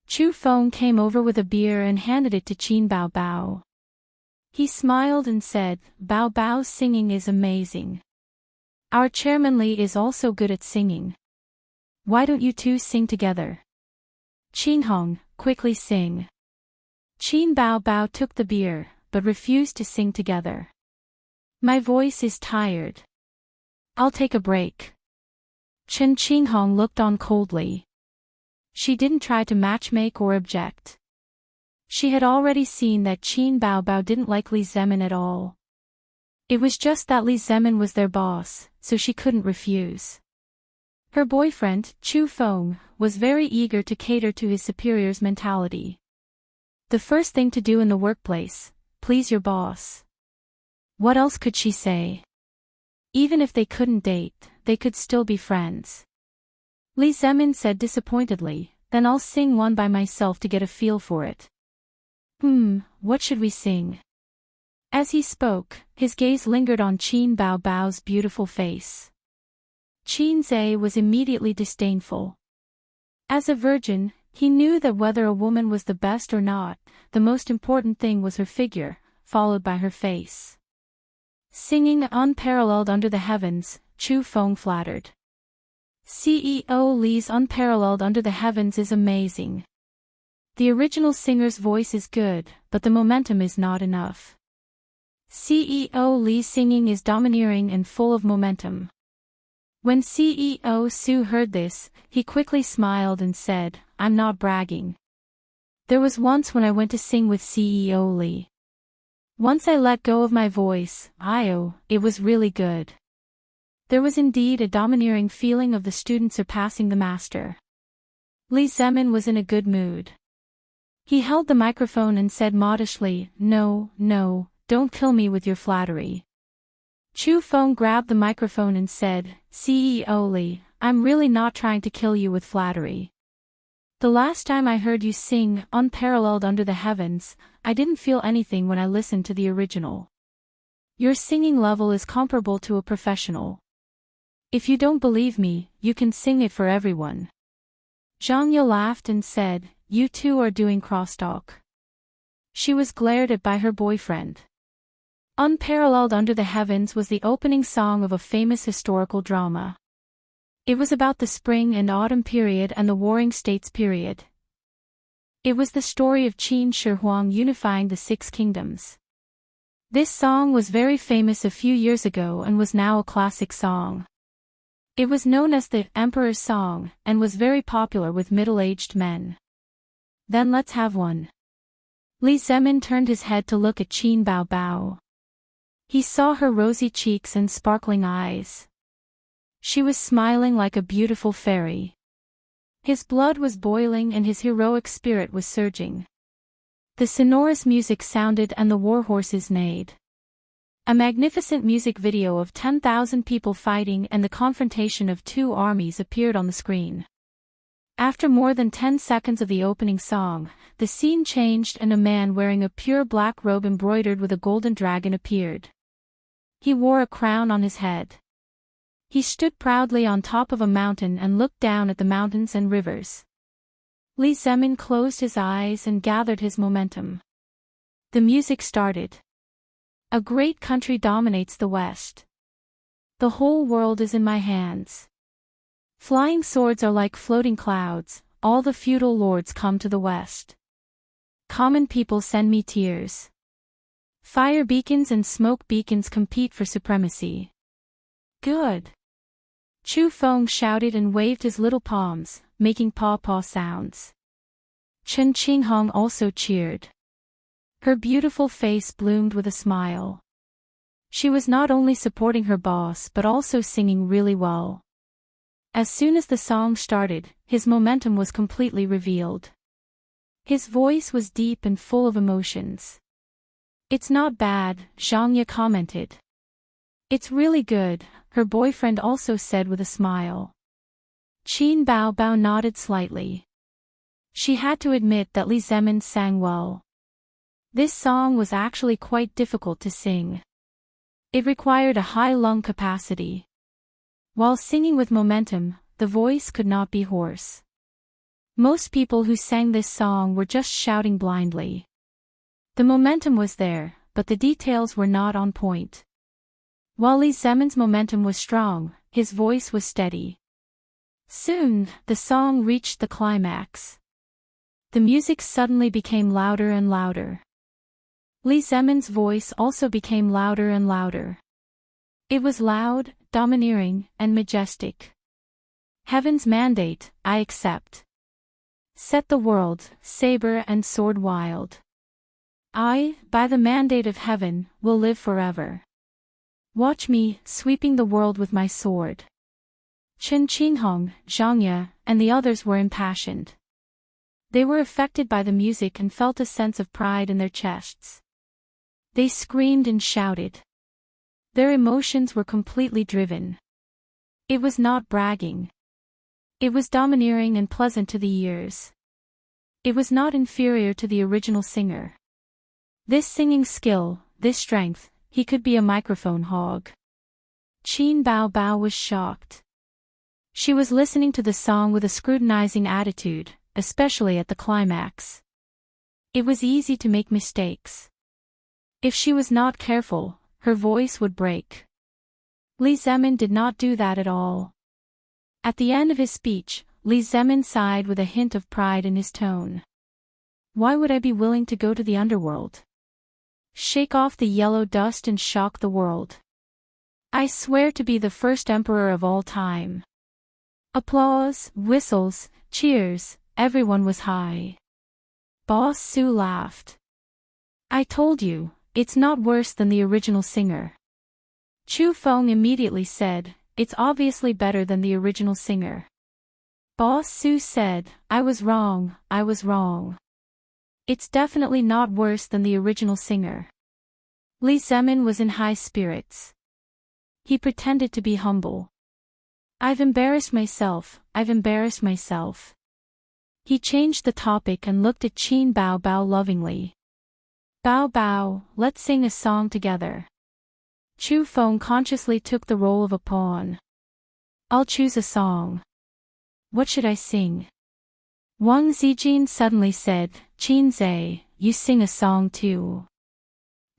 Chu Feng came over with a beer and handed it to Qin Bao Bao. He smiled and said, Bao Bao's singing is amazing. Our chairman Lee is also good at singing. Why don't you two sing together? Qin Hong, quickly sing. Qin Bao Bao took the beer, but refused to sing together. My voice is tired. I'll take a break. Qin Hong looked on coldly. She didn't try to matchmake or object. She had already seen that Qin Bao Bao didn't like Li Zemin at all. It was just that Li Zemin was their boss, so she couldn't refuse. Her boyfriend, Chu Feng, was very eager to cater to his superior's mentality. The first thing to do in the workplace, please your boss. What else could she say? Even if they couldn't date, they could still be friends. Li Zemin said disappointedly, then I'll sing one by myself to get a feel for it. What should we sing? As he spoke, his gaze lingered on Qin Bao Bao's beautiful face. Qin Zhe was immediately disdainful. As a virgin, he knew that whether a woman was the best or not, the most important thing was her figure, followed by her face. Singing Unparalleled Under the Heavens, Chu Feng flattered. CEO Li's Unparalleled Under the Heavens is amazing. The original singer's voice is good, but the momentum is not enough. CEO Li's singing is domineering and full of momentum. When CEO Su heard this, he quickly smiled and said, I'm not bragging. There was once when I went to sing with CEO Li. Once I let go of my voice, it was really good. There was indeed a domineering feeling of the student surpassing the master. Li Zemin was in a good mood. He held the microphone and said modestly, No, don't kill me with your flattery. Chu Feng grabbed the microphone and said, CEO Li, I'm really not trying to kill you with flattery. The last time I heard you sing Unparalleled Under the Heavens, I didn't feel anything when I listened to the original. Your singing level is comparable to a professional. If you don't believe me, you can sing it for everyone. Zhang Ye laughed and said, You two are doing crosstalk. She was glared at by her boyfriend. Unparalleled Under the Heavens was the opening song of a famous historical drama. It was about the spring and autumn period and the warring states period. It was the story of Qin Shi Huang unifying the six kingdoms. This song was very famous a few years ago and was now a classic song. It was known as the Emperor's Song, and was very popular with middle-aged men. Then let's have one. Li Zemin turned his head to look at Qin Bao Bao. He saw her rosy cheeks and sparkling eyes. She was smiling like a beautiful fairy. His blood was boiling and his heroic spirit was surging. The sonorous music sounded and the war horses neighed. A magnificent music video of 10,000 people fighting and the confrontation of two armies appeared on the screen. After more than 10 seconds of the opening song, the scene changed and a man wearing a pure black robe embroidered with a golden dragon appeared. He wore a crown on his head. He stood proudly on top of a mountain and looked down at the mountains and rivers. Li Zemin closed his eyes and gathered his momentum. The music started. A great country dominates the West. The whole world is in my hands. Flying swords are like floating clouds, all the feudal lords come to the West. Common people send me tears. Fire beacons and smoke beacons compete for supremacy. Good. Chu Feng shouted and waved his little palms, making paw-paw sounds. Qin Hong also cheered. Her beautiful face bloomed with a smile. She was not only supporting her boss but also singing really well. As soon as the song started, his momentum was completely revealed. His voice was deep and full of emotions. It's not bad, Zhang Ye commented. It's really good, her boyfriend also said with a smile. Qin Bao Bao nodded slightly. She had to admit that Li Zemin sang well. This song was actually quite difficult to sing. It required a high lung capacity. While singing with momentum, the voice could not be hoarse. Most people who sang this song were just shouting blindly. The momentum was there, but the details were not on point. While Li Zemin's momentum was strong, his voice was steady. Soon, the song reached the climax. The music suddenly became louder and louder. Li Zemin's voice also became louder and louder. It was loud, domineering, and majestic. Heaven's mandate, I accept. Set the world, saber and sword wild. I, by the mandate of heaven, will live forever. Watch me, sweeping the world with my sword. Chen Qinghong, Zhang Ye, and the others were impassioned. They were affected by the music and felt a sense of pride in their chests. They screamed and shouted. Their emotions were completely driven. It was not bragging. It was domineering and pleasant to the ears. It was not inferior to the original singer. This singing skill, this strength, he could be a microphone hog. Qin Bao Bao was shocked. She was listening to the song with a scrutinizing attitude, especially at the climax. It was easy to make mistakes. If she was not careful, her voice would break. Li Zemin did not do that at all. At the end of his speech, Li Zemin sighed with a hint of pride in his tone. Why would I be willing to go to the underworld? Shake off the yellow dust and shock the world. I swear to be the first emperor of all time. Applause, whistles, cheers, everyone was high. Boss Su laughed. I told you, it's not worse than the original singer. Chu Feng immediately said, it's obviously better than the original singer. Boss Su said, I was wrong, I was wrong. It's definitely not worse than the original singer. Li Zemin was in high spirits. He pretended to be humble. I've embarrassed myself, I've embarrassed myself. He changed the topic and looked at Qin Bao Bao lovingly. Bao Bao, let's sing a song together. Chu Feng consciously took the role of a pawn. I'll choose a song. What should I sing? Wang Zijin suddenly said, Qin Zhe, you sing a song too.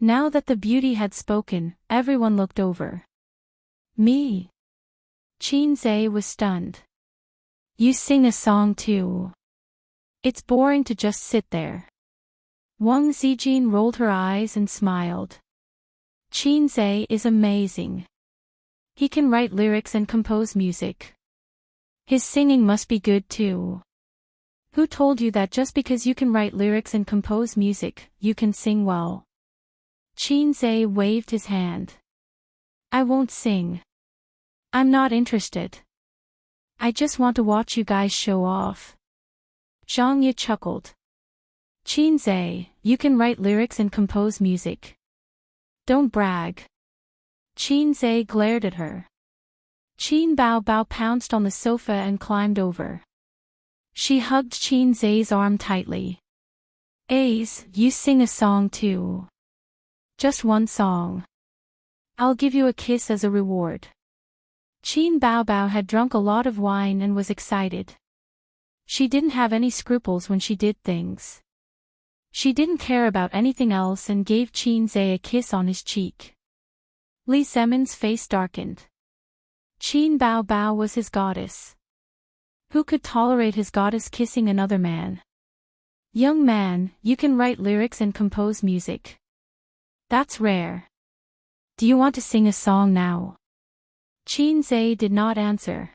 Now that the beauty had spoken, everyone looked over. Me? Qin Zhe was stunned. You sing a song too. It's boring to just sit there. Wang Zijin rolled her eyes and smiled. Qin Zhe is amazing. He can write lyrics and compose music. His singing must be good too. Who told you that just because you can write lyrics and compose music, you can sing well? Qin Zhe waved his hand. I won't sing. I'm not interested. I just want to watch you guys show off. Zhang Ye chuckled. Qin Zhe, you can write lyrics and compose music. Don't brag. Qin Zhe glared at her. Qin Bao Bao pounced on the sofa and climbed over. She hugged Qin Zhe's arm tightly. Ace, you sing a song too. Just one song. I'll give you a kiss as a reward. Qin Bao Bao had drunk a lot of wine and was excited. She didn't have any scruples when she did things. She didn't care about anything else and gave Qin Zhe a kiss on his cheek. Li Zemin's face darkened. Qin Bao Bao was his goddess. Who could tolerate his goddess kissing another man? Young man, you can write lyrics and compose music. That's rare. Do you want to sing a song now? Qin Zhe did not answer.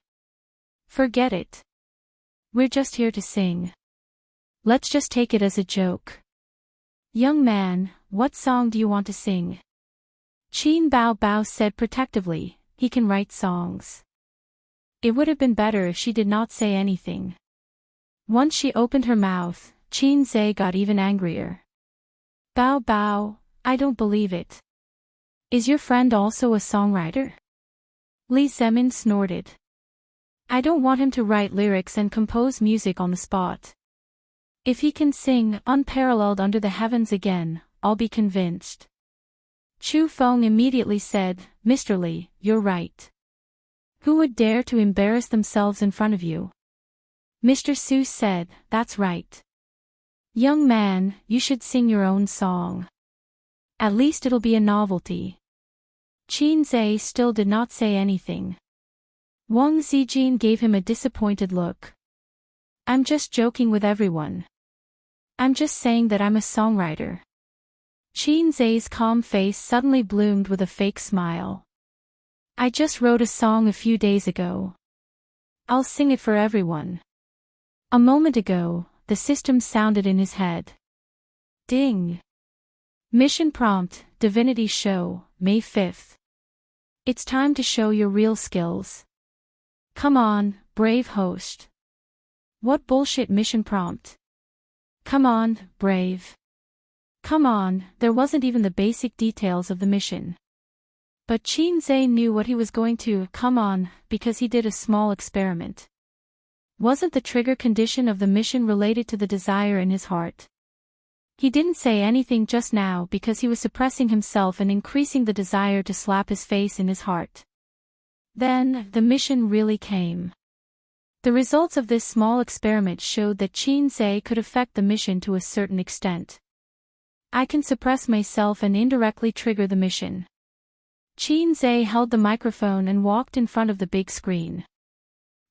Forget it. We're just here to sing. Let's just take it as a joke. Young man, what song do you want to sing? Qin Bao Bao said protectively, he can write songs. It would have been better if she did not say anything. Once she opened her mouth, Qin Zhe got even angrier. Bao Bao, I don't believe it. Is your friend also a songwriter? Li Zemin snorted. I don't want him to write lyrics and compose music on the spot. If he can sing unparalleled under the heavens again, I'll be convinced. Chu Feng immediately said, Mr. Li, you're right. Who would dare to embarrass themselves in front of you? Mr. Su said, that's right. Young man, you should sing your own song. At least it'll be a novelty. Qin Zhe still did not say anything. Wang Zijin gave him a disappointed look. I'm just joking with everyone. I'm just saying that I'm a songwriter. Qin Zhe's calm face suddenly bloomed with a fake smile. I just wrote a song a few days ago. I'll sing it for everyone. A moment ago, the system sounded in his head. Ding. Mission prompt, Divinity Show, May 5th. It's time to show your real skills. Come on, brave host. What bullshit mission prompt? Come on, brave. Come on, there wasn't even the basic details of the mission. But Qin Zhe knew what he was going to come on, because he did a small experiment. Wasn't the trigger condition of the mission related to the desire in his heart? He didn't say anything just now because he was suppressing himself and increasing the desire to slap his face in his heart. Then, the mission really came. The results of this small experiment showed that Qin Zhe could affect the mission to a certain extent. I can suppress myself and indirectly trigger the mission. Qin Zhe held the microphone and walked in front of the big screen.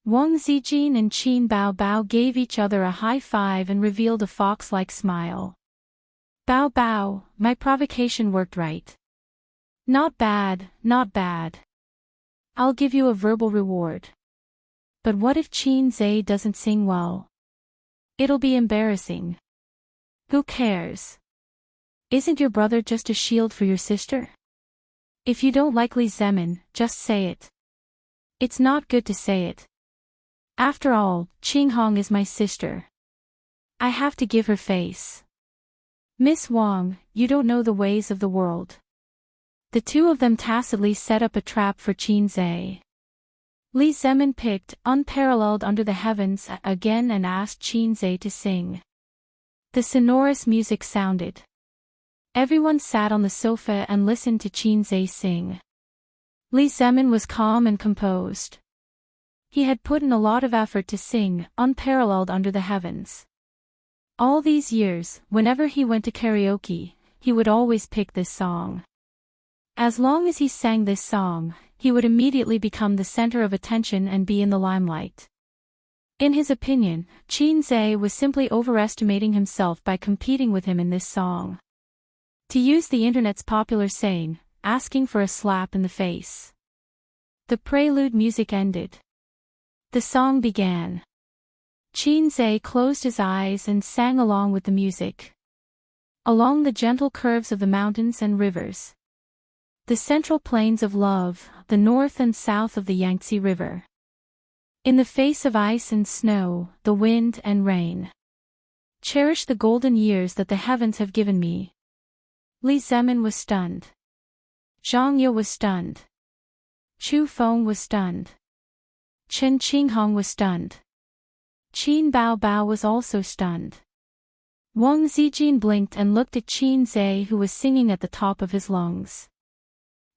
Wang Zijin and Qin Bao Bao gave each other a high five and revealed a fox-like smile. Bao Bao, my provocation worked right. Not bad, not bad. I'll give you a verbal reward. But what if Qin Zhe doesn't sing well? It'll be embarrassing. Who cares? Isn't your brother just a shield for your sister? If you don't like Li Zemin, just say it. It's not good to say it. After all, Qinghong is my sister. I have to give her face. Miss Wang, you don't know the ways of the world. The two of them tacitly set up a trap for Qin Zhe. Li Zemin picked Unparalleled Under the Heavens again and asked Qin Zhe to sing. The sonorous music sounded. Everyone sat on the sofa and listened to Qin Zhe sing. Li Zemin was calm and composed. He had put in a lot of effort to sing Unparalleled Under the Heavens. All these years, whenever he went to karaoke, he would always pick this song. As long as he sang this song, he would immediately become the center of attention and be in the limelight. In his opinion, Qin Zhe was simply overestimating himself by competing with him in this song. To use the internet's popular saying, asking for a slap in the face. The prelude music ended. The song began. Qin Zhe closed his eyes and sang along with the music. Along the gentle curves of the mountains and rivers. The central plains of love, the north and south of the Yangtze River. In the face of ice and snow, the wind and rain. Cherish the golden years that the heavens have given me. Li Zemin was stunned. Zhang Ye was stunned. Chu Feng was stunned. Chen Qinghong was stunned. Qin Bao Bao was also stunned. Wang Zijin blinked and looked at Qin Zhe, who was singing at the top of his lungs.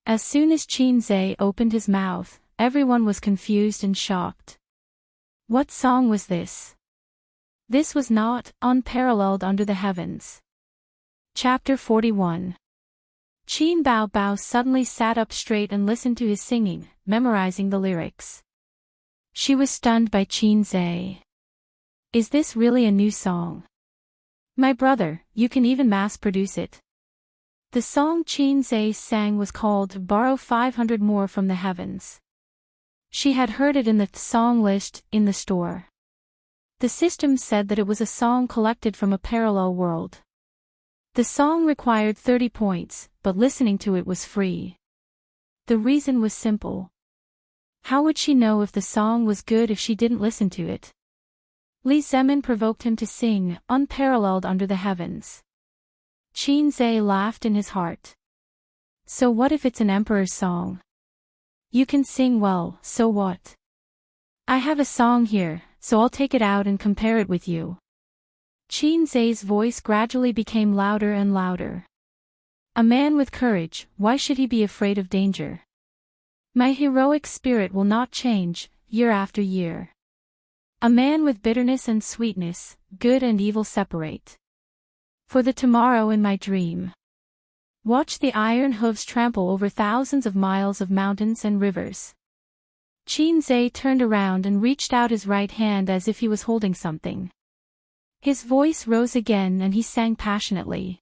As soon as Qin Zhe opened his mouth, everyone was confused and shocked. What song was this? This was not Unparalleled Under the Heavens. Chapter 41. Qin Bao Bao suddenly sat up straight and listened to his singing, memorizing the lyrics. She was stunned by Qin Zhe. Is this really a new song? My brother, you can even mass-produce it. The song Qin Zhe sang was called Borrow 500 More from the Heavens. She had heard it in the song list in the store. The system said that it was a song collected from a parallel world. The song required 30 points, but listening to it was free. The reason was simple. How would she know if the song was good if she didn't listen to it? Li Zemin provoked him to sing Unparalleled Under the Heavens. Qin Zhe laughed in his heart. So what if it's an emperor's song? You can sing well, so what? I have a song here, so I'll take it out and compare it with you. Qin Zhe's voice gradually became louder and louder. A man with courage, why should he be afraid of danger? My heroic spirit will not change, year after year. A man with bitterness and sweetness, good and evil separate. For the tomorrow in my dream. Watch the iron hooves trample over thousands of miles of mountains and rivers. Qin turned around and reached out his right hand as if he was holding something. His voice rose again and he sang passionately.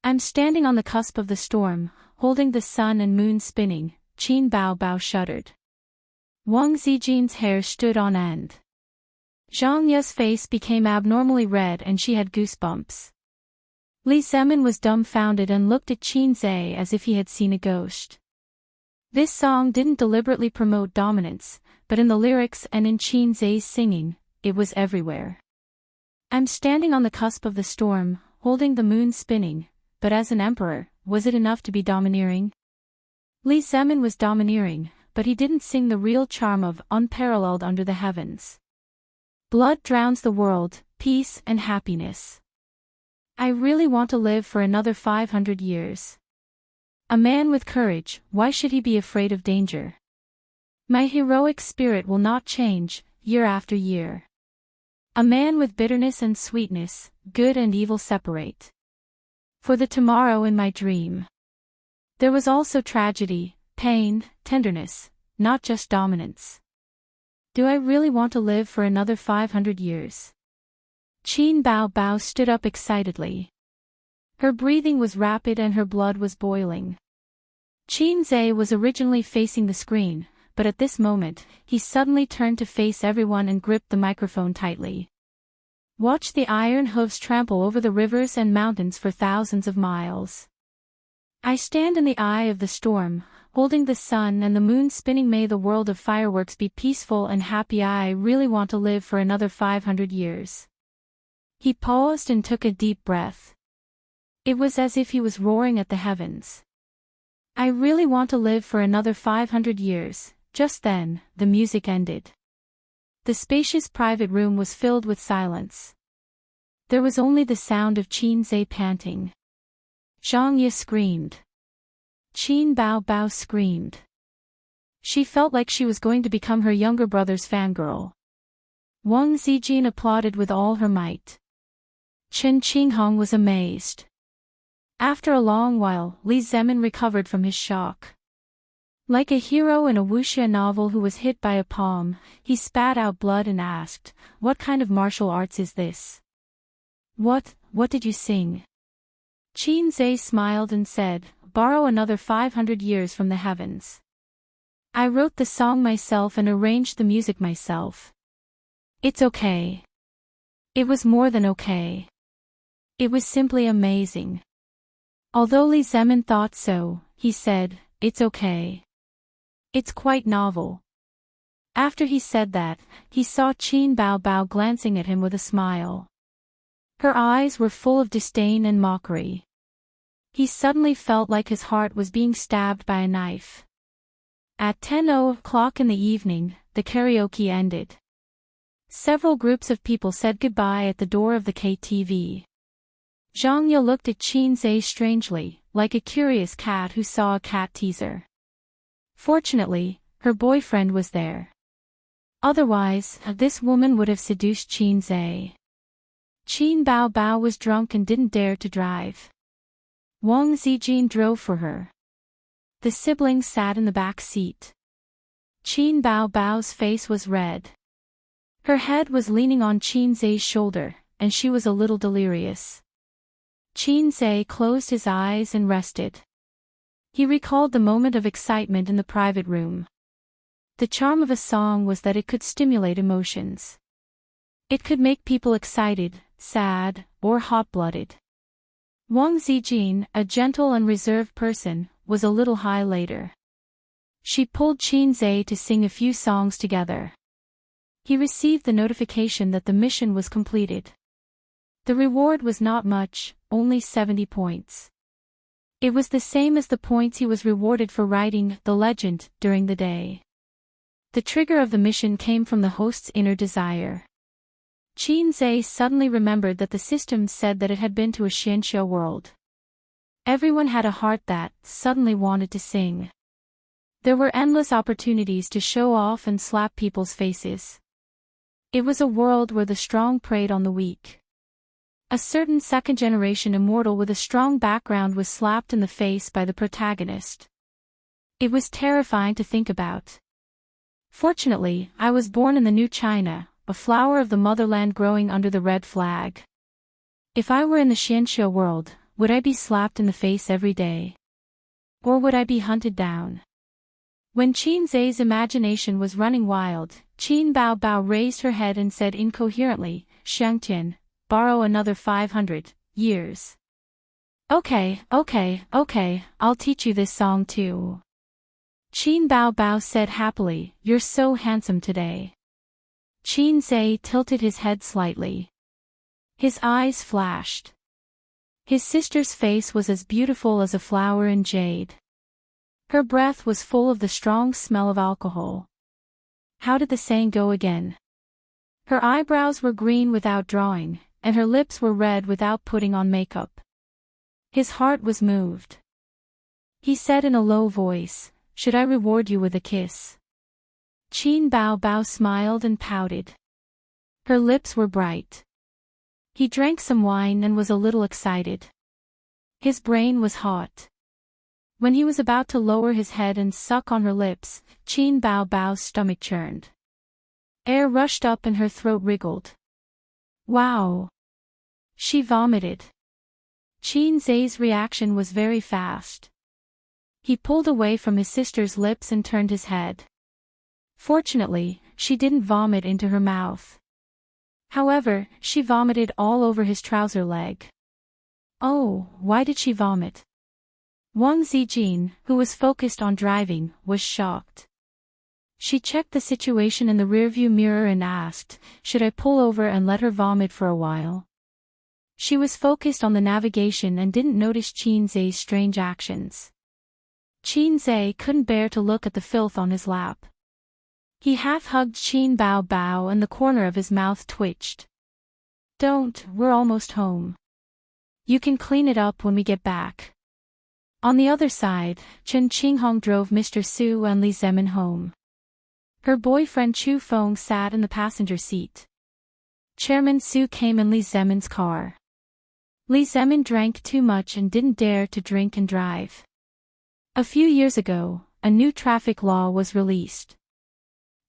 I'm standing on the cusp of the storm, holding the sun and moon spinning. Qin Bao shuddered. Wang Zijin's hair stood on end. Zhang Ye's face became abnormally red and she had goosebumps. Li Zemin was dumbfounded and looked at Qin as if he had seen a ghost. This song didn't deliberately promote dominance, but in the lyrics and in Qin singing, it was everywhere. I'm standing on the cusp of the storm, holding the moon spinning, but as an emperor, was it enough to be domineering? Li Zemin was domineering, but he didn't sing the real charm of unparalleled under the heavens. Blood drowns the world, peace and happiness. I really want to live for another 500 years. A man with courage, why should he be afraid of danger? My heroic spirit will not change, year after year. A man with bitterness and sweetness, good and evil separate. For the tomorrow in my dream. There was also tragedy, pain, tenderness, not just dominance. Do I really want to live for another 500 years? Qin Bao stood up excitedly. Her breathing was rapid and her blood was boiling. Qin was originally facing the screen, but at this moment, he suddenly turned to face everyone and gripped the microphone tightly. Watch the iron hooves trample over the rivers and mountains for thousands of miles. I stand in the eye of the storm, holding the sun and the moon spinning. May the world of fireworks be peaceful and happy. I really want to live for another 500 years. He paused and took a deep breath. It was as if he was roaring at the heavens. I really want to live for another 500 years. Just then, the music ended. The spacious private room was filled with silence. There was only the sound of Qin panting. Zhang Ye screamed. Qin Bao screamed. She felt like she was going to become her younger brother's fangirl. Wang Zijin applauded with all her might. Chen Qinghong was amazed. After a long while, Li Zemin recovered from his shock. Like a hero in a wuxia novel who was hit by a palm, he spat out blood and asked, "What kind of martial arts is this?" What did you sing?" Qin smiled and said, "Borrow another 500 years from the heavens. I wrote the song myself and arranged the music myself. It's okay." It was more than okay. It was simply amazing. Although Li Zemin thought so, he said, "It's okay. It's quite novel." After he said that, he saw Qin Bao glancing at him with a smile. Her eyes were full of disdain and mockery. He suddenly felt like his heart was being stabbed by a knife. At 10:00 in the evening, the karaoke ended. Several groups of people said goodbye at the door of the KTV. Zhang Ye looked at Qin strangely, like a curious cat who saw a cat teaser. Fortunately, her boyfriend was there. Otherwise, this woman would have seduced Qin. Qin Bao was drunk and didn't dare to drive. Wang Zijin drove for her. The siblings sat in the back seat. Qin Bao's face was red. Her head was leaning on Qin's shoulder, and she was a little delirious. Qin closed his eyes and rested. He recalled the moment of excitement in the private room. The charm of a song was that it could stimulate emotions. It could make people excited, sad, or hot-blooded. Wang Zijin, a gentle and reserved person, was a little high later. She pulled Qin to sing a few songs together. He received the notification that the mission was completed. The reward was not much, only 70 points. It was the same as the points he was rewarded for writing The Legend during the day. The trigger of the mission came from the host's inner desire. Qin suddenly remembered that the system said that it had been to a Xianxia world. Everyone had a heart that suddenly wanted to sing. There were endless opportunities to show off and slap people's faces. It was a world where the strong preyed on the weak. A certain second-generation immortal with a strong background was slapped in the face by the protagonist. It was terrifying to think about. Fortunately, I was born in the new China, a flower of the motherland growing under the red flag. If I were in the Xianxia world, would I be slapped in the face every day? Or would I be hunted down? When Qin Zai's imagination was running wild, Qin Bao Bao raised her head and said incoherently, "Xiangtian, borrow another 500 years. Okay, I'll teach you this song too." Qin Bao Bao said happily, "You're so handsome today." Qin Zai tilted his head slightly. His eyes flashed. His sister's face was as beautiful as a flower in jade. Her breath was full of the strong smell of alcohol. How did the saying go again? Her eyebrows were green without drawing, and her lips were red without putting on makeup. His heart was moved. He said in a low voice, "Should I reward you with a kiss?" Qin Bao Bao smiled and pouted. Her lips were bright. He drank some wine and was a little excited. His brain was hot. When he was about to lower his head and suck on her lips, Qin Bao Bao's stomach churned. Air rushed up and her throat wriggled. Wow! She vomited. Qin Zai's reaction was very fast. He pulled away from his sister's lips and turned his head. Fortunately, she didn't vomit into her mouth. However, she vomited all over his trouser leg. Oh, why did she vomit? Wang Zijin, who was focused on driving, was shocked. She checked the situation in the rearview mirror and asked, "Should I pull over and let her vomit for a while?" She was focused on the navigation and didn't notice Qin Zai's strange actions. Qin Zai couldn't bear to look at the filth on his lap. He half-hugged Qin Bao Bao and the corner of his mouth twitched. "Don't, we're almost home. You can clean it up when we get back." On the other side, Chen Qinghong drove Mr. Su and Li Zemin home. Her boyfriend Chu Feng sat in the passenger seat. Chairman Su came in Li Zemin's car. Li Zemin drank too much and didn't dare to drink and drive. A few years ago, a new traffic law was released.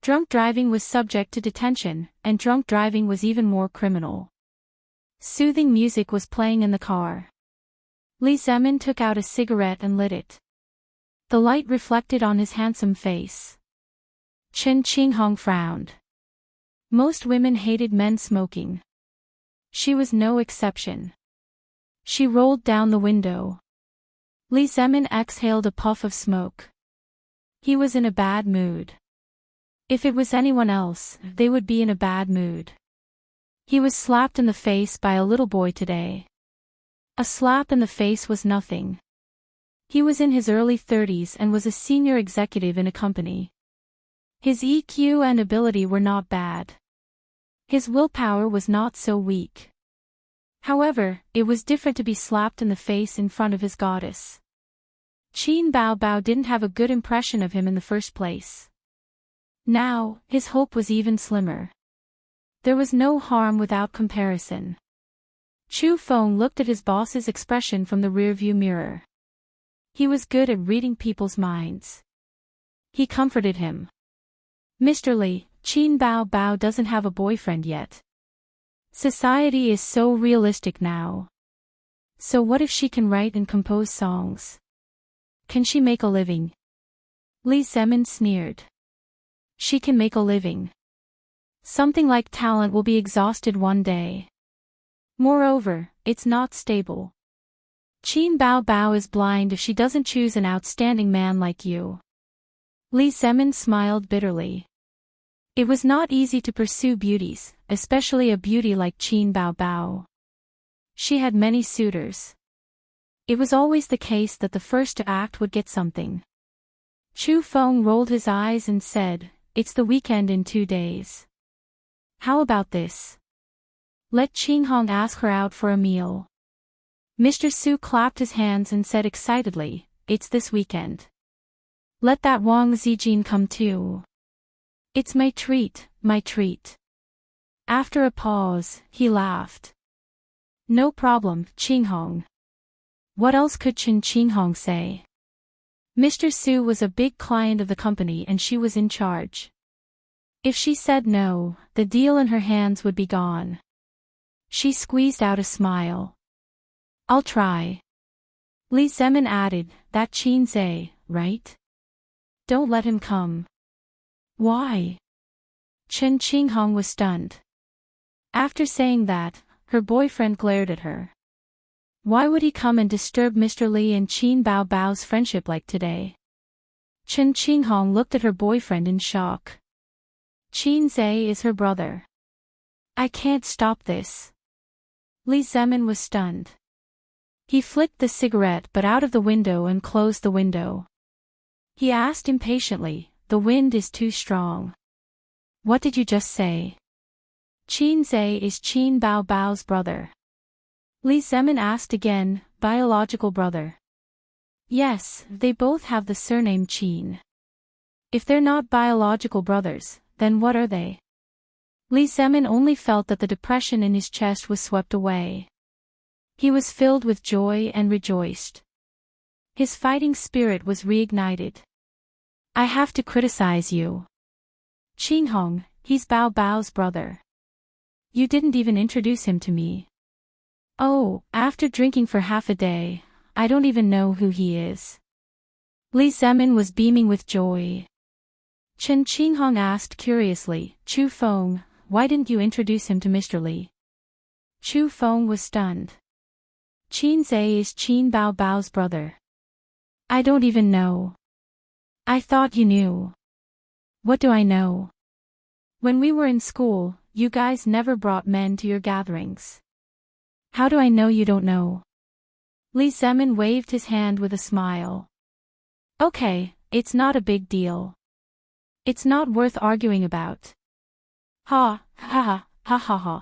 Drunk driving was subject to detention, and drunk driving was even more criminal. Soothing music was playing in the car. Li Zemin took out a cigarette and lit it. The light reflected on his handsome face. Chen Qinghong frowned. Most women hated men smoking. She was no exception. She rolled down the window. Li Zemin exhaled a puff of smoke. He was in a bad mood. If it was anyone else, they would be in a bad mood. He was slapped in the face by a little boy today. A slap in the face was nothing. He was in his early 30s and was a senior executive in a company. His EQ and ability were not bad. His willpower was not so weak. However, it was different to be slapped in the face in front of his goddess. Qin Bao Bao didn't have a good impression of him in the first place. Now, his hope was even slimmer. There was no harm without comparison. Chu Feng looked at his boss's expression from the rearview mirror. He was good at reading people's minds. He comforted him. "Mr. Li, Qin Bao Bao doesn't have a boyfriend yet. Society is so realistic now. So what if she can write and compose songs? Can she make a living?" Li Zemin sneered. "She can make a living. Something like talent will be exhausted one day. Moreover, it's not stable. Qin Bao Bao is blind if she doesn't choose an outstanding man like you." Li Zemin smiled bitterly. It was not easy to pursue beauties, especially a beauty like Qin Bao Bao. She had many suitors. It was always the case that the first to act would get something. Chu Feng rolled his eyes and said, "It's the weekend in 2 days. How about this? Let Qinghong ask her out for a meal." Mr. Su clapped his hands and said excitedly, "It's this weekend. Let that Wang Zijin come too. It's my treat, my treat." After a pause, he laughed. No problem, Ching Hong. What else could Ching Hong say? Mr. Su was a big client of the company and she was in charge. If she said no, the deal in her hands would be gone. She squeezed out a smile. I'll try. Li Zemin added, that Chin Zhe, right? Don't let him come. Why? Ching Hong was stunned. After saying that, her boyfriend glared at her. Why would he come and disturb Mr. Li and Qin Bao Bao's friendship like today? Ching Hong looked at her boyfriend in shock. Qin Zhe is her brother. I can't stop this. Li Zemin was stunned. He flicked the cigarette butt out of the window and closed the window. He asked impatiently, the wind is too strong. What did you just say? Qin Zhe is Qin Bao Bao's brother. Li Zemin asked again, biological brother. Yes, they both have the surname Qin. If they're not biological brothers, then what are they? Li Zemin only felt that the depression in his chest was swept away. He was filled with joy and rejoiced. His fighting spirit was reignited. I have to criticize you. Qing Hong, he's Bao Bao's brother. You didn't even introduce him to me. Oh, after drinking for half a day, I don't even know who he is. Li Zemin was beaming with joy. Qing Hong asked curiously, Chu Feng, why didn't you introduce him to Mr. Li? Chu Feng was stunned. Qin Zhe is Qin Bao Bao's brother. I don't even know. I thought you knew. What do I know? When we were in school, you guys never brought men to your gatherings. How do I know you don't know? Li Zemin waved his hand with a smile. Okay, it's not a big deal. It's not worth arguing about. Ha, ha ha, ha ha ha.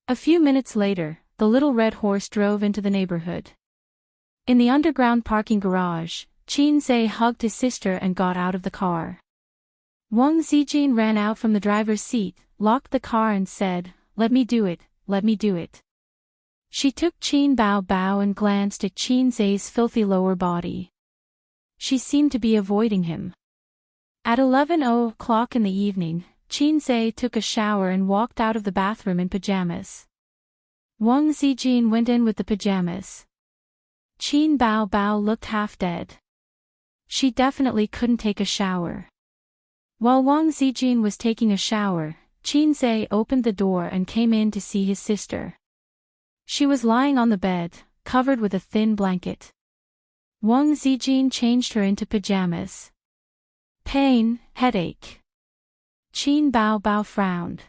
A few minutes later, the little red horse drove into the neighborhood. In the underground parking garage, Qin Zhe hugged his sister and got out of the car. Wang Zijin ran out from the driver's seat, locked the car and said, let me do it, let me do it. She took Qin Bao Bao and glanced at Qin Zhe's filthy lower body. She seemed to be avoiding him. At 11:00 in the evening, Qin Zhe took a shower and walked out of the bathroom in pajamas. Wang Zijin went in with the pajamas. Qin Bao Bao looked half dead. She definitely couldn't take a shower. While Wang Zijin was taking a shower, Qin Zhe opened the door and came in to see his sister. She was lying on the bed, covered with a thin blanket. Wang Zijin changed her into pajamas. Pain, headache. Qin Bao Bao frowned.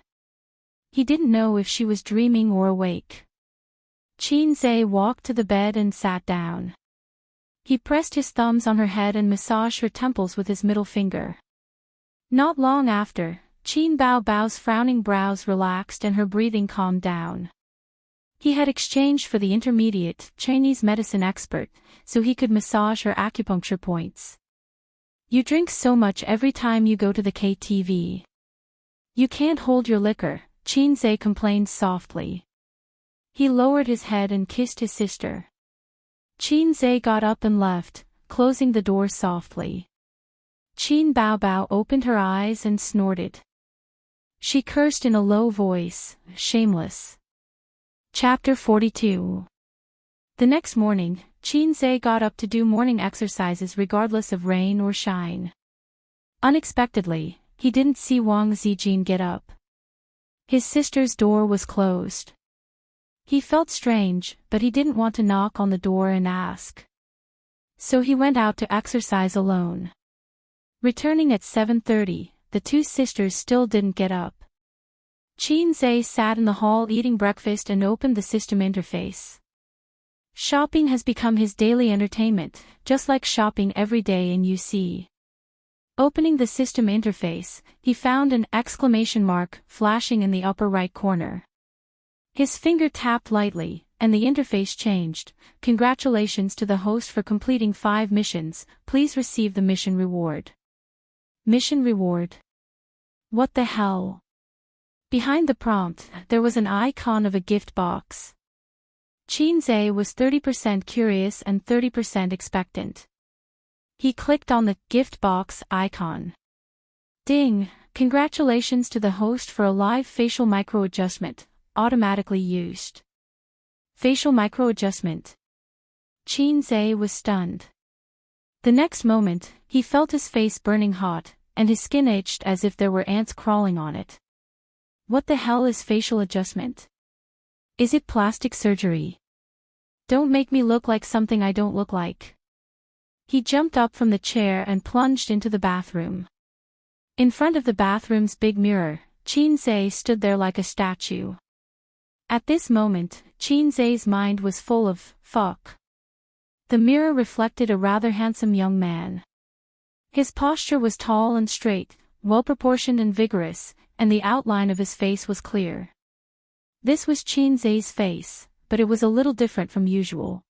He didn't know if she was dreaming or awake. Qin Zhe walked to the bed and sat down. He pressed his thumbs on her head and massaged her temples with his middle finger. Not long after, Qin Bao Bao's frowning brows relaxed and her breathing calmed down. He had exchanged for the intermediate Chinese medicine expert, so he could massage her acupuncture points. You drink so much every time you go to the KTV. You can't hold your liquor, Qin Zhe complained softly. He lowered his head and kissed his sister. Qin Zhe got up and left, closing the door softly. Qin Bao Bao opened her eyes and snorted. She cursed in a low voice, shameless. Chapter 42. The next morning, Qin Zhe got up to do morning exercises regardless of rain or shine. Unexpectedly, he didn't see Wang Zijin get up. His sister's door was closed. He felt strange, but he didn't want to knock on the door and ask. So he went out to exercise alone. Returning at 7:30, the two sisters still didn't get up. Qin Zhe sat in the hall eating breakfast and opened the system interface. Shopping has become his daily entertainment, just like shopping every day in UC. Opening the system interface, he found an exclamation mark flashing in the upper right corner. His finger tapped lightly, and the interface changed. Congratulations to the host for completing 5 missions, please receive the mission reward. Mission reward? What the hell? Behind the prompt, there was an icon of a gift box. Qinze was 30% curious and 30% expectant. He clicked on the gift box icon. Ding! Congratulations to the host for a live facial microadjustment, automatically used. Facial microadjustment. Qinze was stunned. The next moment, he felt his face burning hot, and his skin itched as if there were ants crawling on it. What the hell is facial adjustment? Is it plastic surgery? Don't make me look like something I don't look like. He jumped up from the chair and plunged into the bathroom. In front of the bathroom's big mirror, Qinze stood there like a statue. At this moment, Qinze's mind was full of fuck. The mirror reflected a rather handsome young man. His posture was tall and straight, well-proportioned and vigorous, and the outline of his face was clear. This was Qinze's face, but it was a little different from usual.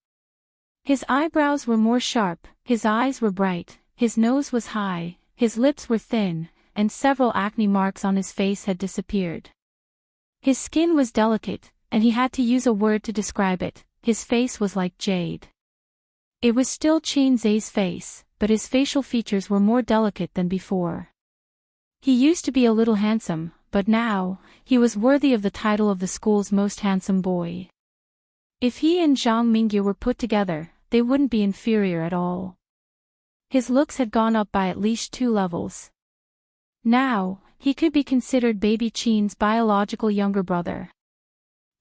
His eyebrows were more sharp, his eyes were bright, his nose was high, his lips were thin, and several acne marks on his face had disappeared. His skin was delicate, and he had to use a word to describe it. His face was like jade. It was still Qinze's face, but his facial features were more delicate than before. He used to be a little handsome, but now, he was worthy of the title of the school's most handsome boy. If he and Zhang Mingyu were put together, they wouldn't be inferior at all. His looks had gone up by at least 2 levels. Now, he could be considered baby Qin's biological younger brother.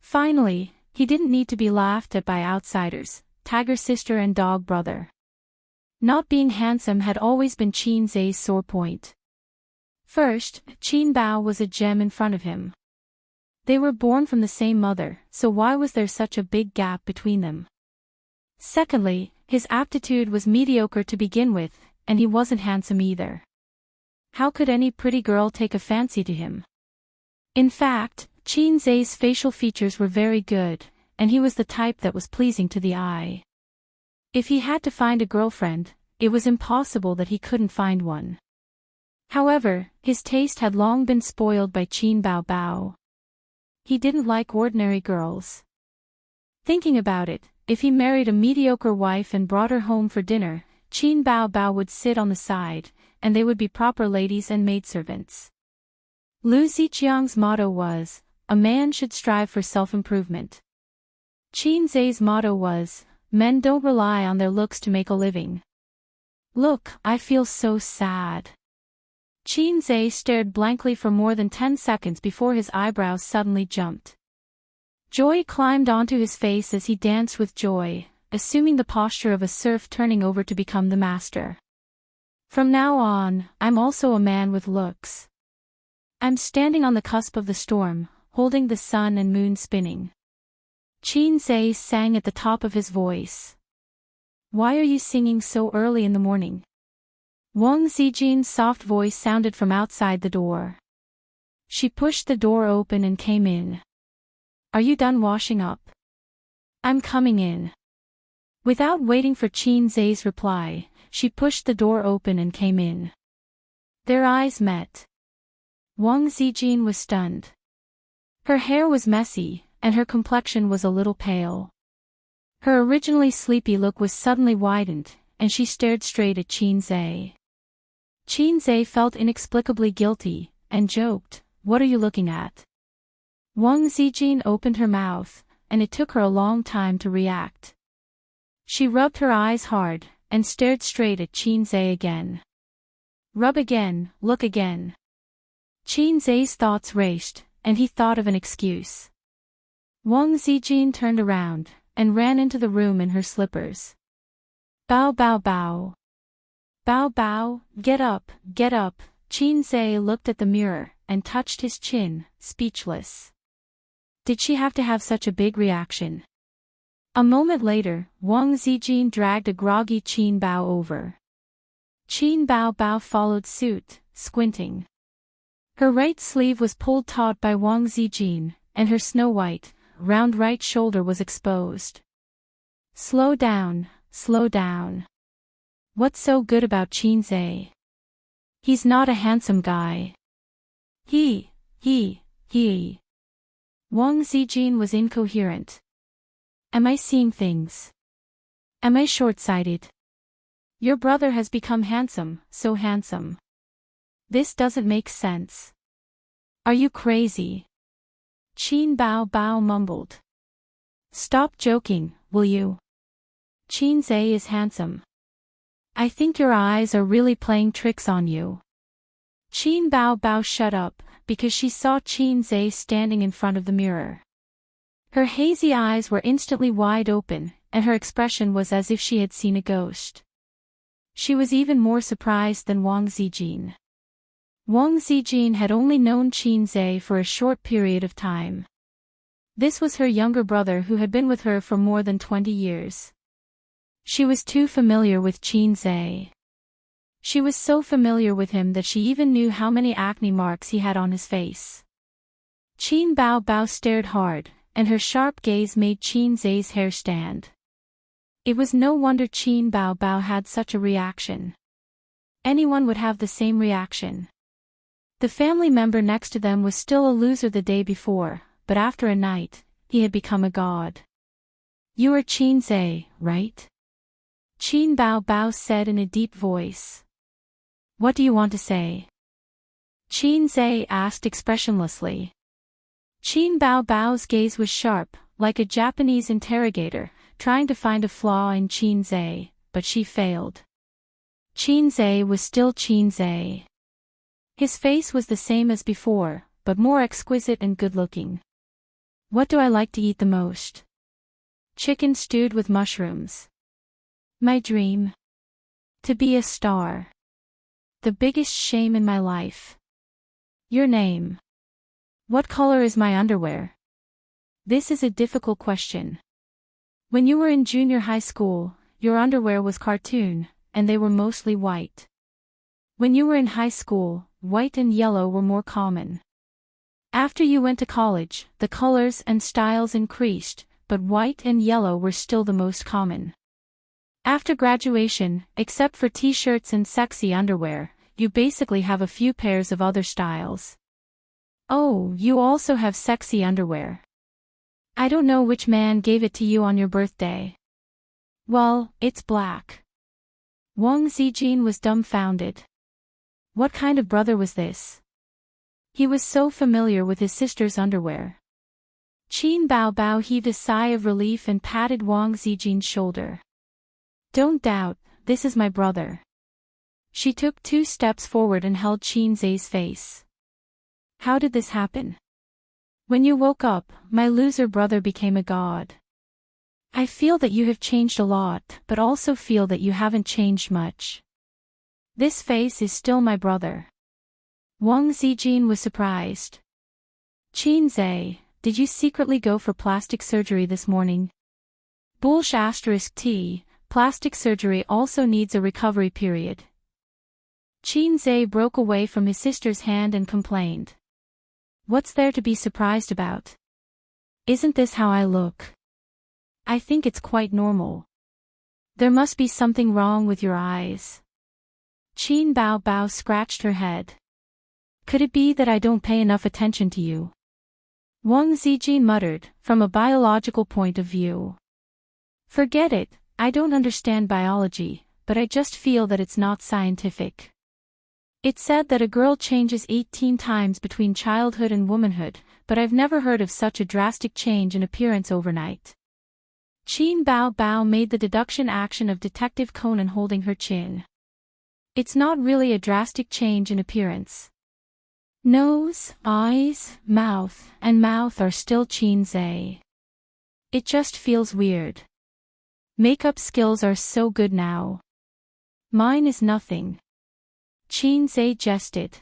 Finally, he didn't need to be laughed at by outsiders, tiger sister and dog brother. Not being handsome had always been Qinze's sore point. First, Qin Bao was a gem in front of him. They were born from the same mother, so why was there such a big gap between them? Secondly, his aptitude was mediocre to begin with, and he wasn't handsome either. How could any pretty girl take a fancy to him? In fact, Qinze's facial features were very good, and he was the type that was pleasing to the eye. If he had to find a girlfriend, it was impossible that he couldn't find one. However, his taste had long been spoiled by Qin Bao Bao. He didn't like ordinary girls. Thinking about it, if he married a mediocre wife and brought her home for dinner, Qin Bao Bao would sit on the side, and they would be proper ladies and maidservants. Lu Ziqiang's motto was, "A man should strive for self-improvement." Qinze's motto was, "Men don't rely on their looks to make a living." Look, I feel so sad. Qinze stared blankly for more than 10 seconds before his eyebrows suddenly jumped. Joy climbed onto his face as he danced with joy, assuming the posture of a serf turning over to become the master. From now on, I'm also a man with looks. I'm standing on the cusp of the storm, holding the sun and moon spinning. Qinze sang at the top of his voice. Why are you singing so early in the morning? Wang Zijin's soft voice sounded from outside the door. She pushed the door open and came in. Are you done washing up? I'm coming in. Without waiting for Qinze's reply, she pushed the door open and came in. Their eyes met. Wang Zijin was stunned. Her hair was messy, and her complexion was a little pale. Her originally sleepy look was suddenly widened, and she stared straight at Qinze. Qinze felt inexplicably guilty, and joked, "What are you looking at?" Wang Zijin opened her mouth, and it took her a long time to react. She rubbed her eyes hard, and stared straight at Qinze again. Rub again, look again. Qinze's thoughts raced, and he thought of an excuse. Wang Zijin turned around, and ran into the room in her slippers. Bao bao bao. Bao bao, get up, get up. Qinze looked at the mirror, and touched his chin, speechless. Did she have to have such a big reaction? A moment later, Wang Zijin dragged a groggy Qin Bao over. Qin Bao Bao followed suit, squinting. Her right sleeve was pulled taut by Wang Zijin, and her snow-white, round right shoulder was exposed. Slow down, slow down. What's so good about Qinze? He's not a handsome guy. He. Wang Zijin was incoherent. Am I seeing things? Am I short-sighted? Your brother has become handsome, so handsome. This doesn't make sense. Are you crazy? Qin Bao Bao mumbled. Stop joking, will you? Qin Zhe is handsome. I think your eyes are really playing tricks on you. Qin Bao Bao shut up, because she saw Qin Zhe standing in front of the mirror. Her hazy eyes were instantly wide open, and her expression was as if she had seen a ghost. She was even more surprised than Wang Zijin. Wang Zijin had only known Qin Zhe for a short period of time. This was her younger brother who had been with her for more than 20 years. She was too familiar with Qin Zhe. She was so familiar with him that she even knew how many acne marks he had on his face. Qin Bao Bao stared hard, and her sharp gaze made Qin Zhe's hair stand. It was no wonder Qin Bao Bao had such a reaction. Anyone would have the same reaction. The family member next to them was still a loser the day before, but after a night, he had become a god. You are Qin Zhe, right? Qin Bao Bao said in a deep voice. What do you want to say? Qin Zhe asked expressionlessly. Qin Bao Bao's gaze was sharp, like a Japanese interrogator, trying to find a flaw in Qin Zhe, but she failed. Qin Zhe was still Qin Zhe. His face was the same as before, but more exquisite and good-looking. What do I like to eat the most? Chicken stewed with mushrooms. My dream? To be a star. The biggest shame in my life. Your name? What color is my underwear? This is a difficult question. When you were in junior high school, your underwear was cartoon, and they were mostly white. When you were in high school, white and yellow were more common. After you went to college, the colors and styles increased, but white and yellow were still the most common. After graduation, except for t-shirts and sexy underwear, you basically have a few pairs of other styles. Oh, you also have sexy underwear. I don't know which man gave it to you on your birthday. Well, it's black. Wang Zijin was dumbfounded. What kind of brother was this? He was so familiar with his sister's underwear. Qin Bao Bao heaved a sigh of relief and patted Wang Zijin's shoulder. Don't doubt, this is my brother. She took 2 steps forward and held Qin Zhe's face. How did this happen? When you woke up, my loser brother became a god. I feel that you have changed a lot, but also feel that you haven't changed much. This face is still my brother. Wang Zijin was surprised. Qin Zhe, did you secretly go for plastic surgery this morning? *T. Plastic surgery also needs a recovery period. Qin Zhe broke away from his sister's hand and complained. What's there to be surprised about? Isn't this how I look? I think it's quite normal. There must be something wrong with your eyes. Qin Bao Bao scratched her head. Could it be that I don't pay enough attention to you? Wang Zijin muttered, from a biological point of view. Forget it, I don't understand biology, but I just feel that it's not scientific. It's said that a girl changes 18 times between childhood and womanhood, but I've never heard of such a drastic change in appearance overnight. Qin Bao Bao made the deduction action of Detective Conan holding her chin. It's not really a drastic change in appearance. Nose, eyes, mouth are still Qin Zhe. It just feels weird. Makeup skills are so good now. Mine is nothing. Qin Zhe jested.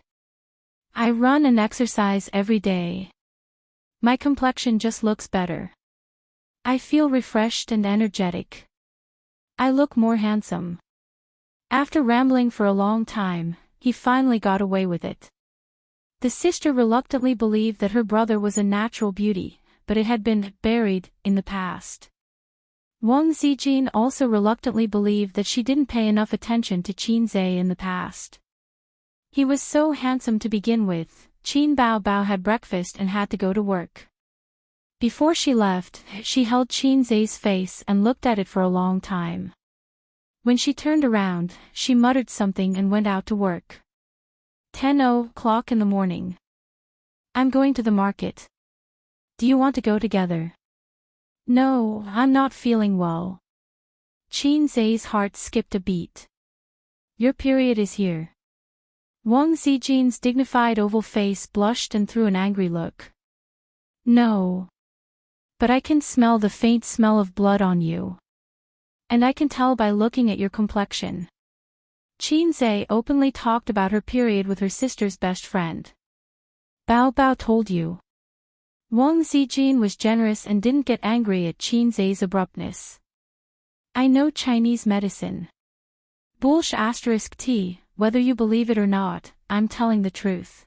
I run and exercise every day. My complexion just looks better. I feel refreshed and energetic. I look more handsome. After rambling for a long time, he finally got away with it. The sister reluctantly believed that her brother was a natural beauty, but it had been buried in the past. Wang Zijin also reluctantly believed that she didn't pay enough attention to Qin Zhe in the past. He was so handsome to begin with. Qin Bao Bao had breakfast and had to go to work. Before she left, she held Qinzai's face and looked at it for a long time. When she turned around, she muttered something and went out to work. 10:00 in the morning. I'm going to the market. Do you want to go together? No, I'm not feeling well. Qinzai's heart skipped a beat. Your period is here. Wang Zijin's dignified oval face blushed and threw an angry look. No. But I can smell the faint smell of blood on you. And I can tell by looking at your complexion. Qinzai openly talked about her period with her sister's best friend. Bao Bao told you. Wang Zijin was generous and didn't get angry at Qinzai's abruptness. I know Chinese medicine. *T, whether you believe it or not, I'm telling the truth.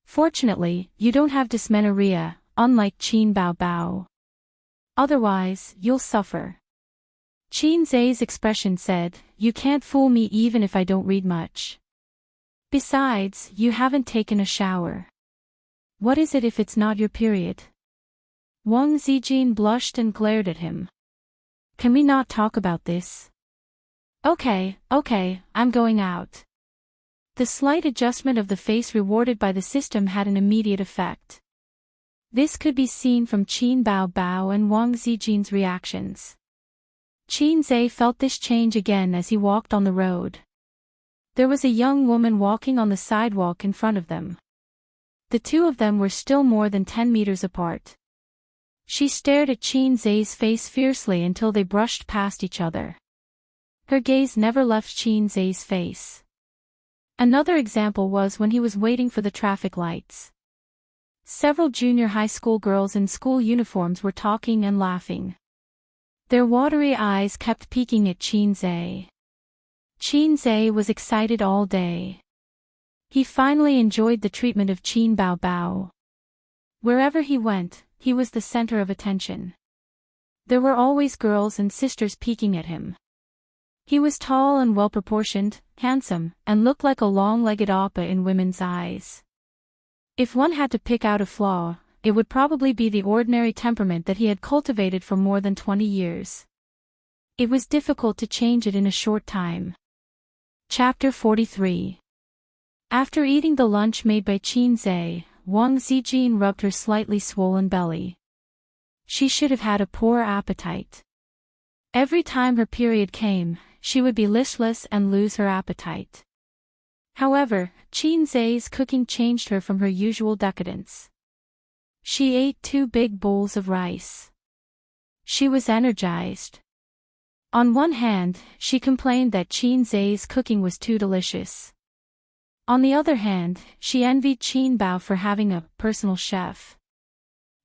Fortunately, you don't have dysmenorrhea, unlike Qin Bao Bao. Otherwise, you'll suffer. Qinzai's expression said, you can't fool me even if I don't read much. Besides, you haven't taken a shower. What is it if it's not your period? Wang Zijin blushed and glared at him. Can we not talk about this? Okay, I'm going out. The slight adjustment of the face rewarded by the system had an immediate effect. This could be seen from Qin Bao Bao and Wang Zijin's reactions. Qinzai felt this change again as he walked on the road. There was a young woman walking on the sidewalk in front of them. The two of them were still more than 10 meters apart. She stared at Qinzai's face fiercely until they brushed past each other. Her gaze never left Qinzai's face. Another example was when he was waiting for the traffic lights. Several junior high school girls in school uniforms were talking and laughing. Their watery eyes kept peeking at Qinzai. Qinzai was excited all day. He finally enjoyed the treatment of Qin Bao Bao. Wherever he went, he was the center of attention. There were always girls and sisters peeking at him. He was tall and well-proportioned, handsome, and looked like a long-legged oppa in women's eyes. If one had to pick out a flaw, it would probably be the ordinary temperament that he had cultivated for more than 20 years. It was difficult to change it in a short time. Chapter 43. After eating the lunch made by Qinzai, Wang Zijin rubbed her slightly swollen belly. She should have had a poor appetite. Every time her period came, she would be listless and lose her appetite. However, Qinzai's cooking changed her from her usual decadence. She ate 2 big bowls of rice. She was energized. On one hand, she complained that Qinzai's cooking was too delicious. On the other hand, she envied Qin Bao for having a personal chef.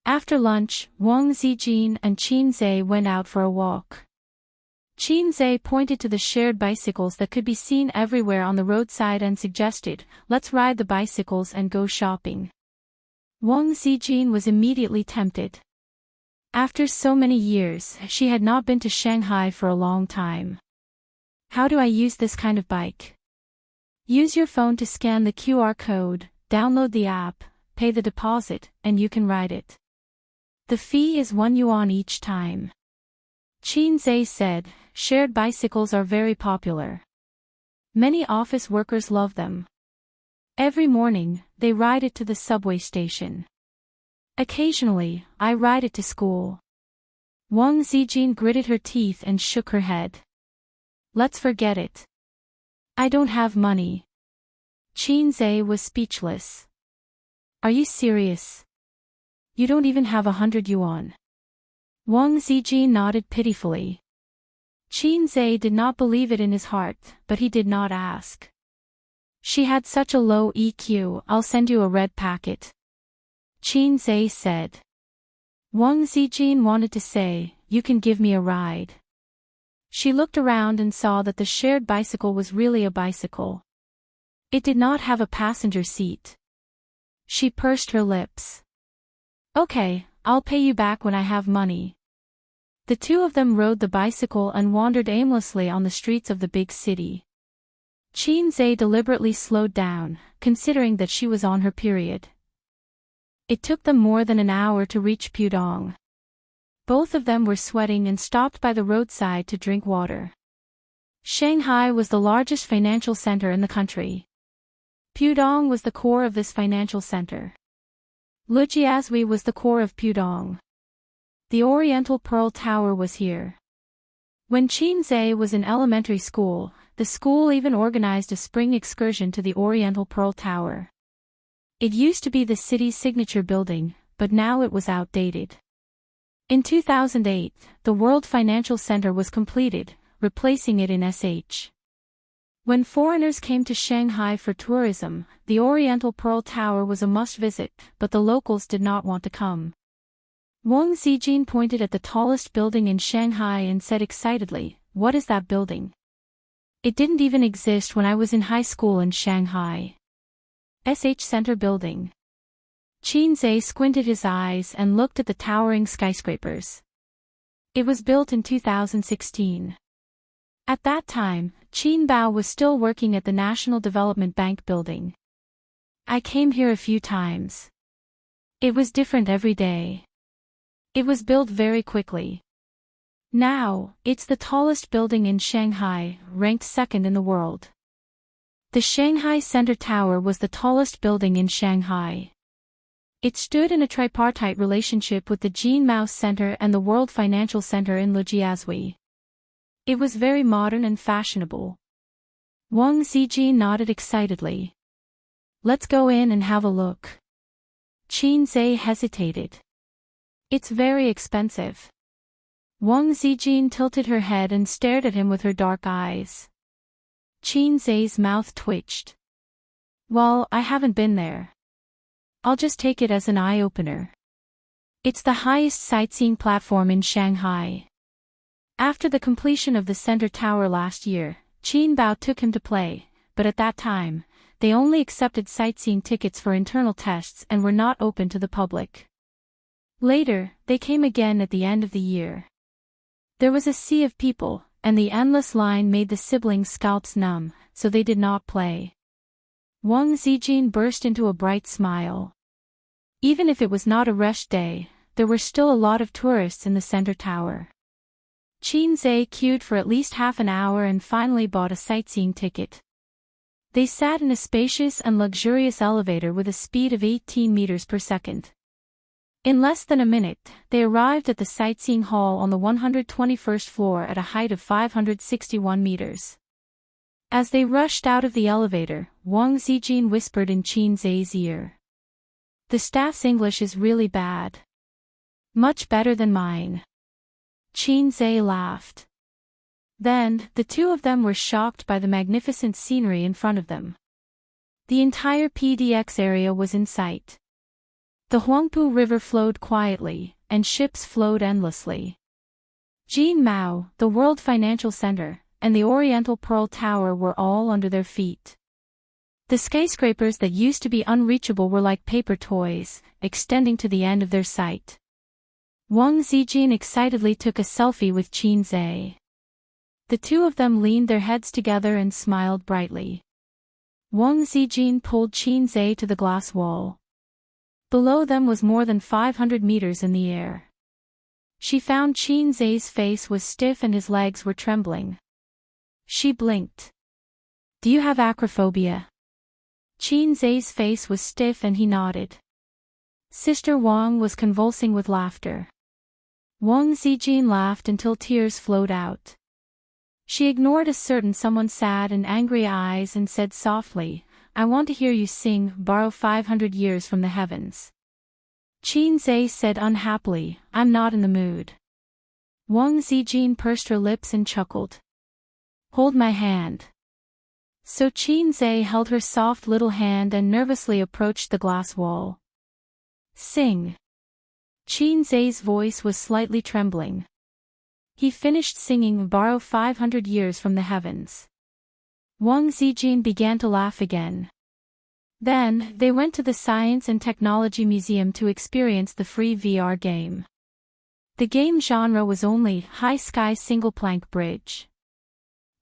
After lunch, Wang Zijin and Qinzai went out for a walk. Qinzai pointed to the shared bicycles that could be seen everywhere on the roadside and suggested, let's ride the bicycles and go shopping. Wang Zijin was immediately tempted. After so many years, she had not been to Shanghai for a long time. How do I use this kind of bike? Use your phone to scan the QR code, download the app, pay the deposit, and you can ride it. The fee is 1 yuan each time. Qinzai said, shared bicycles are very popular. Many office workers love them. Every morning, they ride it to the subway station. Occasionally, I ride it to school. Wang Zijin gritted her teeth and shook her head. Let's forget it. I don't have money. Qinzai was speechless. Are you serious? You don't even have 100 yuan. Wang Zijin nodded pitifully. Qinzai did not believe it in his heart, but he did not ask. She had such a low EQ, I'll send you a red packet. Qinzai said. Wang Zijin wanted to say, you can give me a ride. She looked around and saw that the shared bicycle was really a bicycle. It did not have a passenger seat. She pursed her lips. Okay, I'll pay you back when I have money. The two of them rode the bicycle and wandered aimlessly on the streets of the big city. Qinzai deliberately slowed down, considering that she was on her period. It took them more than an hour to reach Pudong. Both of them were sweating and stopped by the roadside to drink water. Shanghai was the largest financial center in the country. Pudong was the core of this financial center. Lujiazui was the core of Pudong. The Oriental Pearl Tower was here. When Qinzhe was in elementary school, the school even organized a spring excursion to the Oriental Pearl Tower. It used to be the city's signature building, but now it was outdated. In 2008, the World Financial Center was completed, replacing it in SH. When foreigners came to Shanghai for tourism, the Oriental Pearl Tower was a must-visit, but the locals did not want to come. Wang Zijin pointed at the tallest building in Shanghai and said excitedly, "What is that building? It didn't even exist when I was in high school in Shanghai." SH Center Building. Qinzhe squinted his eyes and looked at the towering skyscrapers. It was built in 2016. At that time, Qin Bao was still working at the National Development Bank building. I came here a few times. It was different every day. It was built very quickly. Now, it's the tallest building in Shanghai, ranked second in the world. The Shanghai Center Tower was the tallest building in Shanghai. It stood in a tripartite relationship with the Jean Mao Center and the World Financial Center in Lujiazui. It was very modern and fashionable. Wang Zijin nodded excitedly. "Let's go in and have a look." Qinzhe hesitated. "It's very expensive." Wang Zijin tilted her head and stared at him with her dark eyes. Qinzhe's mouth twitched. "Well, I haven't been there. I'll just take it as an eye-opener. It's the highest sightseeing platform in Shanghai." After the completion of the center tower last year, Qin Bao took him to play, but at that time, they only accepted sightseeing tickets for internal tests and were not open to the public. Later, they came again at the end of the year. There was a sea of people, and the endless line made the siblings' scalps numb, so they did not play. Wang Zijin burst into a bright smile. Even if it was not a rush day, there were still a lot of tourists in the center tower. Qinzhe queued for at least half an hour and finally bought a sightseeing ticket. They sat in a spacious and luxurious elevator with a speed of 18 meters per second. In less than a minute, they arrived at the sightseeing hall on the 121st floor at a height of 561 meters. As they rushed out of the elevator, Wang Zijin whispered in Qinzhe's ear. "The staff's English is really bad. Much better than mine." Qinzhe laughed. Then, the two of them were shocked by the magnificent scenery in front of them. The entire PDX area was in sight. The Huangpu River flowed quietly, and ships flowed endlessly. Jean Mao, the World Financial Center, and the Oriental Pearl Tower were all under their feet. The skyscrapers that used to be unreachable were like paper toys, extending to the end of their sight. Wang Zijin excitedly took a selfie with Qinzhe. The two of them leaned their heads together and smiled brightly. Wang Zijin pulled Qinzhe to the glass wall. Below them was more than 500 meters in the air. She found Qinzhe's face was stiff and his legs were trembling. She blinked. "Do you have acrophobia?" Qinzhe's face was stiff and he nodded. Sister Wang was convulsing with laughter. Wang Zijin laughed until tears flowed out. She ignored a certain someone's sad and angry eyes and said softly, "I want to hear you sing, Borrow 500 Years from the Heavens." Qinzhe said unhappily, "I'm not in the mood." Wang Zijin pursed her lips and chuckled. "Hold my hand." So Qinzhe held her soft little hand and nervously approached the glass wall. "Sing." Qinzhe's voice was slightly trembling. He finished singing Borrow 500 Years from the Heavens. Wang Zijin began to laugh again. Then, they went to the Science and Technology Museum to experience the free VR game. The game genre was only High Sky Single Plank Bridge.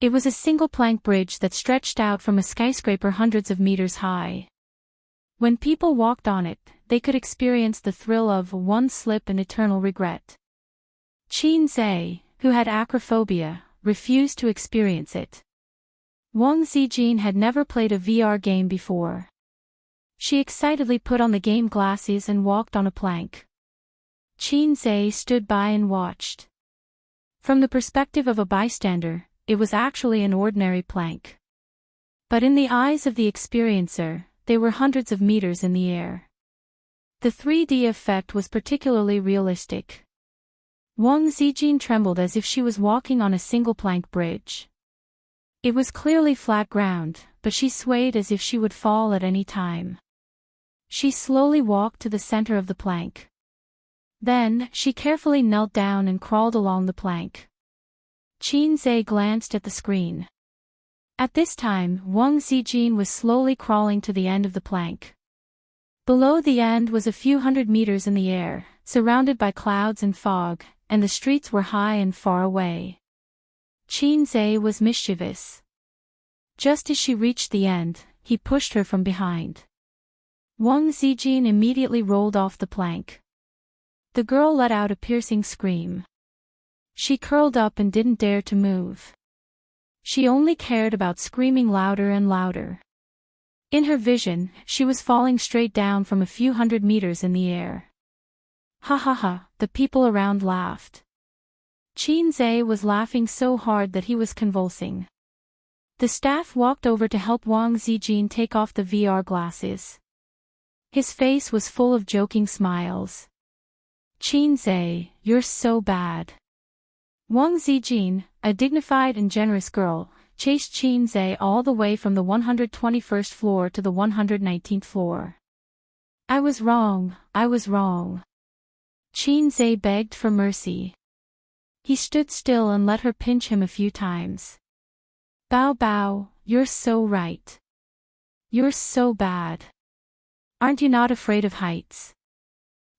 It was a single plank bridge that stretched out from a skyscraper hundreds of meters high. When people walked on it, they could experience the thrill of one slip and eternal regret. Qin Zhe, who had acrophobia, refused to experience it. Wang Zijin had never played a VR game before. She excitedly put on the game glasses and walked on a plank. Qin Zhe stood by and watched. From the perspective of a bystander, it was actually an ordinary plank. But in the eyes of the experiencer, they were hundreds of meters in the air. The 3D effect was particularly realistic. Wang Zijin trembled as if she was walking on a single plank bridge. It was clearly flat ground, but she swayed as if she would fall at any time. She slowly walked to the center of the plank. Then, she carefully knelt down and crawled along the plank. Qin Zhe glanced at the screen. At this time, Wang Zijin was slowly crawling to the end of the plank. Below the end was a few hundred meters in the air, surrounded by clouds and fog, and the streets were high and far away. Qin Zhe was mischievous. Just as she reached the end, he pushed her from behind. Wang Zijin immediately rolled off the plank. The girl let out a piercing scream. She curled up and didn't dare to move. She only cared about screaming louder and louder. In her vision, she was falling straight down from a few hundred meters in the air. Ha ha ha, the people around laughed. Qin Zhe was laughing so hard that he was convulsing. The staff walked over to help Wang Zijin take off the VR glasses. His face was full of joking smiles. Qin Zhe, you're so bad. Wang Zijin, a dignified and generous girl, chased Qin Zhe all the way from the 121st floor to the 119th floor. I was wrong, I was wrong. Qin Zhe begged for mercy. He stood still and let her pinch him a few times. Bao Bao, you're so right. You're so bad. Aren't you not afraid of heights?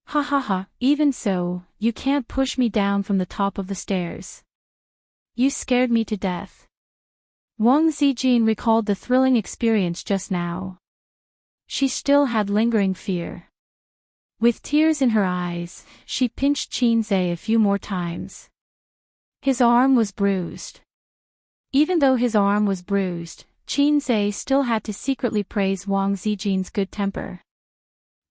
Ha ha ha, even so, you can't push me down from the top of the stairs. You scared me to death. Wang Zijin recalled the thrilling experience just now. She still had lingering fear. With tears in her eyes, she pinched Qin Zhe a few more times. His arm was bruised. Even though his arm was bruised, Qin Zhe still had to secretly praise Wang Zijin's good temper.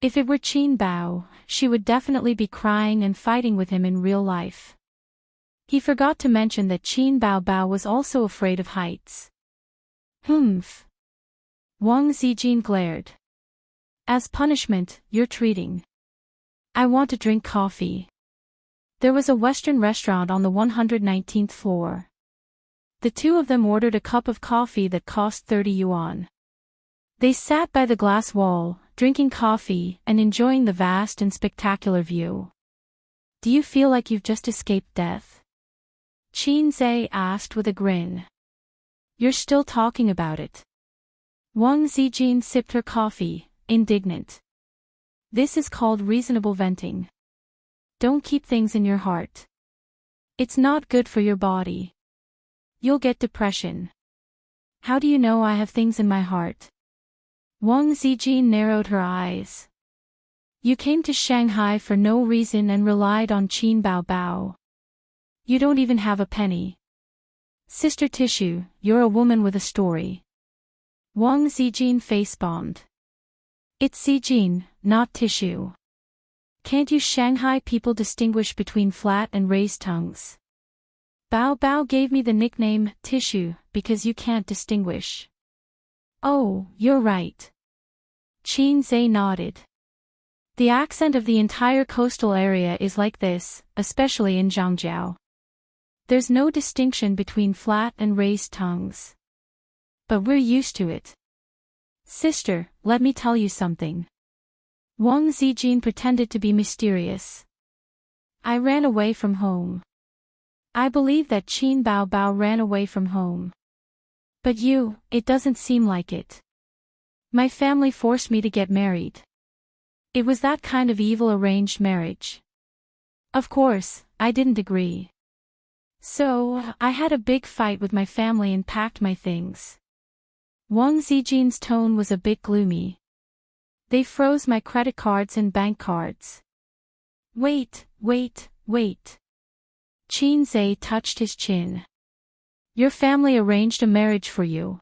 If it were Qin Bao, she would definitely be crying and fighting with him in real life. He forgot to mention that Qin Bao was also afraid of heights. Humph. Wang Zijin glared. As punishment, you're treating. I want to drink coffee. There was a Western restaurant on the 119th floor. The two of them ordered a cup of coffee that cost 30 yuan. They sat by the glass wall, drinking coffee and enjoying the vast and spectacular view. Do you feel like you've just escaped death? Qin Zhe asked with a grin. You're still talking about it. Wang Zijin sipped her coffee, indignant. This is called reasonable venting. Don't keep things in your heart. It's not good for your body. You'll get depression. How do you know I have things in my heart? Wang Zijin narrowed her eyes. You came to Shanghai for no reason and relied on Qin Bao. You don't even have a penny. Sister Tissue, you're a woman with a story. Wang Zijin face-bombed. It's Zijin, not Tissue. Can't you Shanghai people distinguish between flat and raised tongues? Bao gave me the nickname Tissue because you can't distinguish. Oh, you're right. Qin Zhe nodded. The accent of the entire coastal area is like this, especially in Zhangjiao. There's no distinction between flat and raised tongues. But we're used to it. Sister, let me tell you something. Wang Zijin pretended to be mysterious. I ran away from home. I believe that Qin Bao ran away from home. But you, it doesn't seem like it. My family forced me to get married. It was that kind of evil arranged marriage. Of course, I didn't agree. So, I had a big fight with my family and packed my things. Wang Zijin's tone was a bit gloomy. They froze my credit cards and bank cards. Wait. Qin Zhe touched his chin. Your family arranged a marriage for you.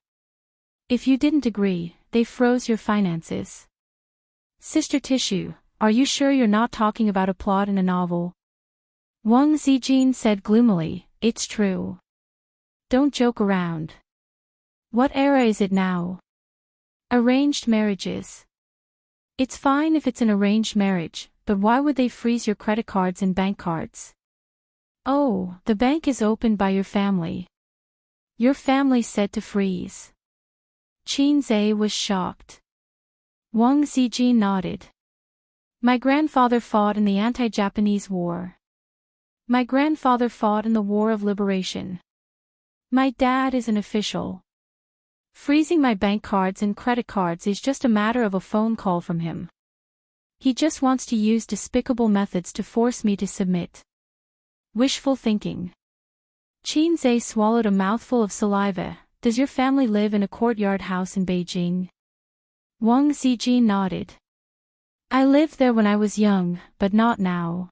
If you didn't agree, they froze your finances. Sister Tissue, are you sure you're not talking about a plot in a novel? Wang Zijin said gloomily, it's true. Don't joke around. What era is it now? Arranged marriages. It's fine if it's an arranged marriage, but why would they freeze your credit cards and bank cards? Oh, the bank is opened by your family. Your family said to freeze. Qin Zhe was shocked. Wang Zijin nodded. My grandfather fought in the anti-Japanese war. My grandfather fought in the War of Liberation. My dad is an official. Freezing my bank cards and credit cards is just a matter of a phone call from him. He just wants to use despicable methods to force me to submit. Wishful thinking. Qin Zhe swallowed a mouthful of saliva. Does your family live in a courtyard house in Beijing? Wang Zijin nodded. I lived there when I was young, but not now.